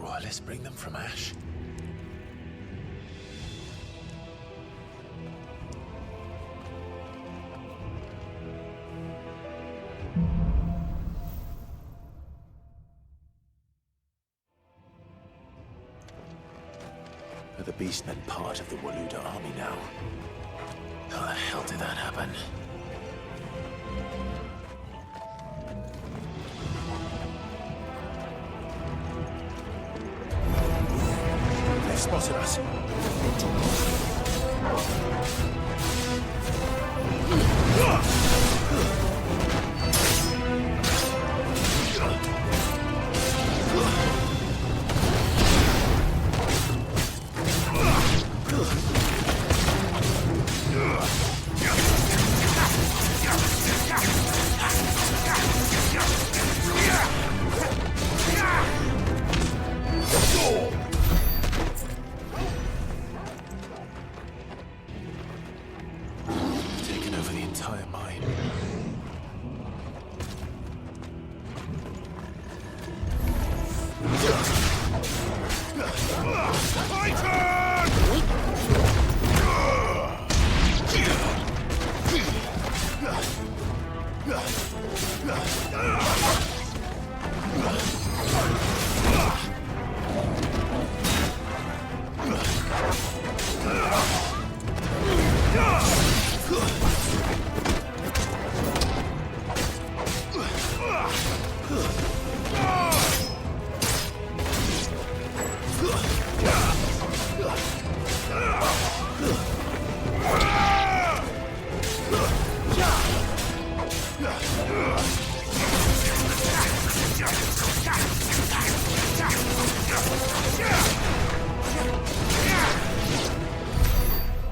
Royalists bring them from Ash? Are the Beastmen part of the Waluda army now? How the hell did that happen? They've spotted us. Taken over the entire mine.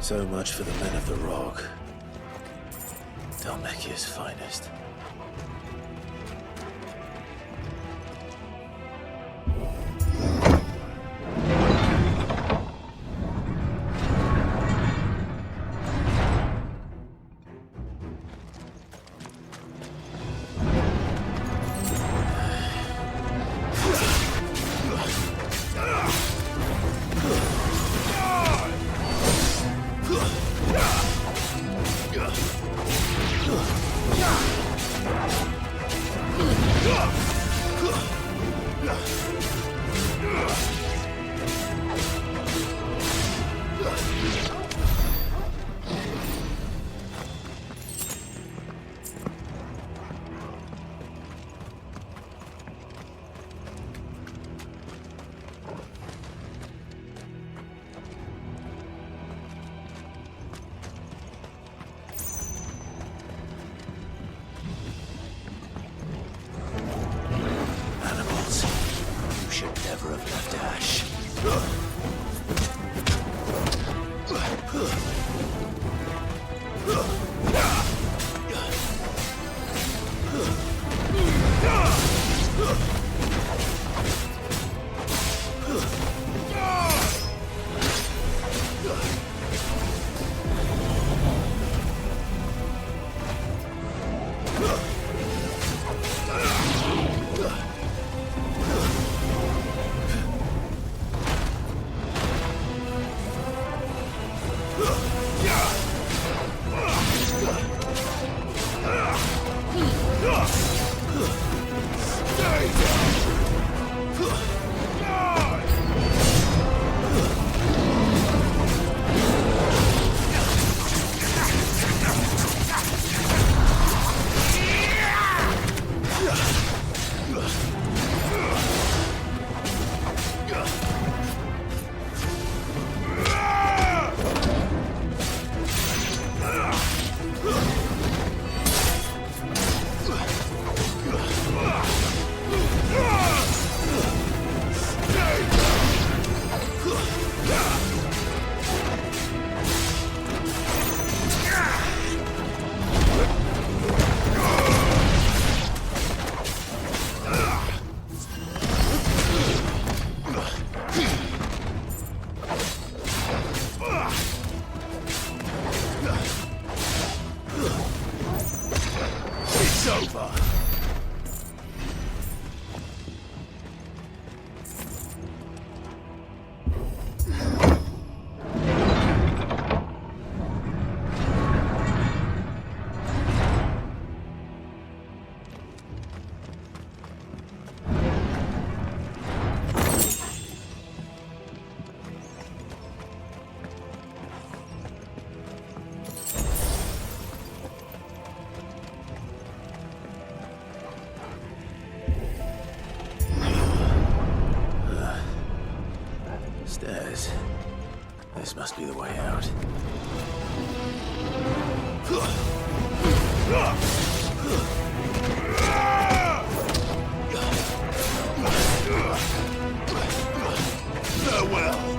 So much for the men of the Rock. Dhalmekia's finest. Stairs. This must be the way out. Farewell.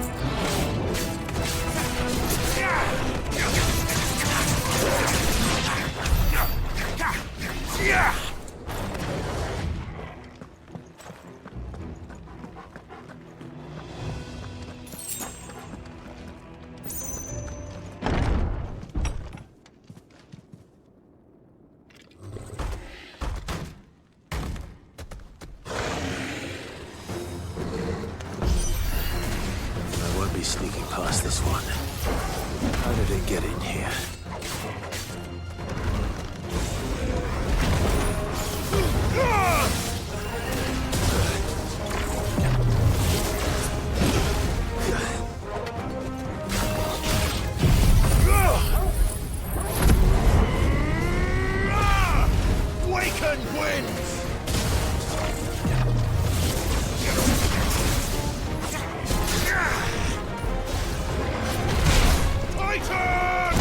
I won't be sneaking past this one. How did it get in here? Waken winds! Titan!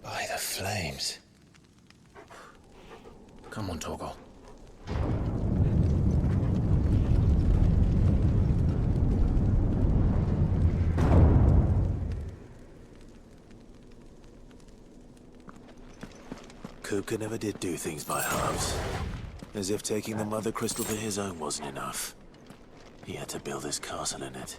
By the flames. Come on, Togo. Kupka never did do things by halves. As if taking the Mother Crystal for his own wasn't enough. He had to build his castle in it.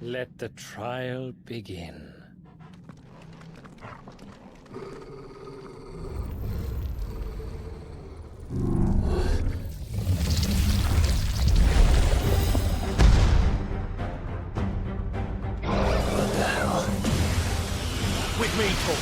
Let the trial begin. What the hell? With me, Paul.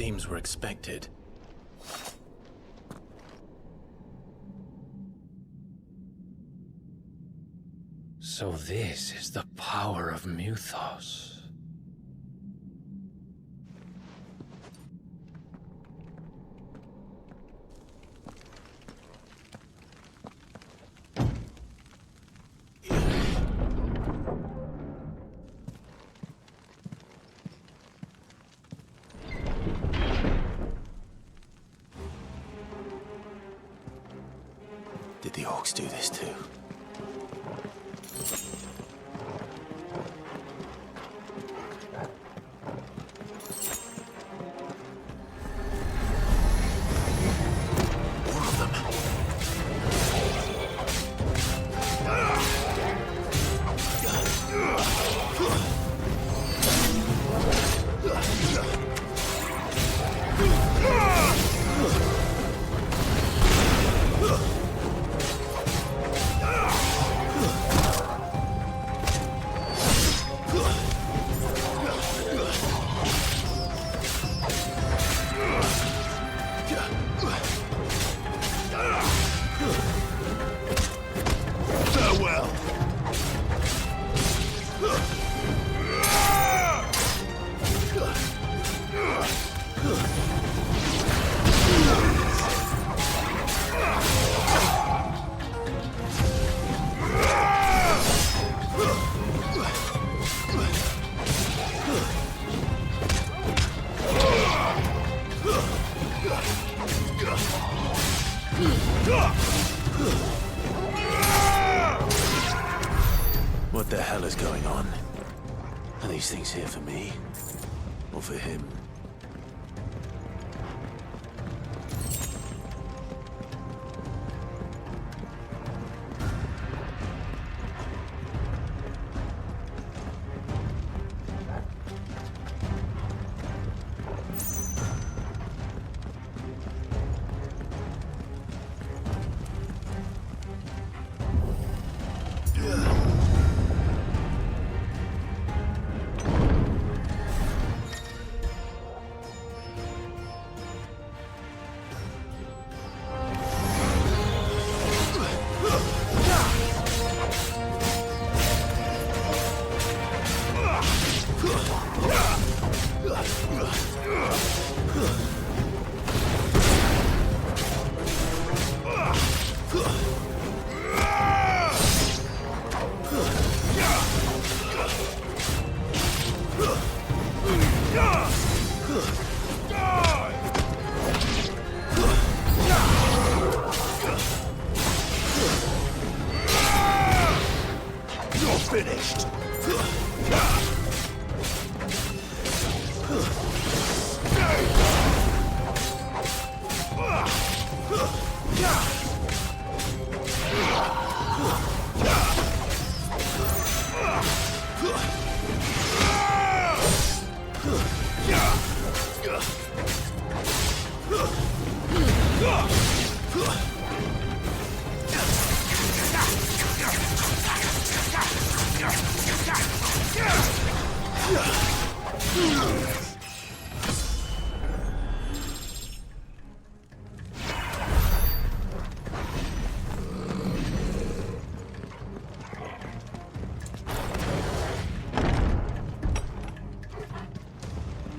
seems were expected. So this is the power of Muthos. Did the orcs do this too? What the hell is going on? Are these things here for me? Or for him? Finished.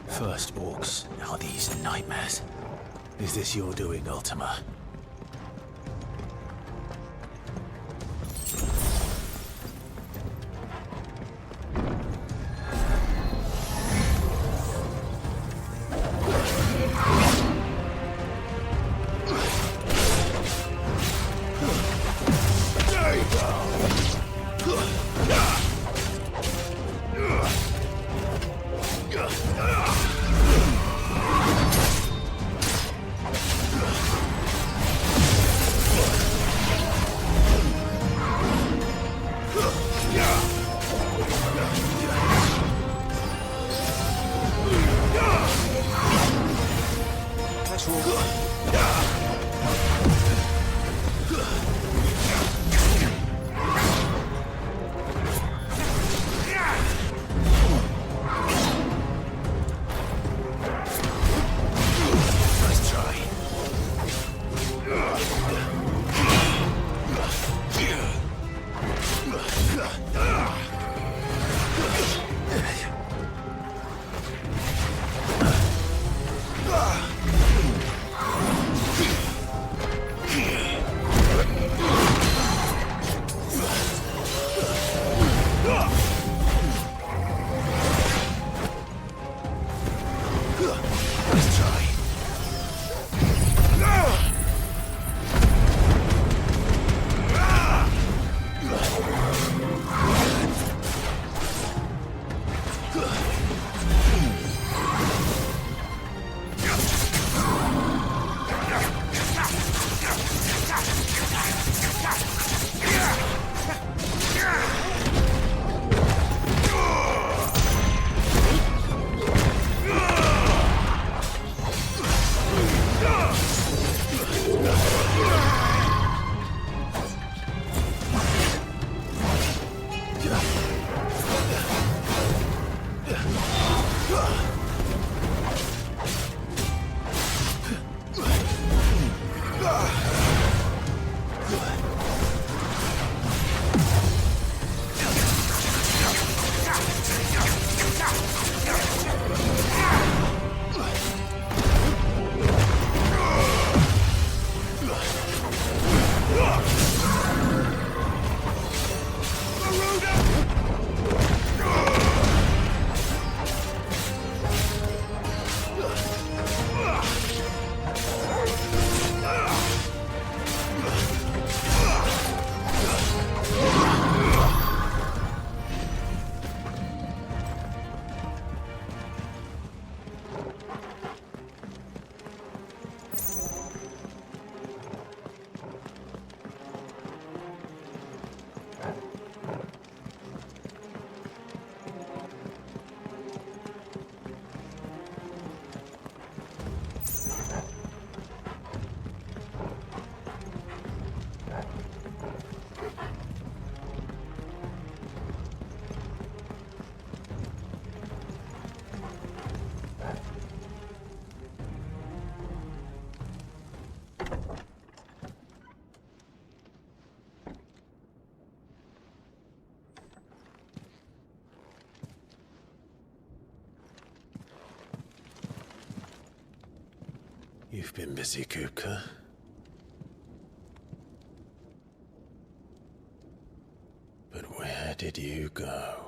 First orcs, now these nightmares. Is this your doing, Ultima? You've been busy, Kupka. But where did you go?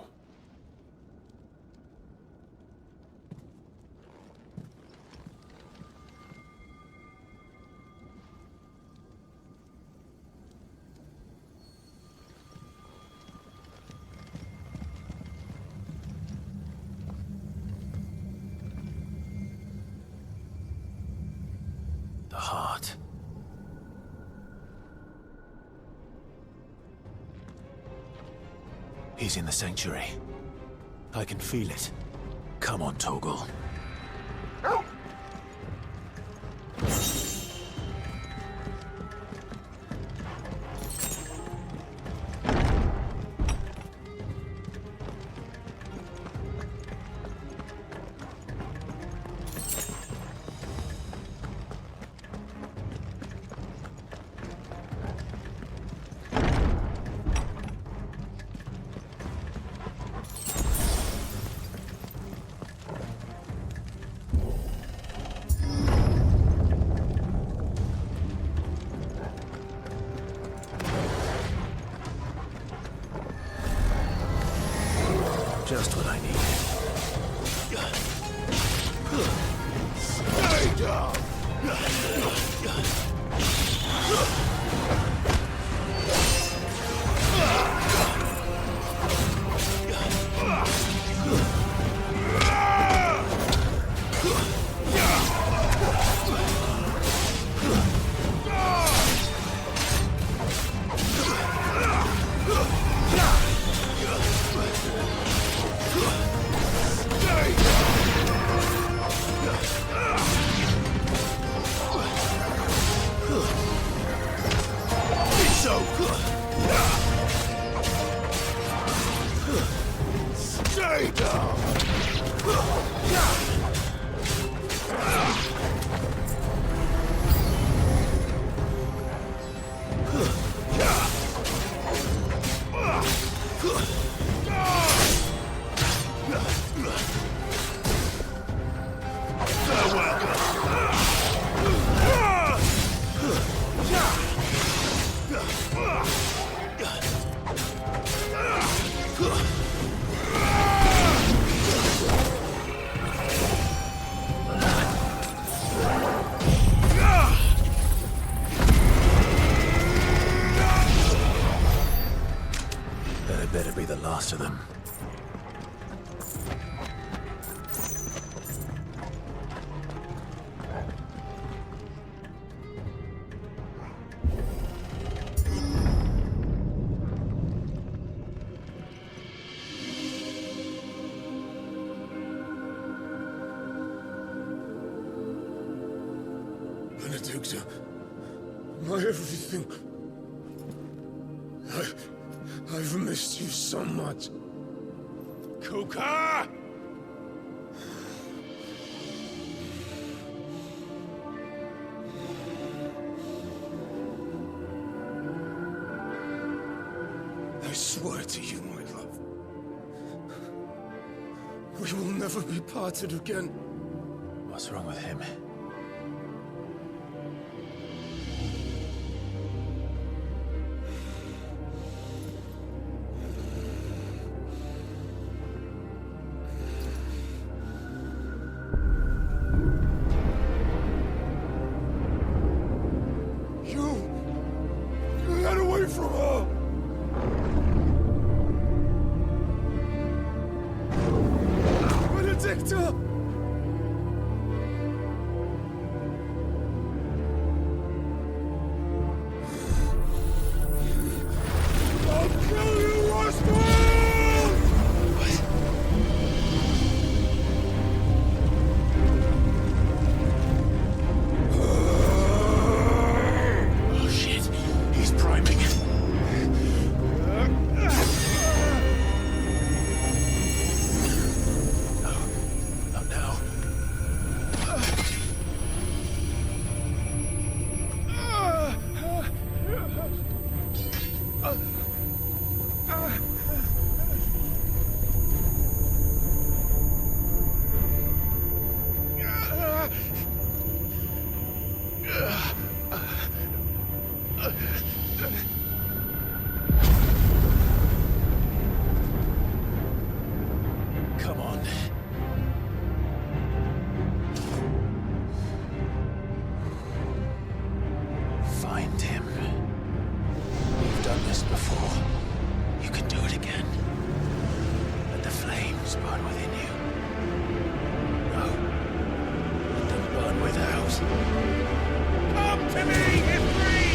The heart. He's in the sanctuary. I can feel it. Come on, Torgal. Just what I needed. Stay down! Stay down! That better be the last of them. Benedicta, my everything. I've missed you so much. Kuka! I swear to you, my love, we will never be parted again. What's wrong with him? Get away from her! Benedicta! I'll kill you, Roscoe! find him. You've done this before. You can do it again. Let the flames burn within you. No. Let them burn without. Come to me, Ifrit!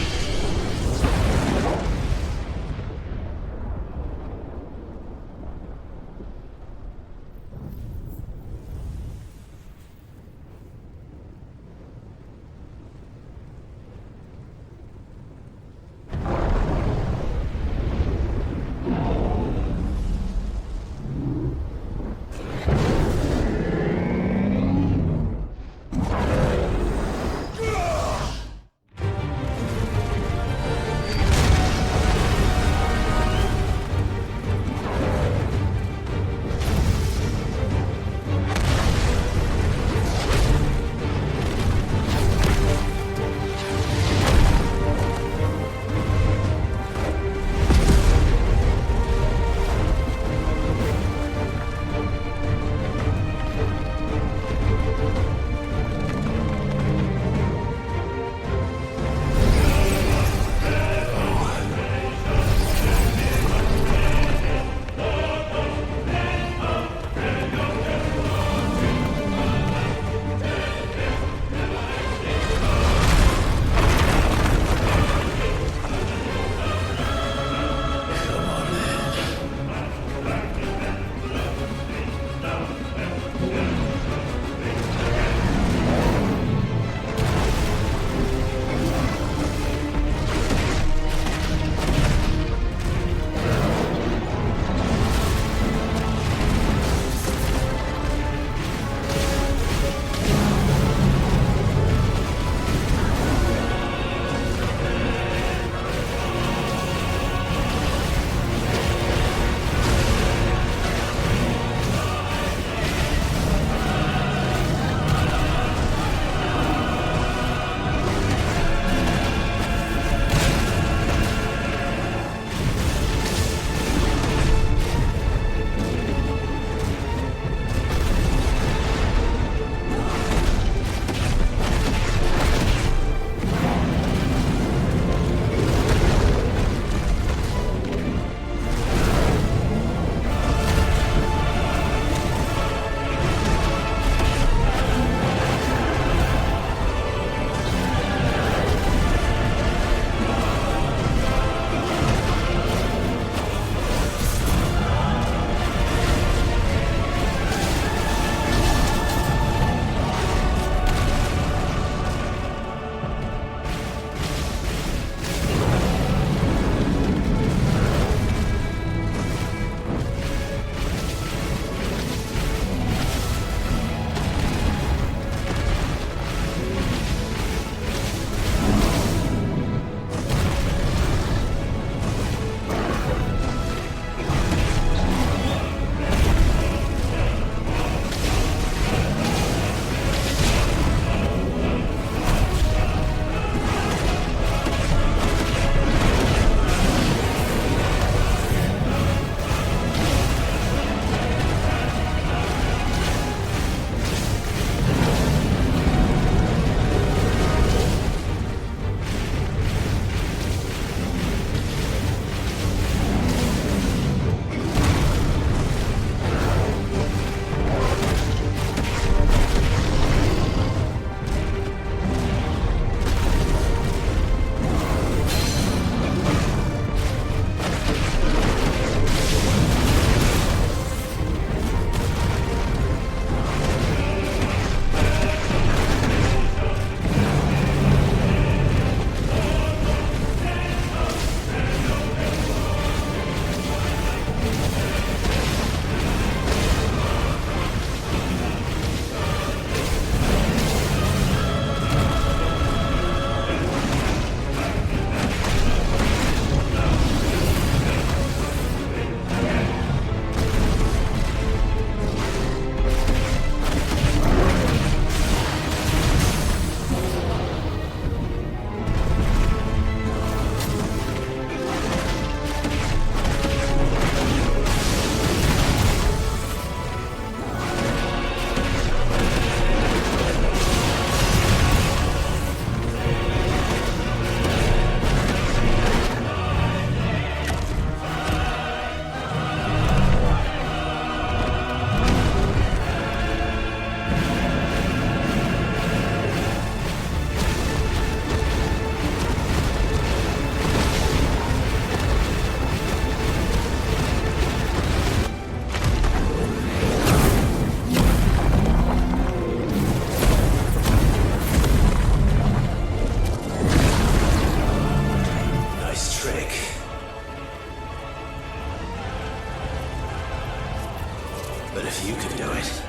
If you can do it,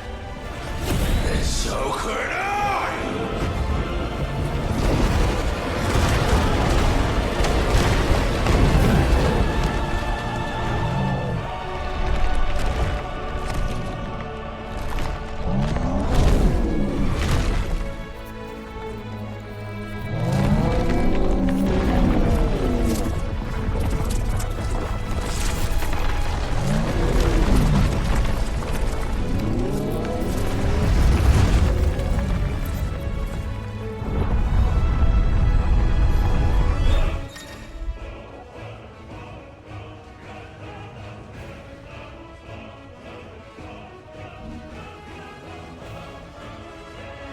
then so could I!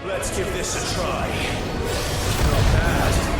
Let's give this a try. Not bad.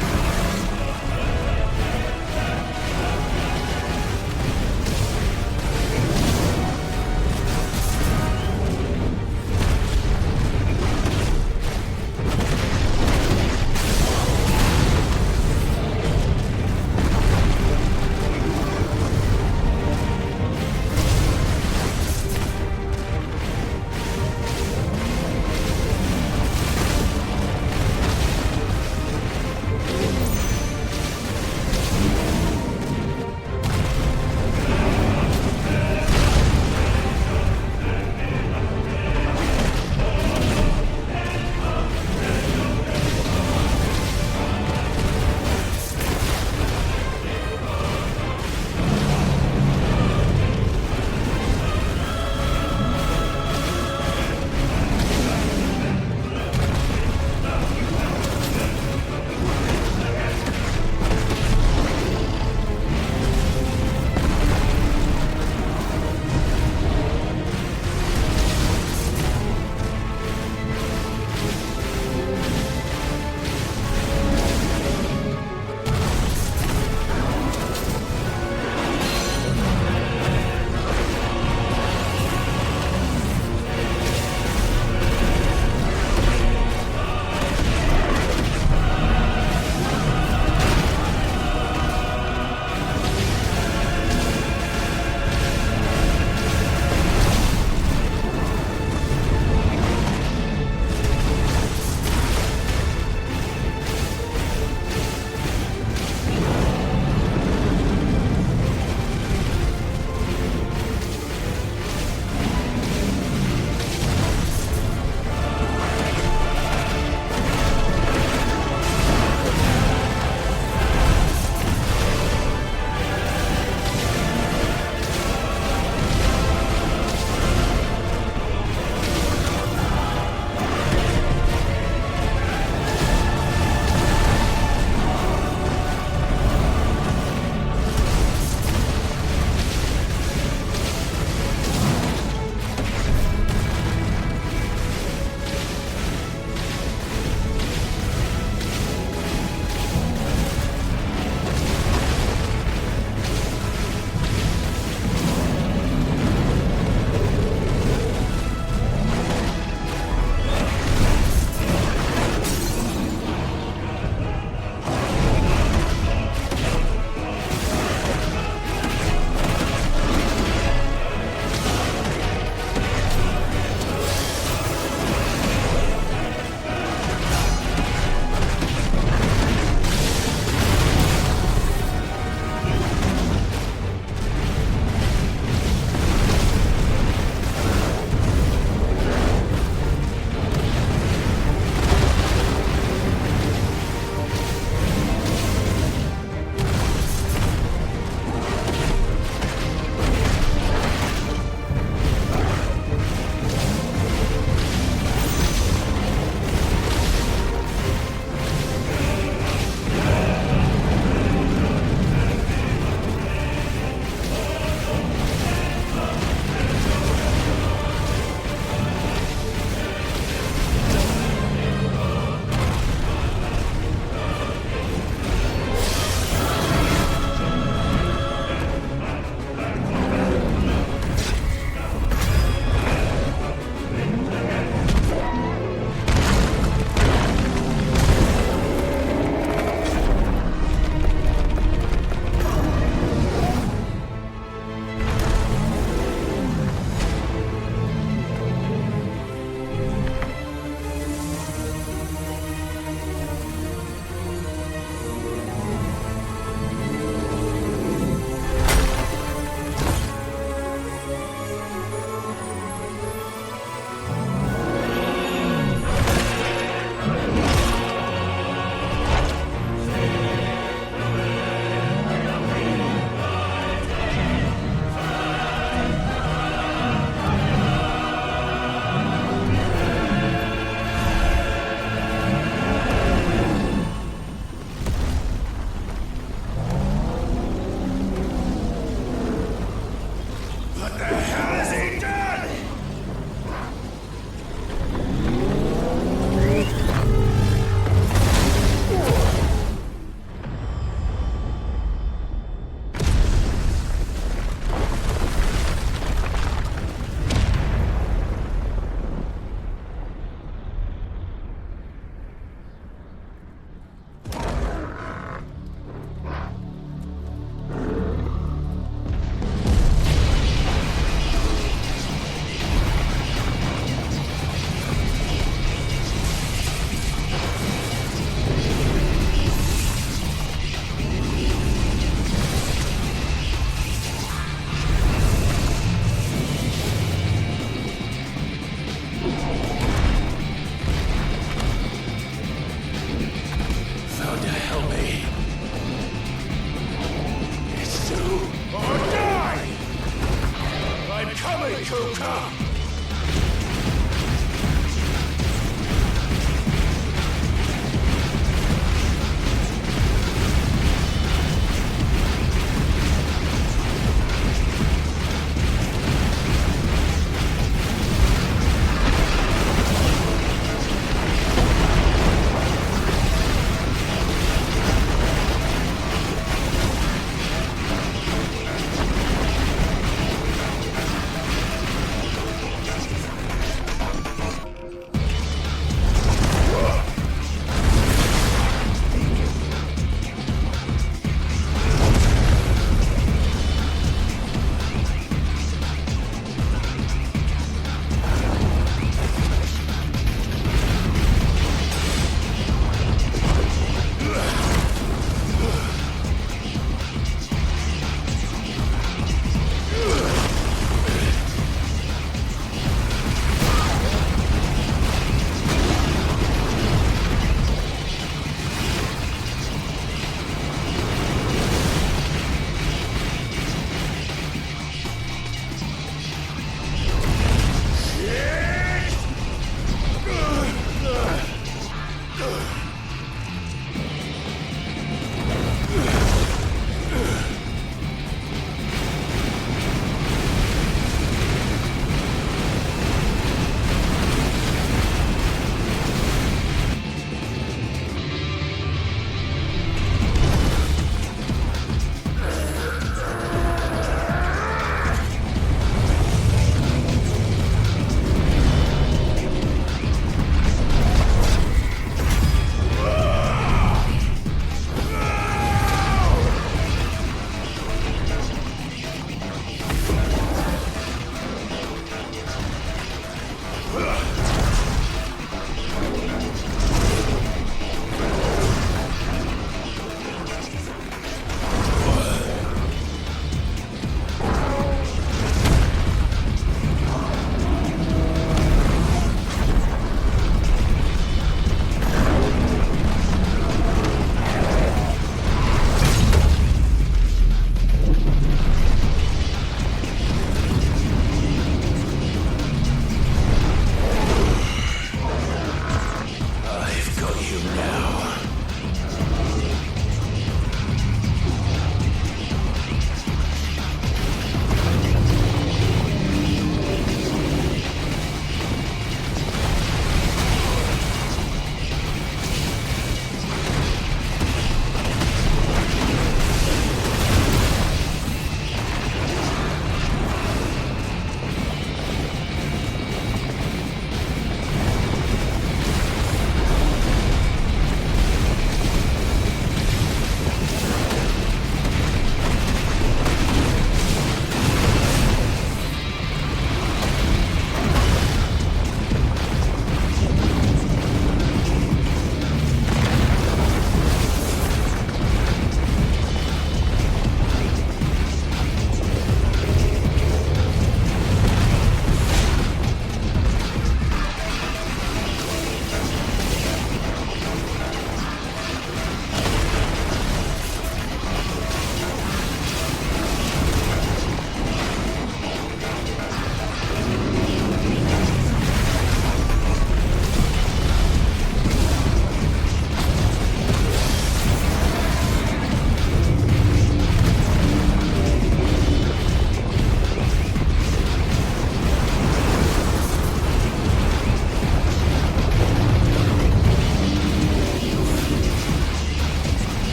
shall come!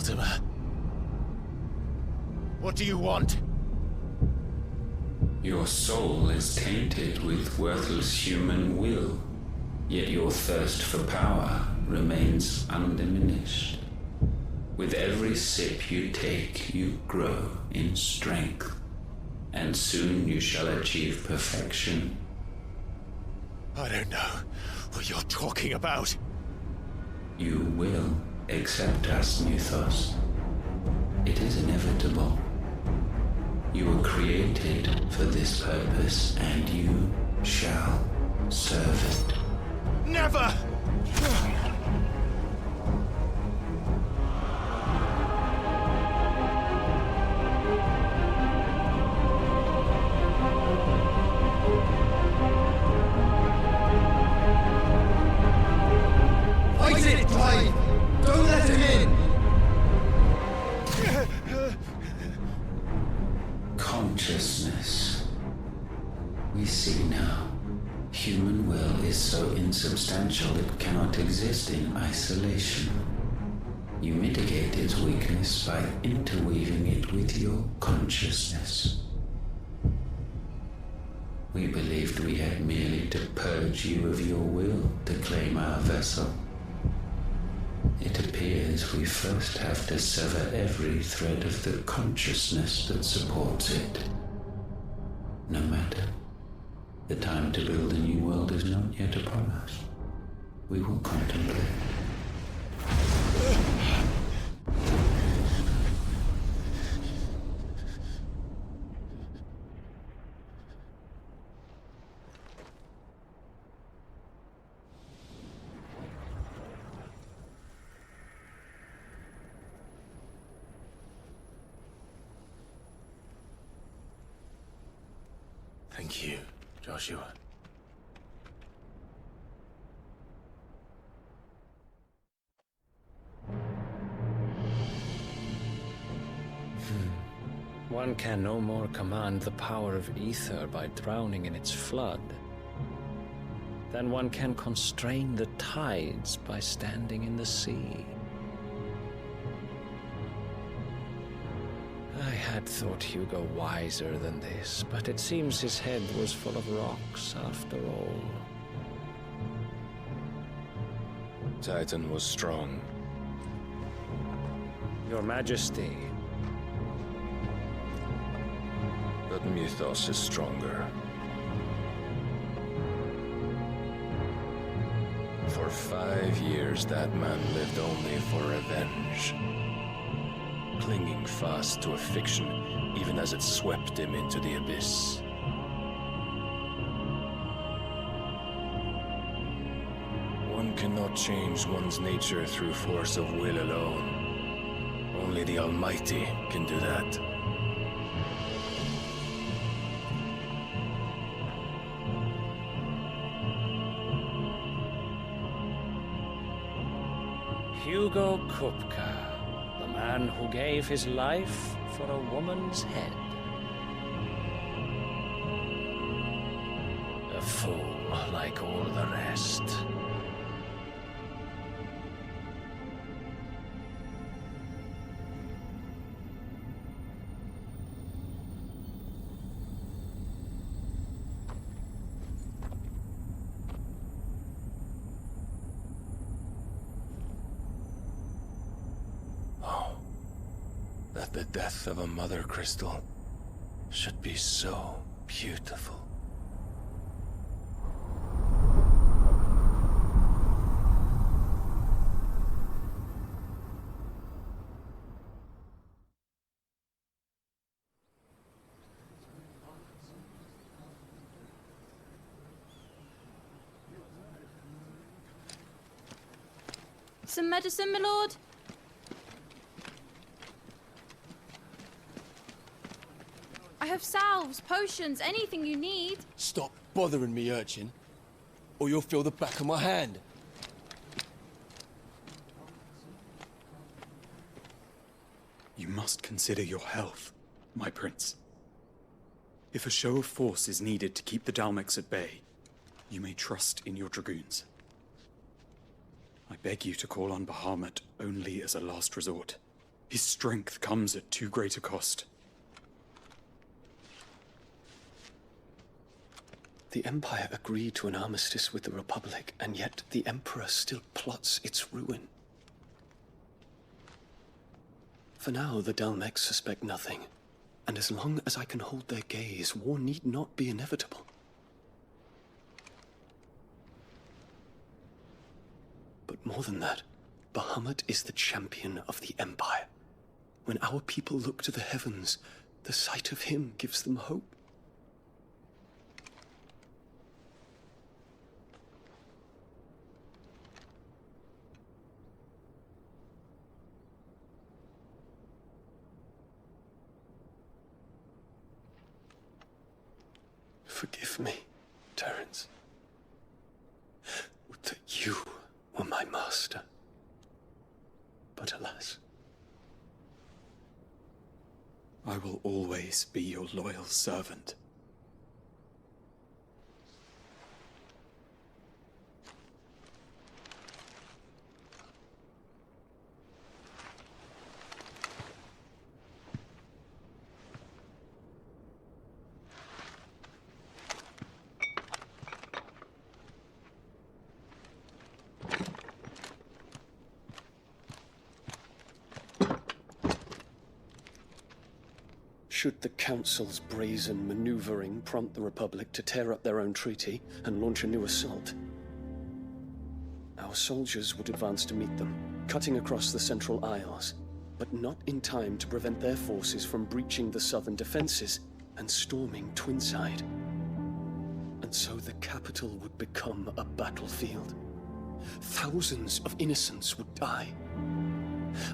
Mortimer. What do you want? Your soul is tainted with worthless human will, yet your thirst for power remains undiminished. With every sip you take, you grow in strength, and soon you shall achieve perfection. I don't know what you're talking about. You will accept us, Mythos. It is inevitable. You were created for this purpose, and you shall serve it. Never! Fight it, Clive! Don't let him in! Consciousness. We see now. Human will is so insubstantial it cannot exist in isolation. You mitigate its weakness by interweaving it with your consciousness. We believed we had merely to purge you of your will to claim our vessel. It appears we first have to sever every thread of the consciousness that supports it. No matter. The time to build a new world is not yet upon us. We will contemplate. Thank you, Joshua. One can no more command the power of ether by drowning in its flood than one can constrain the tides by standing in the sea. I had thought Hugo wiser than this, but it seems his head was full of rocks after all. Titan was strong. Your Majesty. But Mythos is stronger. For 5 years, that man lived only for revenge. Clinging fast to a fiction, even as it swept him into the abyss. One cannot change one's nature through force of will alone. Only the Almighty can do that. Hugo Kupka, the man who gave his life for a woman's head. A fool like all the rest. That the death of a mother crystal should be so beautiful. Some medicine, my lord? I have salves, potions, anything you need. Stop bothering me, urchin, or you'll feel the back of my hand. You must consider your health, my prince. If a show of force is needed to keep the Dalmex at bay, you may trust in your dragoons. I beg you to call on Bahamut only as a last resort. His strength comes at too great a cost. The Empire agreed to an armistice with the Republic, and yet the Emperor still plots its ruin. For now, the Dalmex suspect nothing, and as long as I can hold their gaze, war need not be inevitable. But more than that, Bahamut is the champion of the Empire. When our people look to the heavens, the sight of him gives them hope. Forgive me, Terence. Would that you were my master. But alas. I will always be your loyal servant. Should the Council's brazen maneuvering prompt the Republic to tear up their own treaty and launch a new assault, our soldiers would advance to meet them, cutting across the Central Isles, but not in time to prevent their forces from breaching the southern defenses and storming Twinside. And so the capital would become a battlefield. Thousands of innocents would die.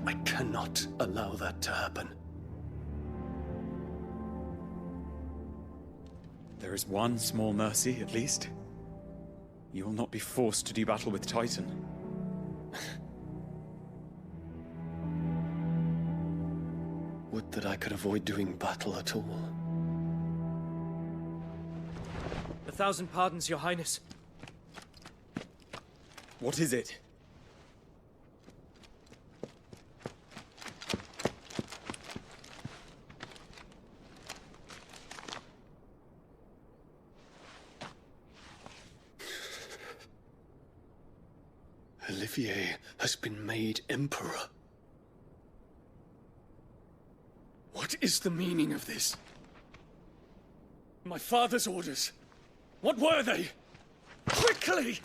I cannot allow that to happen. There is one small mercy, at least. You will not be forced to do battle with Titan. Would that I could avoid doing battle at all. 1,000 pardons, Your Highness. What is it? Olivier has been made Emperor. What is the meaning of this? My father's orders. What were they? Quickly!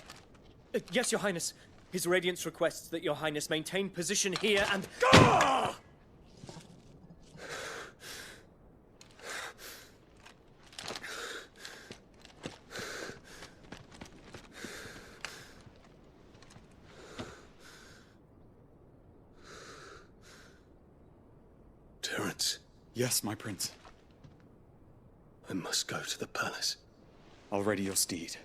Yes, Your Highness. His Radiance requests that Your Highness maintain position here and... Gah! Terence. Yes, my prince. I must go to the palace. I'll ready your steed.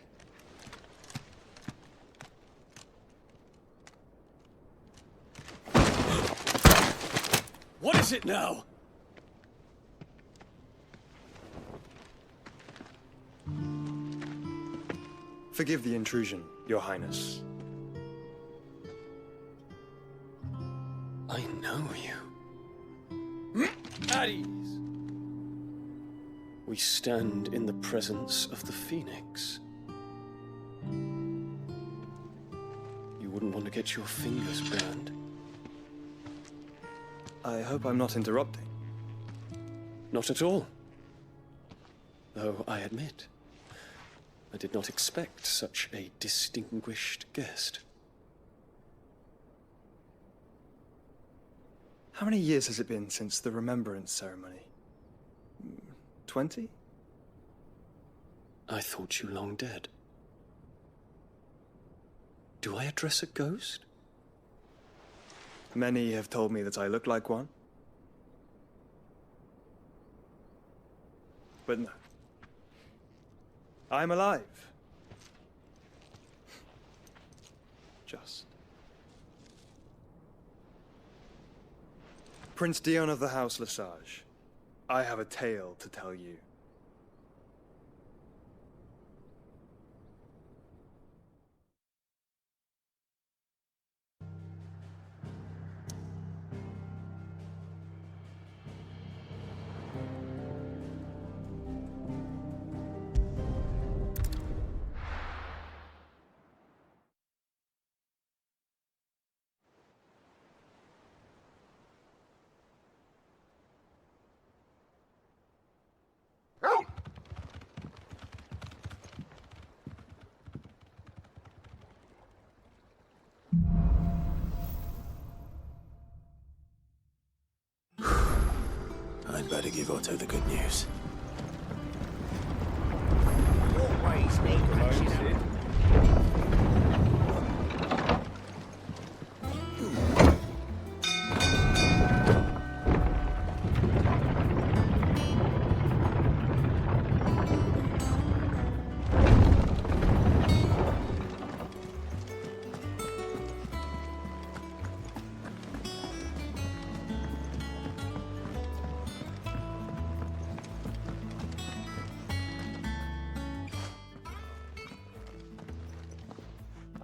What is it now? Forgive the intrusion, Your Highness. I know you. At ease. We stand in the presence of the Phoenix. You wouldn't want to get your fingers burned. I hope I'm not interrupting. Not at all. Though I admit, I did not expect such a distinguished guest. How many years has it been since the Remembrance ceremony? 20? I thought you long dead. Do I address a ghost? Many have told me that I look like one. But no. I'm alive. Just. Prince Dion of the House Lesage, I have a tale to tell you. better give Otto the good news. Always need action.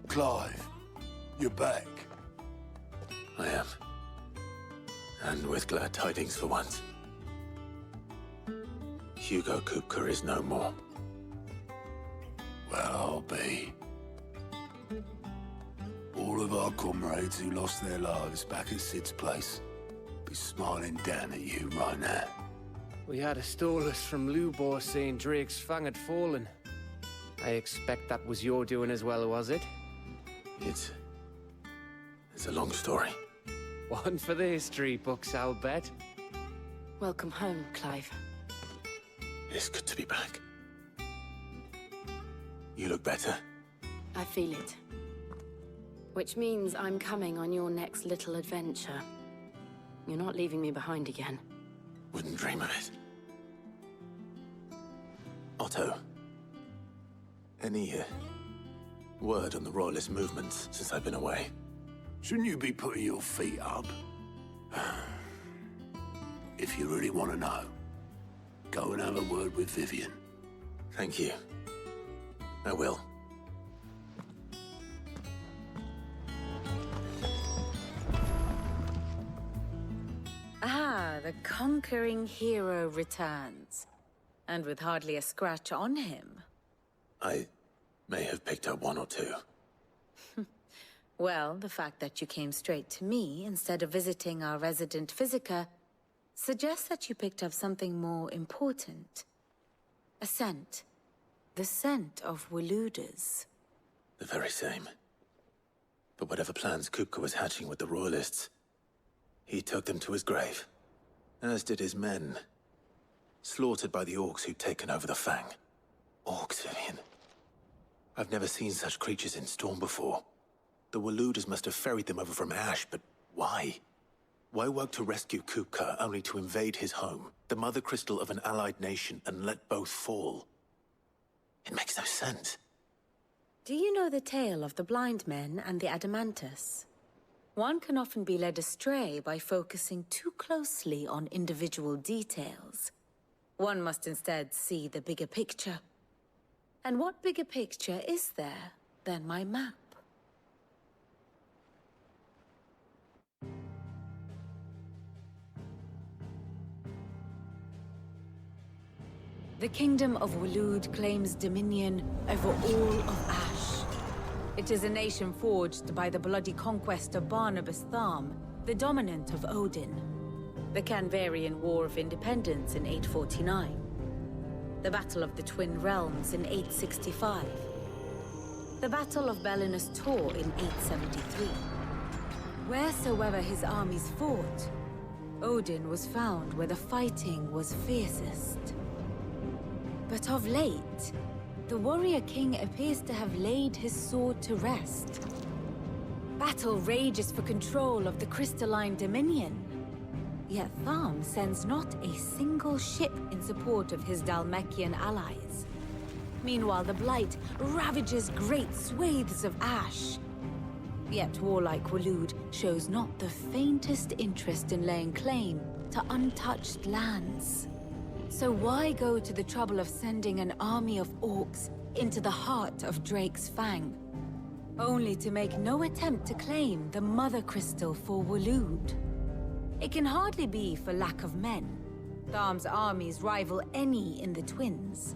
Clive, you're back. I am. And with glad tidings for once. Hugo Kupka is no more. Well, I'll be. All of our comrades who lost their lives back at Sid's place be smiling down at you right now. We had a stolus from Lubor saying Drake's Fang had fallen. I expect that was your doing as well, was it? It's a long story. One for the history books, I'll bet. Welcome home, Clive. It's good to be back. You look better. I feel it. Which means I'm coming on your next little adventure. You're not leaving me behind again. Wouldn't dream of it. Otto. Any word on the Royalist movements since I've been away? Shouldn't you be putting your feet up? If you really want to know, go and have a word with Vivian. Thank you. I will. Ah, the conquering hero returns. And with hardly a scratch on him. I may have picked up one or two. Well, the fact that you came straight to me instead of visiting our resident physiker suggests that you picked up something more important. A scent. The scent of Waludas. The very same. But whatever plans Kupka was hatching with the Royalists, he took them to his grave. As did his men. Slaughtered by the orcs who'd taken over the Fang. Orcs, Vivian. I've never seen such creatures in Storm before. The Waludas must have ferried them over from Ash, but why? Why work to rescue Kupka only to invade his home, the mother crystal of an allied nation, and let both fall? It makes no sense. Do you know the tale of the blind men and the Adamantus? One can often be led astray by focusing too closely on individual details. One must instead see the bigger picture. And what bigger picture is there than my map? The Kingdom of Walud claims dominion over all of Ash. It is a nation forged by the bloody conquest of Barnabas Tharm, the dominant of Odin. The Canvarian War of Independence in 849. The Battle of the Twin Realms in 865. The Battle of Belinus Tor in 873. Wheresoever his armies fought, Odin was found where the fighting was fiercest. But of late, the warrior king appears to have laid his sword to rest. Battle rages for control of the crystalline dominion. Yet Tharm sends not a single ship in support of his Dhalmekian allies. Meanwhile, the Blight ravages great swathes of Ash. Yet warlike Walud shows not the faintest interest in laying claim to untouched lands. So why go to the trouble of sending an army of orcs into the heart of Drake's Fang, only to make no attempt to claim the Mother Crystal for Walud? It can hardly be for lack of men. Tharm's armies rival any in the Twins.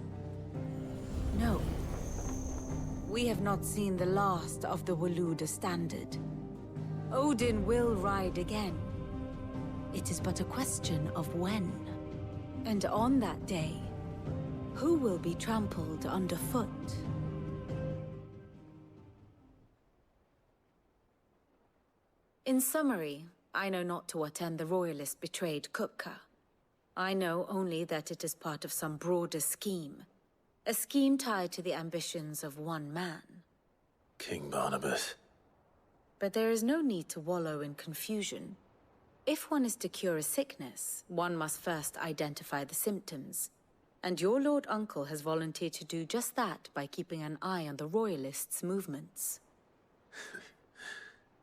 No. We have not seen the last of the Waluda standard. Odin will ride again. It is but a question of when. And on that day, who will be trampled underfoot? In summary, I know not to what end the Royalists betrayed Kupka. I know only that it is part of some broader scheme. A scheme tied to the ambitions of one man. King Barnabas. But there is no need to wallow in confusion. If one is to cure a sickness, one must first identify the symptoms. And your Lord Uncle has volunteered to do just that by keeping an eye on the Royalists' movements.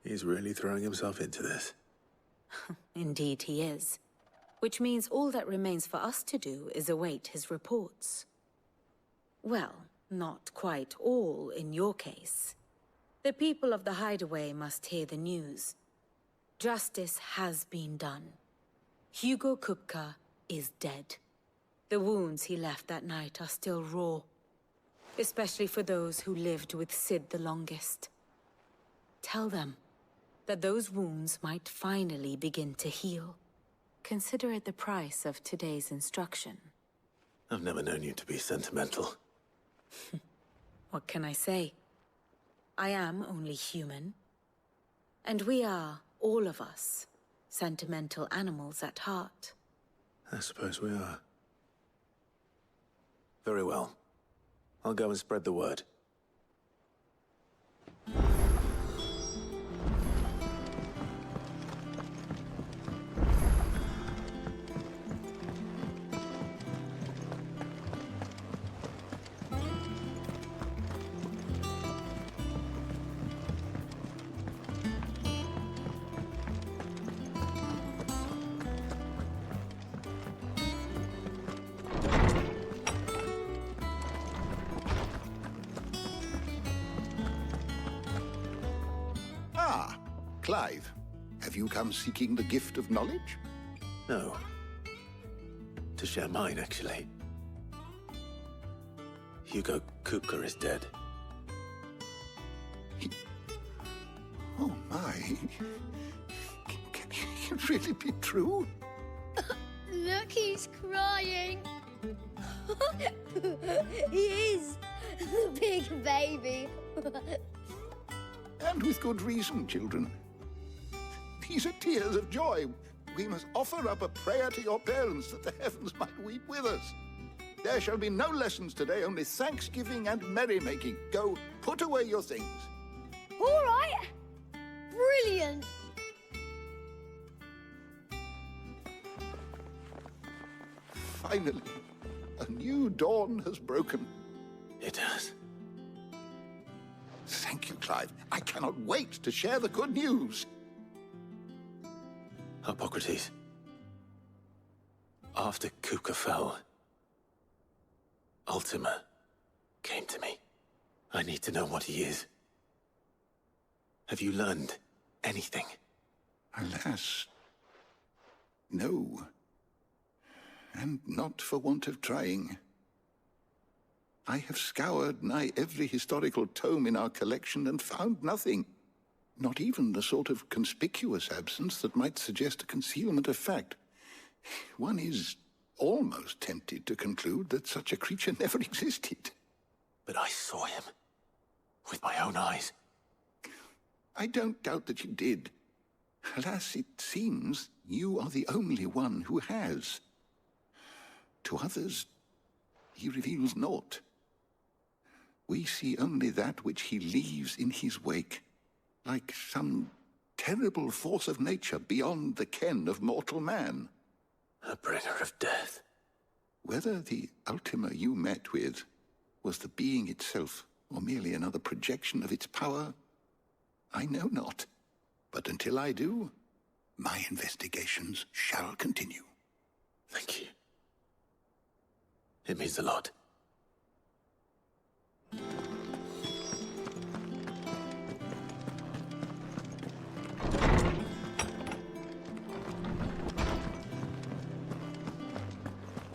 He's really throwing himself into this. Indeed he is. Which means all that remains for us to do is await his reports. Well, not quite all in your case. The people of the Hideaway must hear the news. Justice has been done. Hugo Kupka is dead. The wounds he left that night are still raw, especially for those who lived with Sid the longest. Tell them that those wounds might finally begin to heal. Consider it the price of today's instruction. I've never known you to be sentimental. What can I say? I am only human. And we are, all of us, sentimental animals at heart. I suppose we are. Very well. I'll go and spread the word. Clive, have you come seeking the gift of knowledge? No. To share mine, actually. Hugo Kupka is dead. Oh my. Can it really be true? Look, he's crying. He is. Big baby. And with good reason, children. These are tears of joy. We must offer up a prayer to your parents that the heavens might weep with us. There shall be no lessons today, only thanksgiving and merrymaking. Go, put away your things. All right. Brilliant. Finally, a new dawn has broken. It has. Thank you, Clive. I cannot wait to share the good news. Hippocrates. After Kupka fell, Ultima came to me. I need to know what he is. Have you learned anything? Alas, no. And not for want of trying. I have scoured nigh every historical tome in our collection and found nothing. Not even the sort of conspicuous absence that might suggest a concealment of fact. One is almost tempted to conclude that such a creature never existed. But I saw him. With my own eyes. I don't doubt that you did. Alas, it seems you are the only one who has. To others, he reveals naught. We see only that which he leaves in his wake. Like some terrible force of nature beyond the ken of mortal man. A bringer of death. Whether the Ultima you met with was the being itself, or merely another projection of its power, I know not. But until I do, my investigations shall continue. Thank you. It means a lot.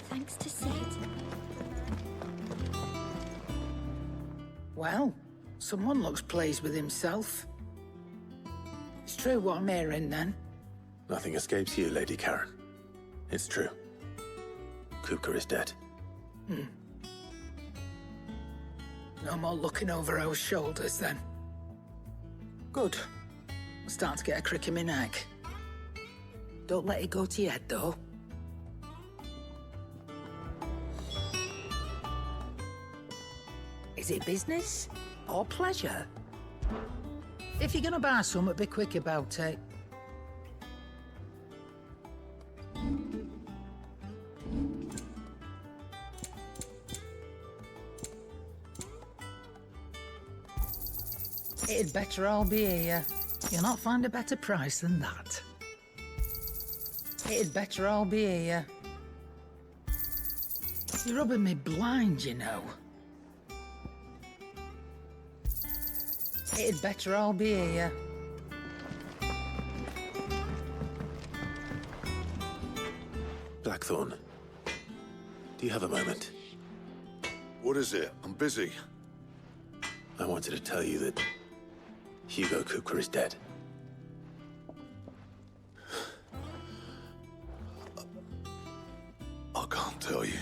Thanks to Sid. Well, someone looks pleased with himself. It's true what I'm hearing, then. Nothing escapes you, Lady Karen. It's true. Kupka is dead. No more looking over our shoulders, then. Good. I'm starting to get a crick in my neck. Don't let it go to your head, though. Is it business or pleasure? If you're gonna buy something, be quick about it. It'd better all be here. You'll not find a better price than that. It'd better all be here. You're rubbing me blind, you know. It'd better all be here. Blackthorn, do you have a moment? What is it? I'm busy. I wanted to tell you that Hugo Kukra is dead. I can't tell you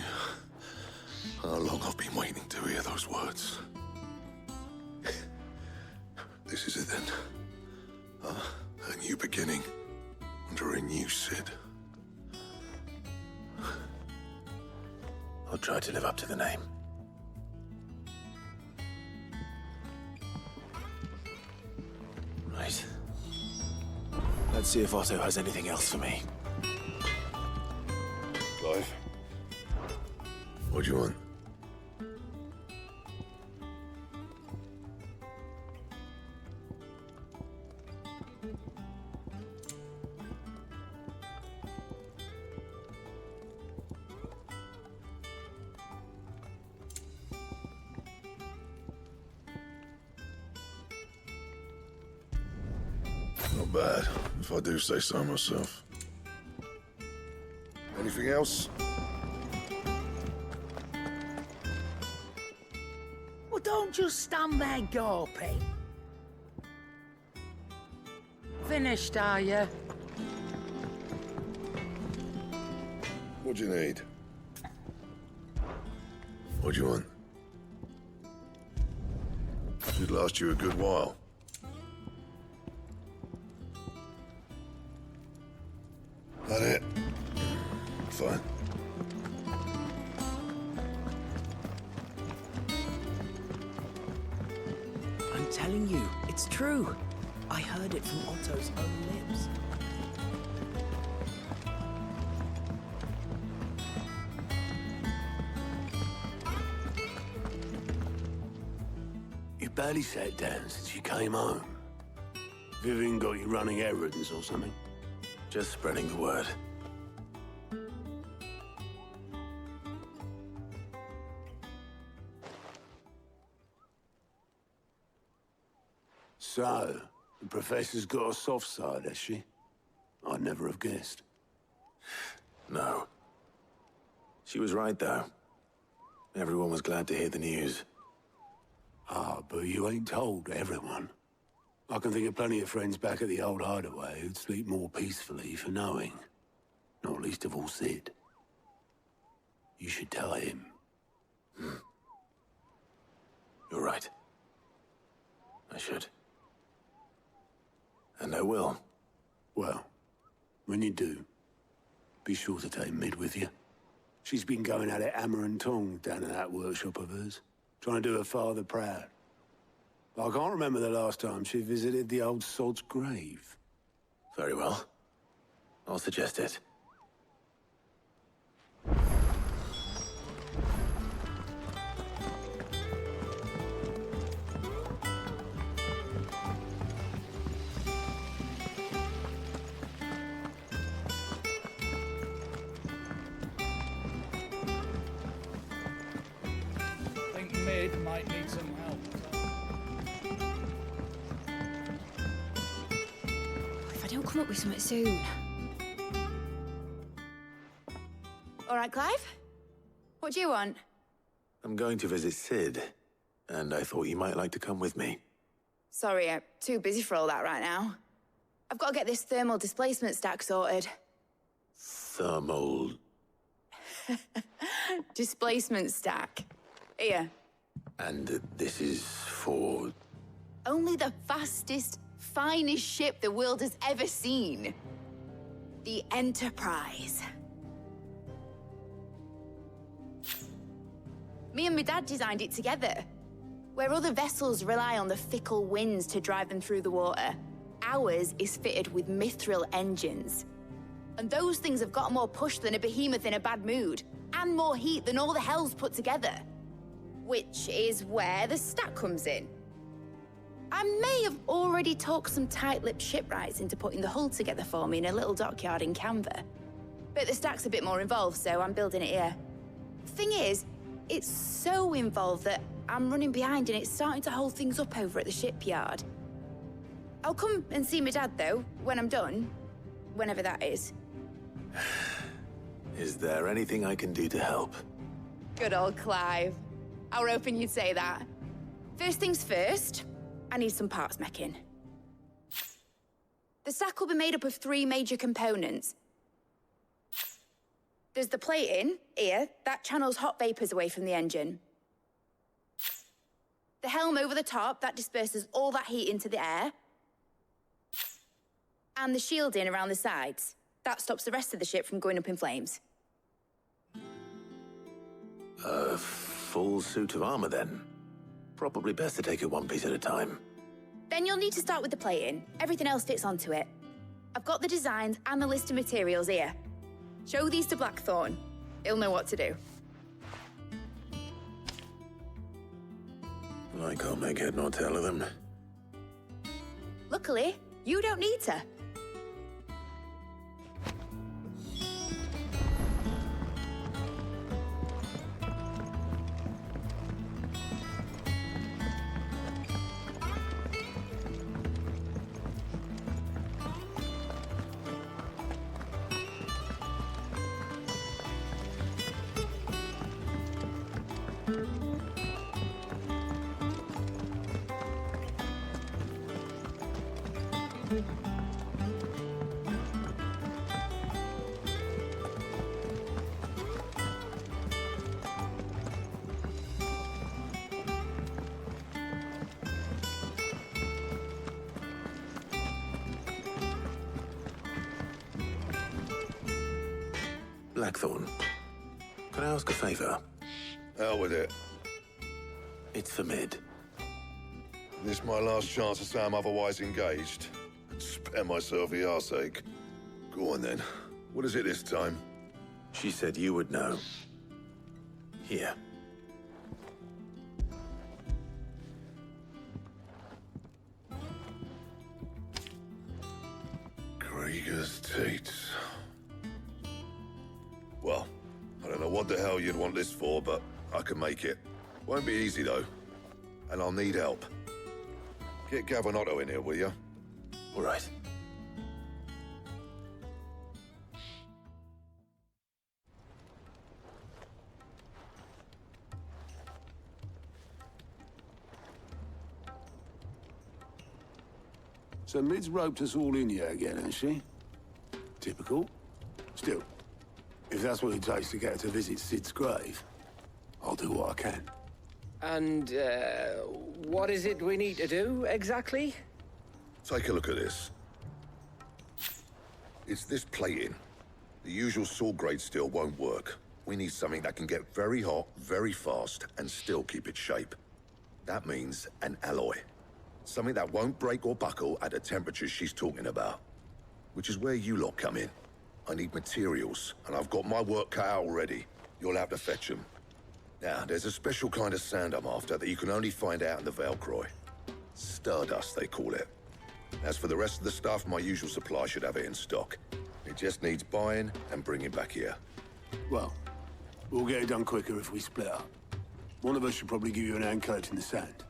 how long I've been waiting to hear those words. This is it then. A new beginning under a new Cid. I'll try to live up to the name. Right. Let's see if Otto has anything else for me. Clive? What do you want? Not bad, if I do say so myself. Anything else? Well, don't just stand there gawping. Finished, are you? What do you need? What do you want? Should last you a good while. That it? Fine. I'm telling you, it's true. I heard it from Otto's own lips. You barely sat down since you came home. Vivian got you running errands or something? Just spreading the word. So, the Professor's got a soft side, has she? I'd never have guessed. No. She was right, though. Everyone was glad to hear the news. Ah, but you ain't told everyone. I can think of plenty of friends back at the old hideaway who'd sleep more peacefully for knowing. Not least of all Cid. You should tell him. You're right. I should. And I will. Well, when you do, be sure to take Mid with you. She's been going at it hammer and tongs down in that workshop of hers, trying to do her father proud. I can't remember the last time she visited the old sod's grave. Very well. I'll suggest it. I think Mid might need some help. If I don't come up with something soon. All right, Clive? What do you want? I'm going to visit Cid, and I thought you might like to come with me. Sorry, I'm too busy for all that right now. I've got to get this thermal displacement stack sorted. Thermal... Displacement stack. Here. And this is for... Only the fastest, finest ship the world has ever seen. The Enterprise. Me and my dad designed it together. Where other vessels rely on the fickle winds to drive them through the water, ours is fitted with mithril engines. And those things have got more push than a behemoth in a bad mood, and more heat than all the hells put together. Which is where the stack comes in. I may have already talked some tight-lipped shipwrights into putting the hull together for me in a little dockyard in Canva. But the stack's a bit more involved, so I'm building it here. Thing is, it's so involved that I'm running behind and it's starting to hold things up over at the shipyard. I'll come and see my dad, though, when I'm done. Whenever that is. Is there anything I can do to help? Good old Clive. I were hoping you'd say that. First things first, I need some parts meching. The stack will be made up of 3 major components. There's the plating, here, that channels hot vapors away from the engine. The helm over the top, that disperses all that heat into the air. And the shielding around the sides. That stops the rest of the ship from going up in flames. A full suit of armor, then. Probably best to take it one piece at a time. Then you'll need to start with the plating. Everything else fits onto it. I've got the designs and the list of materials here. Show these to Blackthorn. He'll know what to do. I can't make head nor tail of them. Luckily, you don't need to. Blackthorn, can I ask a favor? Hell with it. It's for Mid. This my last chance to say I'm otherwise engaged. Spare myself the arseache. Go on then. What is it this time? She said you would know. Here. Krieger's teats. Well, I don't know what the hell you'd want this for, but I can make it. Won't be easy, though. And I'll need help. Get Gavin-Otto in here, will you? All right. So Mid's roped us all in here again, hasn't she? Typical. Still, if that's what it takes to get her to visit Sid's grave, I'll do what I can. And, what is it we need to do, exactly? Take a look at this. It's this plating. The usual sword-grade steel won't work. We need something that can get very hot, very fast, and still keep its shape. That means an alloy. Something that won't break or buckle at the temperatures she's talking about. Which is where you lot come in. I need materials, and I've got my work cut out already. You'll have to fetch them. Now, there's a special kind of sand I'm after that you can only find out in the Valcroy. Stardust, they call it. As for the rest of the stuff, my usual supply should have it in stock. It just needs buying and bringing back here. Well, we'll get it done quicker if we split up. One of us should probably give you an hand coat in the sand.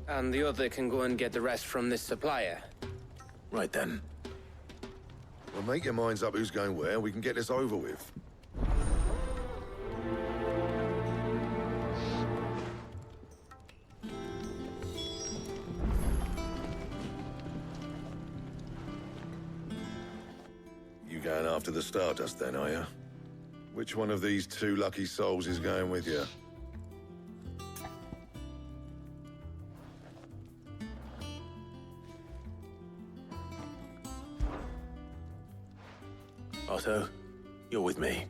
And the other can go and get the rest from this supplier. Right then. Well, make your minds up who's going where, we can get this over with. You going after the Stardust then, are you? Which one of these 2 lucky souls is going with you? Otto, you're with me.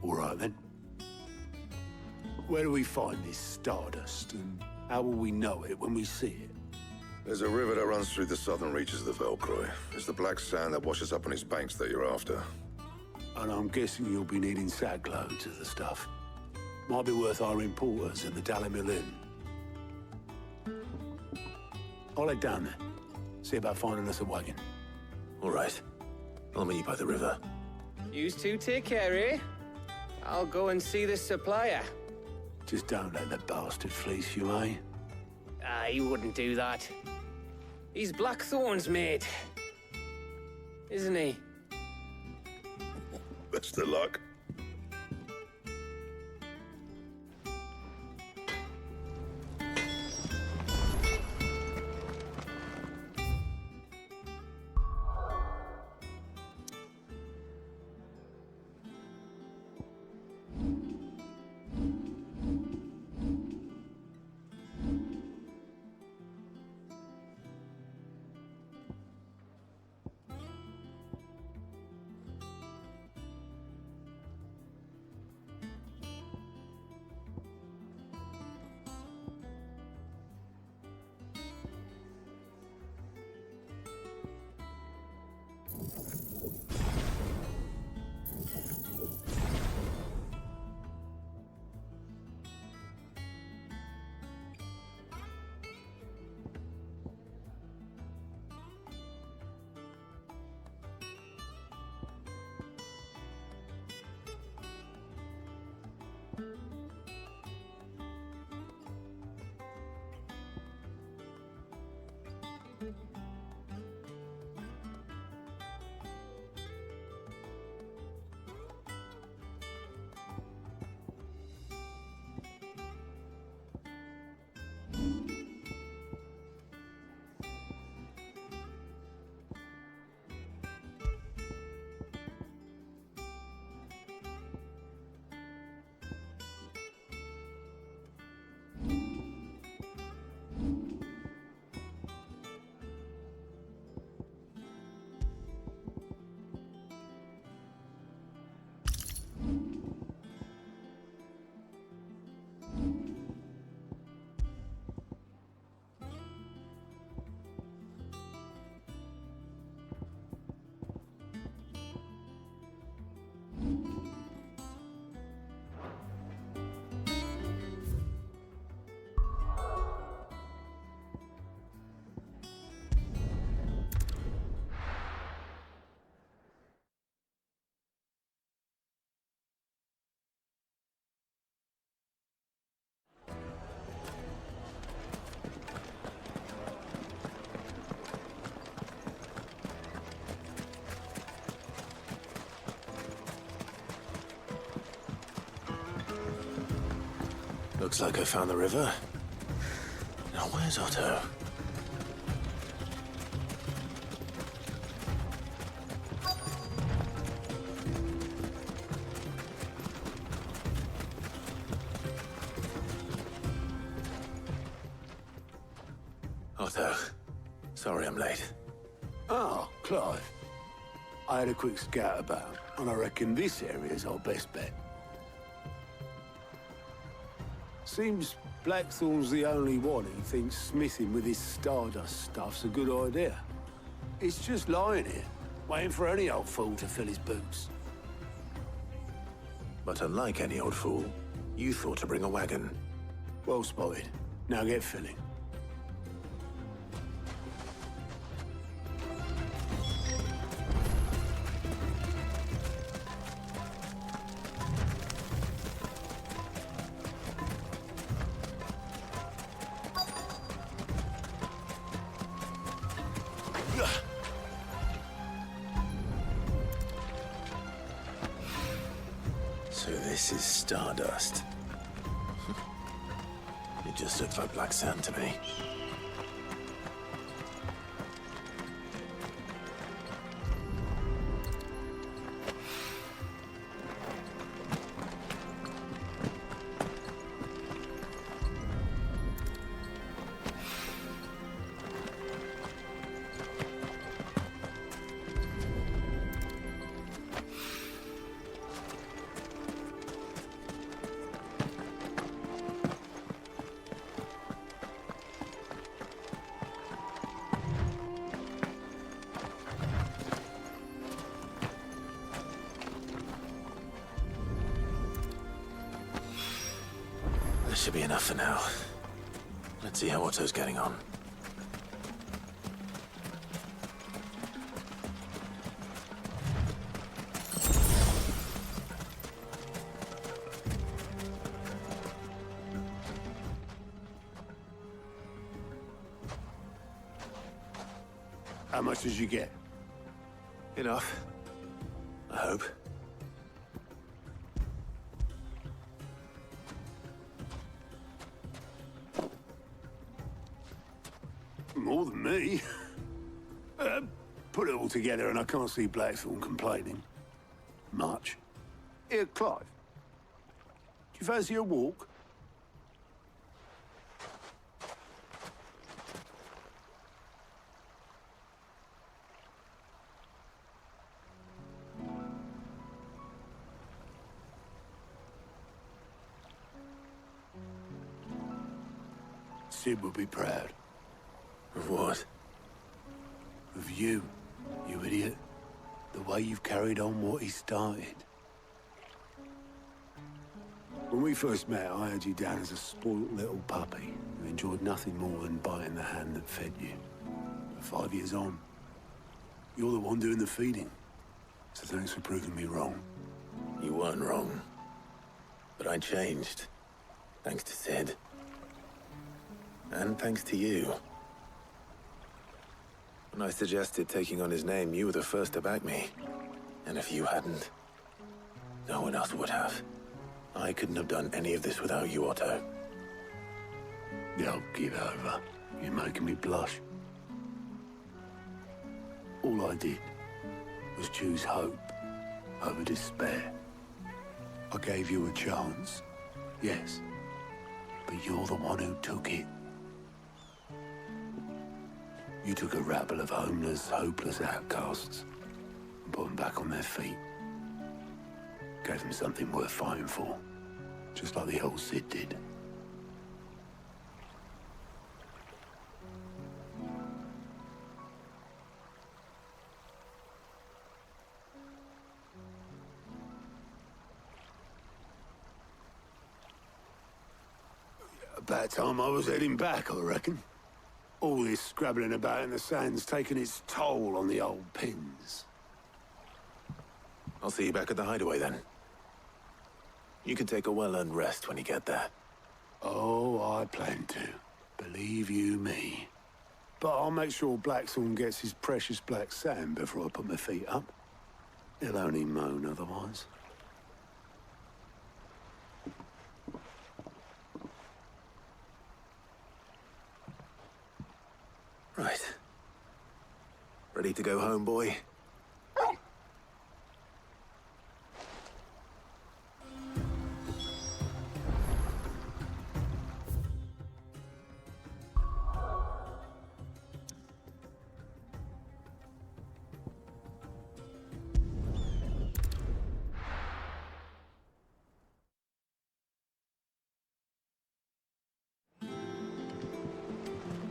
All right, then. Where do we find this stardust, and how will we know it when we see it? There's a river that runs through the southern reaches of the Velcroy. It's the black sand that washes up on its banks that you're after. And I'm guessing you'll be needing sackloads of the stuff. Might be worth hiring porters at the Dalimil Inn. I'll head down there. See about finding us a wagon. All right. I'll meet you by the river. You two take care, eh? I'll go and see this supplier. Just don't let the bastard fleece you, eh? He wouldn't do that. He's Blackthorn's mate. Isn't he? Best of luck. Looks like I found the river. Now, where's Otto? Otto, sorry I'm late. Oh, Clive. I had a quick scout about, and I reckon this area's our best bet. Seems Blackthorn's the only one who thinks smithing with his stardust stuff's a good idea. It's just lying here, waiting for any old fool to fill his boots. But unlike any old fool, you thought to bring a wagon. Well spotted. Now get filling. So this is stardust. It just looks like black sand to me. should be enough for now. Let's see how Otto's getting on. How much did you get? Enough. I hope. More than me. Put it all together and I can't see Blackthorn complaining. Much. Here, Clive. Do you fancy a walk? Sid would be proud. Of what? Of you, you idiot. The way you've carried on what he started. When we first met, I had you down as a spoilt little puppy who enjoyed nothing more than biting the hand that fed you. But 5 years on, you're the one doing the feeding. So thanks for proving me wrong. You weren't wrong. But I changed. Thanks to Sid. And thanks to you. When I suggested taking on his name, you were the first to back me. And if you hadn't, no one else would have. I couldn't have done any of this without you, Otto. Yo, give over. You're making me blush. All I did was choose hope over despair. I gave you a chance, yes, but you're the one who took it. You took a rabble of homeless, hopeless outcasts and put them back on their feet. Gave them something worth fighting for, just like the old Sid did. About time I was heading back, I reckon. All this scrabbling about in the sand's taken its toll on the old pins. I'll see you back at the hideaway then. You can take a well-earned rest when you get there. Oh, I plan to. Believe you me. But I'll make sure Blackthorn gets his precious black sand before I put my feet up. He'll only moan otherwise. Right. Ready to go home, boy?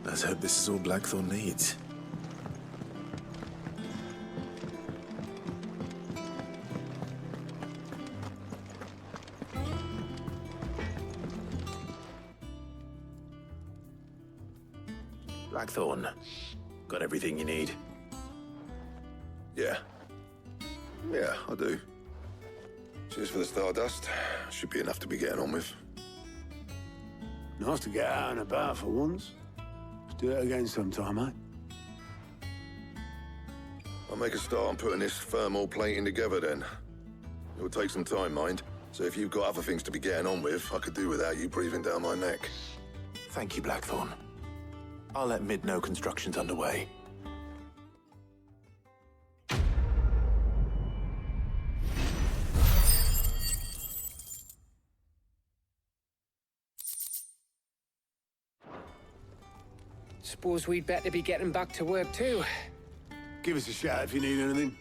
Let's hope this is all Blackthorn needs. Blackthorn, got everything you need? Yeah. Yeah, I do. Cheers for the stardust. Should be enough to be getting on with. Nice to get out and about for once. Let's do it again sometime, eh? I'll make a start on putting this thermal plating together then. It'll take some time, mind. So if you've got other things to be getting on with, I could do without you breathing down my neck. Thank you, Blackthorn. I'll let Mid know construction's underway. Suppose we'd better be getting back to work too. Give us a shout if you need anything.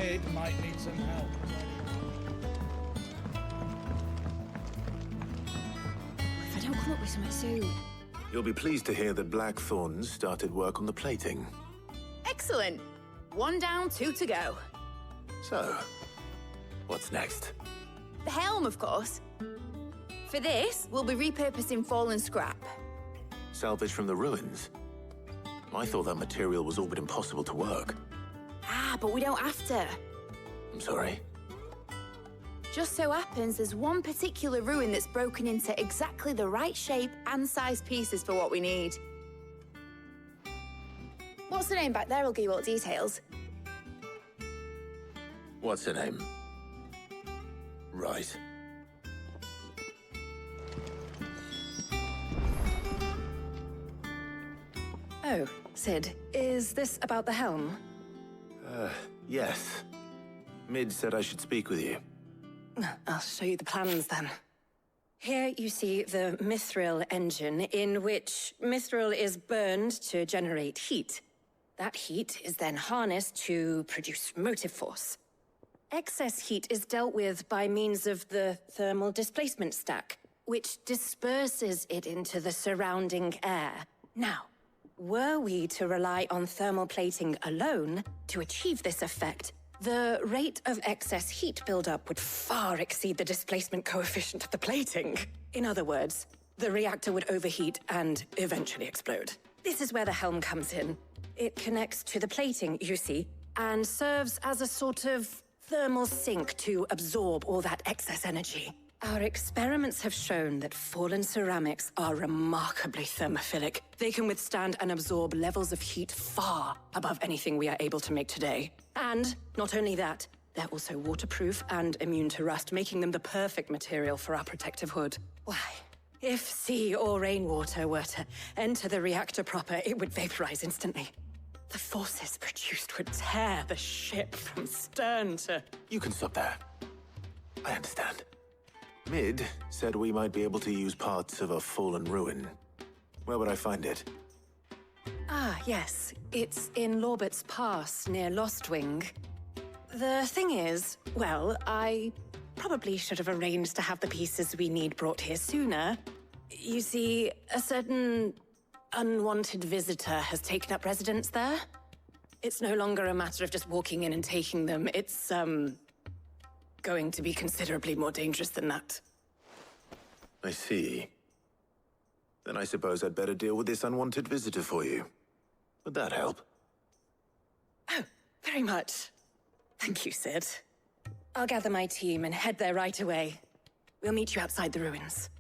Mid might need some help. If I don't come up with something soon. You'll be pleased to hear that Blackthorn's started work on the plating. Excellent. 1 down, 2 to go. So, what's next? The helm, of course. For this, we'll be repurposing fallen scrap. Salvage from the ruins? I thought that material was all but impossible to work. Ah, but we don't have to. I'm sorry. Just so happens there's one particular ruin that's broken into exactly the right shape and size pieces for what we need. What's the name back there? I'll give you all the details. What's her name? Right. Oh, Sid, is this about the helm? Yes. Mid said I should speak with you. I'll show you the plans then. Here you see the mithril engine, in which mithril is burned to generate heat. That heat is then harnessed to produce motive force. Excess heat is dealt with by means of the thermal displacement stack, which disperses it into the surrounding air. Now, were we to rely on thermal plating alone to achieve this effect, the rate of excess heat buildup would far exceed the displacement coefficient of the plating. In other words, the reactor would overheat and eventually explode. This is where the helm comes in. It connects to the plating, you see, and serves as a sort of thermal sink to absorb all that excess energy. Our experiments have shown that fallen ceramics are remarkably thermophilic. They can withstand and absorb levels of heat far above anything we are able to make today. And not only that, they're also waterproof and immune to rust, making them the perfect material for our protective hood. Why, if sea or rainwater were to enter the reactor proper, it would vaporize instantly. The forces produced would tear the ship from stern to... You can stop there. I understand. Mid said we might be able to use parts of a fallen ruin. Where would I find it? Ah, yes. It's in Lorbert's Pass, near Lostwing. The thing is, well, I probably should have arranged to have the pieces we need brought here sooner. You see, a certain unwanted visitor has taken up residence there. It's no longer a matter of just walking in and taking them. It's, going to be considerably more dangerous than that. I see. Then I suppose I'd better deal with this unwanted visitor for you. Would that help? Oh, very much. Thank you, Sid. I'll gather my team and head there right away. We'll meet you outside the ruins.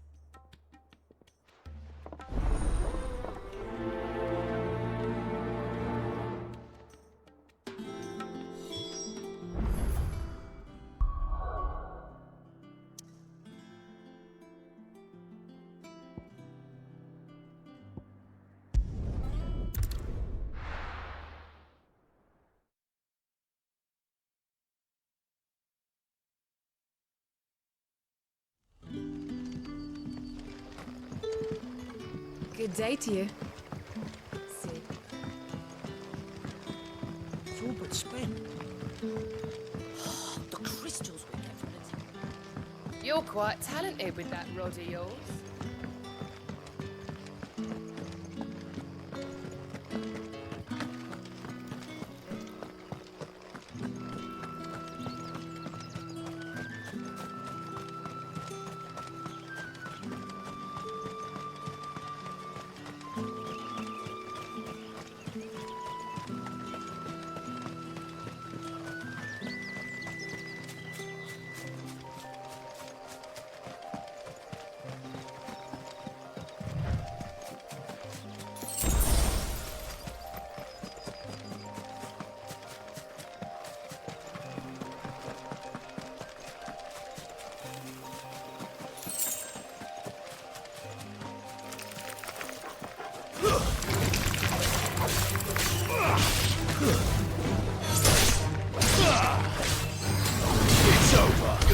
Good day to you. See. It's all but spent. The crystals we get from it. You're quite talented with that rod of yours. It's over.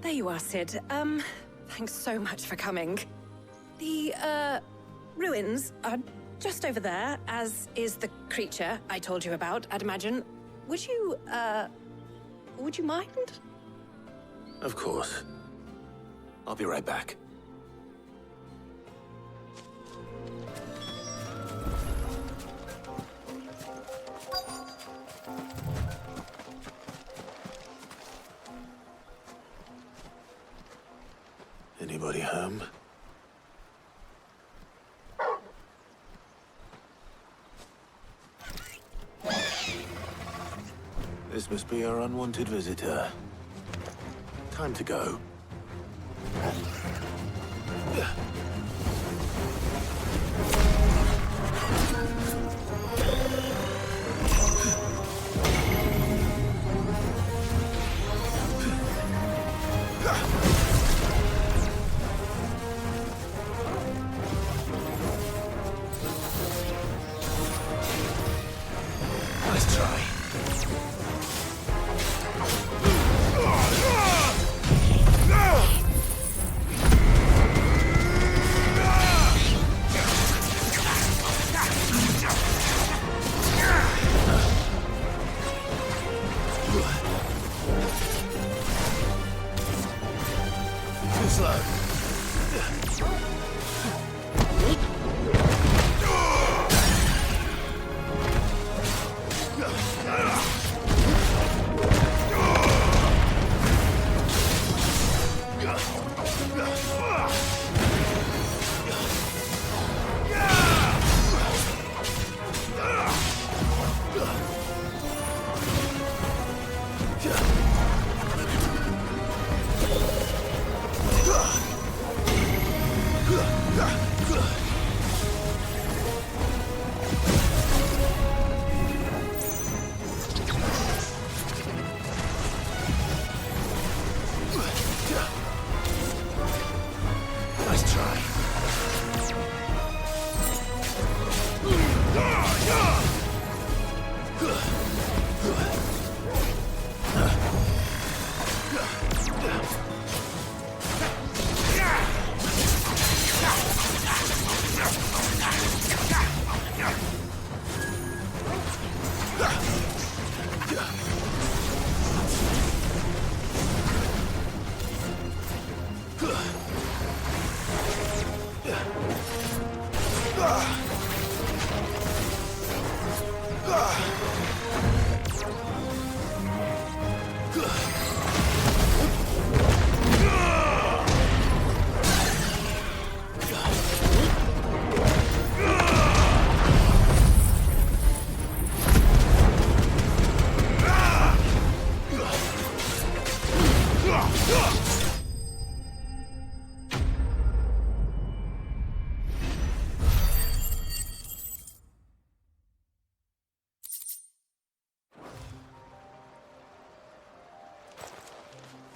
There you are, Sid. Thanks so much for coming. The, ruins are just over there, as is the creature I told you about, I'd imagine. Would you mind? Of course. I'll be right back. Anybody home? This must be our unwanted visitor. Time to go. Nice try. Too slow. Nice try.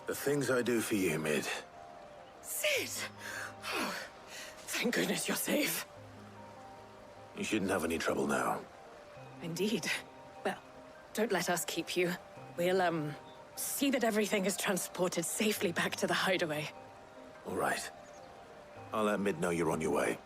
The things I do for you, Mid. Sid! Oh, thank goodness you're safe. You shouldn't have any trouble now. Indeed. Well, don't let us keep you. We'll, see that everything is transported safely back to the hideaway. All right. I'll let Mid know you're on your way.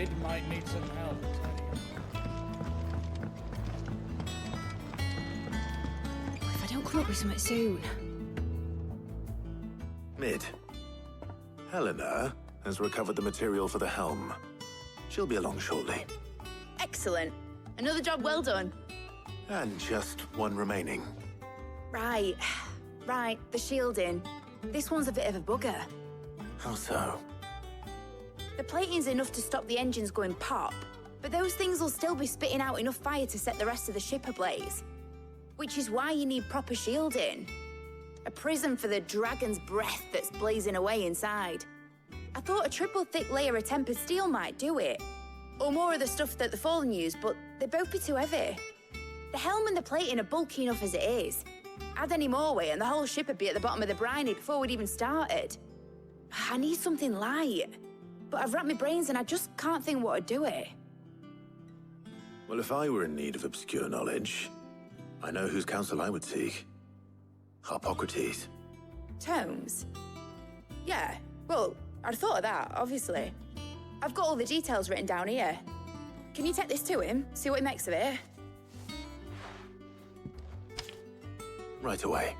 Mid might need some help, If I don't come up with something soon. Mid. Helena has recovered the material for the helm. She'll be along shortly. Excellent. Another job well done. And just one remaining. Right. Right, the shielding. This one's a bit of a bugger. How so? The plating's enough to stop the engines going pop, but those things will still be spitting out enough fire to set the rest of the ship ablaze. Which is why you need proper shielding. A prison for the dragon's breath that's blazing away inside. I thought a triple thick layer of tempered steel might do it. Or more of the stuff that the Fallen use, but they'd both be too heavy. The helm and the plating are bulky enough as it is. Add any more weight and the whole ship would be at the bottom of the briny before we'd even started. I need something light. But I've racked my brains and I just can't think what would do it. Well, if I were in need of obscure knowledge, I know whose counsel I would seek. Harpocrates. Tomes? Yeah, well, I'd thought of that, obviously. I've got all the details written down here. Can you take this to him, see what he makes of it? Right away.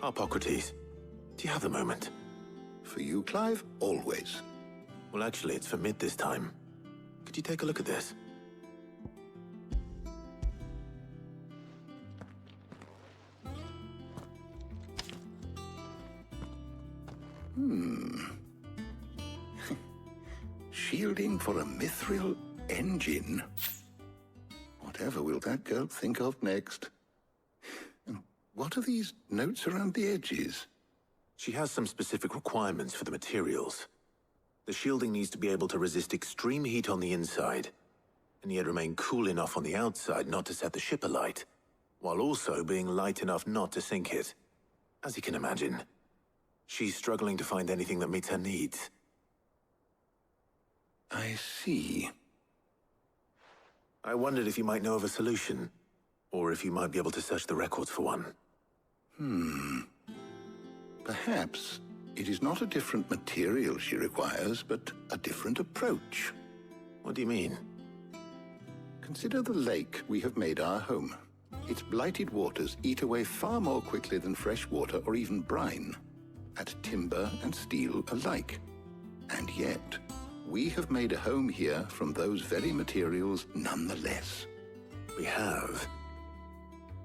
Harpocrates, do you have a moment? For you, Clive, always. Well, actually, it's for Mid this time. Could you take a look at this? Shielding for a mithril engine. Whatever will that girl think of next? And what are these notes around the edges? She has some specific requirements for the materials. The shielding needs to be able to resist extreme heat on the inside, and yet remain cool enough on the outside not to set the ship alight, while also being light enough not to sink it. As you can imagine, she's struggling to find anything that meets her needs. I see. I wondered if you might know of a solution, or if you might be able to search the records for one. Perhaps it is not a different material she requires, but a different approach. What do you mean? Consider the lake we have made our home. Its blighted waters eat away far more quickly than fresh water or even brine, at timber and steel alike. And yet, we have made a home here from those very materials nonetheless. We have.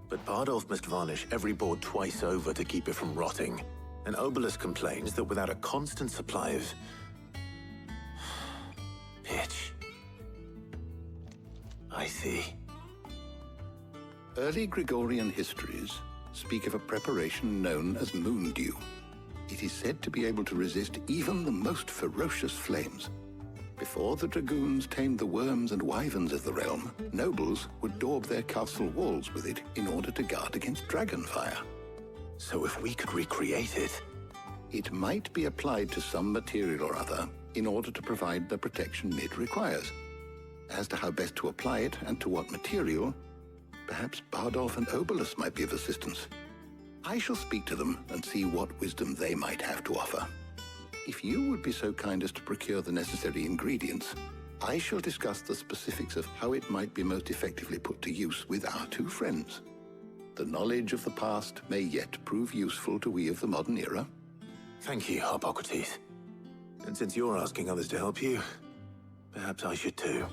But Bardolph must varnish every board twice over to keep it from rotting. And Obelus complains that without a constant supply of pitch. I see. Early Gregorian histories speak of a preparation known as moon dew. It is said to be able to resist even the most ferocious flames. Before the dragoons tamed the worms and wyverns of the realm, nobles would daub their castle walls with it in order to guard against dragonfire. So if we could recreate it... It might be applied to some material or other in order to provide the protection Mid requires. As to how best to apply it and to what material, perhaps Bardolph and Obelus might be of assistance. I shall speak to them and see what wisdom they might have to offer. If you would be so kind as to procure the necessary ingredients, I shall discuss the specifics of how it might be most effectively put to use with our two friends. The knowledge of the past may yet prove useful to we of the modern era. Thank you, Harpocrates. And since you're asking others to help you, perhaps I should too.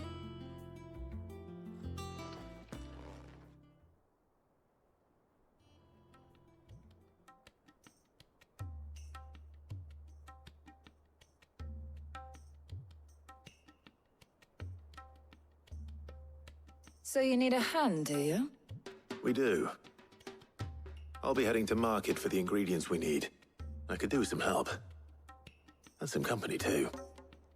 So you need a hand, do you? We do. I'll be heading to market for the ingredients we need. I could do with some help. And some company, too.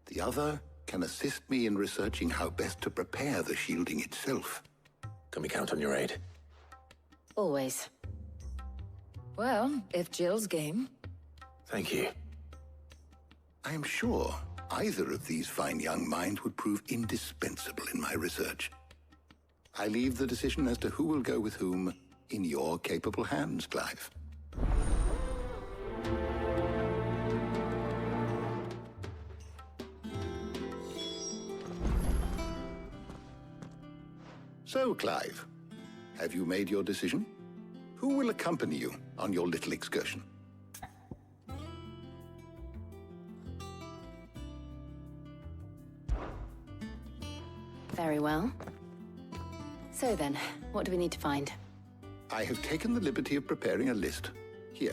The other can assist me in researching how best to prepare the shielding itself. Can we count on your aid? Always. Well, if Jill's game. Thank you. I am sure either of these fine young minds would prove indispensable in my research. I leave the decision as to who will go with whom in your capable hands, Clive. So, Clive, have you made your decision? Who will accompany you on your little excursion? Very well. So then, what do we need to find? I have taken the liberty of preparing a list. Here.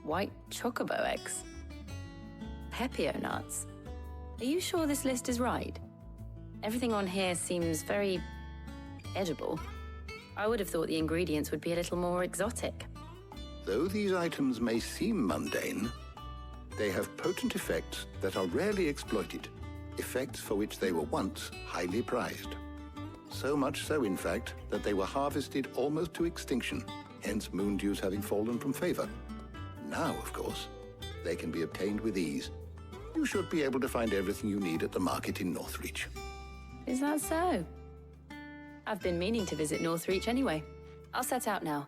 White chocobo eggs. Pepio nuts. Are you sure this list is right? Everything on here seems very edible. I would have thought the ingredients would be a little more exotic. Though these items may seem mundane, they have potent effects that are rarely exploited, effects for which they were once highly prized. So much so, in fact, that they were harvested almost to extinction, hence moon dews having fallen from favor. Now, of course, they can be obtained with ease. You should be able to find everything you need at the market in Northreach. Is that so? I've been meaning to visit Northreach anyway. I'll set out now.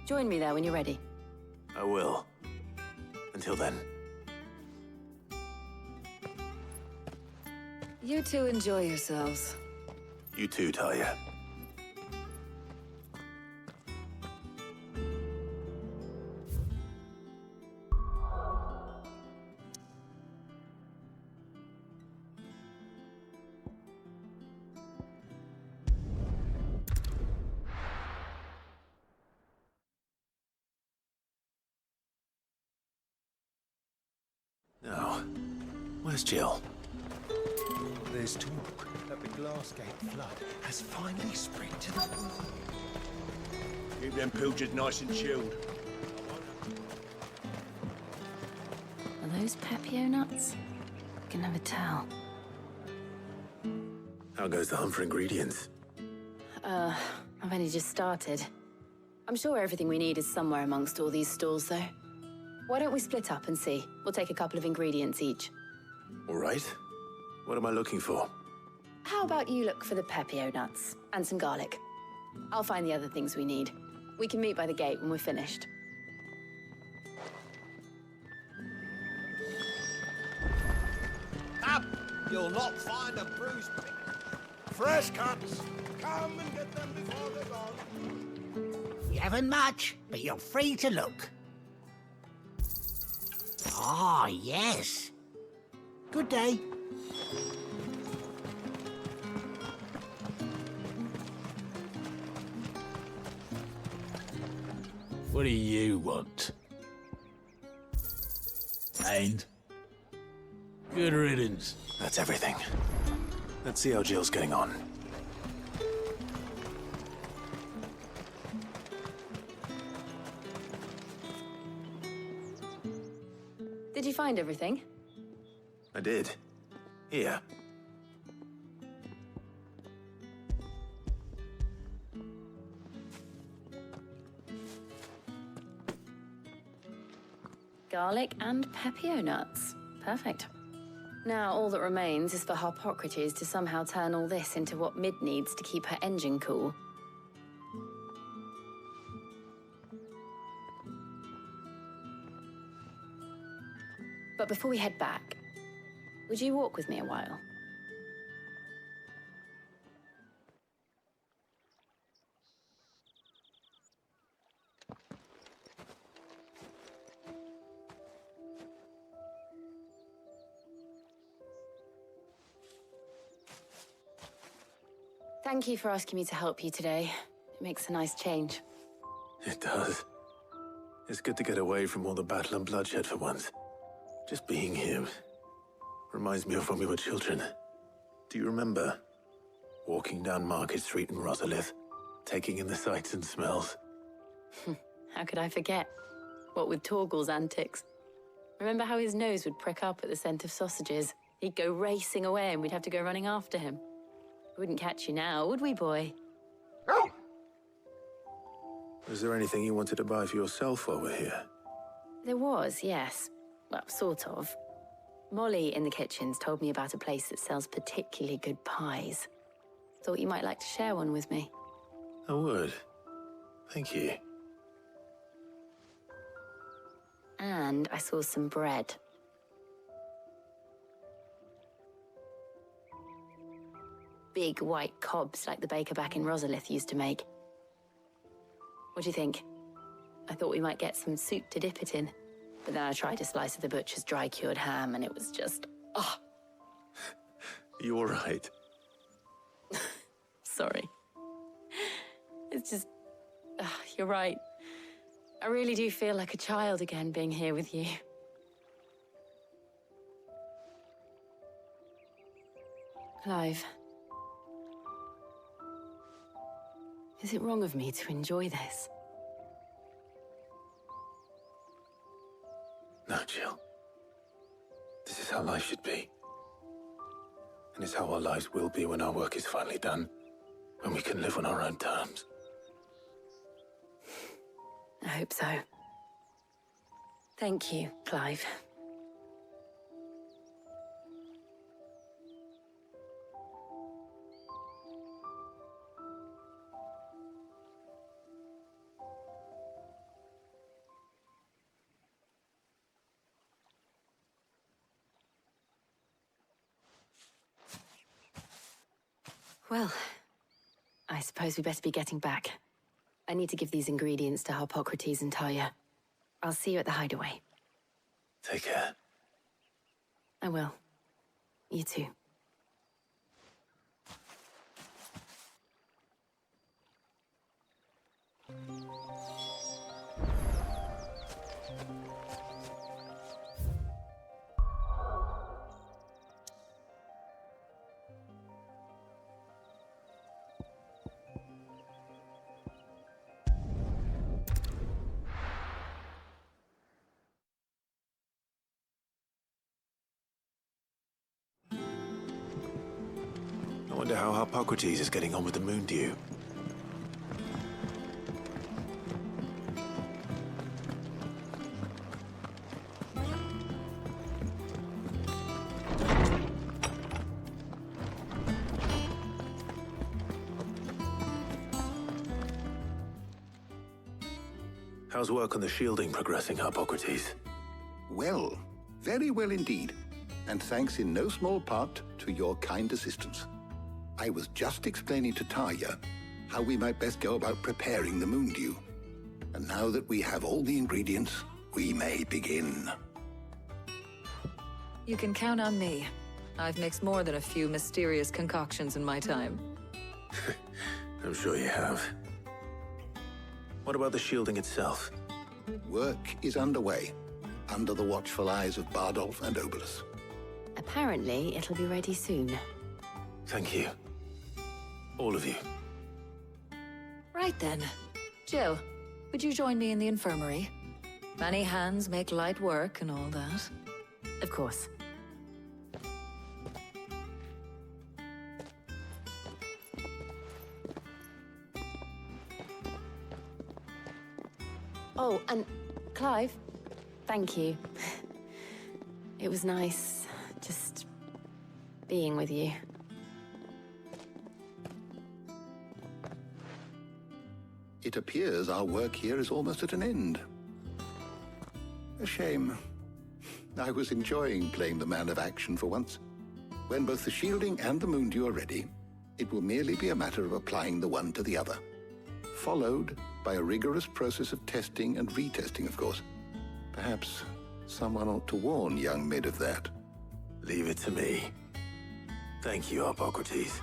Join me there when you're ready. I will. Until then. You two enjoy yourselves. You too, Talia. Now, where's Jill? There's talk that the Glassgate flood has finally spread to the world. Keep them pilgers nice and chilled. Are those Pepio nuts? I can never tell. How goes the hunt for ingredients? I've only just started. I'm sure everything we need is somewhere amongst all these stalls, though. Why don't we split up and see? We'll take a couple of ingredients each. All right. What am I looking for? How about you look for the Pepio nuts and some garlic? I'll find the other things we need. We can meet by the gate when we're finished. Up! You'll not find a bruised pig. Fresh cuts! Come and get them before they're gone. You haven't much, but you're free to look. Ah, yes. Good day. What do you want? And? Good riddance. That's everything. Let's see how Jill's getting on. Did you find everything? I did. Here. Garlic and Pepio nuts. Perfect. Now all that remains is for Harpocrates to somehow turn all this into what Mid needs to keep her engine cool. But before we head back, would you walk with me a while? Thank you for asking me to help you today. It makes a nice change. It does. It's good to get away from all the battle and bloodshed for once. Just being here reminds me of when we were children. Do you remember? walking down Market Street in Rosalith, taking in the sights and smells. How could I forget? What with Torgal's antics. Remember how his nose would prick up at the scent of sausages? He'd go racing away and we'd have to go running after him. We wouldn't catch you now, would we, boy? Was there anything you wanted to buy for yourself while we're here? There was, yes. Well, sort of. Molly in the kitchens told me about a place that sells particularly good pies. Thought you might like to share one with me. I would. Thank you. And I saw some bread. Big white cobs like the baker back in Rosalith used to make. What do you think? I thought we might get some soup to dip it in. But then I tried a slice of the butcher's dry-cured ham and it was just... oh! You all right? Sorry. It's just... you're right. I really do feel like a child again being here with you. Clive. Is it wrong of me to enjoy this? No, Jill. This is how life should be. And it's how our lives will be when our work is finally done. When we can live on our own terms. I hope so. Thank you, Clive. Well, I suppose we better be getting back. I need to give these ingredients to Harpocrates and Talia. I'll see you at the hideaway. Take care. I will. You too. I wonder how Harpocrates is getting on with the moon dew. How's work on the shielding progressing, Harpocrates? Well, very well indeed. And thanks in no small part to your kind assistance. I was just explaining to Talia how we might best go about preparing the moon dew. And now that we have all the ingredients, we may begin. You can count on me. I've mixed more than a few mysterious concoctions in my time. I'm sure you have. What about the shielding itself? Work is underway, under the watchful eyes of Bardolph and Obolus. Apparently, it'll be ready soon. Thank you. All of you. Right then. Jill, would you join me in the infirmary? Many hands make light work and all that. Of course. Oh, and Clive, thank you. It was nice just being with you. It appears our work here is almost at an end. A shame. I was enjoying playing the man of action for once. When both the shielding and the moon dew are ready, it will merely be a matter of applying the one to the other. Followed by a rigorous process of testing and retesting, of course. Perhaps someone ought to warn young Mid of that. Leave it to me. Thank you, Harpocrates.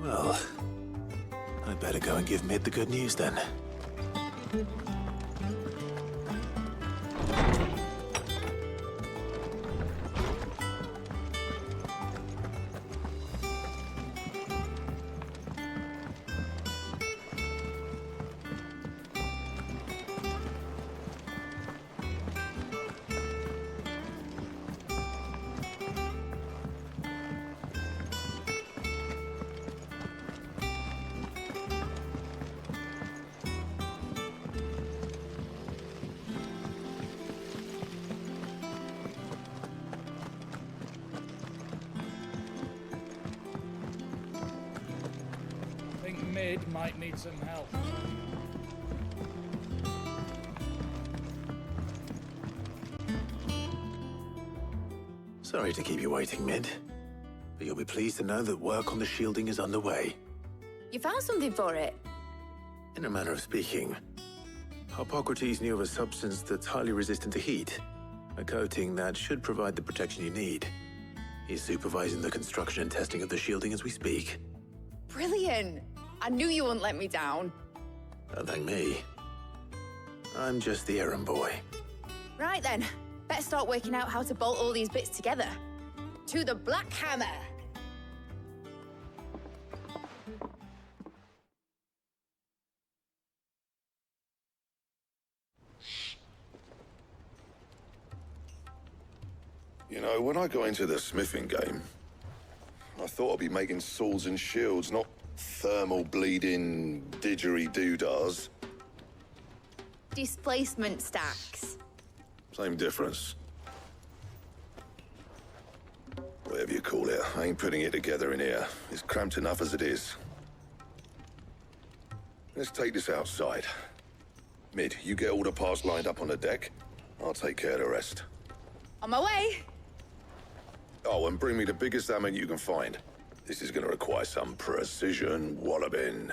Well, I I'd better go and give Mid the good news then. Mid might need some help. Sorry to keep you waiting, Mid. But you'll be pleased to know that work on the shielding is underway. You found something for it? In a manner of speaking, Hippocrates knew of a substance that's highly resistant to heat. A coating that should provide the protection you need. He's supervising the construction and testing of the shielding as we speak. Brilliant! I knew you wouldn't let me down. Don't thank me. I'm just the errand boy. Right then, better start working out how to bolt all these bits together. To the Black Hammer! You know, when I got into the smithing game, I thought I'd be making swords and shields, not thermal bleeding didgeridoo-dahs. Displacement stacks. Same difference. Whatever you call it, I ain't putting it together in here. It's cramped enough as it is. Let's take this outside. Mid, you get all the parts lined up on the deck. I'll take care of the rest. On my way! Oh, and bring me the biggest hammer you can find. This is gonna require some precision walloping.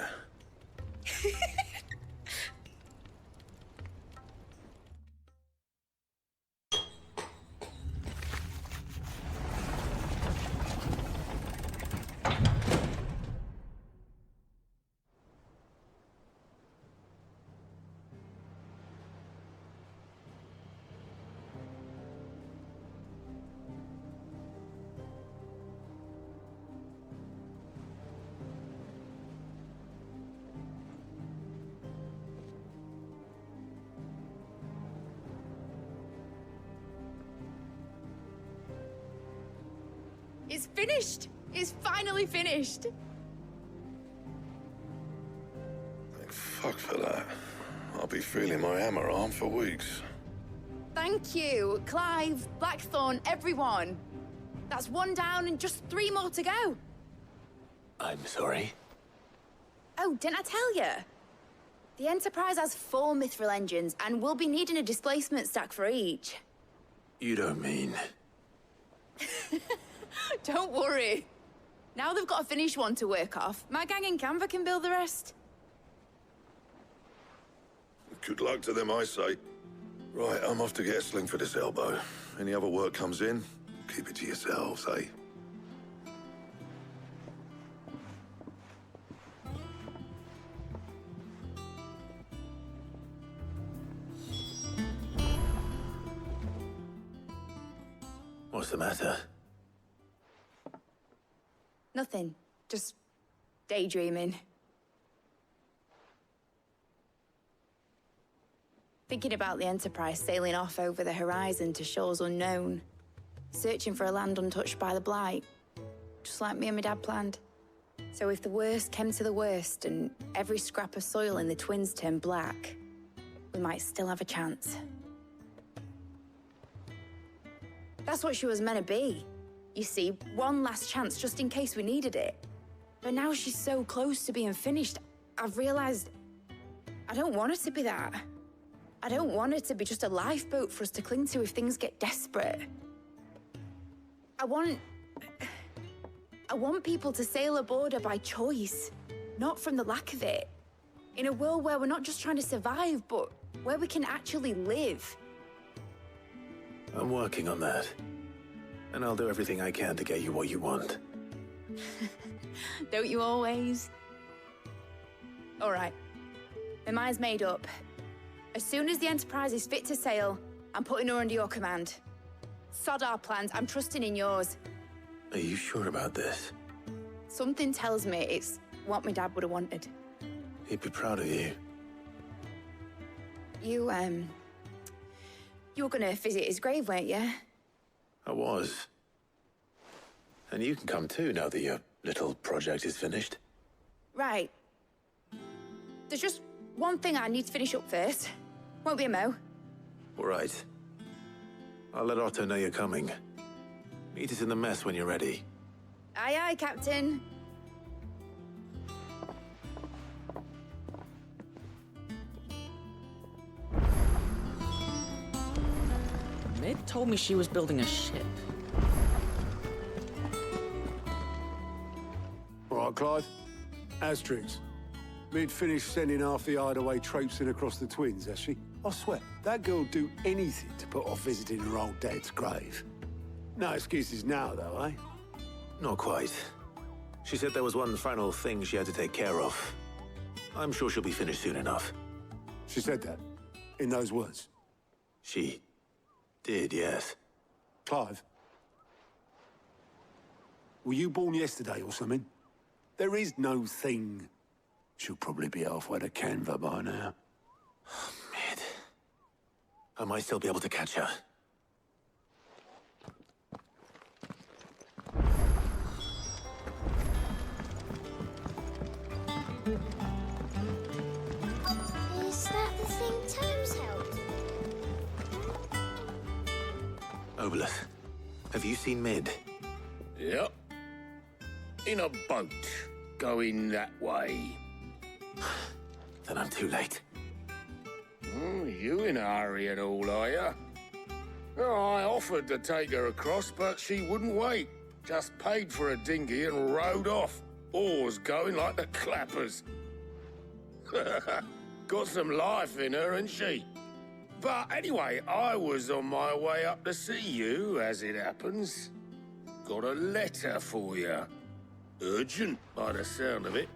It's finished! It's finally finished! Thank fuck for that. I'll be feeling my hammer arm for weeks. Thank you, Clive, Blackthorn, everyone. That's one down and just 3 more to go. I'm sorry. Oh, didn't I tell you? The Enterprise has 4 mithril engines, and we'll be needing a displacement stack for each. You don't mean... Don't worry. Now they've got a finished one to work off, my gang in Canva can build the rest. Good luck to them, I say. Right, I'm off to get a sling for this elbow. Any other work comes in, keep it to yourselves, eh? What's the matter? Nothing. Just daydreaming. Thinking about the Enterprise sailing off over the horizon to shores unknown. Searching for a land untouched by the Blight. Just like me and my dad planned. So if the worst came to the worst and every scrap of soil in the Twins turned black, we might still have a chance. That's what she was meant to be. You see, one last chance just in case we needed it. But now she's so close to being finished, I've realized I don't want her to be that. I don't want her to be just a lifeboat for us to cling to if things get desperate. I want people to sail aboard her by choice, not from the lack of it. In a world where we're not just trying to survive, but where we can actually live. I'm working on that. And I'll do everything I can to get you what you want. Don't you always? All right. My mind's made up. As soon as the Enterprise is fit to sail, I'm putting her under your command. Sod our plans, I'm trusting in yours. Are you sure about this? Something tells me it's what my dad would have wanted. He'd be proud of you. You were gonna visit his grave, weren't you? I was. And you can come too, now that your little project is finished. Right. There's just one thing I need to finish up first. Won't be a mo. All right. I'll let Otto know you're coming. Meet us in the mess when you're ready. Aye, aye, Captain. Mid told me she was building a ship. All right, Clive. Asterix. Mid finished sending half the hideaway traipsing across the twins, has she? I swear, that girl'd do anything to put off visiting her old dad's grave. No excuses now, though, eh? Not quite. She said there was one final thing she had to take care of. I'm sure she'll be finished soon enough. She said that? In those words? She did, yes. Clive? Were you born yesterday or something? There is no thing. She'll probably be halfway to Canva by now. Mid. I might still be able to catch her. Is that the thing Tom's held? Obolus, have you seen Mid? Yep. In a boat, going that way. Then I'm too late. You in a hurry at all, are you? Oh, I offered to take her across, but she wouldn't wait. Just paid for a dinghy and rowed off. Oars going like the clappers. Got some life in her, ain't she? But anyway, I was on my way up to see you, as it happens. Got a letter for you. Urgent, by the sound of it.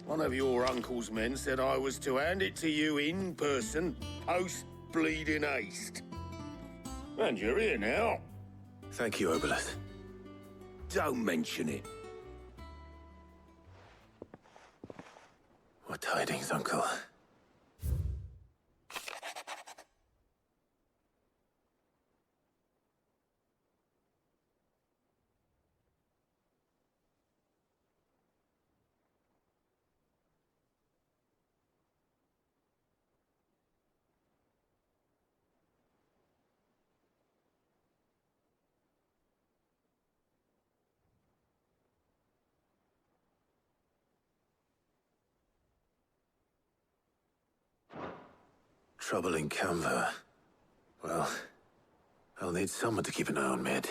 One of your uncle's men said I was to hand it to you in person, post-bleeding haste. And you're here now. Thank you, Obolus. Don't mention it. What tidings, Uncle? Trouble in Canva. Well, I'll need someone to keep an eye on Mid.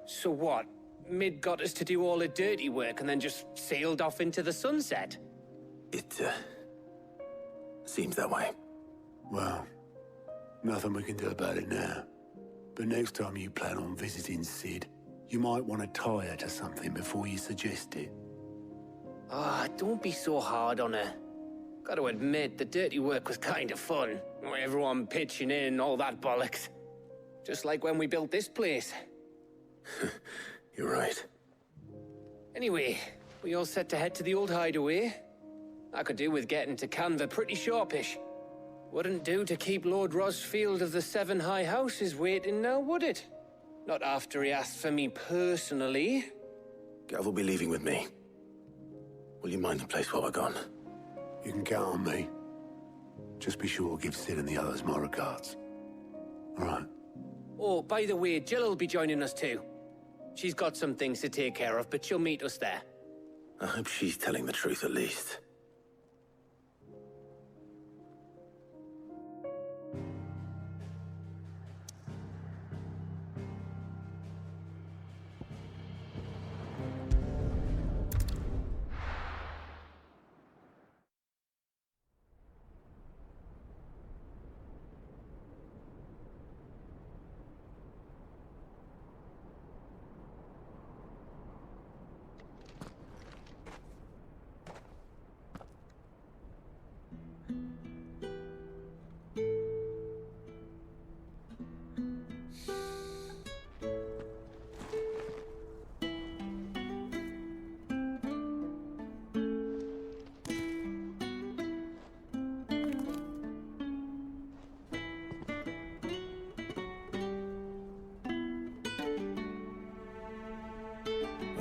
So what? Mid got us to do all the dirty work and then just sailed off into the sunset? It, seems that way. Well, nothing we can do about it now. But next time you plan on visiting Sid, you might want to tie her to something before you suggest it. Ah, don't be so hard on her. Gotta admit, the dirty work was kind of fun. Everyone pitching in, all that bollocks. Just like when we built this place. You're right. Anyway, we all set to head to the old hideaway. I could do with getting to Canva pretty sharpish. Wouldn't do to keep Lord Rosfield of the Seven High Houses waiting now, would it? Not after he asked for me personally. Gav will be leaving with me. Will you mind the place while we're gone? You can count on me. Just be sure to give Sid and the others my regards. All right. Oh, by the way, Jill will be joining us too. She's got some things to take care of, but she'll meet us there. I hope she's telling the truth at least.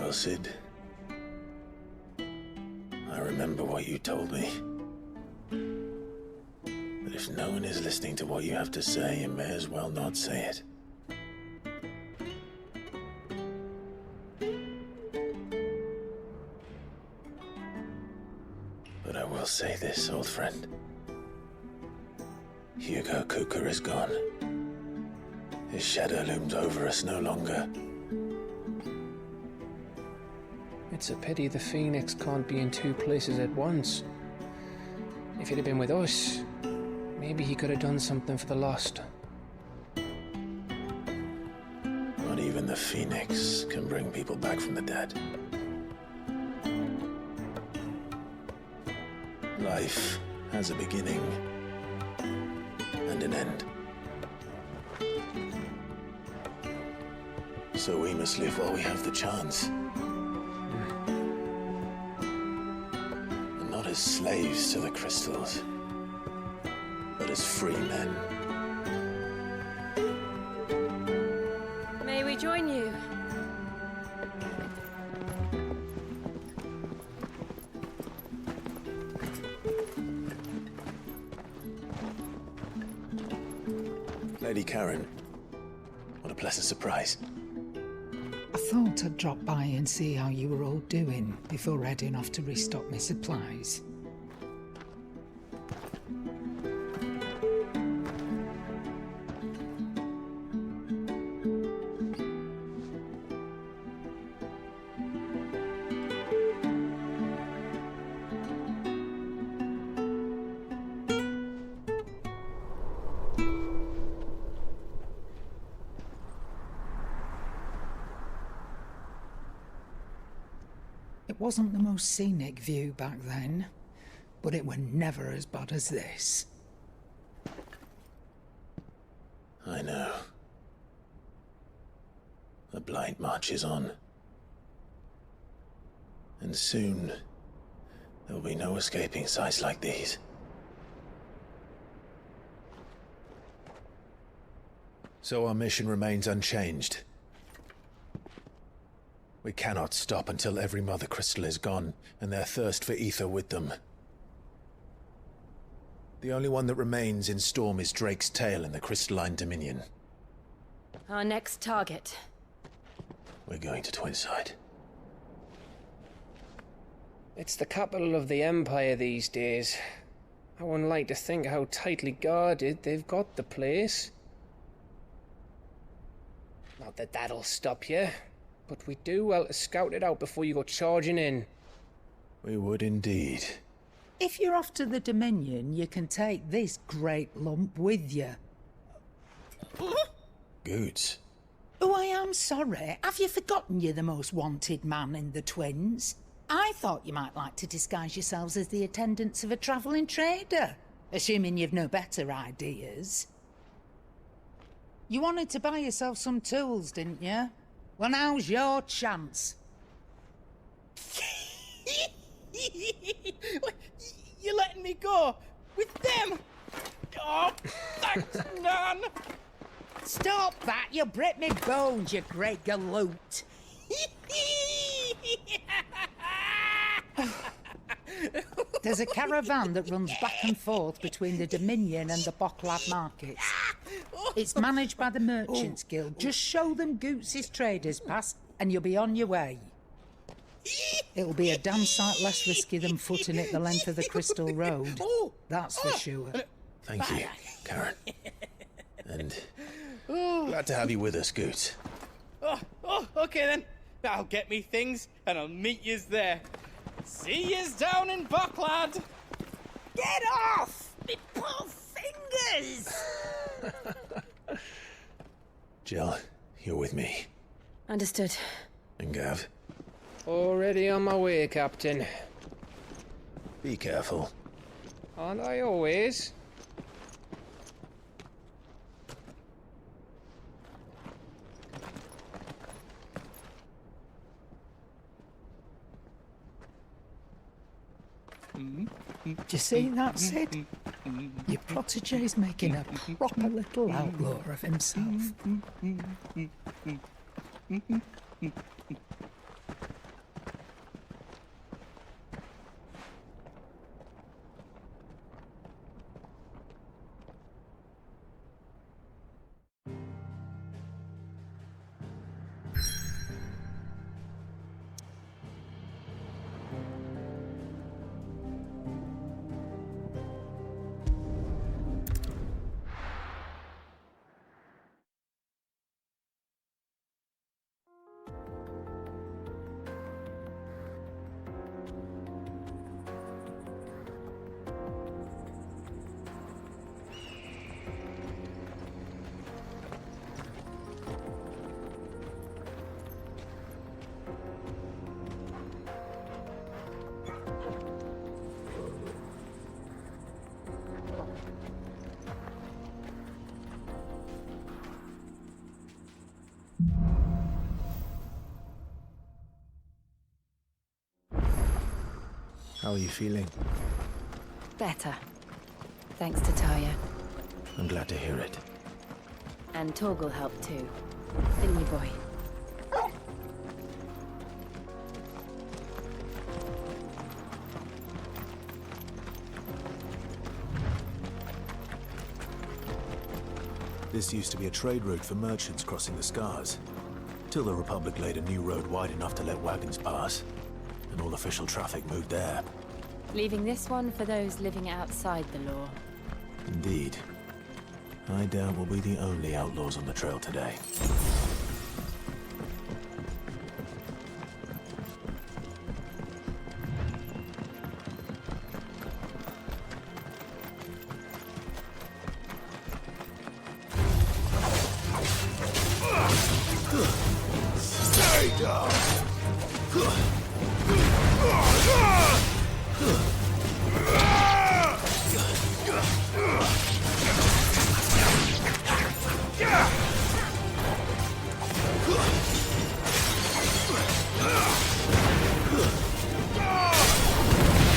well, Sid. I remember what you told me. But if no one is listening to what you have to say, you may as well not say it. But I will say this, old friend. Hugo Cooker is gone. His shadow looms over us no longer. It's a pity the Phoenix can't be in two places at once. If he'd have been with us, maybe he could have done something for the Lost. Not even the Phoenix can bring people back from the dead. Life has a beginning and an end. So we must live while we have the chance. And not as slaves to the crystals, but as free men. May we join you? Lady Karen, what a pleasant surprise. I thought I'd drop by and see how you were all doing before heading off to restock my supplies. It wasn't the most scenic view back then, but it were never as bad as this. I know. The Blight marches on. And soon, there'll be no escaping sights like these. So our mission remains unchanged. We cannot stop until every Mother Crystal is gone, and their thirst for ether with them. The only one that remains in Storm is Drake's tail in the Crystalline Dominion. Our next target. We're going to Twinside. It's the capital of the Empire these days. I wouldn't like to think how tightly guarded they've got the place. Not that that'll stop you, but we do well to scout it out before you go charging in. We would indeed. If you're off to the Dominion, you can take this great lump with you. Goods. Oh, I am sorry. Have you forgotten you're the most wanted man in the Twins? I thought you might like to disguise yourselves as the attendants of a travelling trader, assuming you've no better ideas. You wanted to buy yourself some tools, didn't you? Well, now's your chance. You're letting me go with them? Oh, thanks, Nan. Stop that! You'll break me bones, you great galoot. There's a caravan that runs back and forth between the Dominion and the Bocklab markets. It's managed by the Merchants Guild. Just show them Goots' traders pass and you'll be on your way. It'll be a damn sight less risky than footing it the length of the Crystal Road. That's for sure. Thank you, Karen. And glad to have you with us, Goots. Okay then. I'll get me things and I'll meet yous there. See yous down in Bucklad. Get off! Me poor fingers! Jill, you're with me. Understood. And Gav? Already on my way, Captain. Be careful. Aren't I always? Do you see that, Sid? Your protege's making a proper little outlaw of himself. How are you feeling? Better. Thanks to Taya. I'm glad to hear it. And Torgal helped too. Didn't you, boy? This used to be a trade route for merchants crossing the Scars, till the Republic laid a new road wide enough to let wagons pass, and all official traffic moved there. Leaving this one for those living outside the law. Indeed. I doubt we'll be the only outlaws on the trail today. Stay down!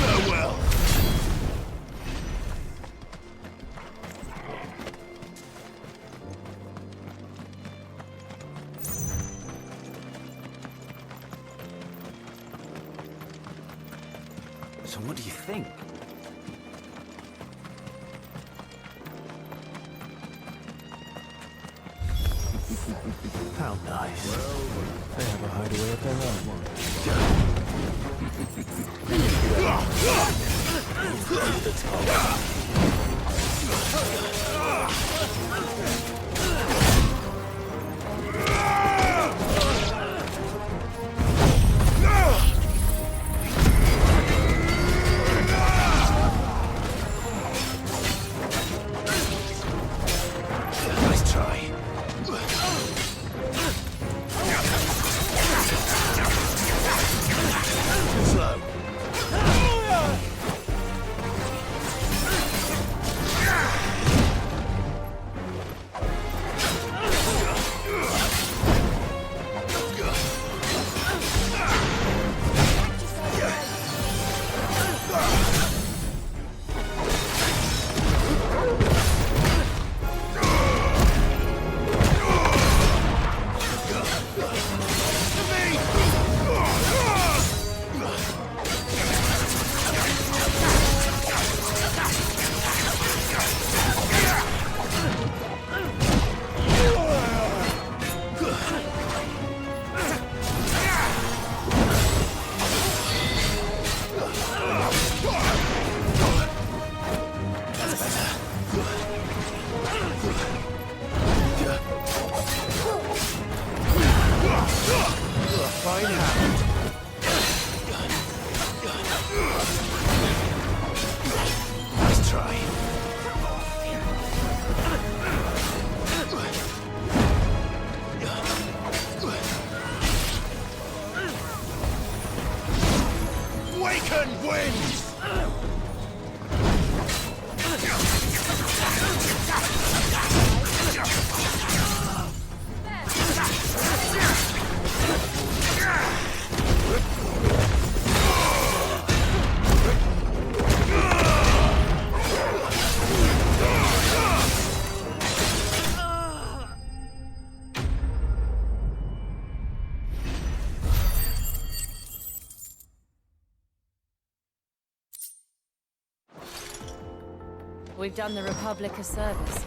Farewell! So what do you think? How nice. They have a hideaway of their Nice try. Slow. Fine hand. Nice try. Waken winds! We've done the Republic a service.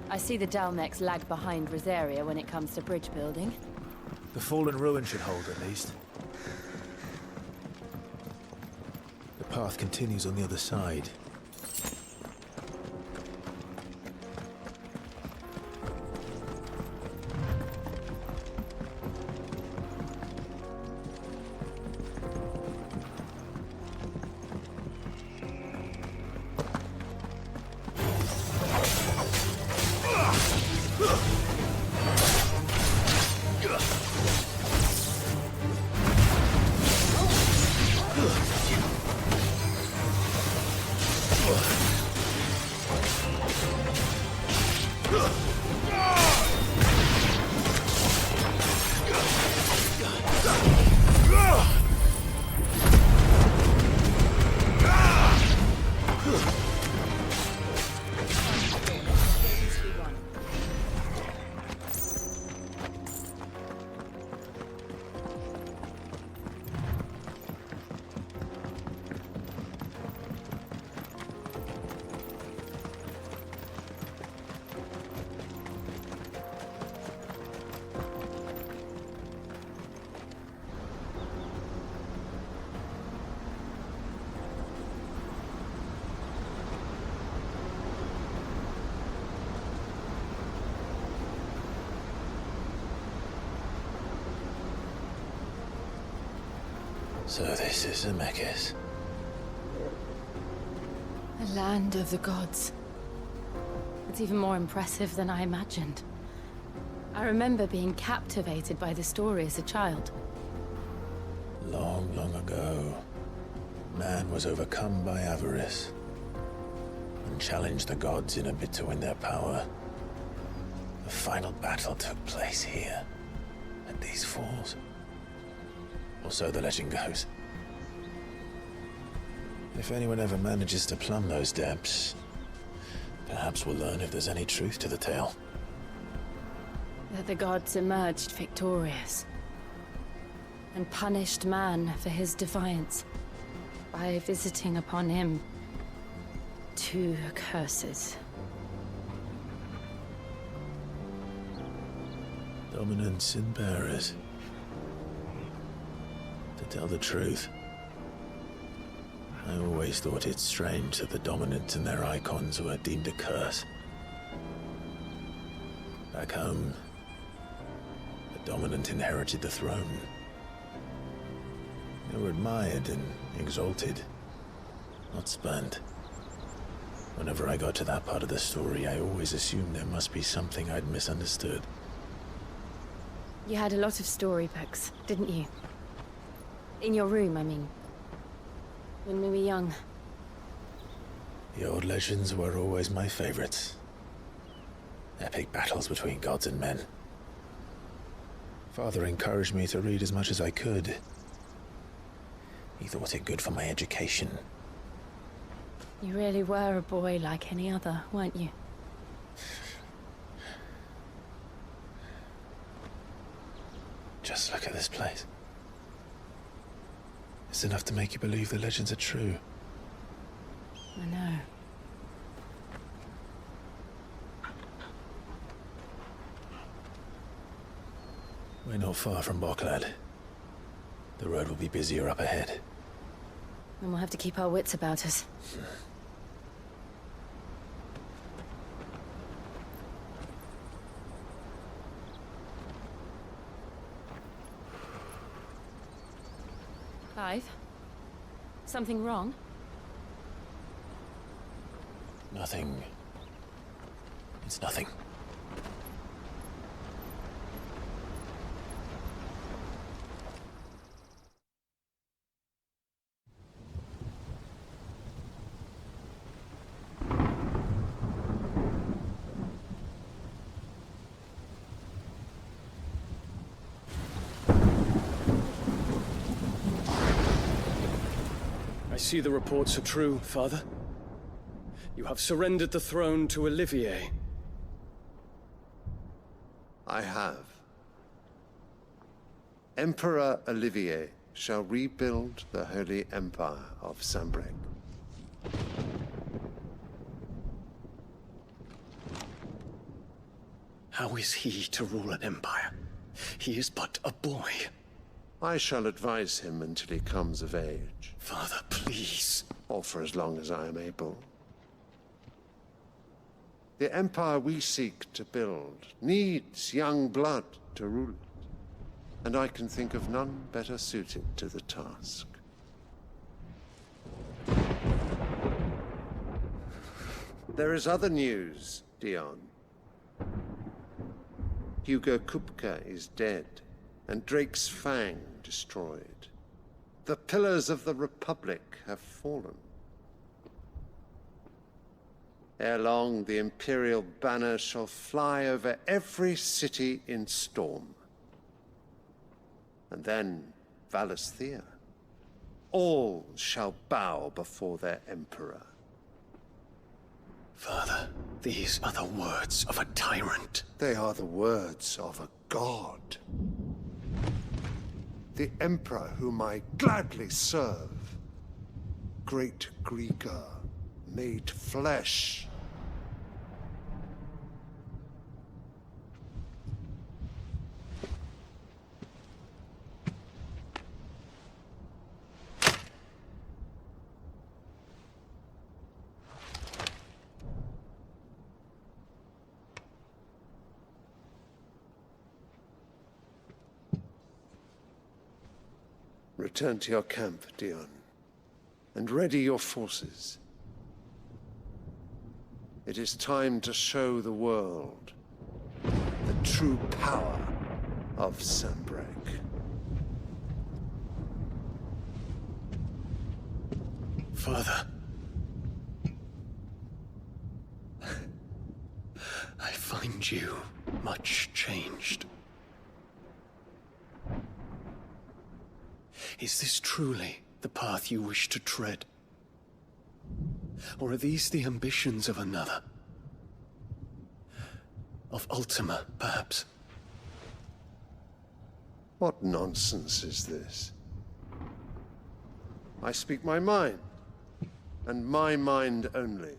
I see the Dalmex lag behind Rosaria when it comes to bridge building. The fallen ruin should hold, at least. The path continues on the other side. So this is Zemeckis. The land of the gods. It's even more impressive than I imagined. I remember being captivated by the story as a child. Long, long ago, man was overcome by avarice and challenged the gods in a bid to win their power. The final battle took place here, at these falls. Or so the legend goes. If anyone ever manages to plumb those depths, perhaps we'll learn if there's any truth to the tale. That the gods emerged victorious and punished man for his defiance by visiting upon him 2 curses. Dominance and bearers. To tell the truth, I always thought it strange that the dominant and their icons were deemed a curse. Back home, the dominant inherited the throne. They were admired and exalted, not spurned. Whenever I got to that part of the story, I always assumed there must be something I'd misunderstood. You had a lot of storybooks, didn't you? In your room, I mean. When we were young. The old legends were always my favorites. Epic battles between gods and men. Father encouraged me to read as much as I could. He thought it good for my education. You really were a boy like any other, weren't you? Just look at this place. It's enough to make you believe the legends are true. I know. We're not far from Boklad. The road will be busier up ahead. Then we'll have to keep our wits about us. Clive? Something wrong? Nothing. It's nothing. I see the reports are true, Father. You have surrendered the throne to Olivier. I have. Emperor Olivier shall rebuild the Holy Empire of Sanbreque. How is he to rule an empire? He is but a boy. I shall advise him until he comes of age. Father, please. Or for as long as I am able. The empire we seek to build needs young blood to rule it, and I can think of none better suited to the task. There is other news, Dion. Hugo Kupka is dead, and Drake's Fang destroyed. The pillars of the Republic have fallen. Ere long, the Imperial banner shall fly over every city in Storm. And then Valisthea. All shall bow before their Emperor. Father, these are the words of a tyrant. They are the words of a god. The Emperor whom I gladly serve. Great Greeker, made flesh. Return to your camp, Dion, and ready your forces. It is time to show the world the true power of Sanbreque. Father. I find you much changed. Is this truly the path you wish to tread? Or are these the ambitions of another? Of Ultima, perhaps? What nonsense is this? I speak my mind, and my mind only.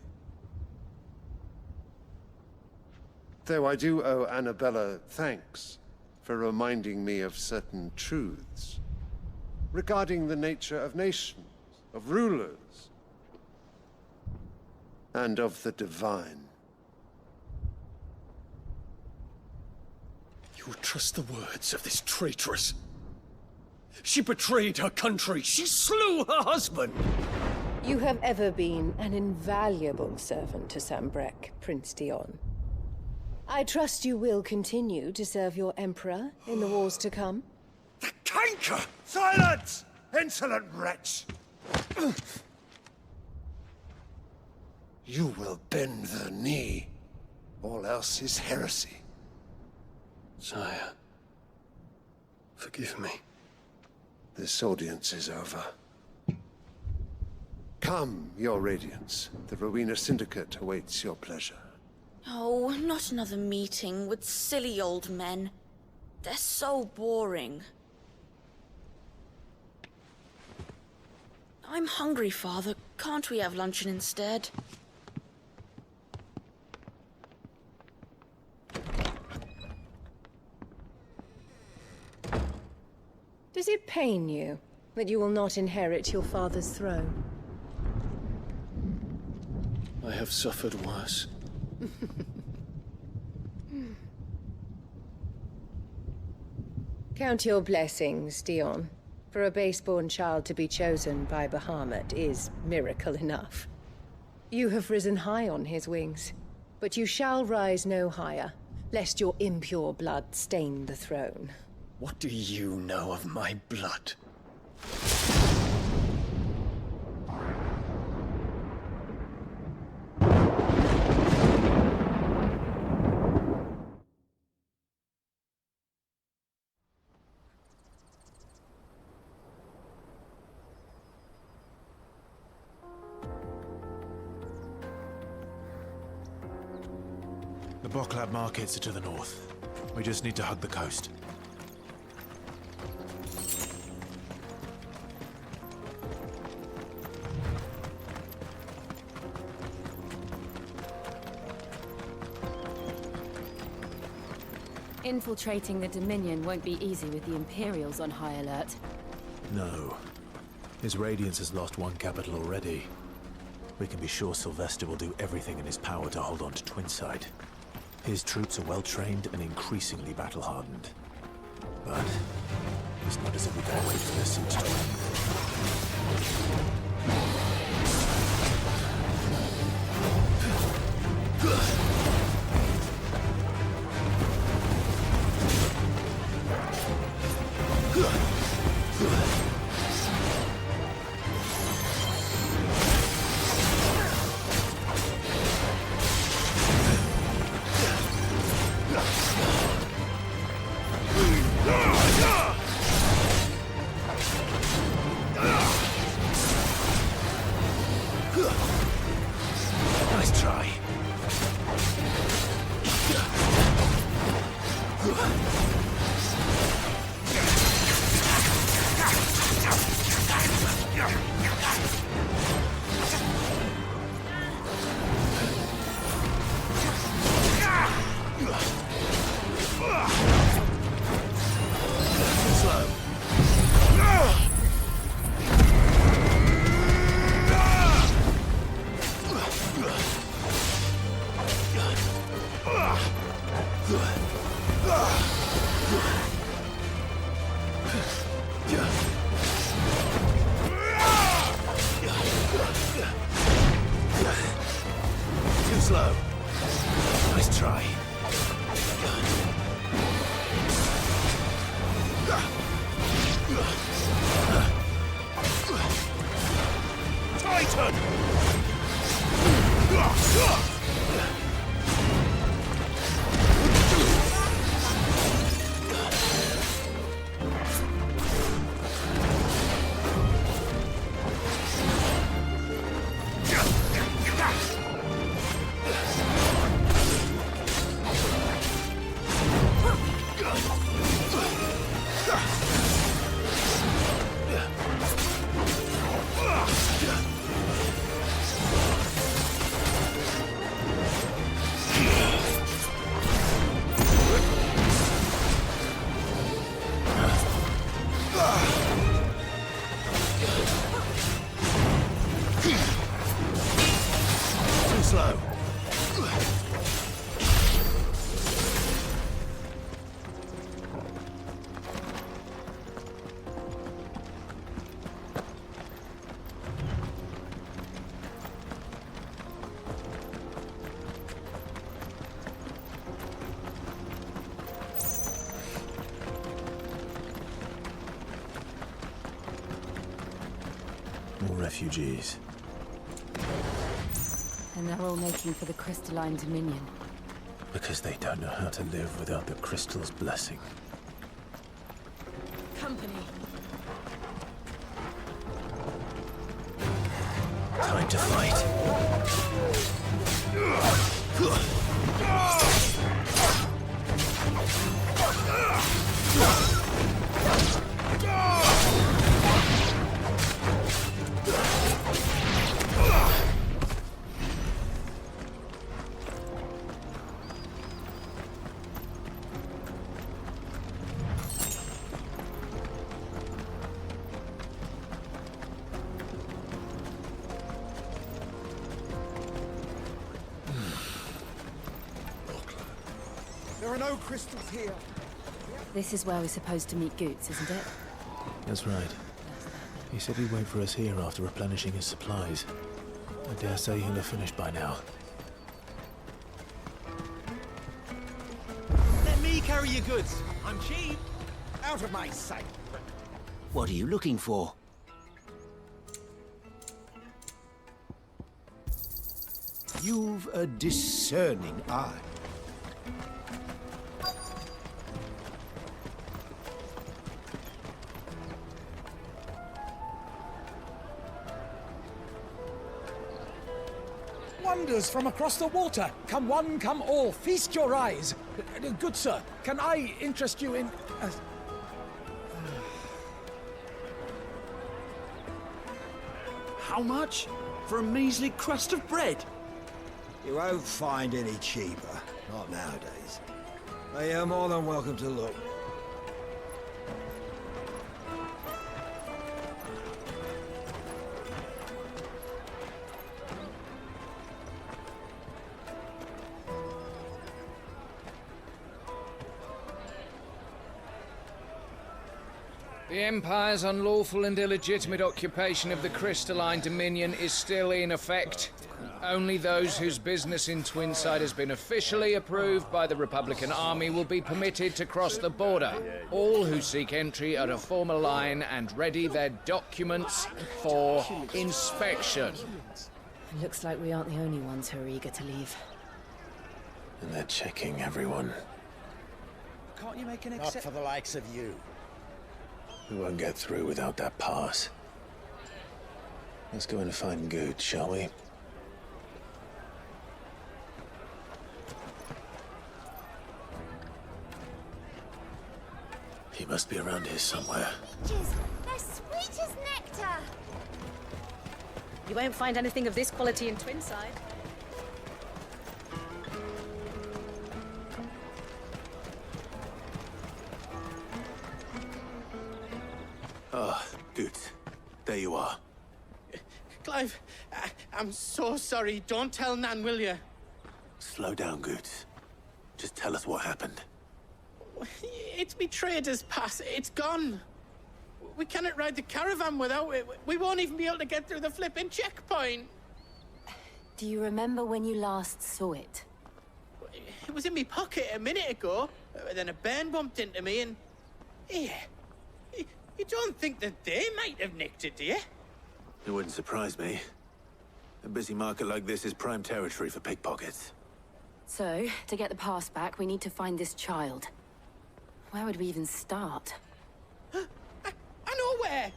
Though I do owe Annabella thanks for reminding me of certain truths regarding the nature of nations, of rulers, and of the divine. You would trust the words of this traitress? She betrayed her country. She slew her husband. You have ever been an invaluable servant to Sanbreque, Prince Dion. I trust you will continue to serve your Emperor in the wars to come. The canker! Silence! Insolent wretch! You will bend the knee. All else is heresy. Sire, forgive me. This audience is over. Come, your Radiance. The Rowena Syndicate awaits your pleasure. Oh, not another meeting with silly old men. They're so boring. I'm hungry, Father. Can't we have luncheon instead? Does it pain you that you will not inherit your father's throne? I have suffered worse. Count your blessings, Dion. For a base-born child to be chosen by Bahamut is miracle enough. You have risen high on his wings, but you shall rise no higher, lest your impure blood stain the throne. What do you know of my blood? The Boklab markets are to the north. We just need to hug the coast. Infiltrating the Dominion won't be easy with the Imperials on high alert. No. His Radiance has lost one capital already. We can be sure Sylvester will do everything in his power to hold on to Twinside. His troops are well-trained and increasingly battle-hardened. But it's not as if we can wait for their siege to slow. Nice try. Titan! Slow. More refugees. And they're all making for the crystalline dominion. Because they don't know how to live without the crystal's blessing. Company. Time to fight. There are no crystals here. This is where we're supposed to meet Goots, isn't it? That's right. He said he'd wait for us here after replenishing his supplies. I dare say he'll have finished by now. Let me carry your goods. I'm cheap. Out of my sight. What are you looking for? You've a discerning eye. Wonders from across the water. Come one, come all. Feast your eyes. Good sir, can I interest you in... How much? For a measly crust of bread? You won't find any cheaper. Not nowadays. But you're more than welcome to look. The Empire's unlawful and illegitimate occupation of the crystalline dominion is still in effect. Only those whose business in Twinside has been officially approved by the Republican Army will be permitted to cross the border. All who seek entry are to form a line and ready their documents for inspection. It looks like we aren't the only ones who are eager to leave. And they're checking everyone. Can't you make an Not for the likes of you. We won't get through without that pass. Let's go in and find Good, shall we? He must be around here somewhere. Peaches, they're sweet as nectar. You won't find anything of this quality in Twinside. Ah, Good. There you are. Clive, I'm so sorry. Don't tell Nan, will you? Slow down, Good. Just tell us what happened. It's me trader's pass. It's gone. We cannot ride the caravan without it. We won't even be able to get through the flipping checkpoint. Do you remember when you last saw it? It was in my pocket a minute ago. Then a bairn bumped into me and... Yeah. You don't think that they might have nicked it, do you? It wouldn't surprise me. A busy market like this is prime territory for pickpockets. So, to get the pass back, we need to find this child. Where would we even start? I know where!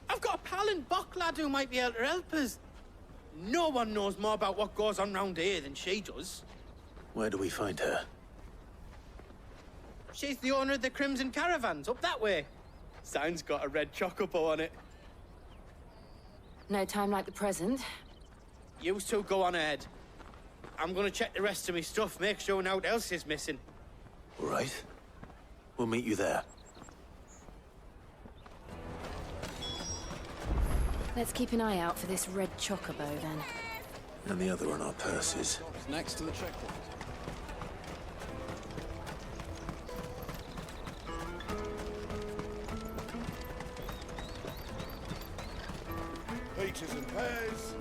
I've got a pal in Bock lad who might be able to help us. No one knows more about what goes on round here than she does. Where do we find her? She's the owner of the Crimson Caravans, up that way. Sign's got a red chocobo on it. No time like the present. You two go on ahead. I'm gonna check the rest of my stuff, make sure nothing else is missing. All right. We'll meet you there. Let's keep an eye out for this red chocobo, then. And the other on our purses. Next to the checkpoint. Peaches and pears.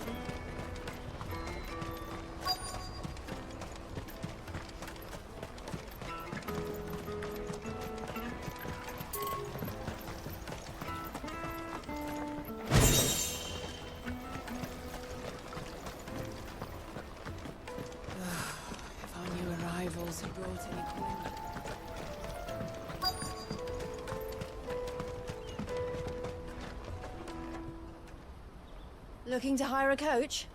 If our new arrivals had brought any clue. Looking to hire a coach?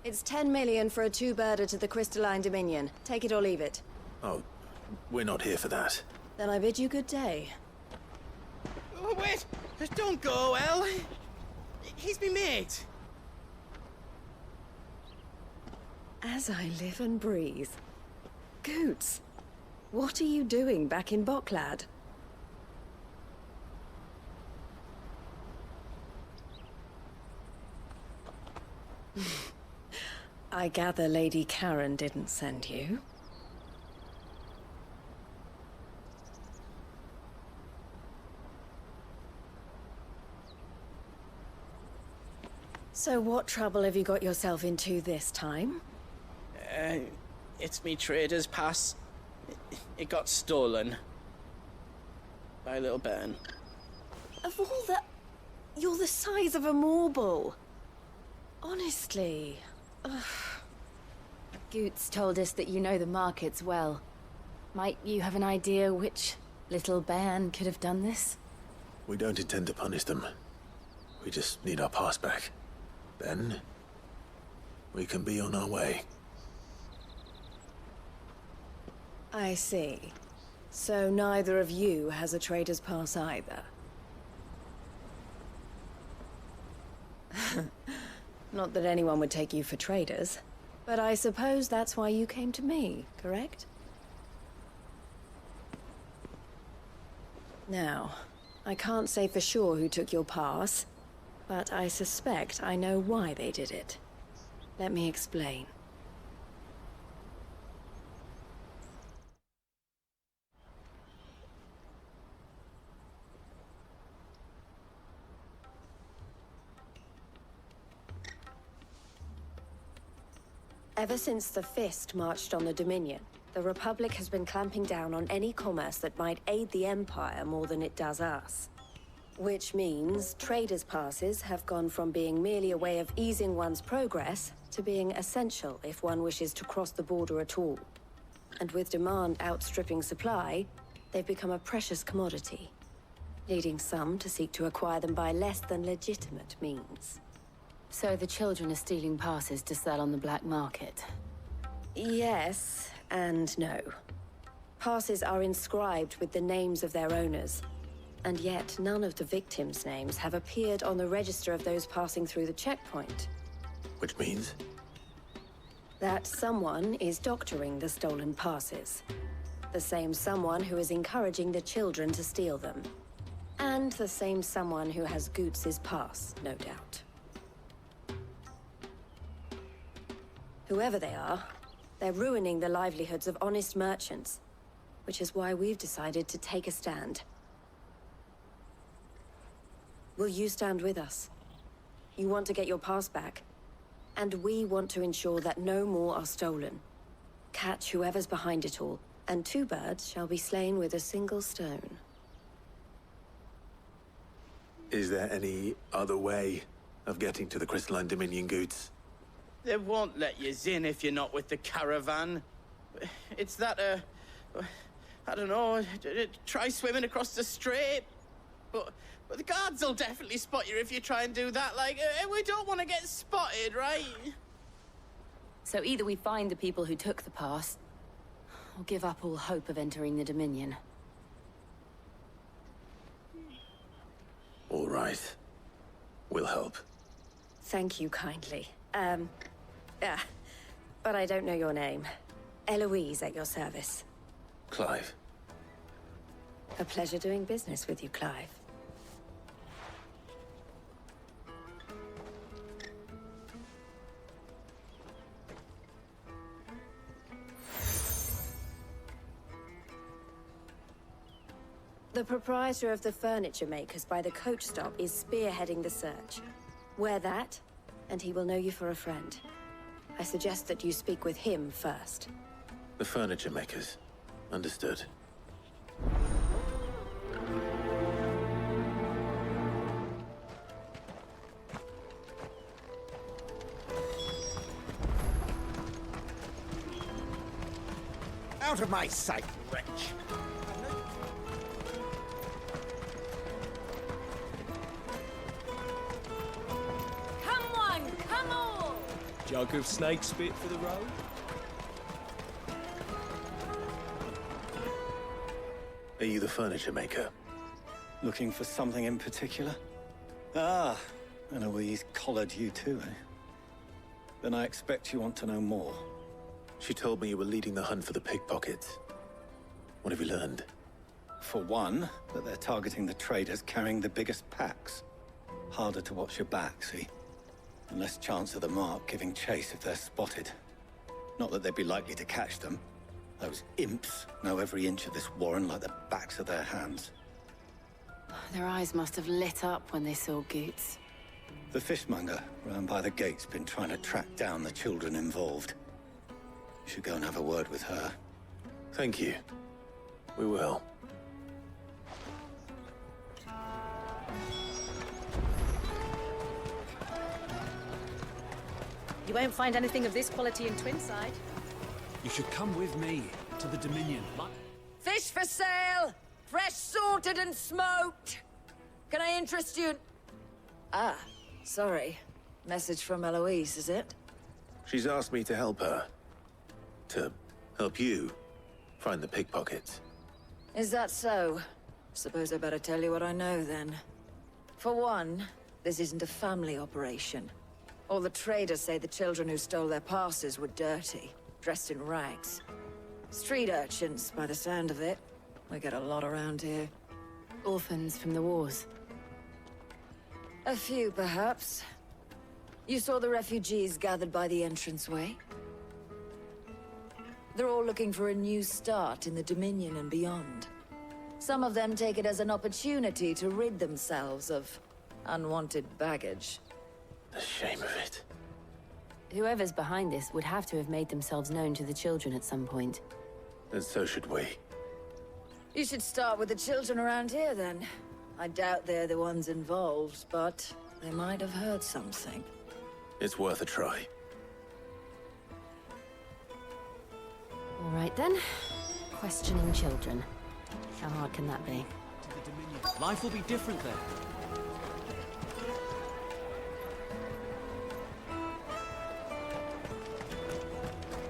It's 10 million for a two-birder to the Crystalline Dominion. Take it or leave it. Oh, we're not here for that. Then I bid you good day. Oh, wait! Don't go, El. He's me mate. As I live and breathe. Goots, what are you doing back in Bocklad? I gather Lady Karen didn't send you. So what trouble have you got yourself into this time? It's me trader's pass. It got stolen. By a little bairn. Of all the... You're the size of a marble. Honestly. Ugh. Goots told us that you know the markets well. Might you have an idea which little bairn could have done this? We don't intend to punish them. We just need our pass back. Then, we can be on our way. I see. So neither of you has a trader's pass either. Not that anyone would take you for traders, but I suppose that's why you came to me, correct? Now, I can't say for sure who took your pass, but I suspect I know why they did it. Let me explain. Ever since the Fist marched on the Dominion, the Republic has been clamping down on any commerce that might aid the Empire more than it does us. Which means traders' passes have gone from being merely a way of easing one's progress to being essential if one wishes to cross the border at all. And with demand outstripping supply, they've become a precious commodity, leading some to seek to acquire them by less than legitimate means. So the children are stealing passes to sell on the black market? Yes, and no. Passes are inscribed with the names of their owners, and yet none of the victims' names have appeared on the register of those passing through the checkpoint. Which means? That someone is doctoring the stolen passes. The same someone who is encouraging the children to steal them. And the same someone who has Goots's pass, no doubt. Whoever they are, they're ruining the livelihoods of honest merchants, which is why we've decided to take a stand. Will you stand with us? You want to get your pass back? And we want to ensure that no more are stolen. Catch whoever's behind it all, and 2 birds shall be slain with a single stone. Is there any other way of getting to the Crystalline Dominion goods? They won't let you in if you're not with the caravan. It's that, I don't know, try swimming across the strait. But the guards will definitely spot you if you try and do that. Like, we don't want to get spotted, right? So either we find the people who took the pass, or give up all hope of entering the Dominion. All right. We'll help. Thank you kindly. Yeah, but I don't know your name. Eloise at your service. Clive. A pleasure doing business with you, Clive. The proprietor of the furniture makers by the coach stop is spearheading the search. Wear that, and he will know you for a friend. I suggest that you speak with him first. The furniture makers. Understood. Out of my sight, wretch! Come on, come on! Jug of snake spit for the road? Are you the furniture maker? Looking for something in particular? Ah, Eloise collared you too, eh? Then I expect you want to know more. She told me you were leading the hunt for the pickpockets. What have you learned? For one, that they're targeting the traders carrying the biggest packs. Harder to watch your back, see? And less chance of the mark giving chase if they're spotted. Not that they'd be likely to catch them. Those imps know every inch of this warren like the backs of their hands. Their eyes must have lit up when they saw Goots. The fishmonger round by the gate's been trying to track down the children involved. You should go and have a word with her. Thank you. We will. You won't find anything of this quality in Twinside. You should come with me to the Dominion. Fish for sale! Fresh sorted and smoked! Can I interest you in... Ah, sorry. Message from Eloise, is it? She's asked me to help her. To help you find the pickpockets. Is that so? Suppose I better tell you what I know, then. For one, this isn't a family operation. All the traders say the children who stole their passes were dirty, dressed in rags. Street urchins, by the sound of it. We get a lot around here. Orphans from the wars. A few, perhaps. You saw the refugees gathered by the entranceway? They're all looking for a new start in the Dominion and beyond. Some of them take it as an opportunity to rid themselves of unwanted baggage. The shame of it. Whoever's behind this would have to have made themselves known to the children at some point. And so should we. You should start with the children around here, then. I doubt they're the ones involved, but they might have heard something. It's worth a try. All right, then. Questioning children. How hard can that be? Life will be different there.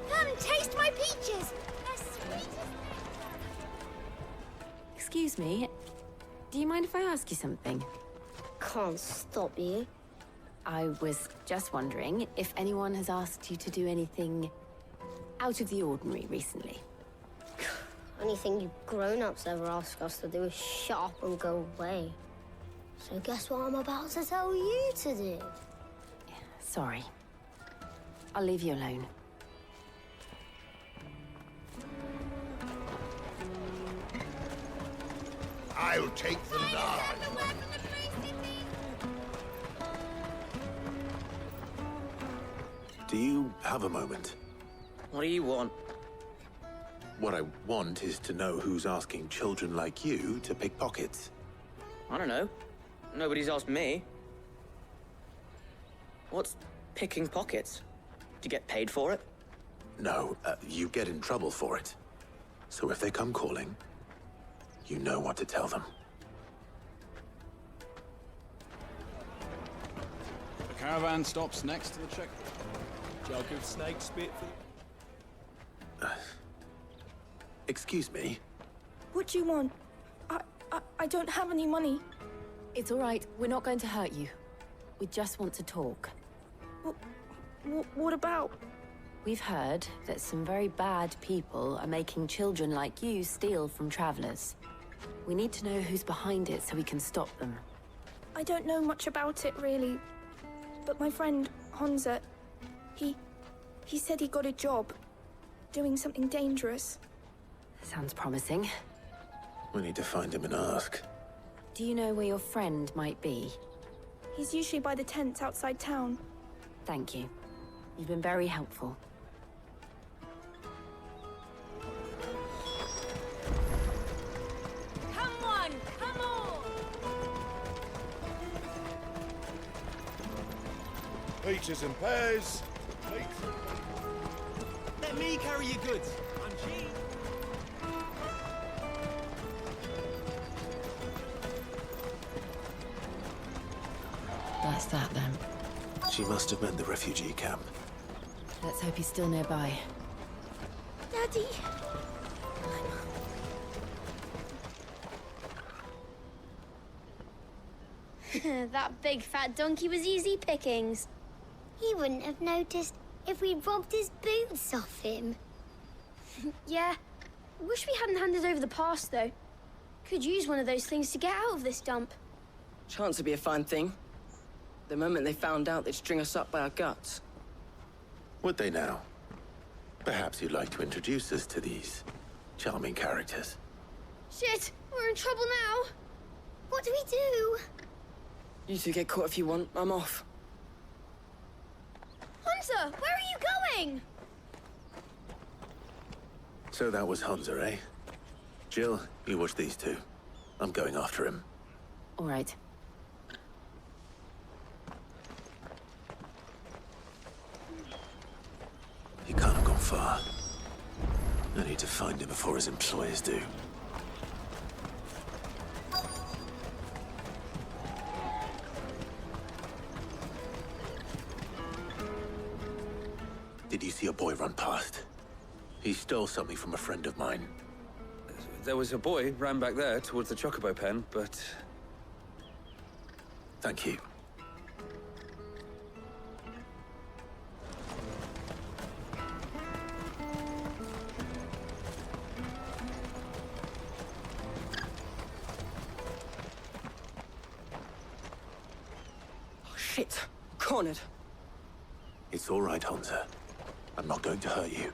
Come, taste my peaches! They're sweet as... Excuse me. Do you mind if I ask you something? Can't stop you. I was just wondering if anyone has asked you to do anything out of the ordinary recently. Anything you grown-ups ever ask us to do is shut up and go away. So guess what I'm about to tell you to do? Sorry. I'll leave you alone. I'll take the large. have a moment. What do you want? What I want is to know who's asking children like you to pick pockets. I don't know. Nobody's asked me. What's picking pockets? Do you get paid for it? No, you get in trouble for it. So if they come calling, you know what to tell them. The caravan stops next to the checkpoint. Jug of snake spit for... Excuse me? What do you want? I don't have any money. It's all right. We're not going to hurt you. We just want to talk. What about? We've heard that some very bad people are making children like you steal from travelers. We need to know who's behind it so we can stop them. I don't know much about it, really. But my friend, Hansa, he said he got a job doing something dangerous. Sounds promising. We need to find him and ask. Do you know where your friend might be? He's usually by the tents outside town. Thank you. You've been very helpful. Come on! Come on! Peaches and pears. Let me carry your goods. I'm cheap. That's that then. She must have meant the refugee camp. Let's hope he's still nearby. Daddy! That big fat donkey was easy pickings. He wouldn't have noticed if we'd robbed his boots off him. Yeah. Wish we hadn't handed over the pass, though. Could use one of those things to get out of this dump. Chance would be a fine thing. The moment they found out, they'd string us up by our guts. Would they now? Perhaps you'd like to introduce us to these charming characters. Shit! We're in trouble now! What do we do? You two get caught if you want. I'm off. Hunter, where are you going? So that was Hansa, eh? Jill, you watch these two. I'm going after him. All right. He can't have gone far. I need to find him before his employers do. Did you see a boy run past? He stole something from a friend of mine. There was a boy ran back there towards the chocobo pen, but... Thank you. Oh, shit. Cornered. It's all right, Hansa. I'm not going to hurt you.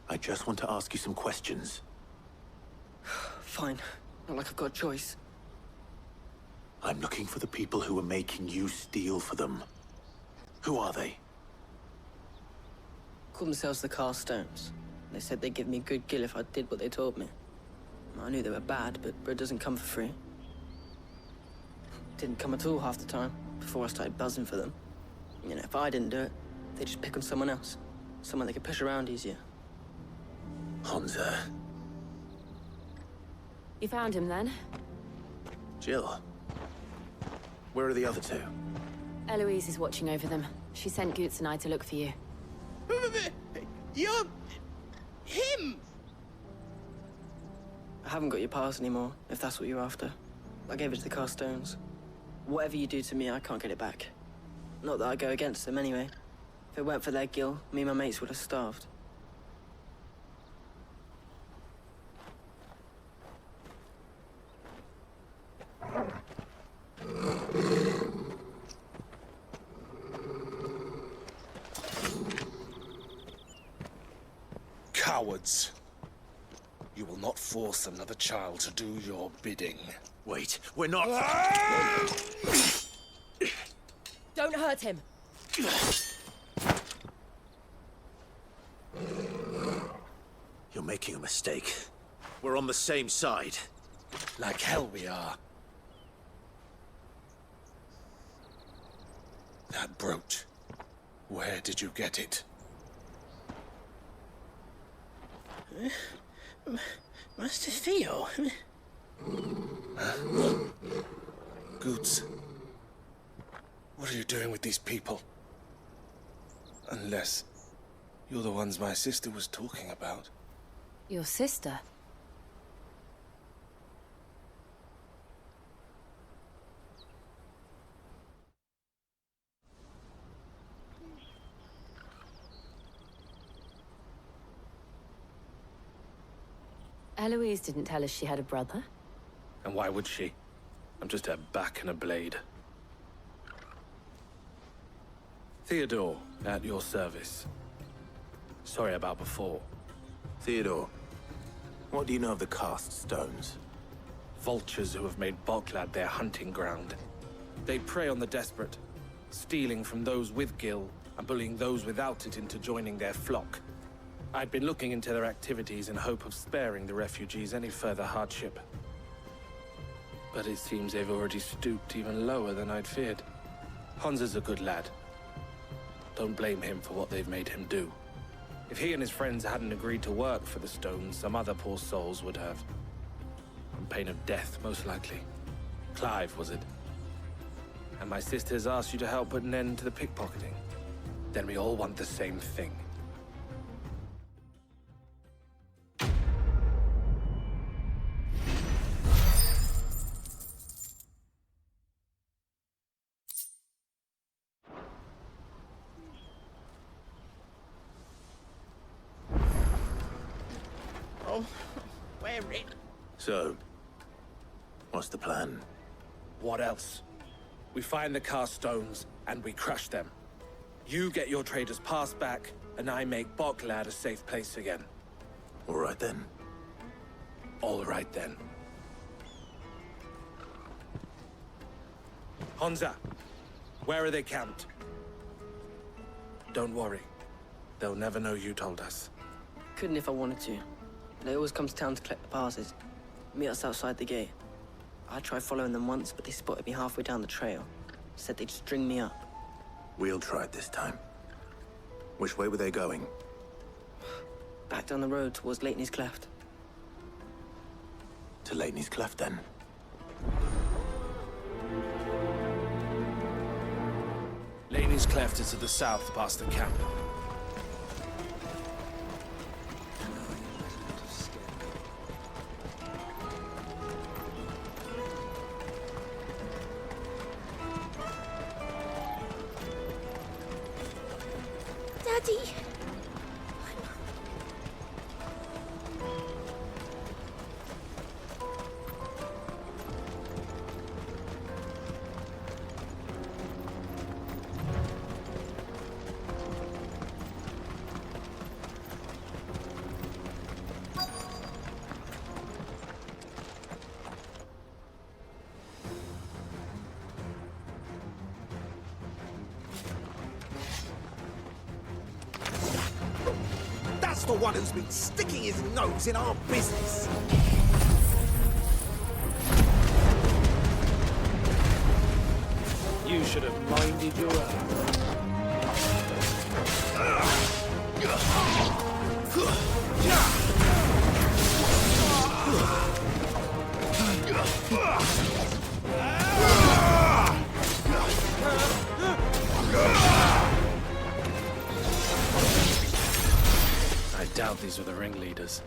I just want to ask you some questions. Fine. Not like I've got a choice. I'm looking for the people who are making you steal for them. Who are they? Call themselves the Carstones. They said they'd give me a good gill if I did what they told me. I knew they were bad, but bread doesn't come for free. Didn't come at all half the time, before I started buzzing for them. You know, if I didn't do it, they'd just pick on someone else. Someone they could push around easier. Hansa. You found him then? Jill. Where are the other two? Eloise is watching over them. She sent Goots and I to look for you. You're... him! I haven't got your pass anymore, if that's what you're after. I gave it to the Carstones. Whatever you do to me, I can't get it back. Not that I go against them anyway. If it weren't for their gill, me and my mates would have starved. Cowards. You will not force another child to do your bidding. Wait, we're not... Don't hurt him. making a mistake. We're on the same side. Like hell we are. That brooch. Where did you get it? Master Theo? Goots. What are you doing with these people? Unless you're the ones my sister was talking about. Your sister? Eloise didn't tell us she had a brother. And why would she? I'm just her back and a blade. Theodore, at your service. Sorry about before. Theodore, what do you know of the cast stones? Vultures who have made Boklad their hunting ground. They prey on the desperate, stealing from those with gil and bullying those without it into joining their flock. I'd been looking into their activities in hope of sparing the refugees any further hardship. But it seems they've already stooped even lower than I'd feared. Hansa's a good lad. Don't blame him for what they've made him do. If he and his friends hadn't agreed to work for the stones, some other poor souls would have. On pain of death, most likely. Clive, was it? And my sisters asked you to help put an end to the pickpocketing. Then we all want the same thing. Oh, we're in. So, what's the plan? What else? We find the cast stones, and we crush them. You get your traders' pass back, and I make Boklad a safe place again. All right then. All right then. Hansa, where are they camped? Don't worry. They'll never know you told us. Couldn't if I wanted to. They always come to town to collect the passes. Meet us outside the gate. I tried following them once, but they spotted me halfway down the trail. Said they'd string me up. We'll try it this time. Which way were they going? Back down the road towards Leighton's Cleft. To Leighton's Cleft, then. Leighton's Cleft is to the south, past the camp. Daddy! That's the one who's been sticking his nose in our business. You should have minded your own. I doubt these were the ringleaders.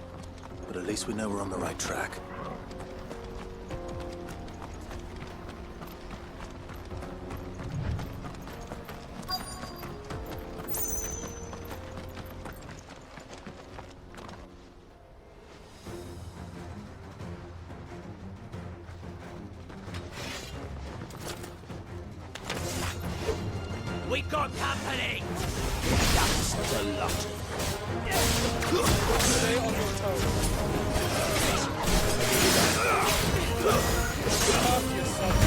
But at least we know we're on the right track. We got company! That's the lot. Stay on your toes. Calm yourself.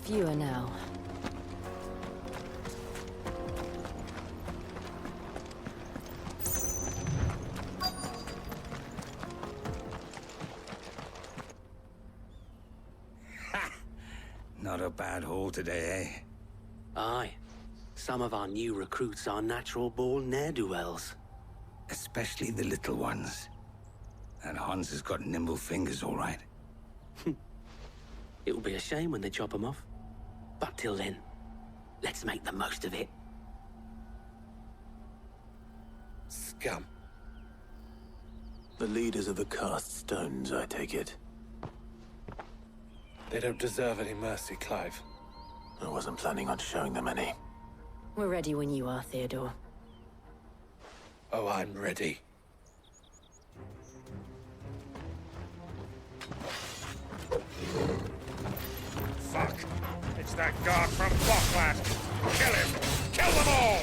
Fewer now. Not a bad haul today, eh? Aye. Some of our new recruits are natural-born ne'er-do-wells. Especially the little ones. And Hans has got nimble fingers, all right. It will be a shame when they chop them off. But till then, let's make the most of it. Scum. The leaders of the cast stones, I take it. They don't deserve any mercy, Clive. I wasn't planning on showing them any. We're ready when you are, Theodore. Oh, I'm ready. Fuck! It's that guard from Bocklad! Kill him! Kill them all!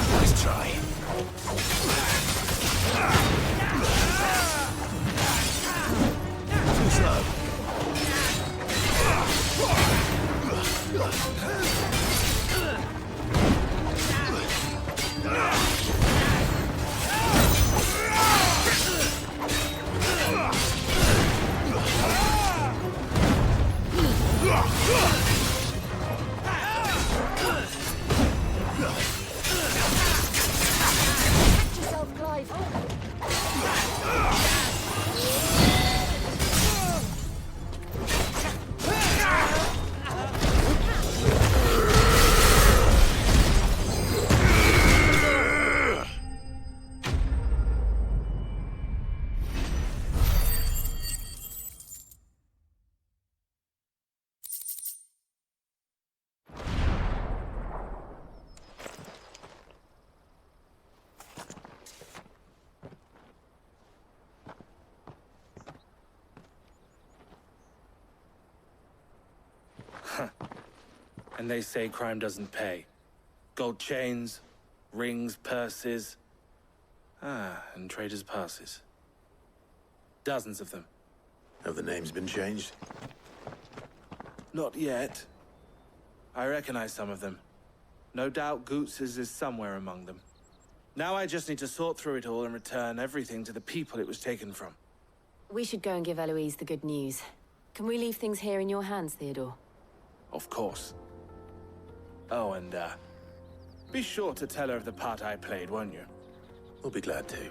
Nice try. Too slow. And they say crime doesn't pay. Gold chains, rings, purses. And traders' passes. Dozens of them. Have the names been changed? Not yet. I recognize some of them. No doubt Goots's is somewhere among them. Now I just need to sort through it all and return everything to the people it was taken from. We should go and give Eloise the good news. Can we leave things here in your hands, Theodore? Of course. Oh, and, be sure to tell her of the part I played, won't you? We'll be glad to.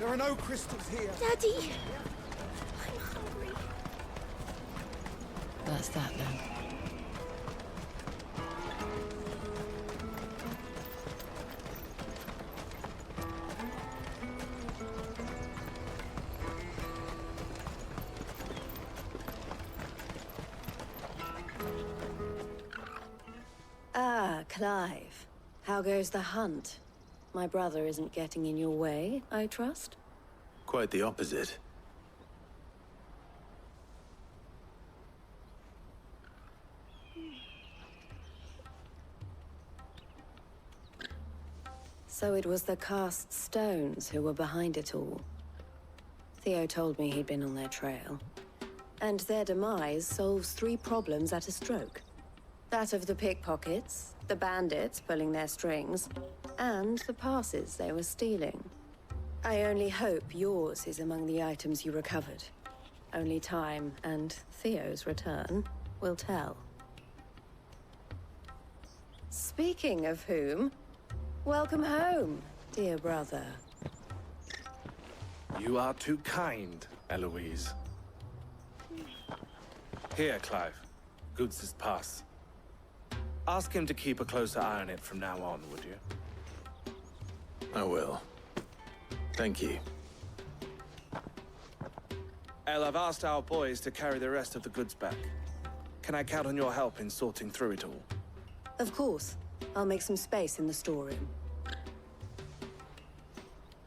There are no crystals here. Daddy! I'm hungry. That's that then. Ah, Clive. How goes the hunt? My brother isn't getting in your way, I trust? Quite the opposite. So it was the cast stones who were behind it all. Theo told me he'd been on their trail. And their demise solves 3 problems at a stroke. That of the pickpockets, the bandits pulling their strings, and the passes they were stealing. I only hope yours is among the items you recovered. Only time and Theo's return will tell. Speaking of whom, welcome home, dear brother. You are too kind, Eloise. Here, Clive. Goods' pass. Ask him to keep a closer eye on it from now on, would you? I will. Thank you. El, I've asked our boys to carry the rest of the goods back. Can I count on your help in sorting through it all? Of course. I'll make some space in the storeroom.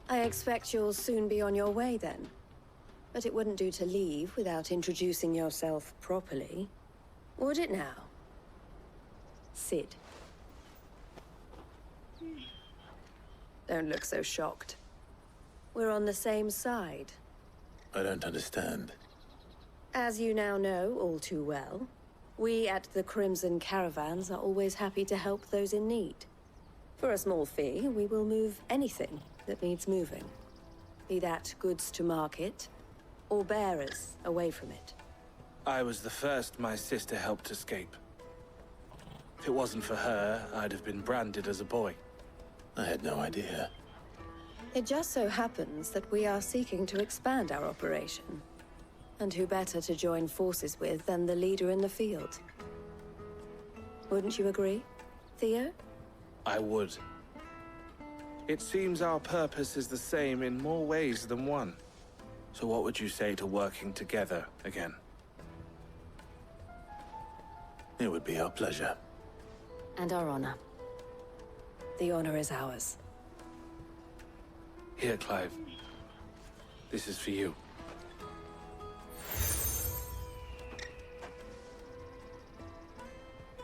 I expect you'll soon be on your way then. But it wouldn't do to leave without introducing yourself properly. Would it now? Sid. Don't look so shocked. We're on the same side. I don't understand. As you now know all too well, we at the Crimson Caravans are always happy to help those in need. For a small fee, we will move anything that needs moving. Be that goods to market, or bearers away from it. I was the first my sister helped escape. If it wasn't for her, I'd have been branded as a boy. I had no idea. It just so happens that we are seeking to expand our operation. And who better to join forces with than the leader in the field? Wouldn't you agree, Theo? I would. It seems our purpose is the same in more ways than one. So what would you say to working together again? It would be our pleasure. And our honor. The honor is ours. Here, Clive. This is for you.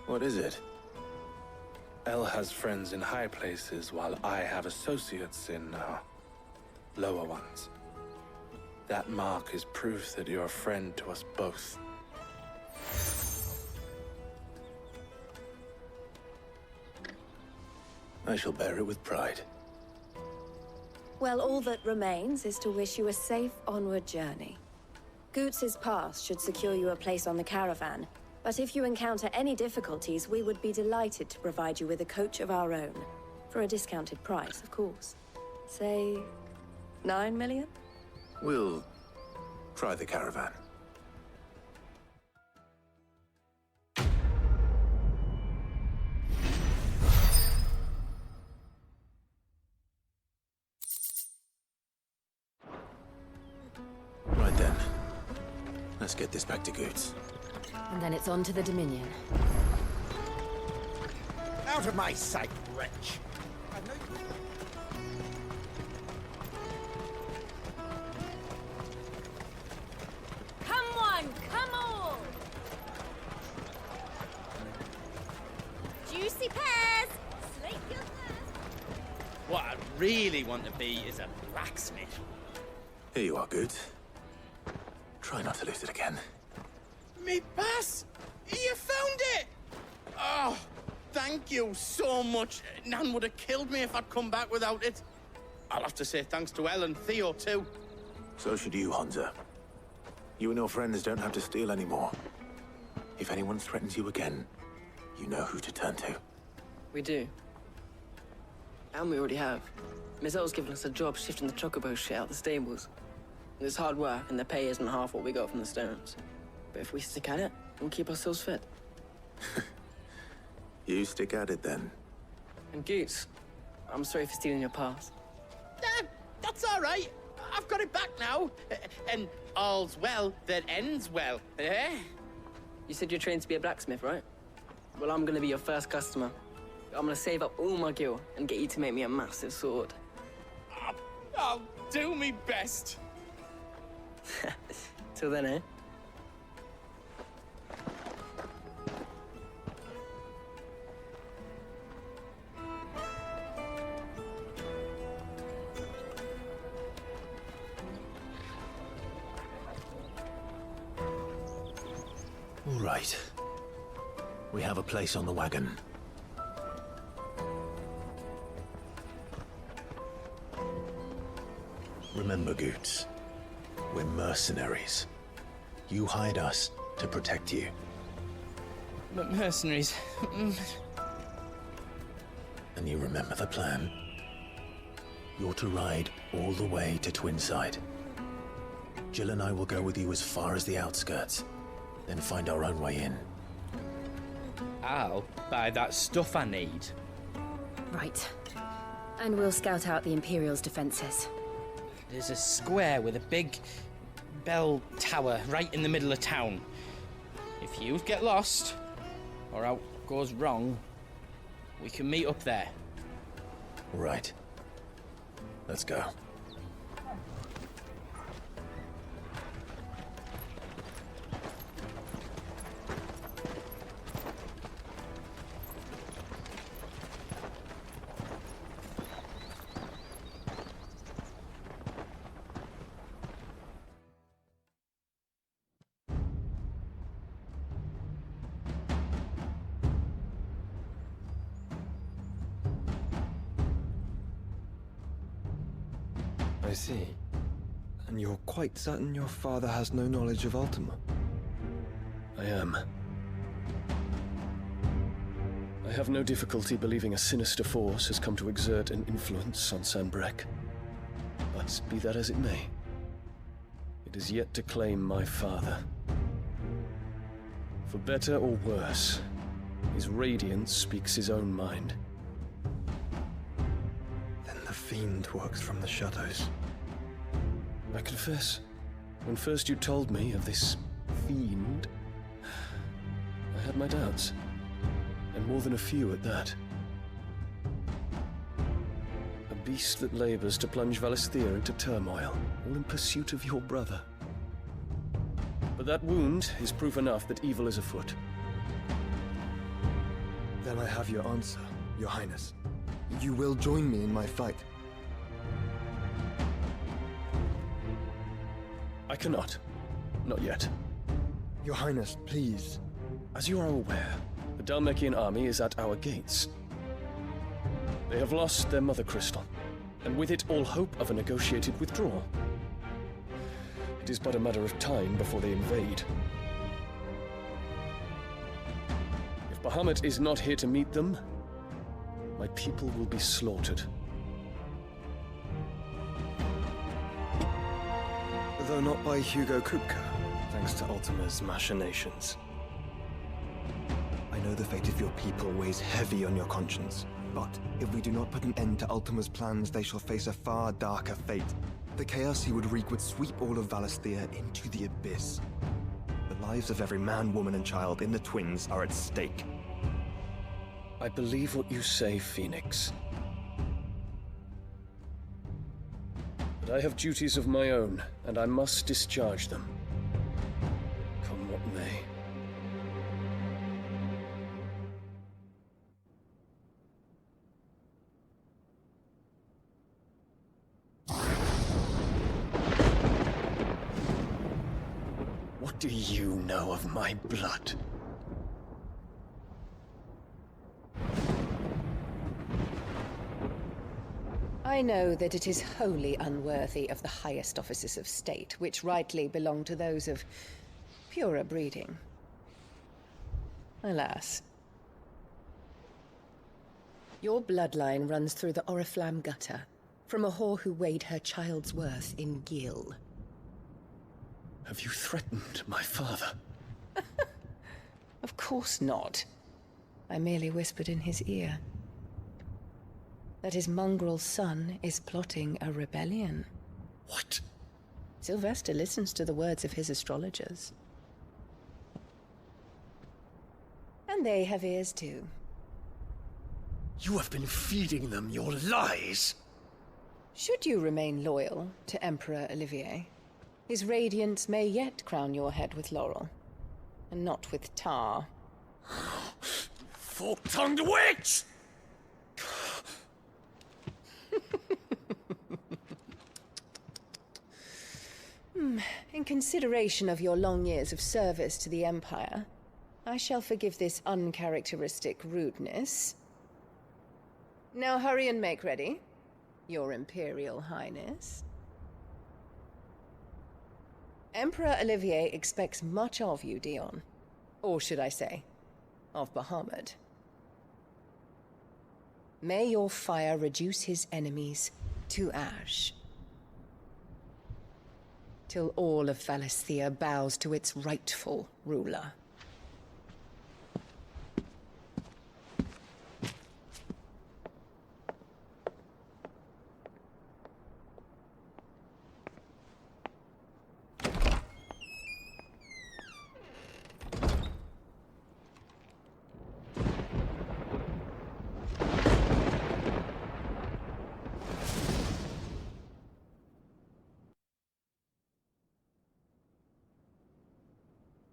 What is it? El has friends in high places, while I have associates in, lower ones. That mark is proof that you're a friend to us both. I shall bear it with pride. Well, all that remains is to wish you a safe onward journey. Goots' pass should secure you a place on the caravan, but if you encounter any difficulties, we would be delighted to provide you with a coach of our own. For a discounted price, of course. Say, 9 million? We'll try the caravan. Right then. Let's get this back to Goots. And then it's on to the Dominion. Out of my sight, wretch! Come on, come on! Juicy pears! Slake your thirst! What I really want to be is a blacksmith. Here you are, Goots. Try not to lose it again. Me pass! You found it! Oh, thank you so much. Nan would have killed me if I'd come back without it. I'll have to say thanks to Elle and Theo, too. So should you, Hansa. You and your friends don't have to steal anymore. If anyone threatens you again, you know who to turn to. We do. And we already have. Miss Earl's given us a job shifting the chocobo shit out the stables. It's hard work, and the pay isn't half what we got from the stones. But if we stick at it, we'll keep ourselves fed. You stick at it then. And Goose, I'm sorry for stealing your pass. That's all right. I've got it back now. And all's well that ends well, eh? You said you're trained to be a blacksmith, right? Well, I'm gonna be your first customer. I'm gonna save up all my gil and get you to make me a massive sword. I'll do me best. Till then, eh? All right. We have a place on the wagon. Remember, Goots, we're mercenaries. You hired us to protect you. But mercenaries... And you remember the plan? You're to ride all the way to Twinside. Jill and I will go with you as far as the outskirts, then find our own way in. I'll buy that stuff I need. Right. And we'll scout out the Imperial's defenses. There's a square with a big bell tower right in the middle of town. If you get lost, or out goes wrong, we can meet up there. Right. Let's go. I see. And you're quite certain your father has no knowledge of Ultima? I am. I have no difficulty believing a sinister force has come to exert an influence on Sanbreque. But be that as it may, it is yet to claim my father. For better or worse, his radiance speaks his own mind. Then the Fiend works from the shadows. I confess, when first you told me of this Fiend, I had my doubts. And more than a few at that. A beast that labors to plunge Valisthea into turmoil, all in pursuit of your brother. But that wound is proof enough that evil is afoot. Then I have your answer, Your Highness. You will join me in my fight. I cannot. Not yet. Your Highness, please. As you are aware, the Dhalmekian army is at our gates. They have lost their mother crystal, and with it all hope of a negotiated withdrawal. It is but a matter of time before they invade. If Bahamut is not here to meet them, my people will be slaughtered. Though not by Hugo Kupka, thanks to Ultima's machinations. I know the fate of your people weighs heavy on your conscience, but if we do not put an end to Ultima's plans, they shall face a far darker fate. The chaos he would wreak would sweep all of Valisthea into the abyss. The lives of every man, woman, and child in the Twins are at stake. I believe what you say, Phoenix. But I have duties of my own, and I must discharge them. Come what may. What do you know of my blood? I know that it is wholly unworthy of the highest offices of state, which rightly belong to those of purer breeding. Alas. Your bloodline runs through the Oriflamme gutter, From a whore who weighed her child's worth in gil. Have you threatened my father? Of course not. I merely whispered in his ear that his mongrel son is plotting a rebellion. What? Sylvester listens to the words of his astrologers. And they have ears too. You have been feeding them your lies! Should you remain loyal to Emperor Olivier, his radiance may yet crown your head with laurel, and not with tar. Fork-tongued witch! In consideration of your long years of service to the Empire, I shall forgive this uncharacteristic rudeness. Now hurry and make ready, Your Imperial Highness. Emperor Olivier expects much of you, Dion. Or should I say, of Bahamut. May your fire reduce his enemies to ash, till all of Valisthea bows to its rightful ruler.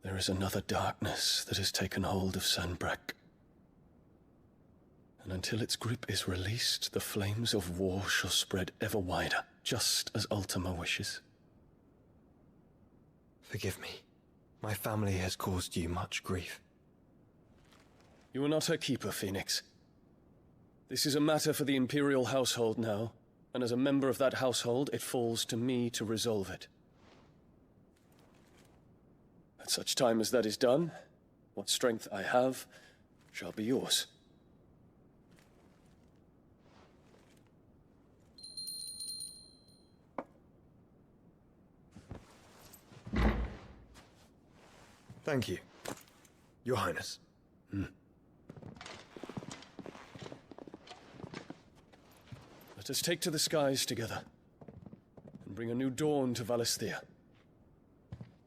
There is another darkness that has taken hold of Sanbreque. And until its grip is released, the flames of war shall spread ever wider, just as Ultima wishes. Forgive me. My family has caused you much grief. You are not her keeper, Phoenix. This is a matter for the Imperial household now, and as a member of that household, it falls to me to resolve it. At such time as that is done, what strength I have shall be yours. Thank you, Your Highness. Let us take to the skies together, and bring a new dawn to Valisthea.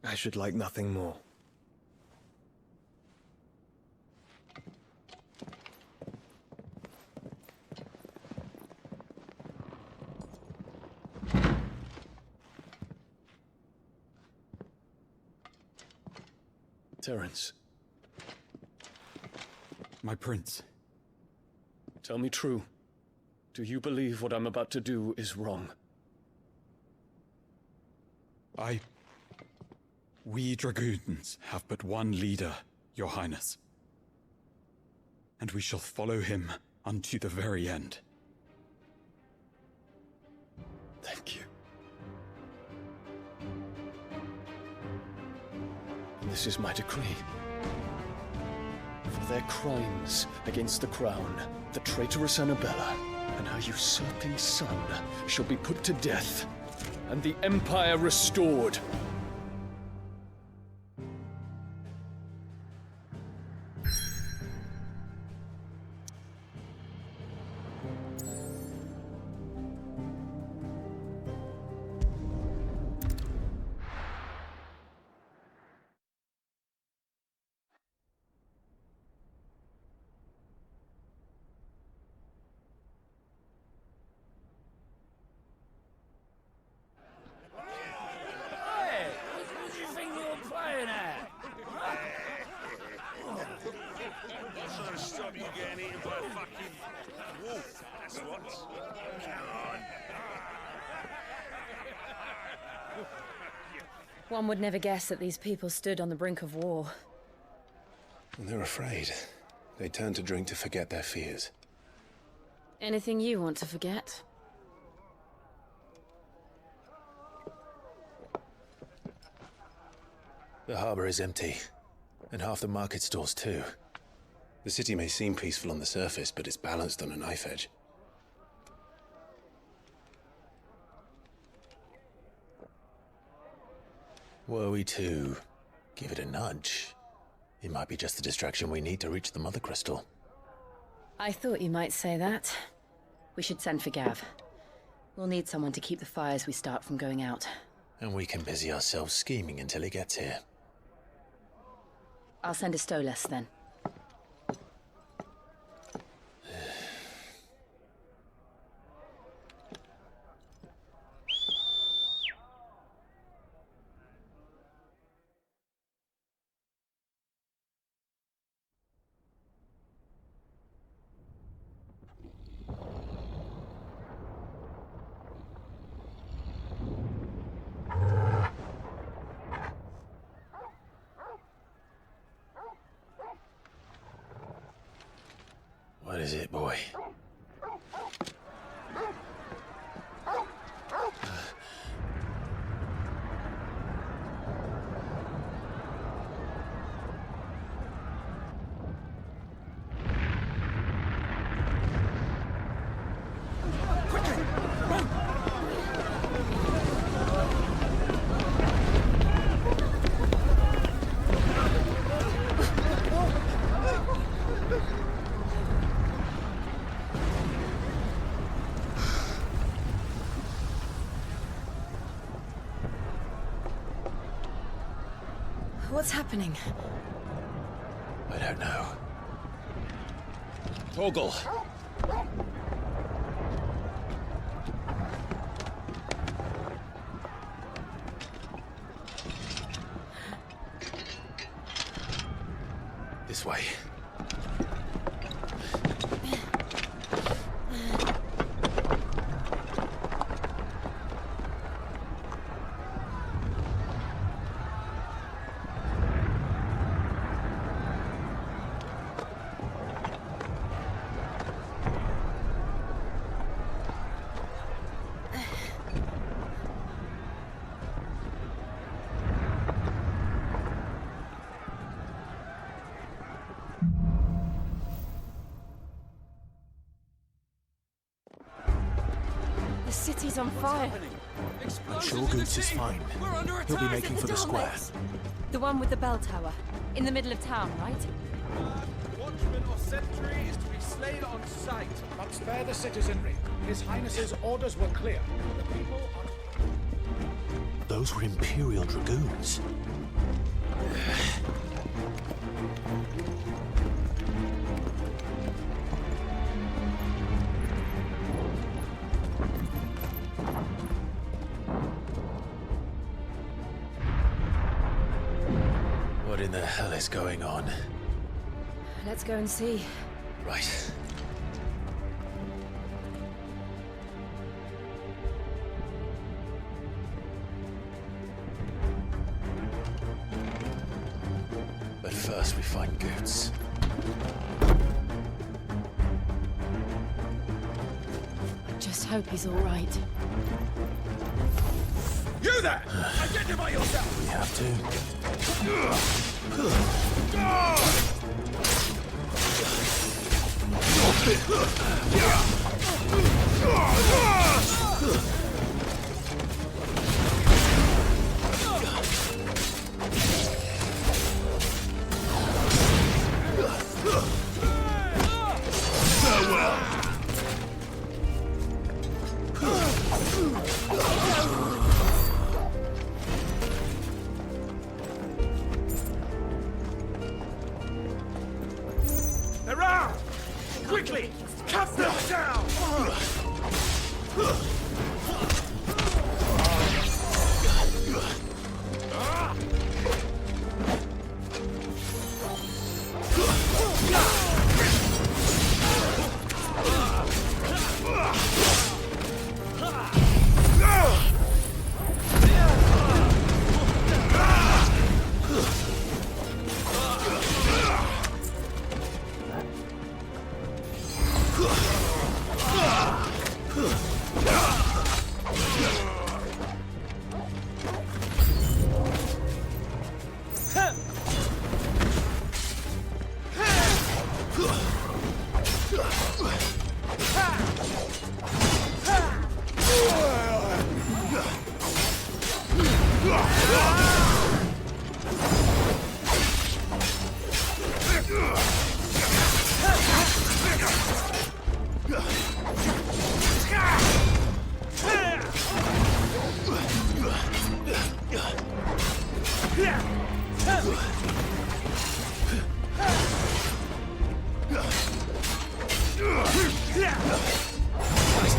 I should like nothing more. Terence. My prince. Tell me true. Do you believe what I'm about to do is wrong? We dragoons have but one leader, Your Highness. And we shall follow him unto the very end. Thank you. This is my decree. For their crimes against the crown, the traitorous Annabella and her usurping son shall be put to death, and the Empire restored. One would never guess that these people stood on the brink of war. And they're afraid. They turn to drink to forget their fears. Anything you want to forget? The harbor is empty, and half the market stalls too. The city may seem peaceful on the surface, but it's balanced on a knife edge. Were we to give it a nudge, it might be just the distraction we need to reach the Mother Crystal. I thought you might say that. We should send for Gav. We'll need someone to keep the fires we start from going out. And we can busy ourselves scheming until he gets here. I'll send a Stolas then. What is it, boy? What's happening? I don't know. Torgal! This way. The city's on fire. I'm sure Goots is fine. He'll be making for the square. The one with the bell tower. In the middle of town, right? Watchman or sentry is to be slain on sight. But spare the citizenry. His Highness's orders were clear. The people are... Those were Imperial Dragoons. What in the hell is going on? Let's go and see. Right. But first we find Goots. Just hope he's all right. You there! Identify yourself! We have They're out! Quickly! Cut them down!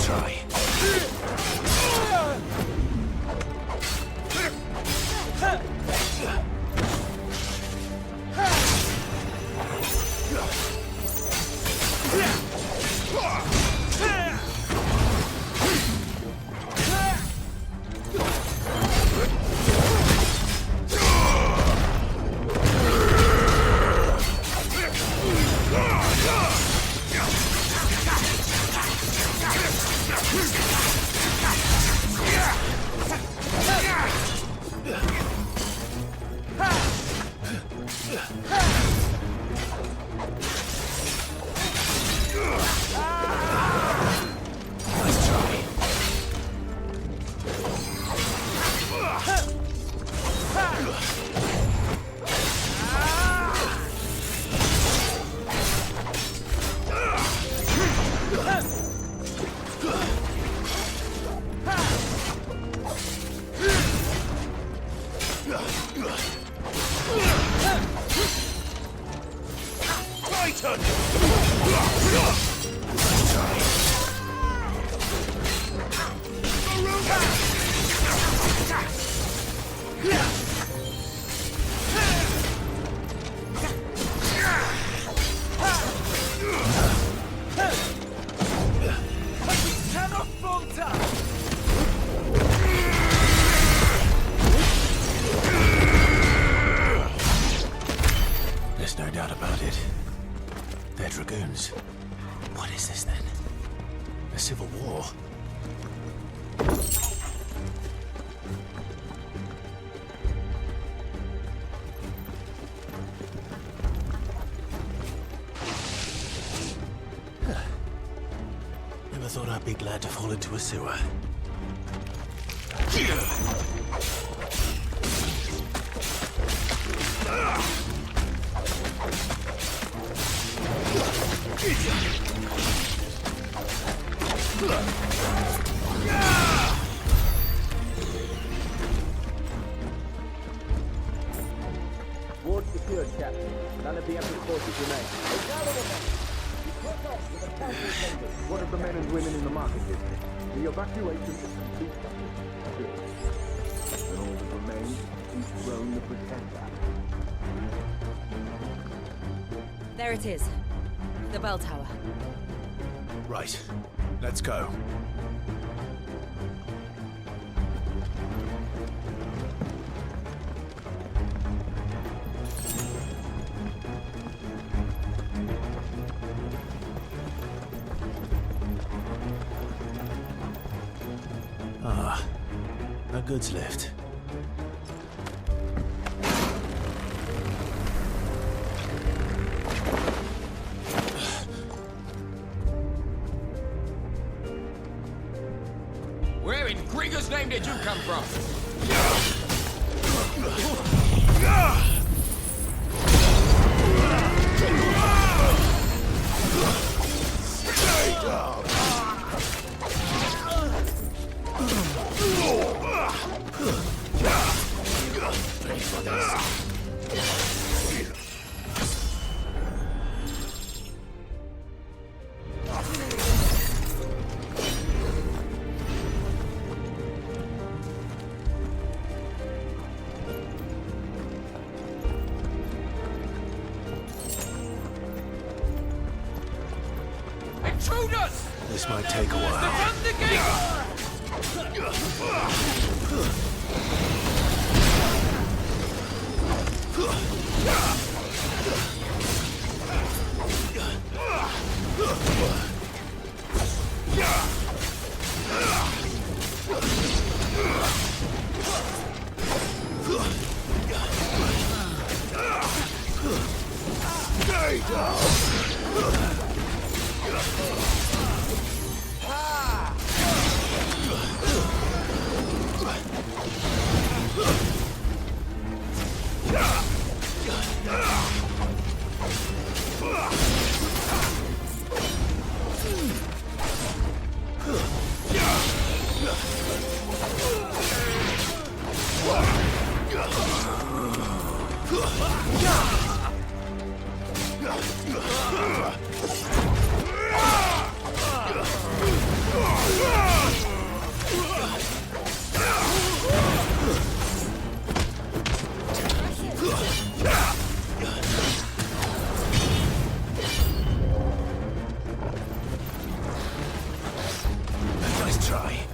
try. There's no doubt about it. They're dragoons. What is this then? A civil war? Never thought I'd be glad to fall into a sewer. Ward secured, Captain. None of the Emperor's forces remain. What of the men and women in the market district? The evacuation is complete. And all that remains is Throne the Pretender. There it is. The bell tower. Right. Let's go. Ah, a goods lift. Where in Grieger's name did you come from? Intruders! This might take a while. Defend the gate! try.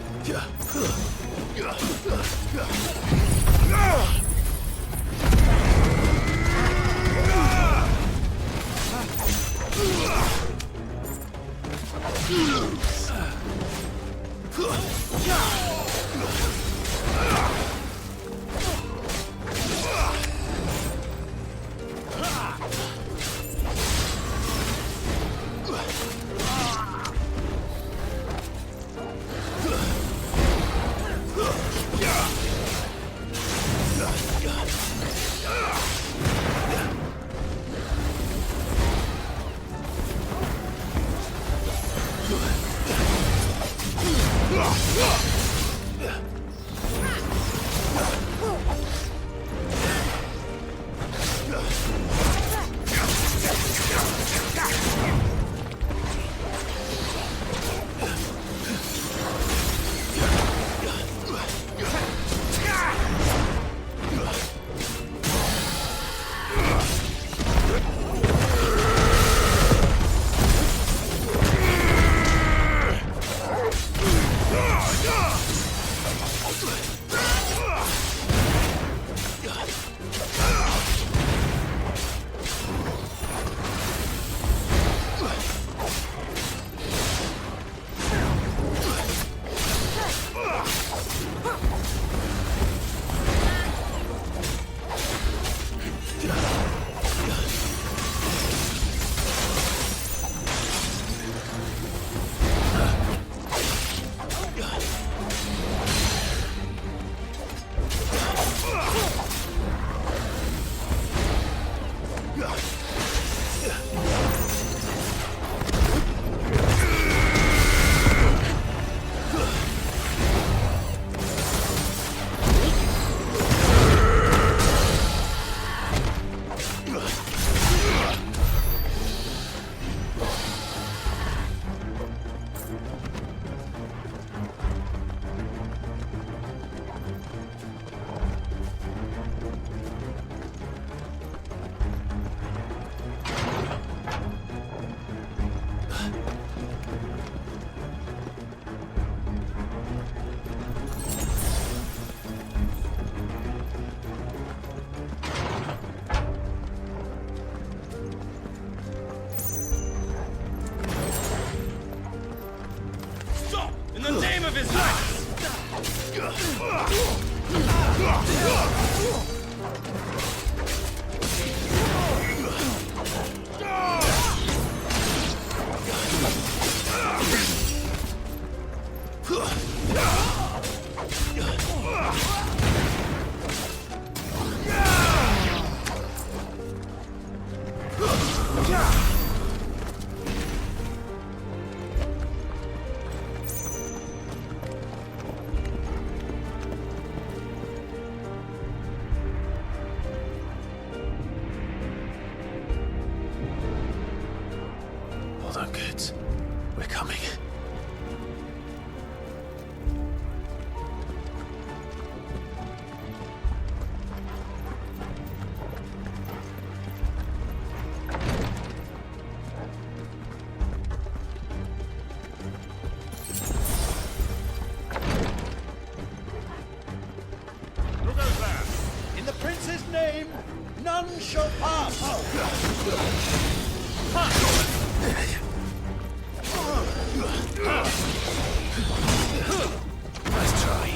Hold on, kids. We're coming. Look over there. In the prince's name, none shall pass. Let's try.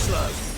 Slow.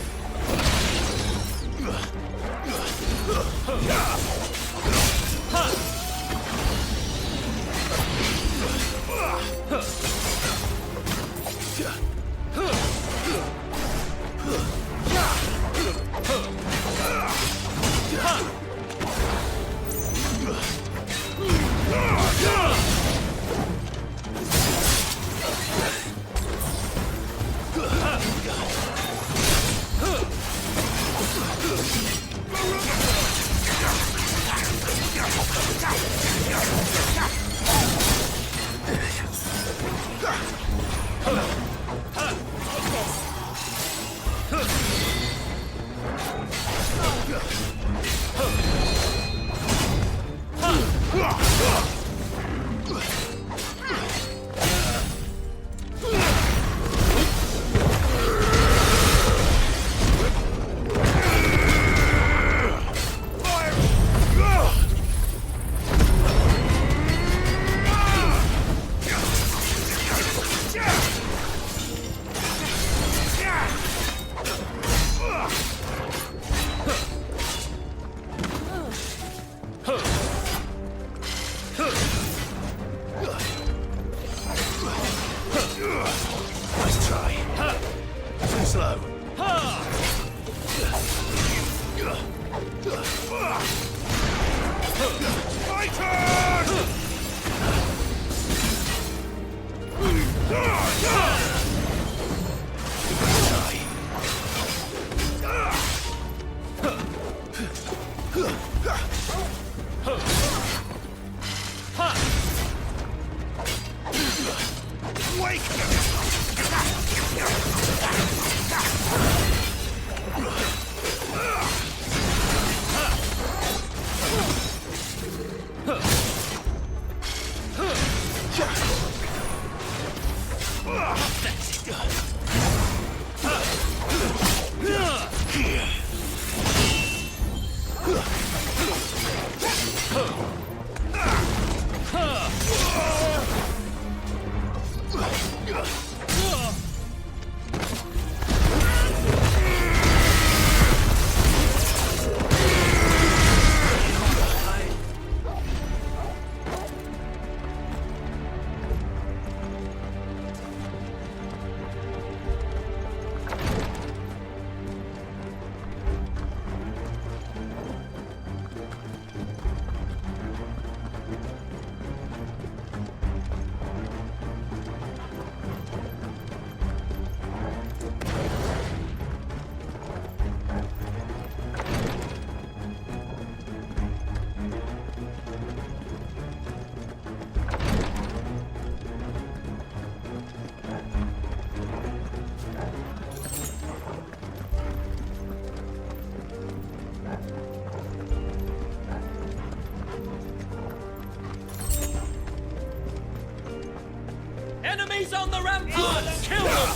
Huh! Enemies on the ramparts! Kill them!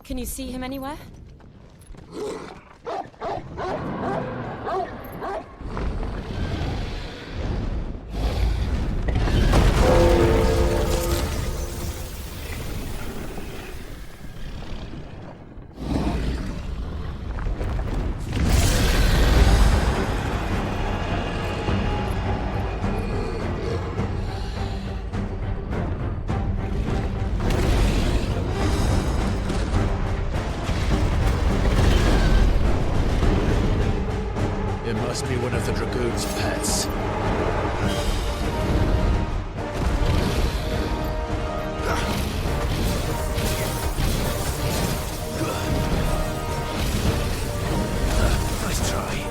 Can you see him anywhere? Must be one of the Dragoon's pets. Nice try.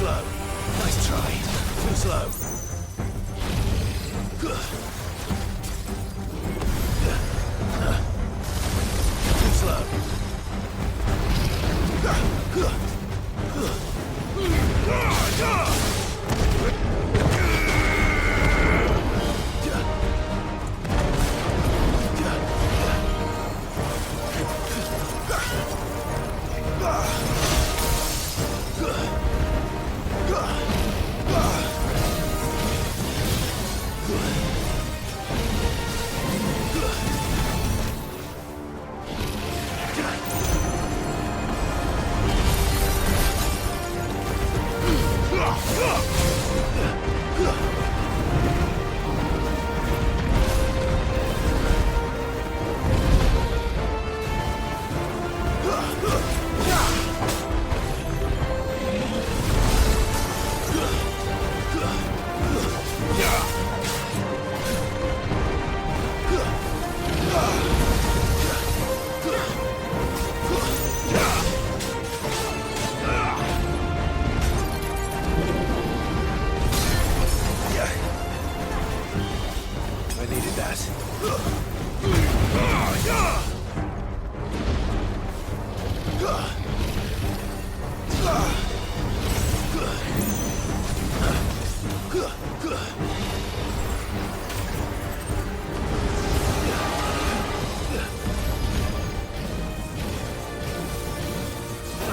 slow. Nice try. Too slow. Too slow.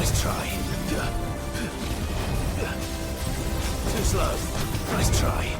Nice try. Too slow. Nice try.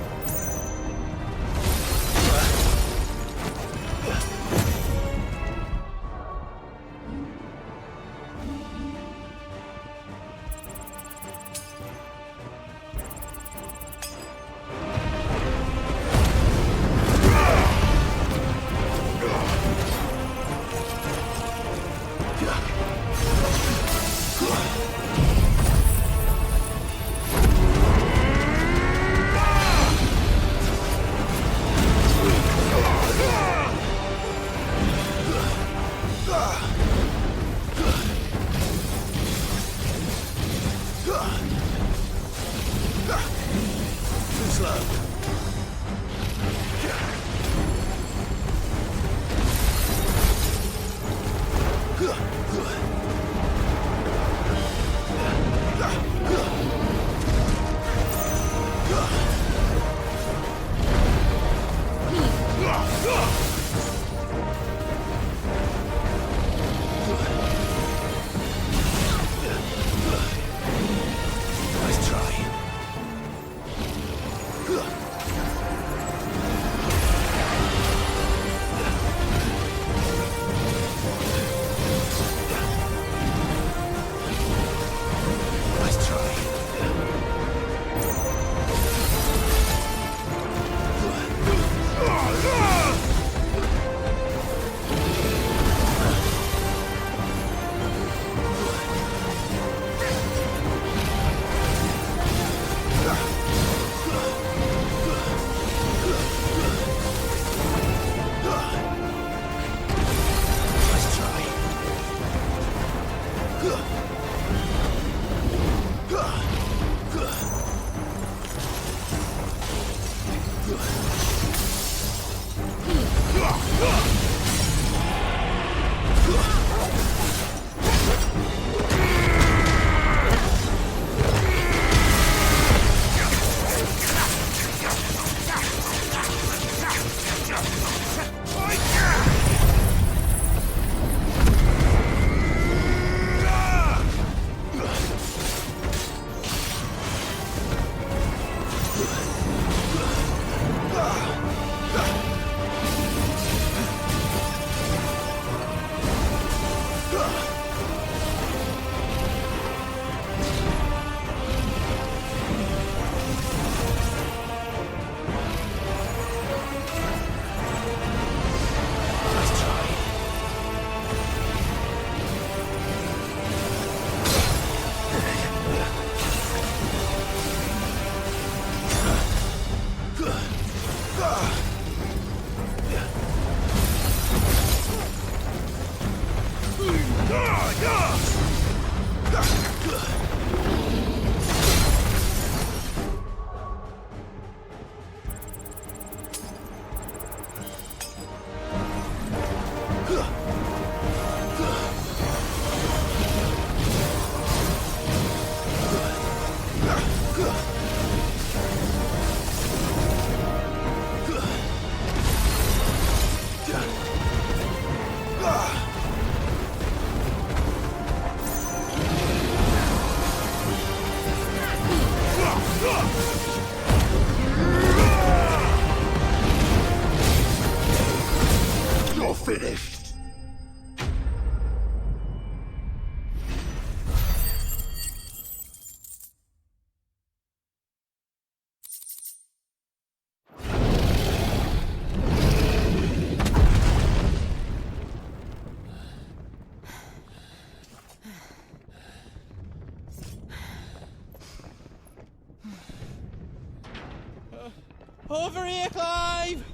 Over here, Clive!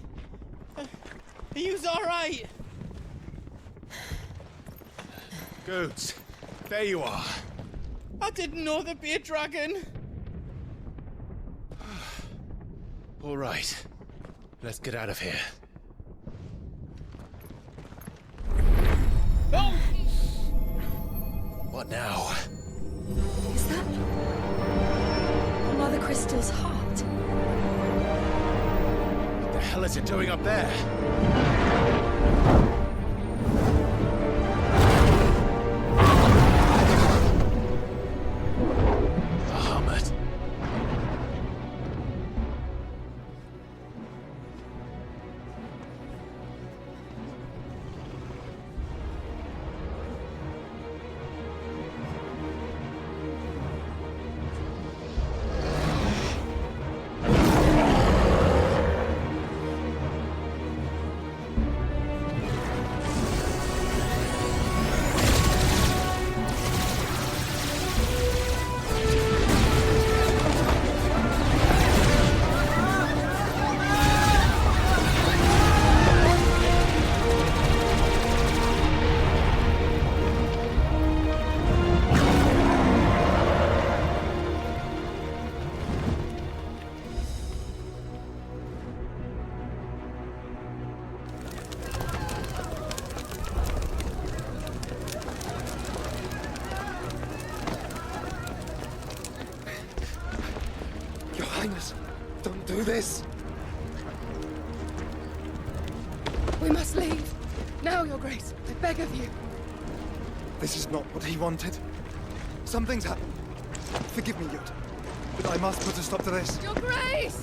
Are you alright? Goods, there you are. I didn't know there'd be a dragon. All right, let's get out of here. Oh! What now? Is that Mother Crystal's heart? What the hell is it doing up there? Bahamut. Your Highness, don't do this! We must leave. Now, Your Grace. I beg of you. This is not what he wanted. Something's happened. Forgive me, Yod, but I must put a stop to this. Your Grace!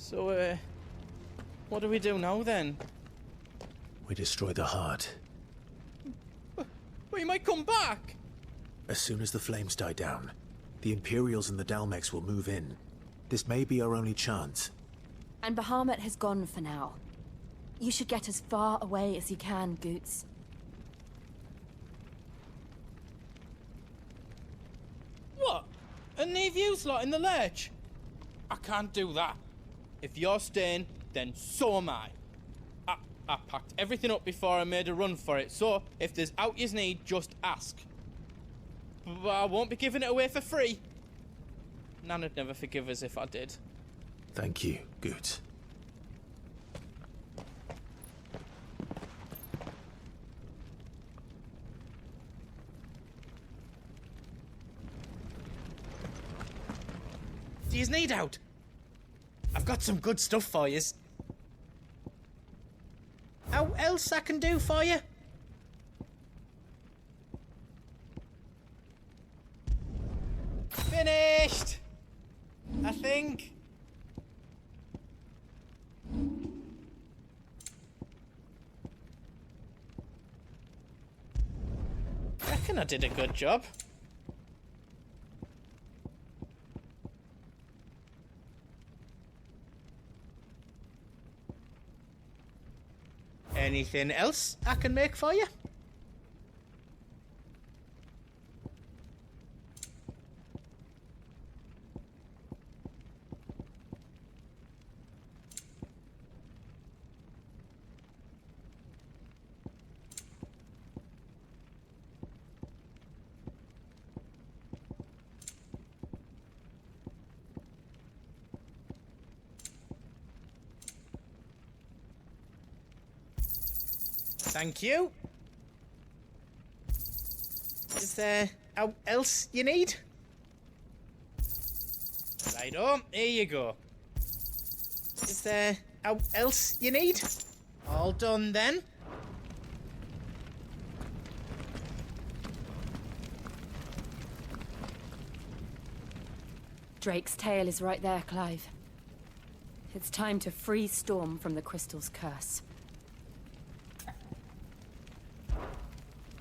So, what do we do now then? We destroy the heart. We might come back! As soon as the flames die down, the Imperials and the Dalmex will move in. This may be our only chance. And Bahamut has gone for now. You should get as far away as you can, Goots. What? And leave you lot in the lurch? I can't do that. If you're staying, then so am I. I packed everything up before I made a run for it, so if there's out yous need, just ask. But I won't be giving it away for free. Nana'd never forgive us if I did. Thank you, Goots. Do yous need out? I've got some good stuff for yous. How else I can do for you? Finished! I think. reckon I did a good job. Anything else I can make for you? Thank you. Is there else you need? Righto, here you go. Is there else you need? All done then. Drake's tail is right there, Clive. It's time to free Storm from the Crystal's curse.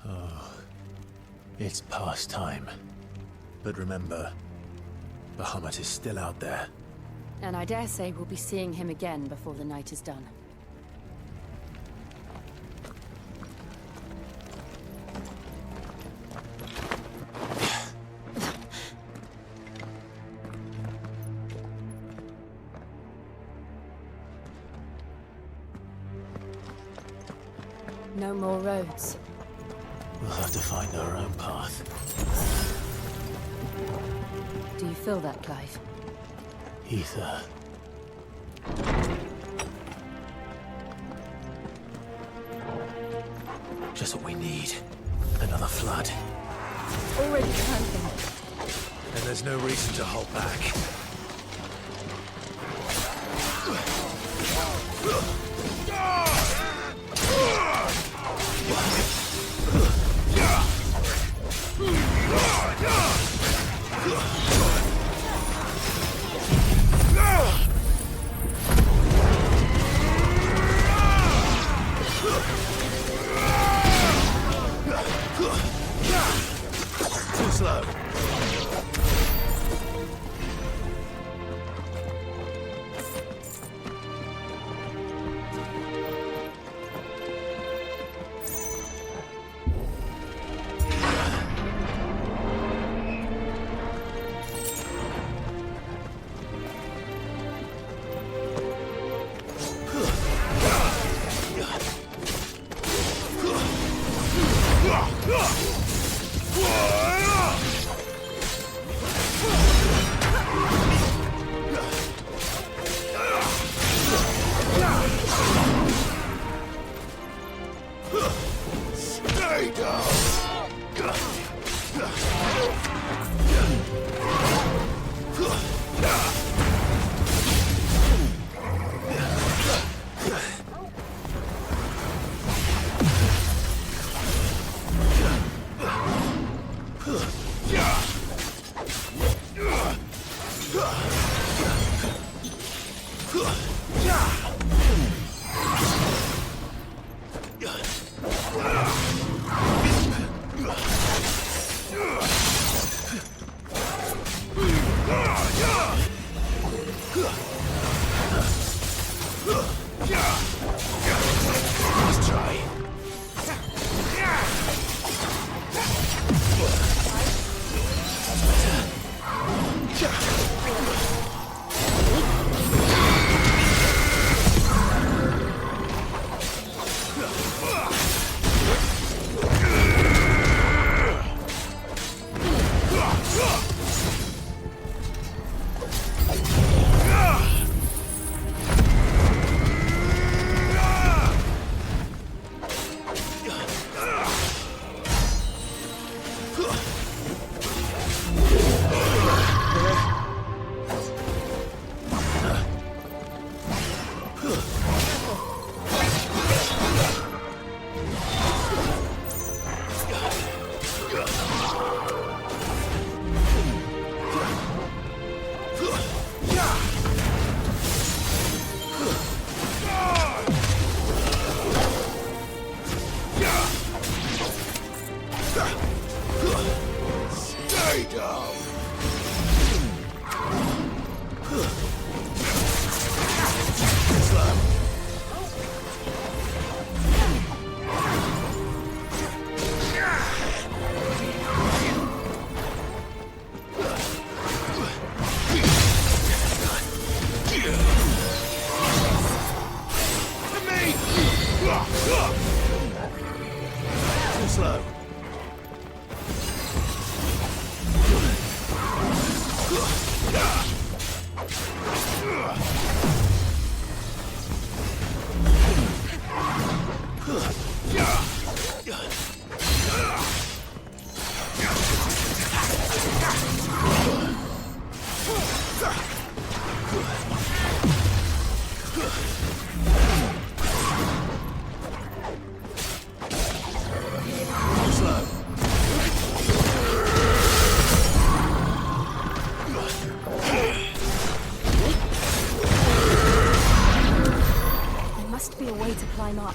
Oh, it's past time. But remember, Bahamut is still out there. And I dare say we'll be seeing him again before the night is done. No more roads. We'll have to find our own path. Do you feel that, Clive? Ether. Just what we need. Another flood. Already camping. And there's no reason to hold back. Too slow. Stay down. Let's try. Too slow. There must be a way to climb up.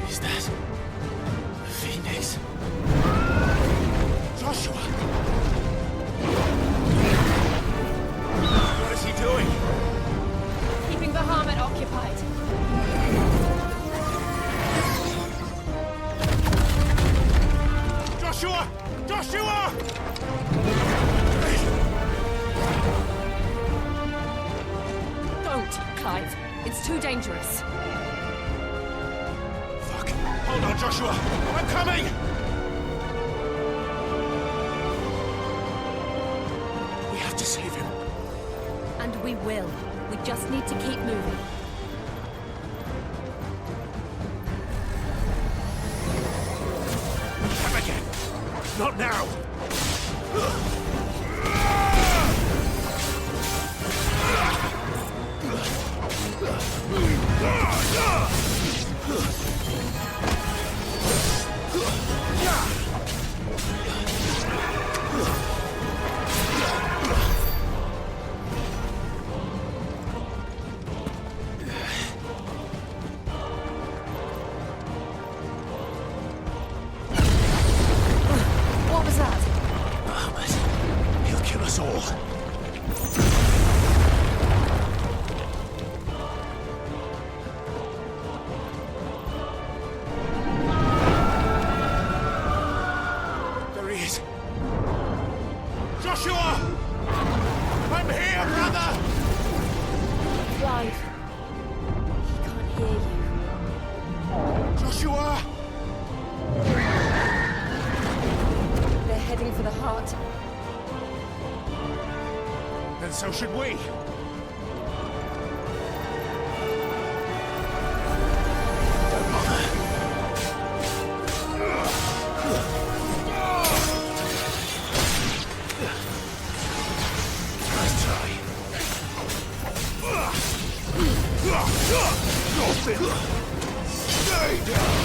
Is that Phoenix? Joshua! What is he doing? Keeping the Bahamut occupied. Joshua! Joshua! Don't, Clive. It's too dangerous. Fuck. Hold on, Joshua! I'm coming! We have to save him. And we will. We just need to keep moving. Come again! Not now! What was that? Bahamut. He'll kill us all. There he is. Joshua! I'm here, brother! Clive. He can't hear you. Joshua! They're heading for the heart. Then so should we. Don't bother. Nice try. Stay down!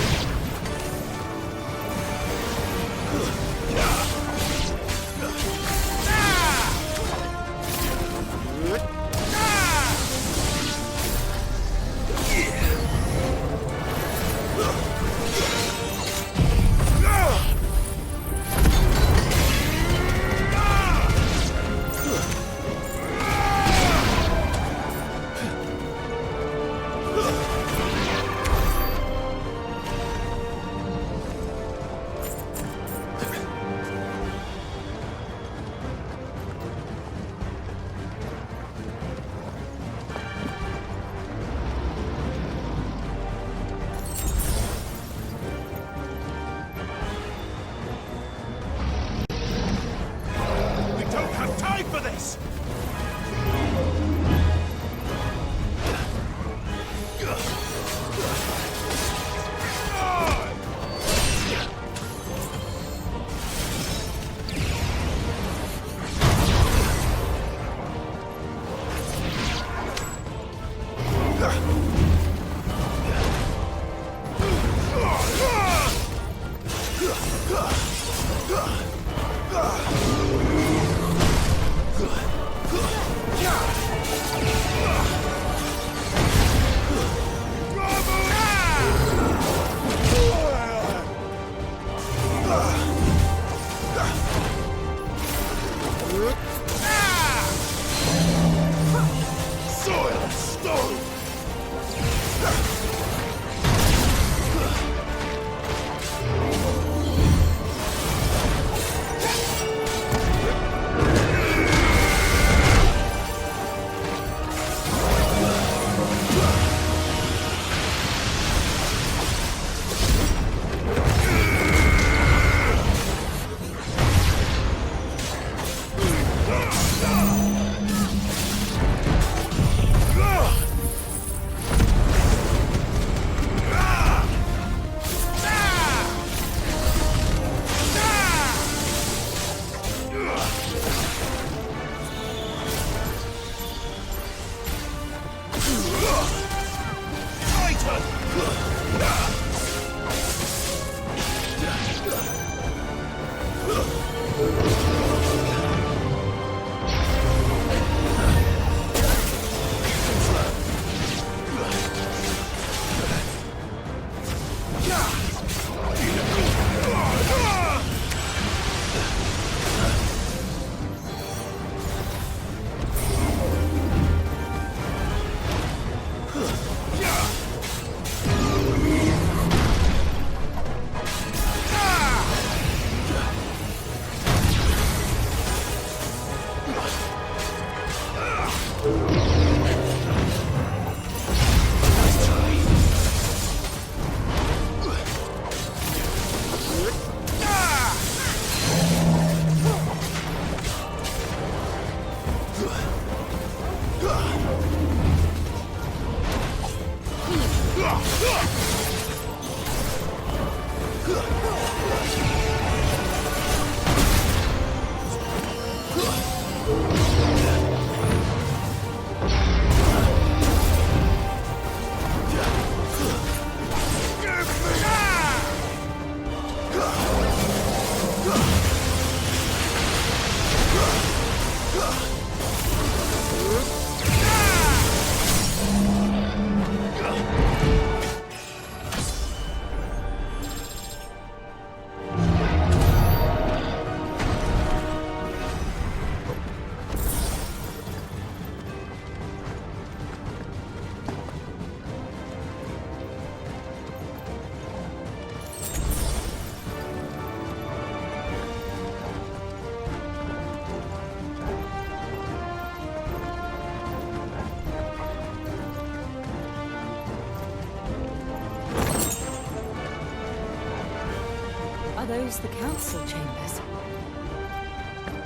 those the council chambers?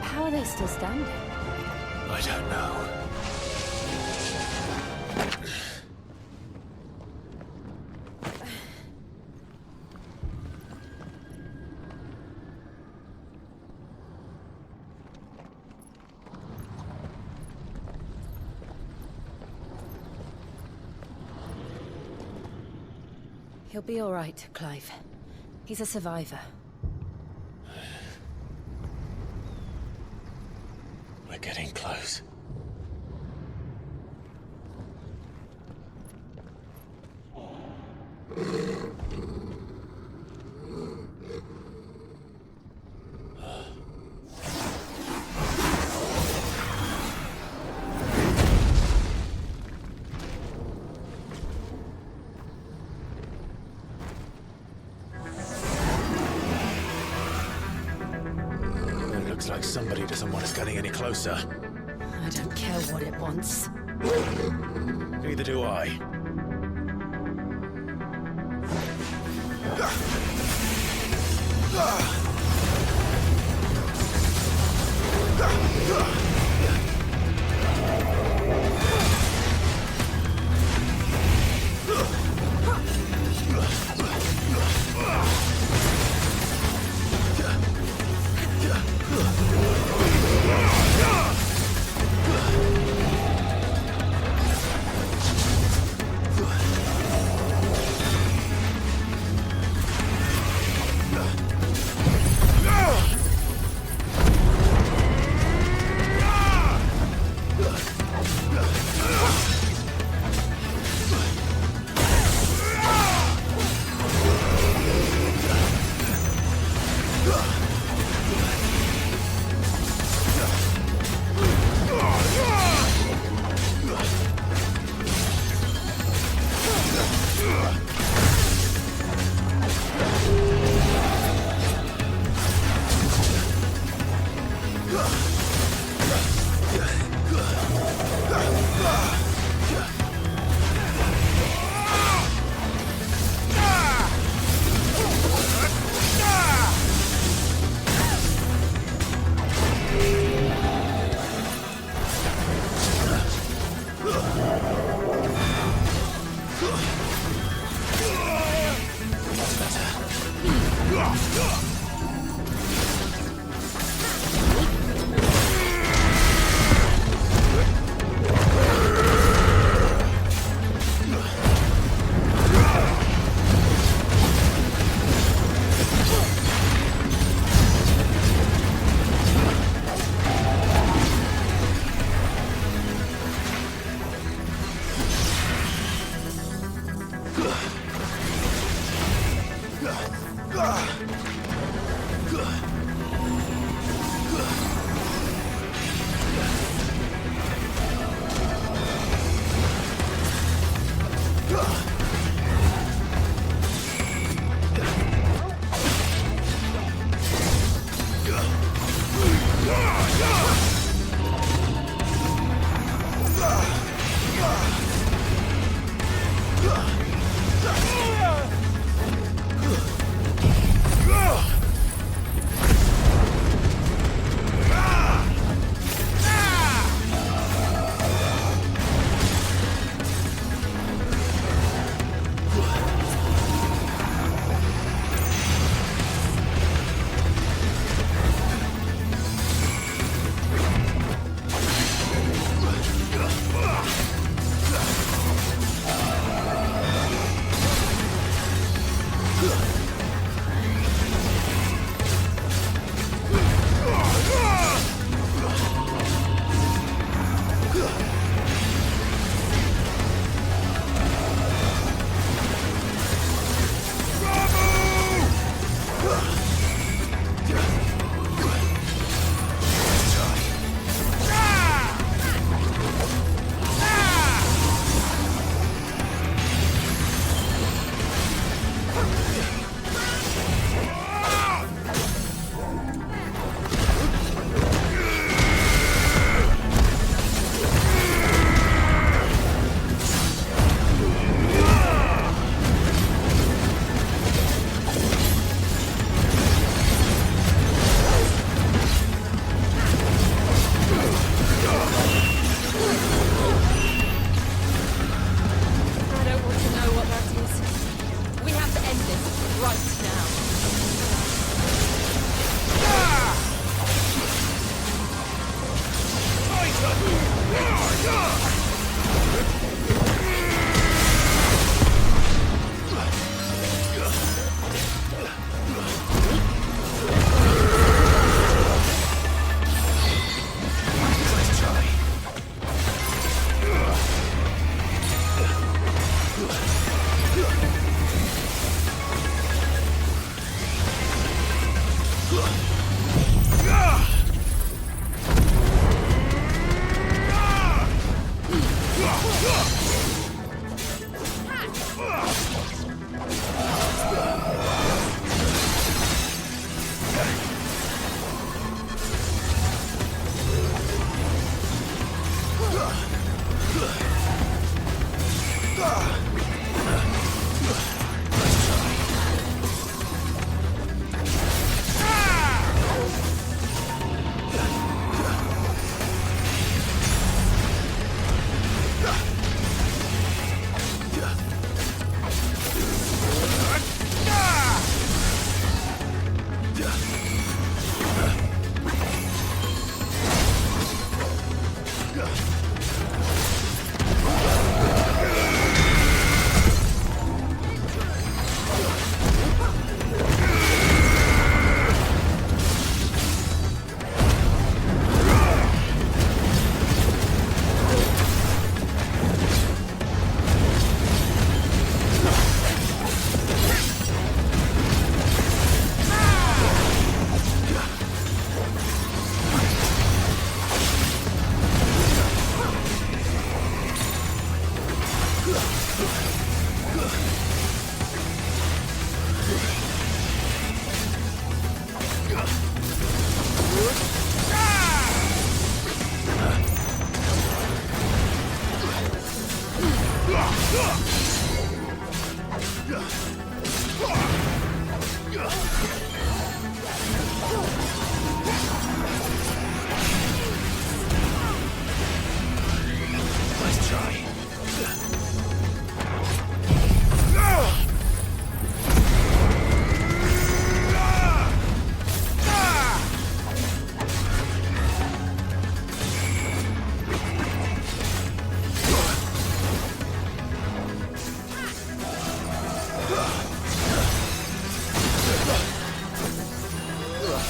How are they still standing? I don't know. He'll be all right, Clive. He's a survivor. We're getting close. It looks like somebody doesn't want us getting any closer. I don't care what it wants. Neither do I.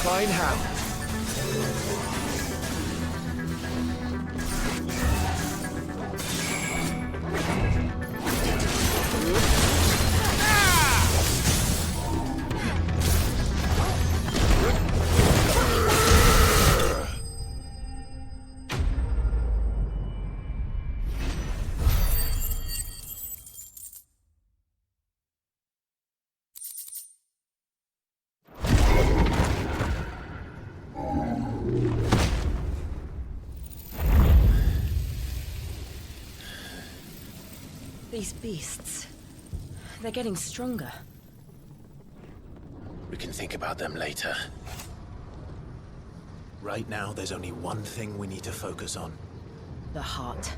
Fine hound. These beasts, they're getting stronger. We can think about them later. Right now, there's only one thing we need to focus on. The heart.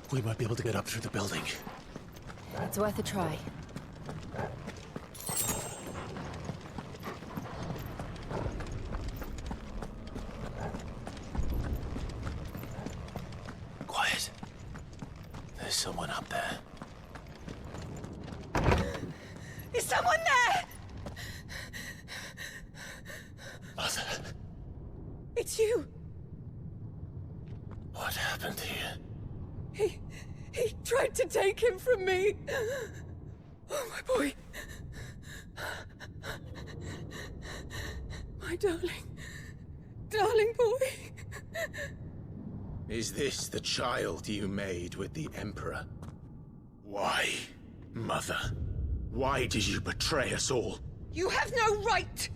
We might be able to get up through the building. It's worth a try. Quiet. There's someone up there. Is someone there? Mother. It's you. What happened here? He tried to take him from me. Oh, my boy. My darling boy. Is this the child you made with the Emperor? Why, Mother? Why did you betray us all? You have no right!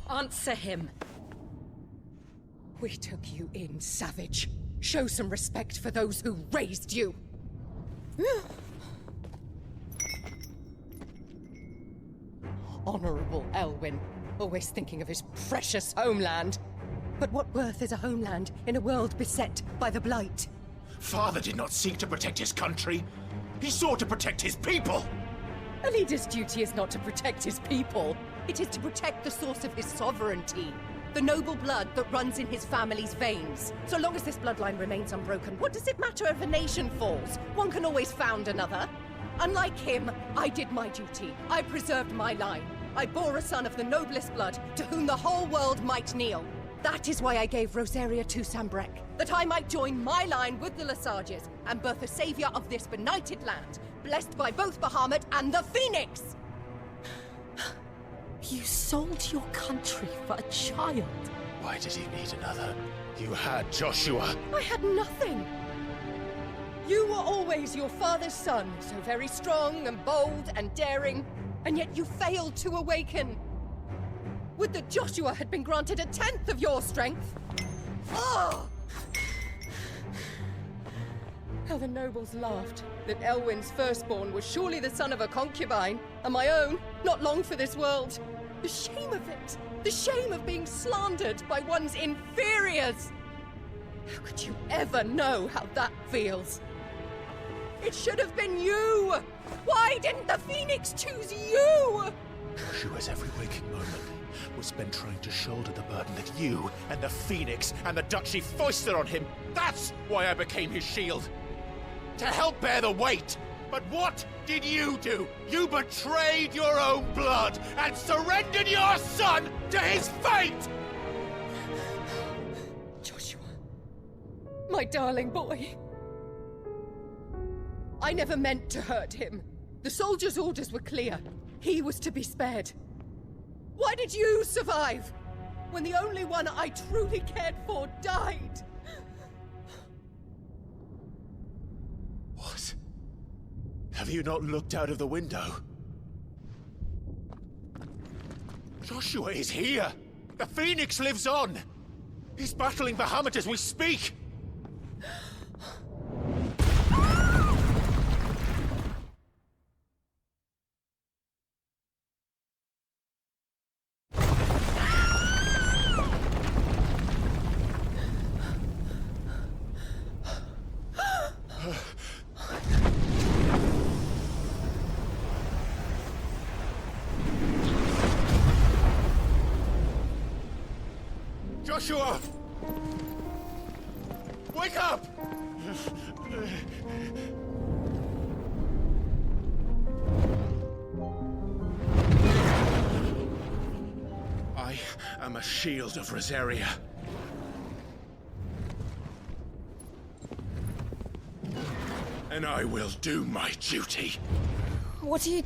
Answer him. We took you in, savage. Show some respect for those who raised you. Honorable Elwyn, always thinking of his precious homeland. But what worth is a homeland in a world beset by the Blight? Father did not seek to protect his country. He sought to protect his people. A leader's duty is not to protect his people. It is to protect the source of his sovereignty. The noble blood that runs in his family's veins. So long as this bloodline remains unbroken, what does it matter if a nation falls? One can always found another. Unlike him, I did my duty. I preserved my line. I bore a son of the noblest blood, to whom the whole world might kneel. That is why I gave Rosaria to Sambrek, that I might join my line with the Lesages and birth a savior of this benighted land, blessed by both Bahamut and the Phoenix! You sold your country for a child? Why did he need another? You had Joshua. I had nothing. You were always your father's son, so very strong and bold and daring, and yet you failed to awaken. Would that Joshua had been granted 1/10 of your strength? Oh! How the nobles laughed that Elwyn's firstborn was surely the son of a concubine, and my own, not long for this world. The shame of it! The shame of being slandered by one's inferiors! How could you ever know how that feels? It should have been you! Why didn't the Phoenix choose you? Joshua's every waking moment was spent trying to shoulder the burden that you and the Phoenix and the Duchy foisted on him. That's why I became his shield. To help bear the weight. But what did you do? You betrayed your own blood and surrendered your son to his fate! Joshua. My darling boy. I never meant to hurt him. The soldiers' orders were clear. He was to be spared. Why did you survive? When the only one I truly cared for died? What? Have you not looked out of the window? Joshua is here! The Phoenix lives on! He's battling Bahamut as we speak! Joshua! Wake up! I am a shield of Rosaria. And I will do my duty. What are you...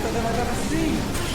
faster than I've ever seen.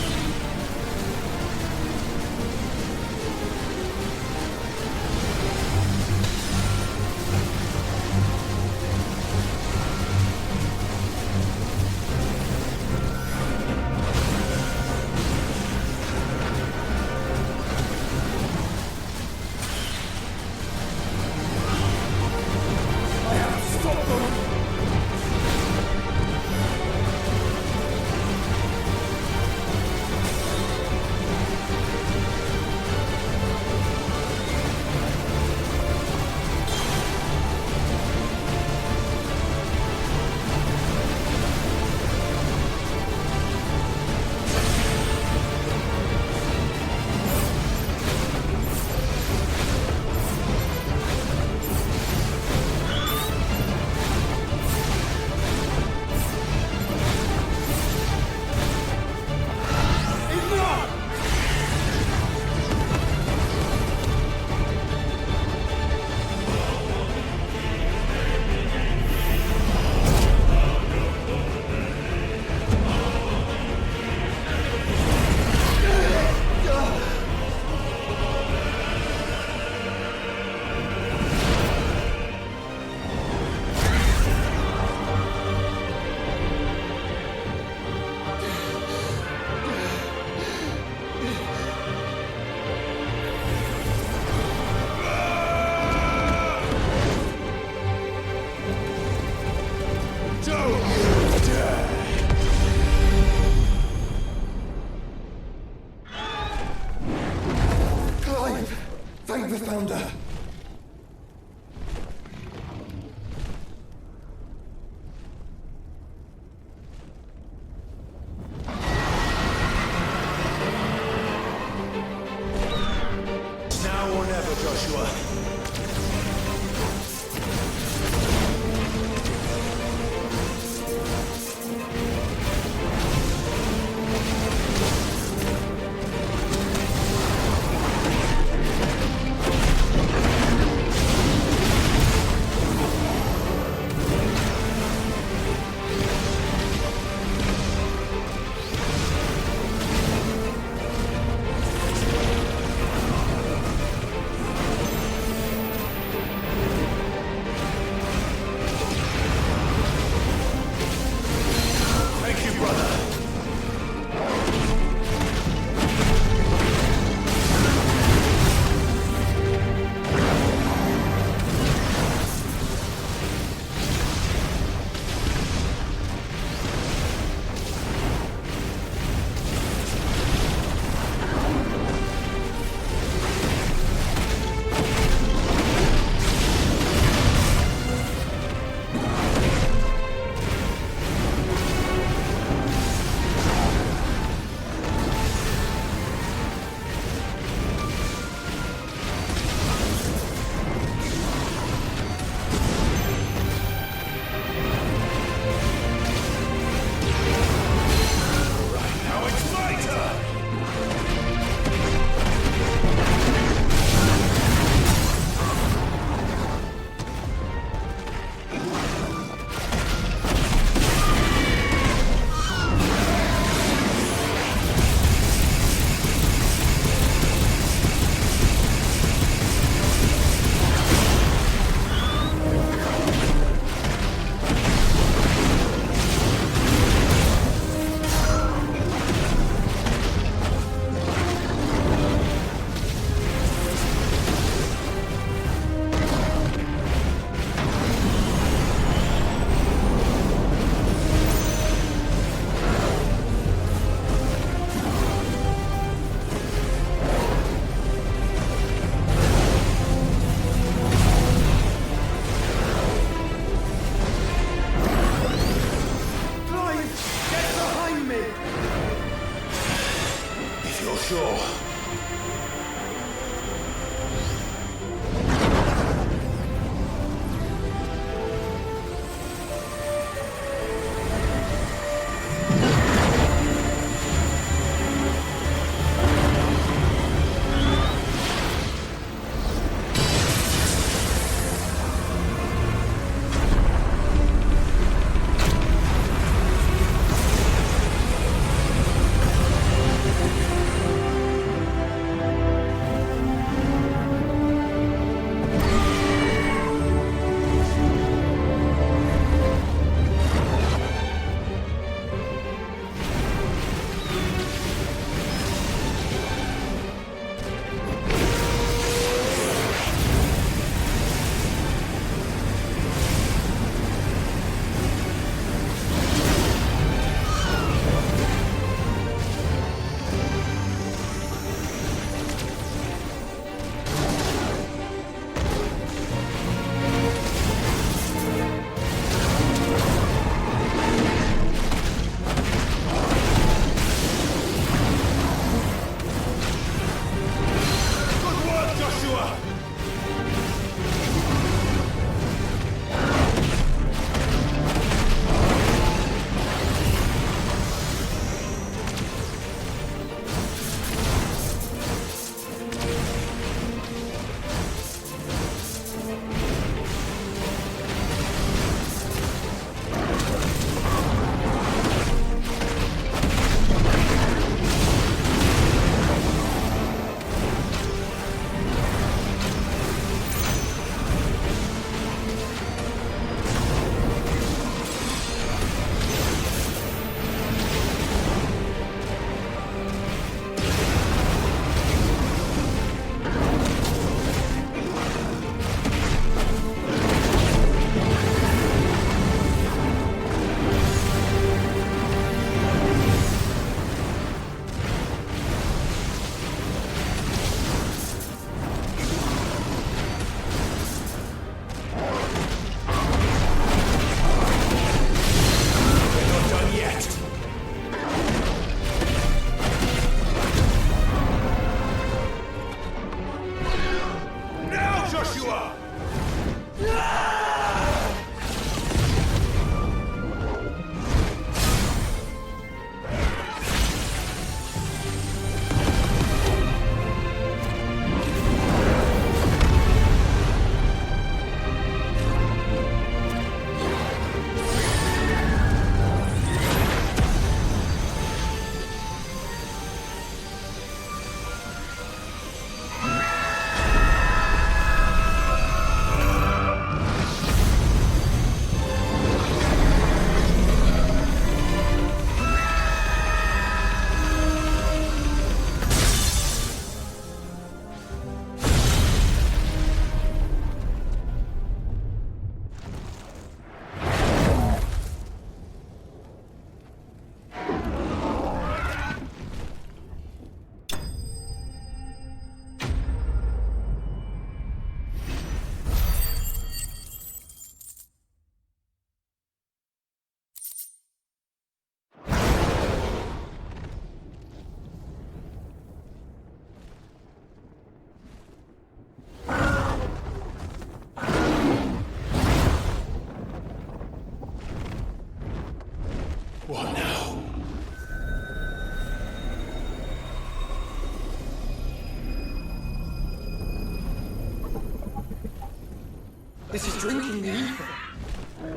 drinking the ether.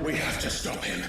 We have to stop him.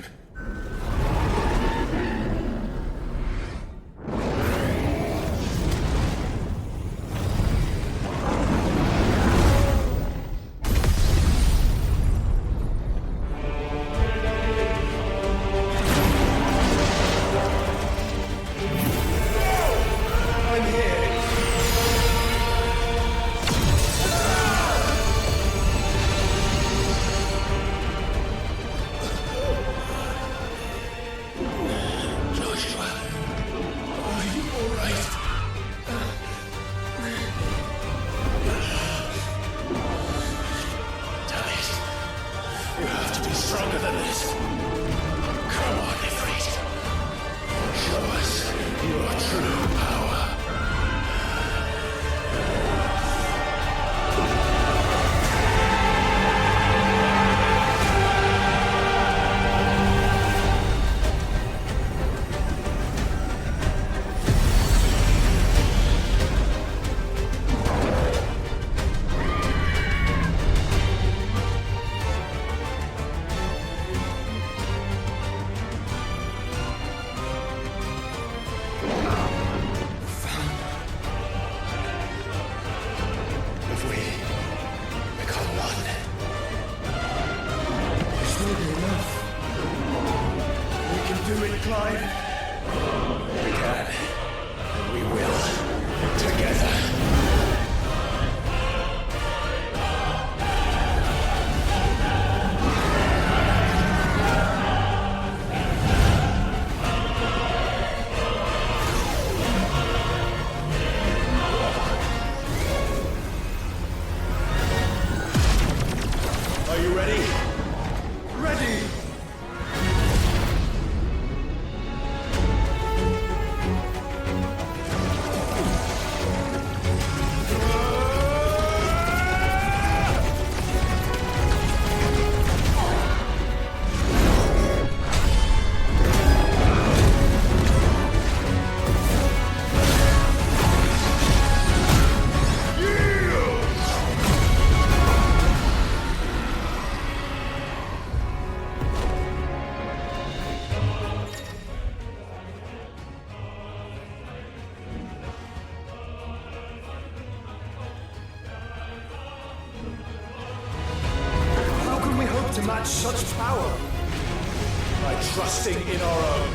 Stronger than this. Come on, Ifrit. Show us your true power. Are you ready? Ready! To match such power by trusting in our own.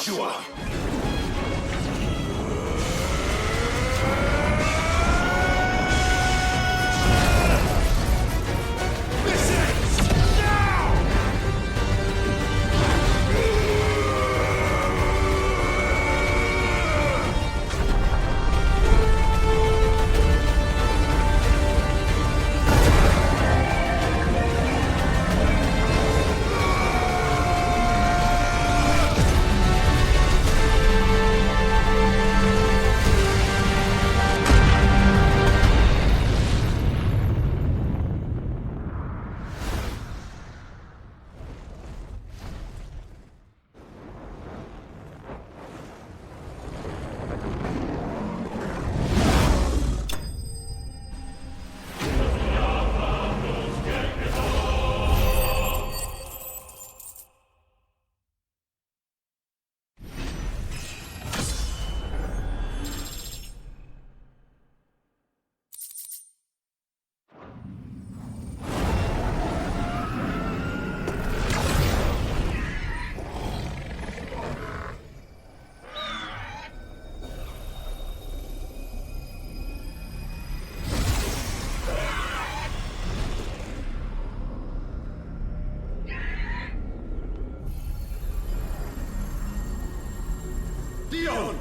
Joshua! Dion!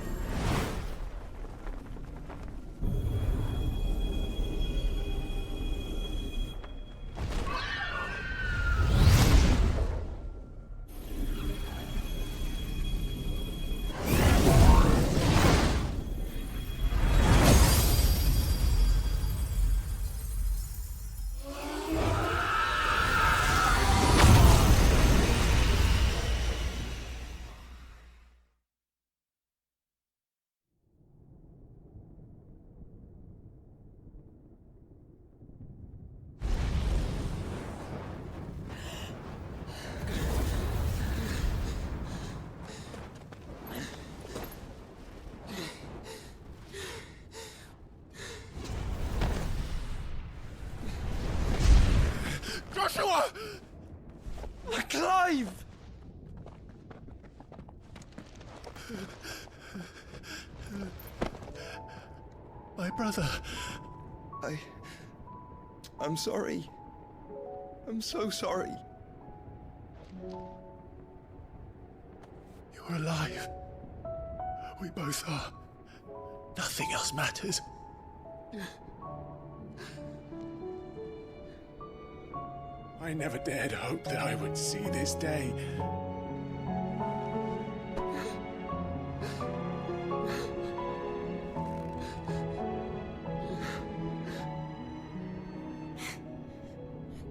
Joshua! Clive! My brother. I'm sorry. I'm so sorry. You're alive. We both are. Nothing else matters. I never dared hope that I would see this day.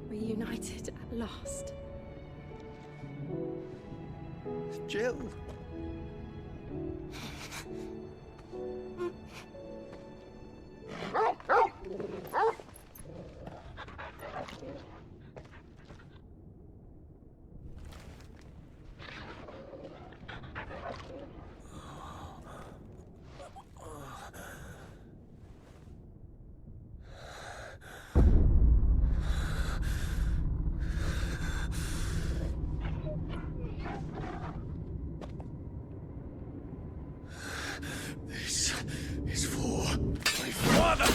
Reunited at last. Jill. This is for my father!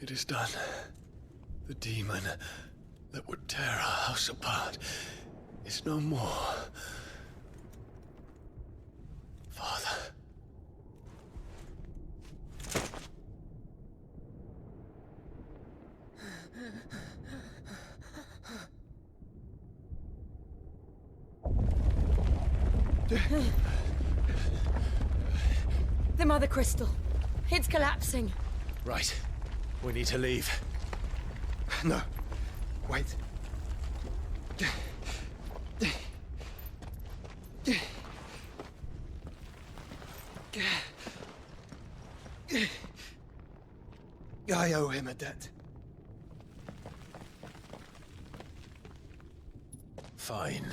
It is done. The demon that would tear our house apart is no more. Father. The Mother Crystal. It's collapsing. Right. We need to leave. No. Wait. I owe him a debt. Fine.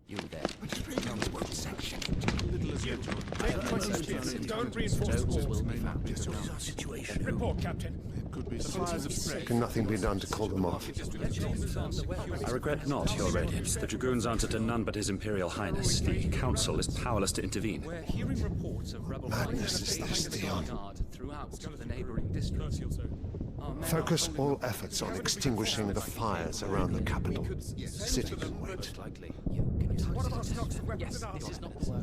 You there. Don't reinforce the walls. Situation. Report, Captain. Can nothing be done to call them off? I regret not, Your Radiance. The Dragoons answer to none but His Imperial Highness. The Council is powerless to intervene. We're hearing reports of rebel Madness is this, Dion. throughout the neighboring districts. Focus all efforts on extinguishing the fires around the capital. City can wait.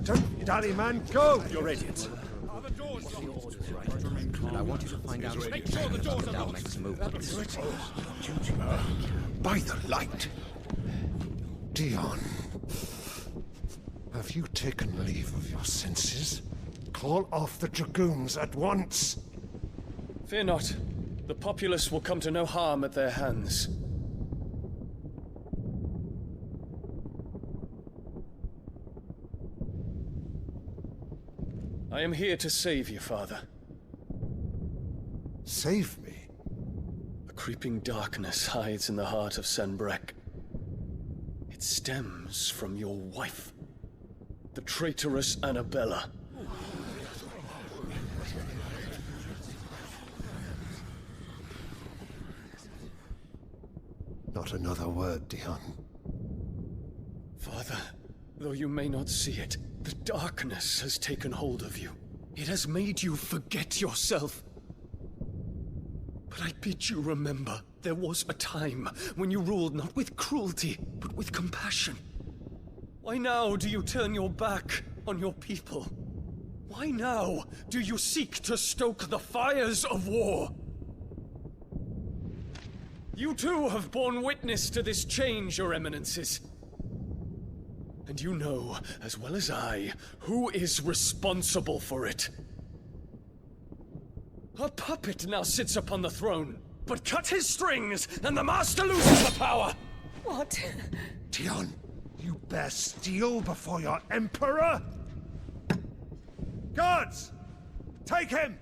Don't dally, man, go! Your Radiance. And I want you to find out Make sure the doors are our locked. next movement. By the light! Dion, have you taken leave of your senses? Call off the Dragoons at once! Fear not. The populace will come to no harm at their hands. I am here to save you, Father. Save me? A creeping darkness hides in the heart of Sanbreque. It stems from your wife, the traitorous Annabella. Not another word, Dion. Father, though you may not see it, the darkness has taken hold of you. It has made you forget yourself. But I bid you remember, there was a time when you ruled not with cruelty, but with compassion. Why now do you turn your back on your people? Why now do you seek to stoke the fires of war? You too have borne witness to this change, Your Eminences. And you know, as well as I, who is responsible for it. A puppet now sits upon the throne, but cut his strings, and the master loses the power! What? Dion, you bear steel before your Emperor? Guards! Take him!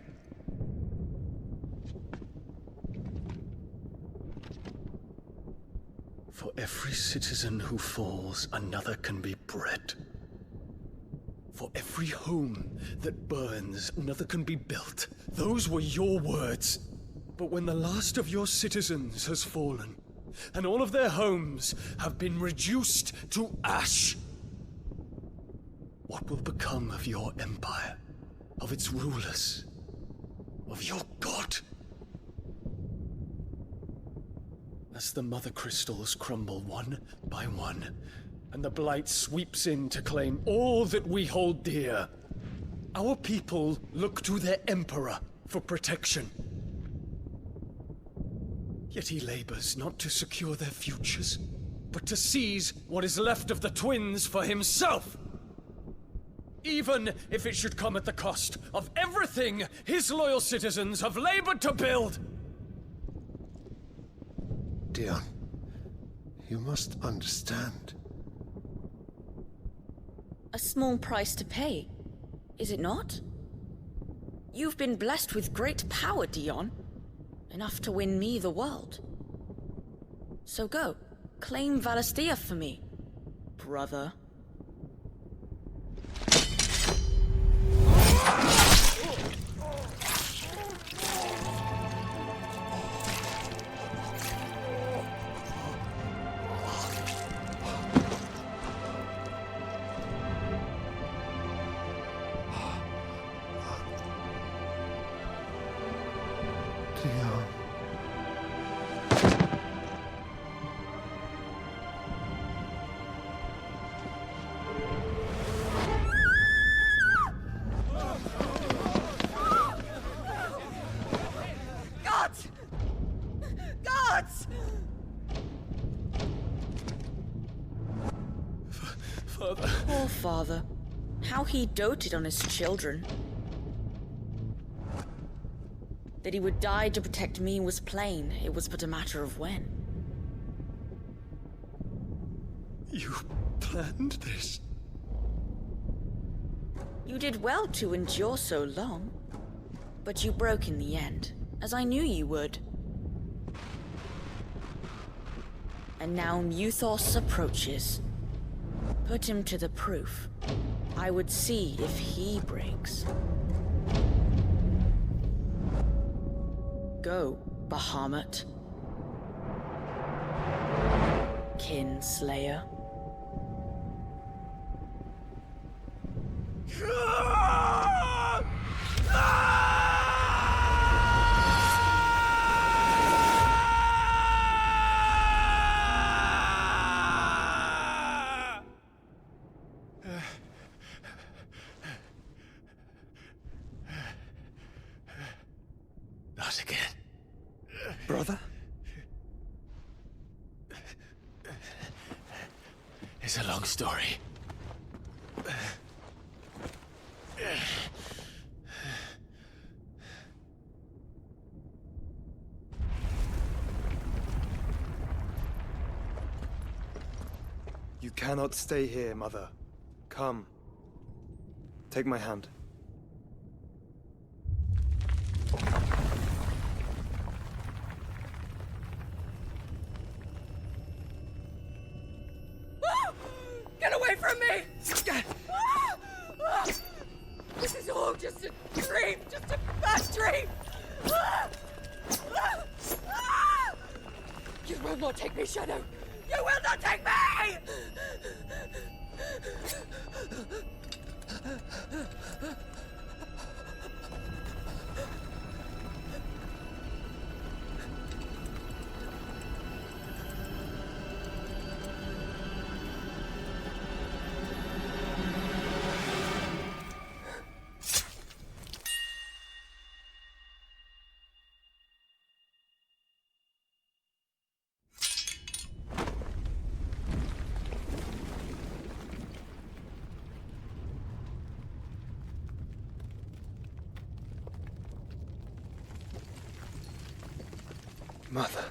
For every citizen who falls, another can be bred. For every home that burns, another can be built. Those were your words. But when the last of your citizens has fallen, and all of their homes have been reduced to ash, what will become of your empire, of its rulers, of your god? As the Mother Crystals crumble one by one, and the Blight sweeps in to claim all that we hold dear, our people look to their Emperor for protection. Yet he labors not to secure their futures, but to seize what is left of the twins for himself! Even if it should come at the cost of everything his loyal citizens have labored to build! Dion, you must understand. A small price to pay, is it not? You've been blessed with great power, Dion. Enough to win me the world. So go, claim Valisthea for me, brother. Dion. Father. Poor father. How he doted on his children. That he would die to protect me was plain. It was but a matter of when. You planned this? You did well to endure so long. But you broke in the end, as I knew you would. And now Muthos approaches. Put him to the proof. I would see if he breaks. Go, Bahamut. Kinslayer. Not again. Brother? It's a long story. You cannot stay here, Mother. Come. Take my hand. Get away from me! This is all just a dream, just a bad dream! You will not take me, Shadow! You will not take me! Mother.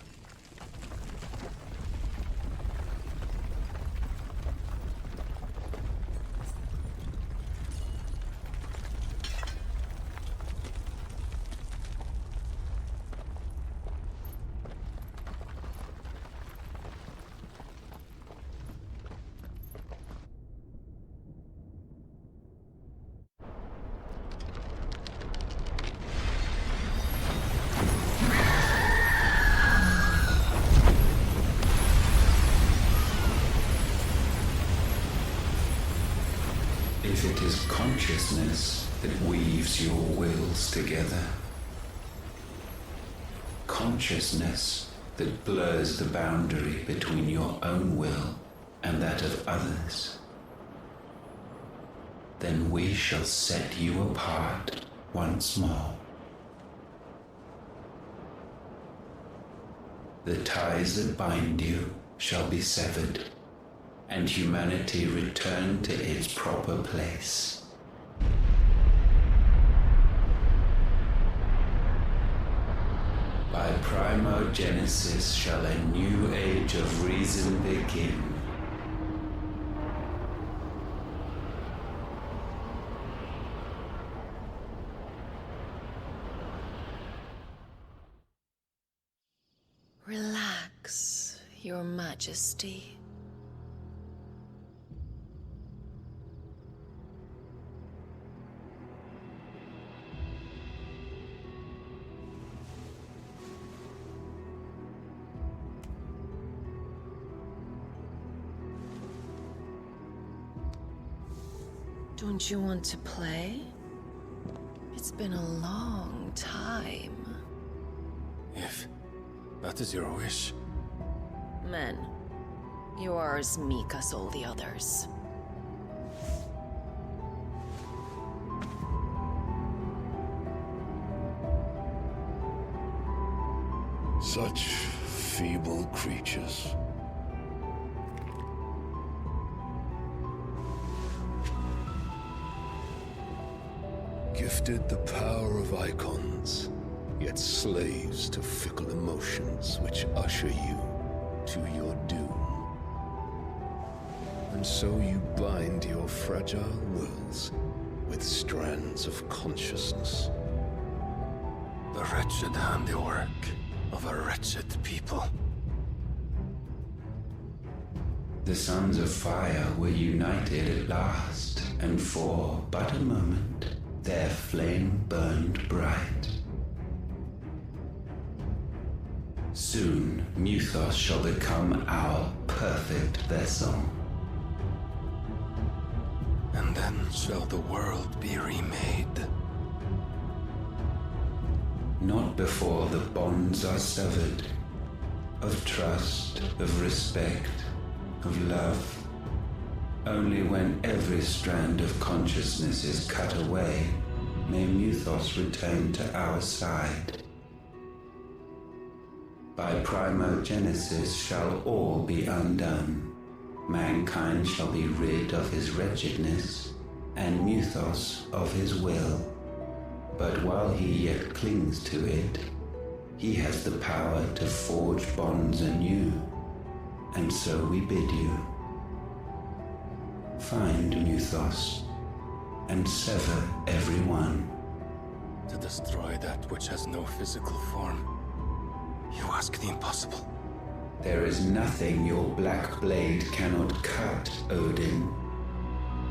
If it is consciousness that weaves your wills together, consciousness that blurs the boundary between your own will and that of others, then we shall set you apart once more. The ties that bind you shall be severed, and humanity return to its proper place. By primogenesis shall a new age of reason begin. Relax, Your Majesty. Don't you want to play? It's been a long time. If that is your wish. Men, you are as meek as all the others. Such feeble creatures. gifted the power of icons, yet slaves to fickle emotions which usher you to your doom. And so you bind your fragile wills with strands of consciousness. The wretched handiwork of a wretched people. The sons of fire were united at last, and for but a moment their flame burned bright. Soon Muthos shall become our perfect vessel. And then shall the world be remade. Not before the bonds are severed, of trust, of respect, of love. Only when every strand of consciousness is cut away, may Muthos return to our side. By primogenesis shall all be undone. Mankind shall be rid of his wretchedness, and Muthos of his will. But while he yet clings to it, he has the power to forge bonds anew. And so we bid you, find Muthos, and sever every one. To destroy that which has no physical form, you ask the impossible. There is nothing your black blade cannot cut, Odin.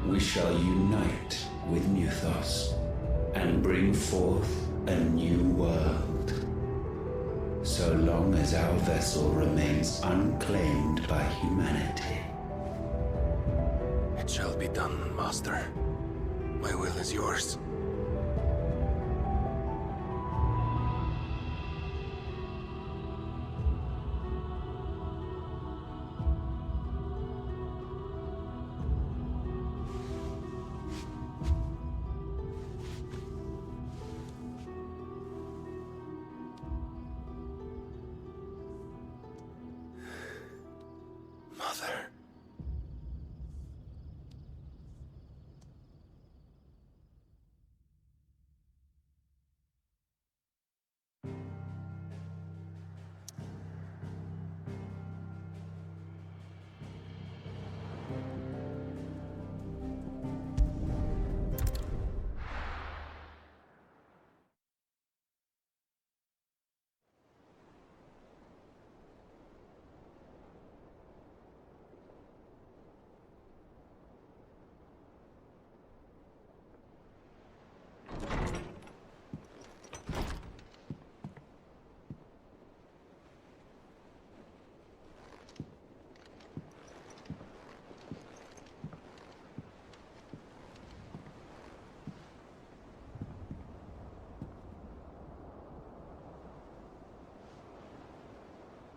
We shall unite with Muthos, and bring forth a new world. So long as our vessel remains unclaimed by humanity. It shall be done, Master. My will is yours. Mother.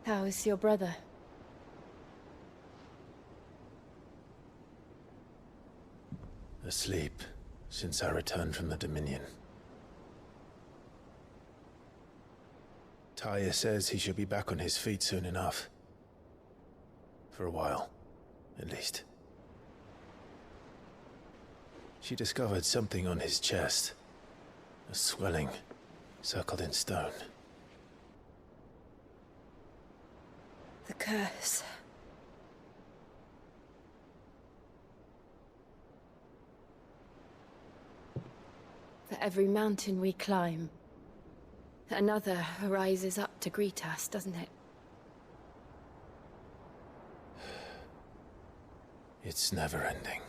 How is your brother? Asleep since I returned from the Dominion. Tyr says he should be back on his feet soon enough. For a while, at least. She discovered something on his chest. A swelling, circled in stone. The curse. For every mountain we climb, another rises up to greet us, doesn't it? It's never ending.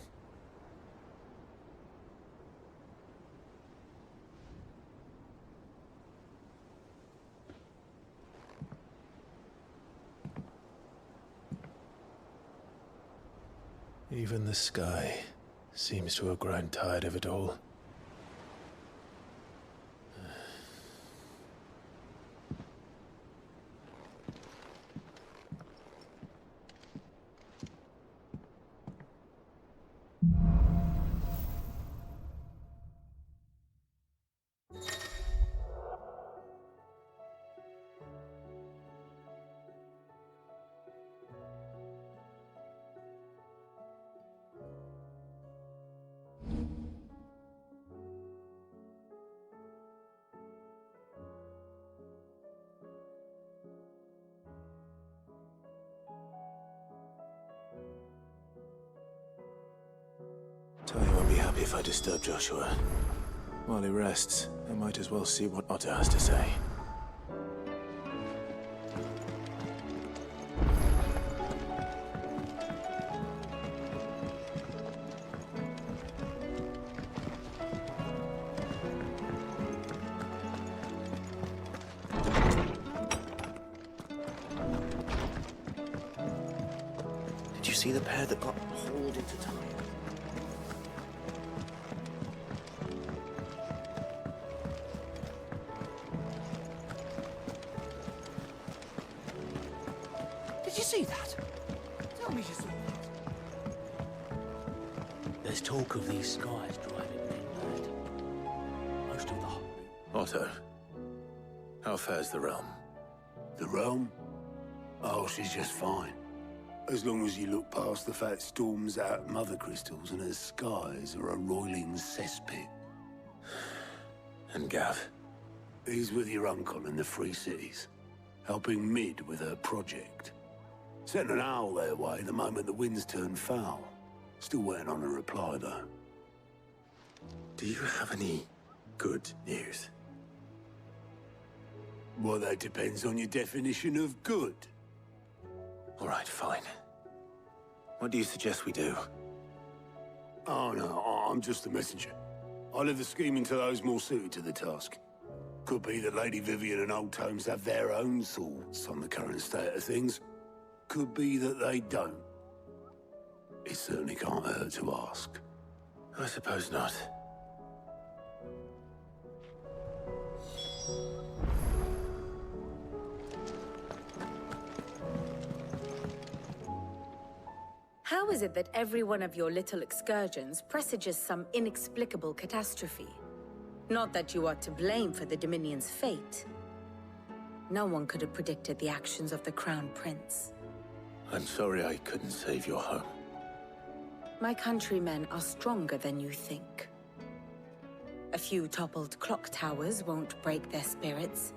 Even the sky seems to have grown tired of it all. happy if I disturb Joshua. While he rests, I might as well see what Otto has to say. Did you see the pair that got hauled into time? Did you see that? Tell me you saw that. There's talk of these skies driving men mad. Most of the whole... Otto, how fares the realm? The realm? Oh, she's just fine. As long as you look past the fat storms out mother crystals and her skies are a roiling cesspit. And Gav? He's with your uncle in the Free Cities, helping Mid with her project. Sent an owl their way the moment the winds turned foul. Still waiting on a reply, though. Do you have any good news? Well, that depends on your definition of good. All right, fine. What do you suggest we do? Oh, no, I'm just a messenger. I leave the scheming to those more suited to the task. Could be that Lady Vivian and Old Tomes have their own thoughts on the current state of things. Could be that they don't. It certainly can't hurt to ask. I suppose not. How is it that every one of your little excursions presages some inexplicable catastrophe? Not that you are to blame for the Dominion's fate. No one could have predicted the actions of the Crown Prince. I'm sorry I couldn't save your home. My countrymen are stronger than you think. A few toppled clock towers won't break their spirits.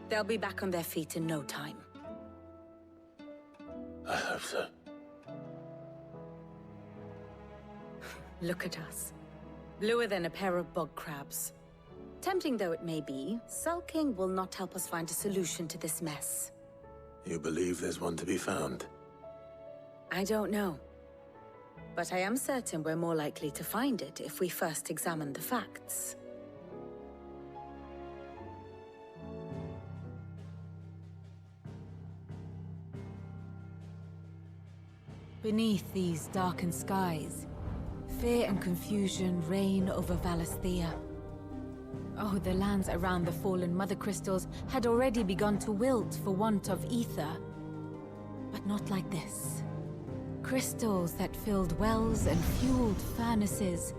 They'll be back on their feet in no time. I hope so. Look at us. Bluer than a pair of bog crabs. Tempting though it may be, sulking will not help us find a solution to this mess. You believe there's one to be found? I don't know. But I am certain we're more likely to find it if we first examine the facts. Beneath these darkened skies, fear and confusion reign over Valisthea. Oh, the lands around the fallen Mother Crystals had already begun to wilt for want of ether. But not like this. Crystals that filled wells and fueled furnaces,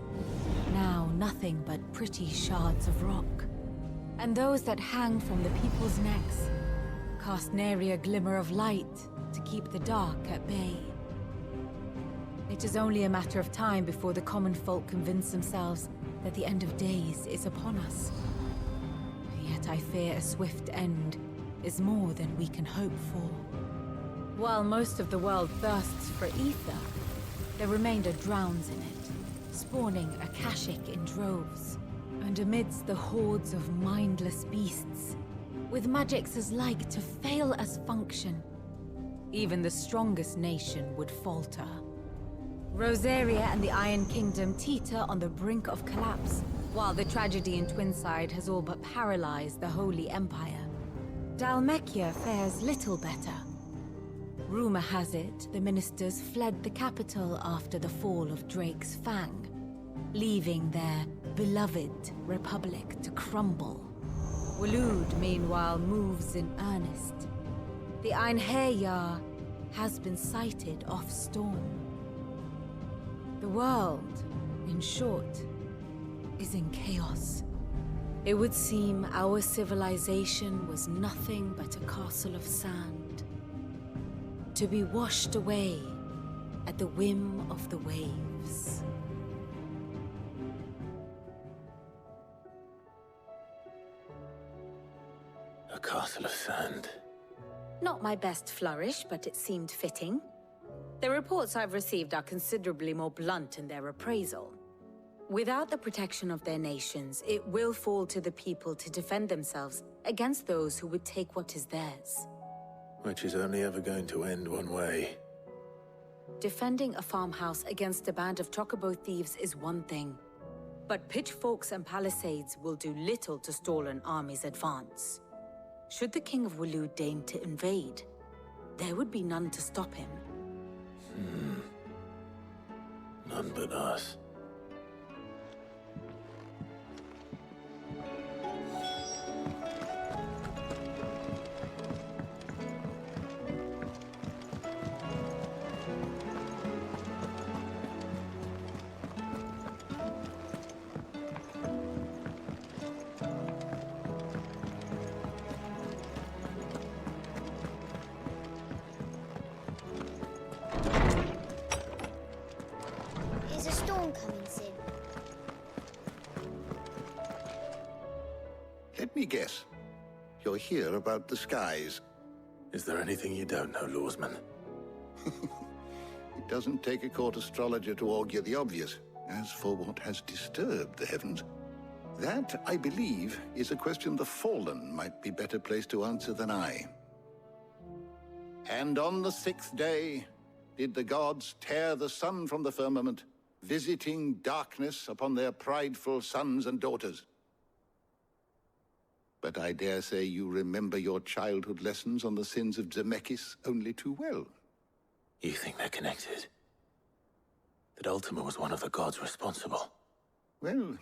now nothing but pretty shards of rock. And those that hang from the people's necks cast nary a glimmer of light to keep the dark at bay. It is only a matter of time before the common folk convince themselves that the end of days is upon us. Yet I fear a swift end is more than we can hope for. While most of the world thirsts for ether, the remainder drowns in it, spawning Akashic in droves. And amidst the hordes of mindless beasts, with magics as like to fail as function, even the strongest nation would falter. Rosaria and the Iron Kingdom teeter on the brink of collapse, while the tragedy in Twinside has all but paralyzed the Holy Empire. Dhalmekia fares little better. Rumor has it the ministers fled the capital after the fall of Drake's Fang, leaving their beloved republic to crumble. Waloed, meanwhile, moves in earnest. The Einherjar has been sighted off Storm. The world, in short, is in chaos. It would seem our civilization was nothing but a castle of sand, to be washed away at the whim of the waves. A castle of sand. Not my best flourish, but it seemed fitting. The reports I've received are considerably more blunt in their appraisal. Without the protection of their nations, it will fall to the people to defend themselves against those who would take what is theirs. Which is only ever going to end one way. Defending a farmhouse against a band of chocobo thieves is one thing, but pitchforks and palisades will do little to stall an army's advance. Should the King of Waloed deign to invade, there would be none to stop him. None but us. Is a storm coming soon? Let me guess. You're here about the skies. Is there anything you don't know, Lawsman? It doesn't take a court astrologer to augur the obvious. As for what has disturbed the heavens, that, I believe, is a question the Fallen might be better placed to answer than I. And on the 6th day did the gods tear the sun from the firmament, visiting darkness upon their prideful sons and daughters. But I dare say you remember your childhood lessons on the sins of Zemeckis only too well. You think they're connected? That Ultima was one of the gods responsible? Well,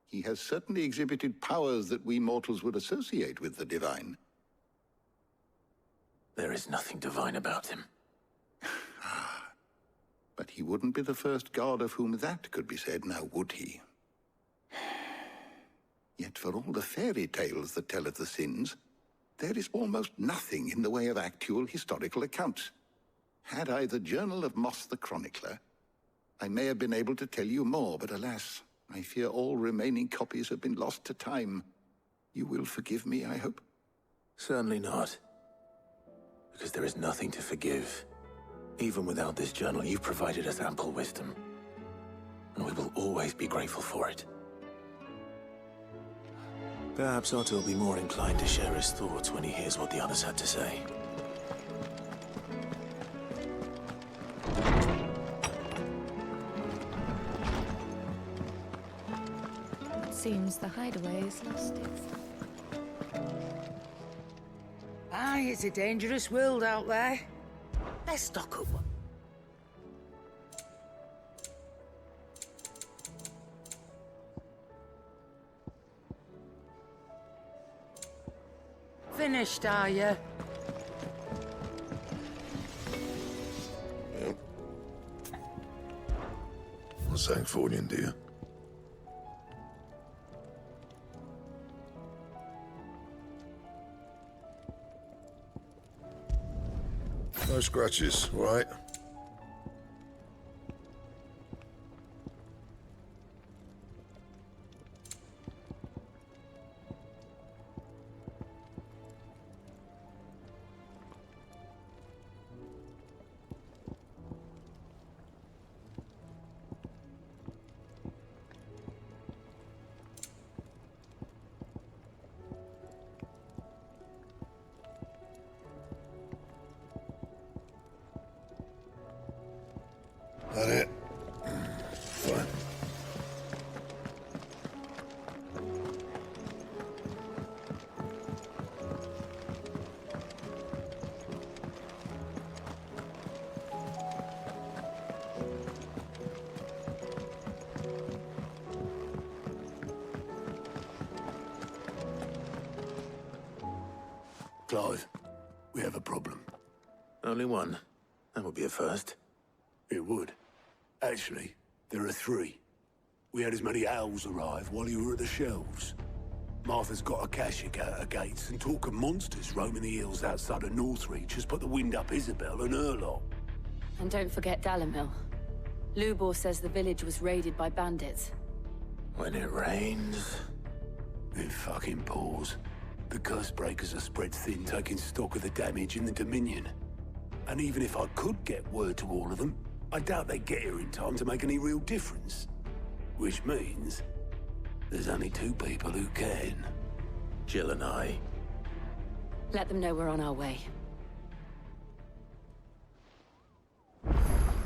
he has certainly exhibited powers that we mortals would associate with the divine. There is nothing divine about him. But he wouldn't be the first god of whom that could be said, now would he? Yet for all the fairy tales that tell of the sins, there is almost nothing in the way of actual historical accounts. Had I the Journal of Moss the Chronicler, I may have been able to tell you more, but alas, I fear all remaining copies have been lost to time. You will forgive me, I hope? Certainly not. Because there is nothing to forgive. Even without this journal, you've provided us ample wisdom. And we will always be grateful for it. Perhaps Otto will be more inclined to share his thoughts when he hears what the others had to say. Seems the hideaway is lost its... Aye, it's a dangerous world out there. Let's stock up. Finished, are you? Yep. What's Sancfordian, dear? No scratches, right? That it? Fine. Clive, we have a problem. Only one. That would be a first. It would. Actually, there are 3. We had as many owls arrive while you were at the shelves. Martha's got a Kashik out her gates, and talk of monsters roaming the hills outside of Northreach has put the wind up Isabel and her lot. And don't forget Dalimil. Lubor says the village was raided by bandits. When it rains... It fucking pours. The curse breakers are spread thin, taking stock of the damage in the Dominion. And even if I could get word to all of them, I doubt they'd get here in time to make any real difference. Which means there's only two people who can. Jill and I. Let them know we're on our way.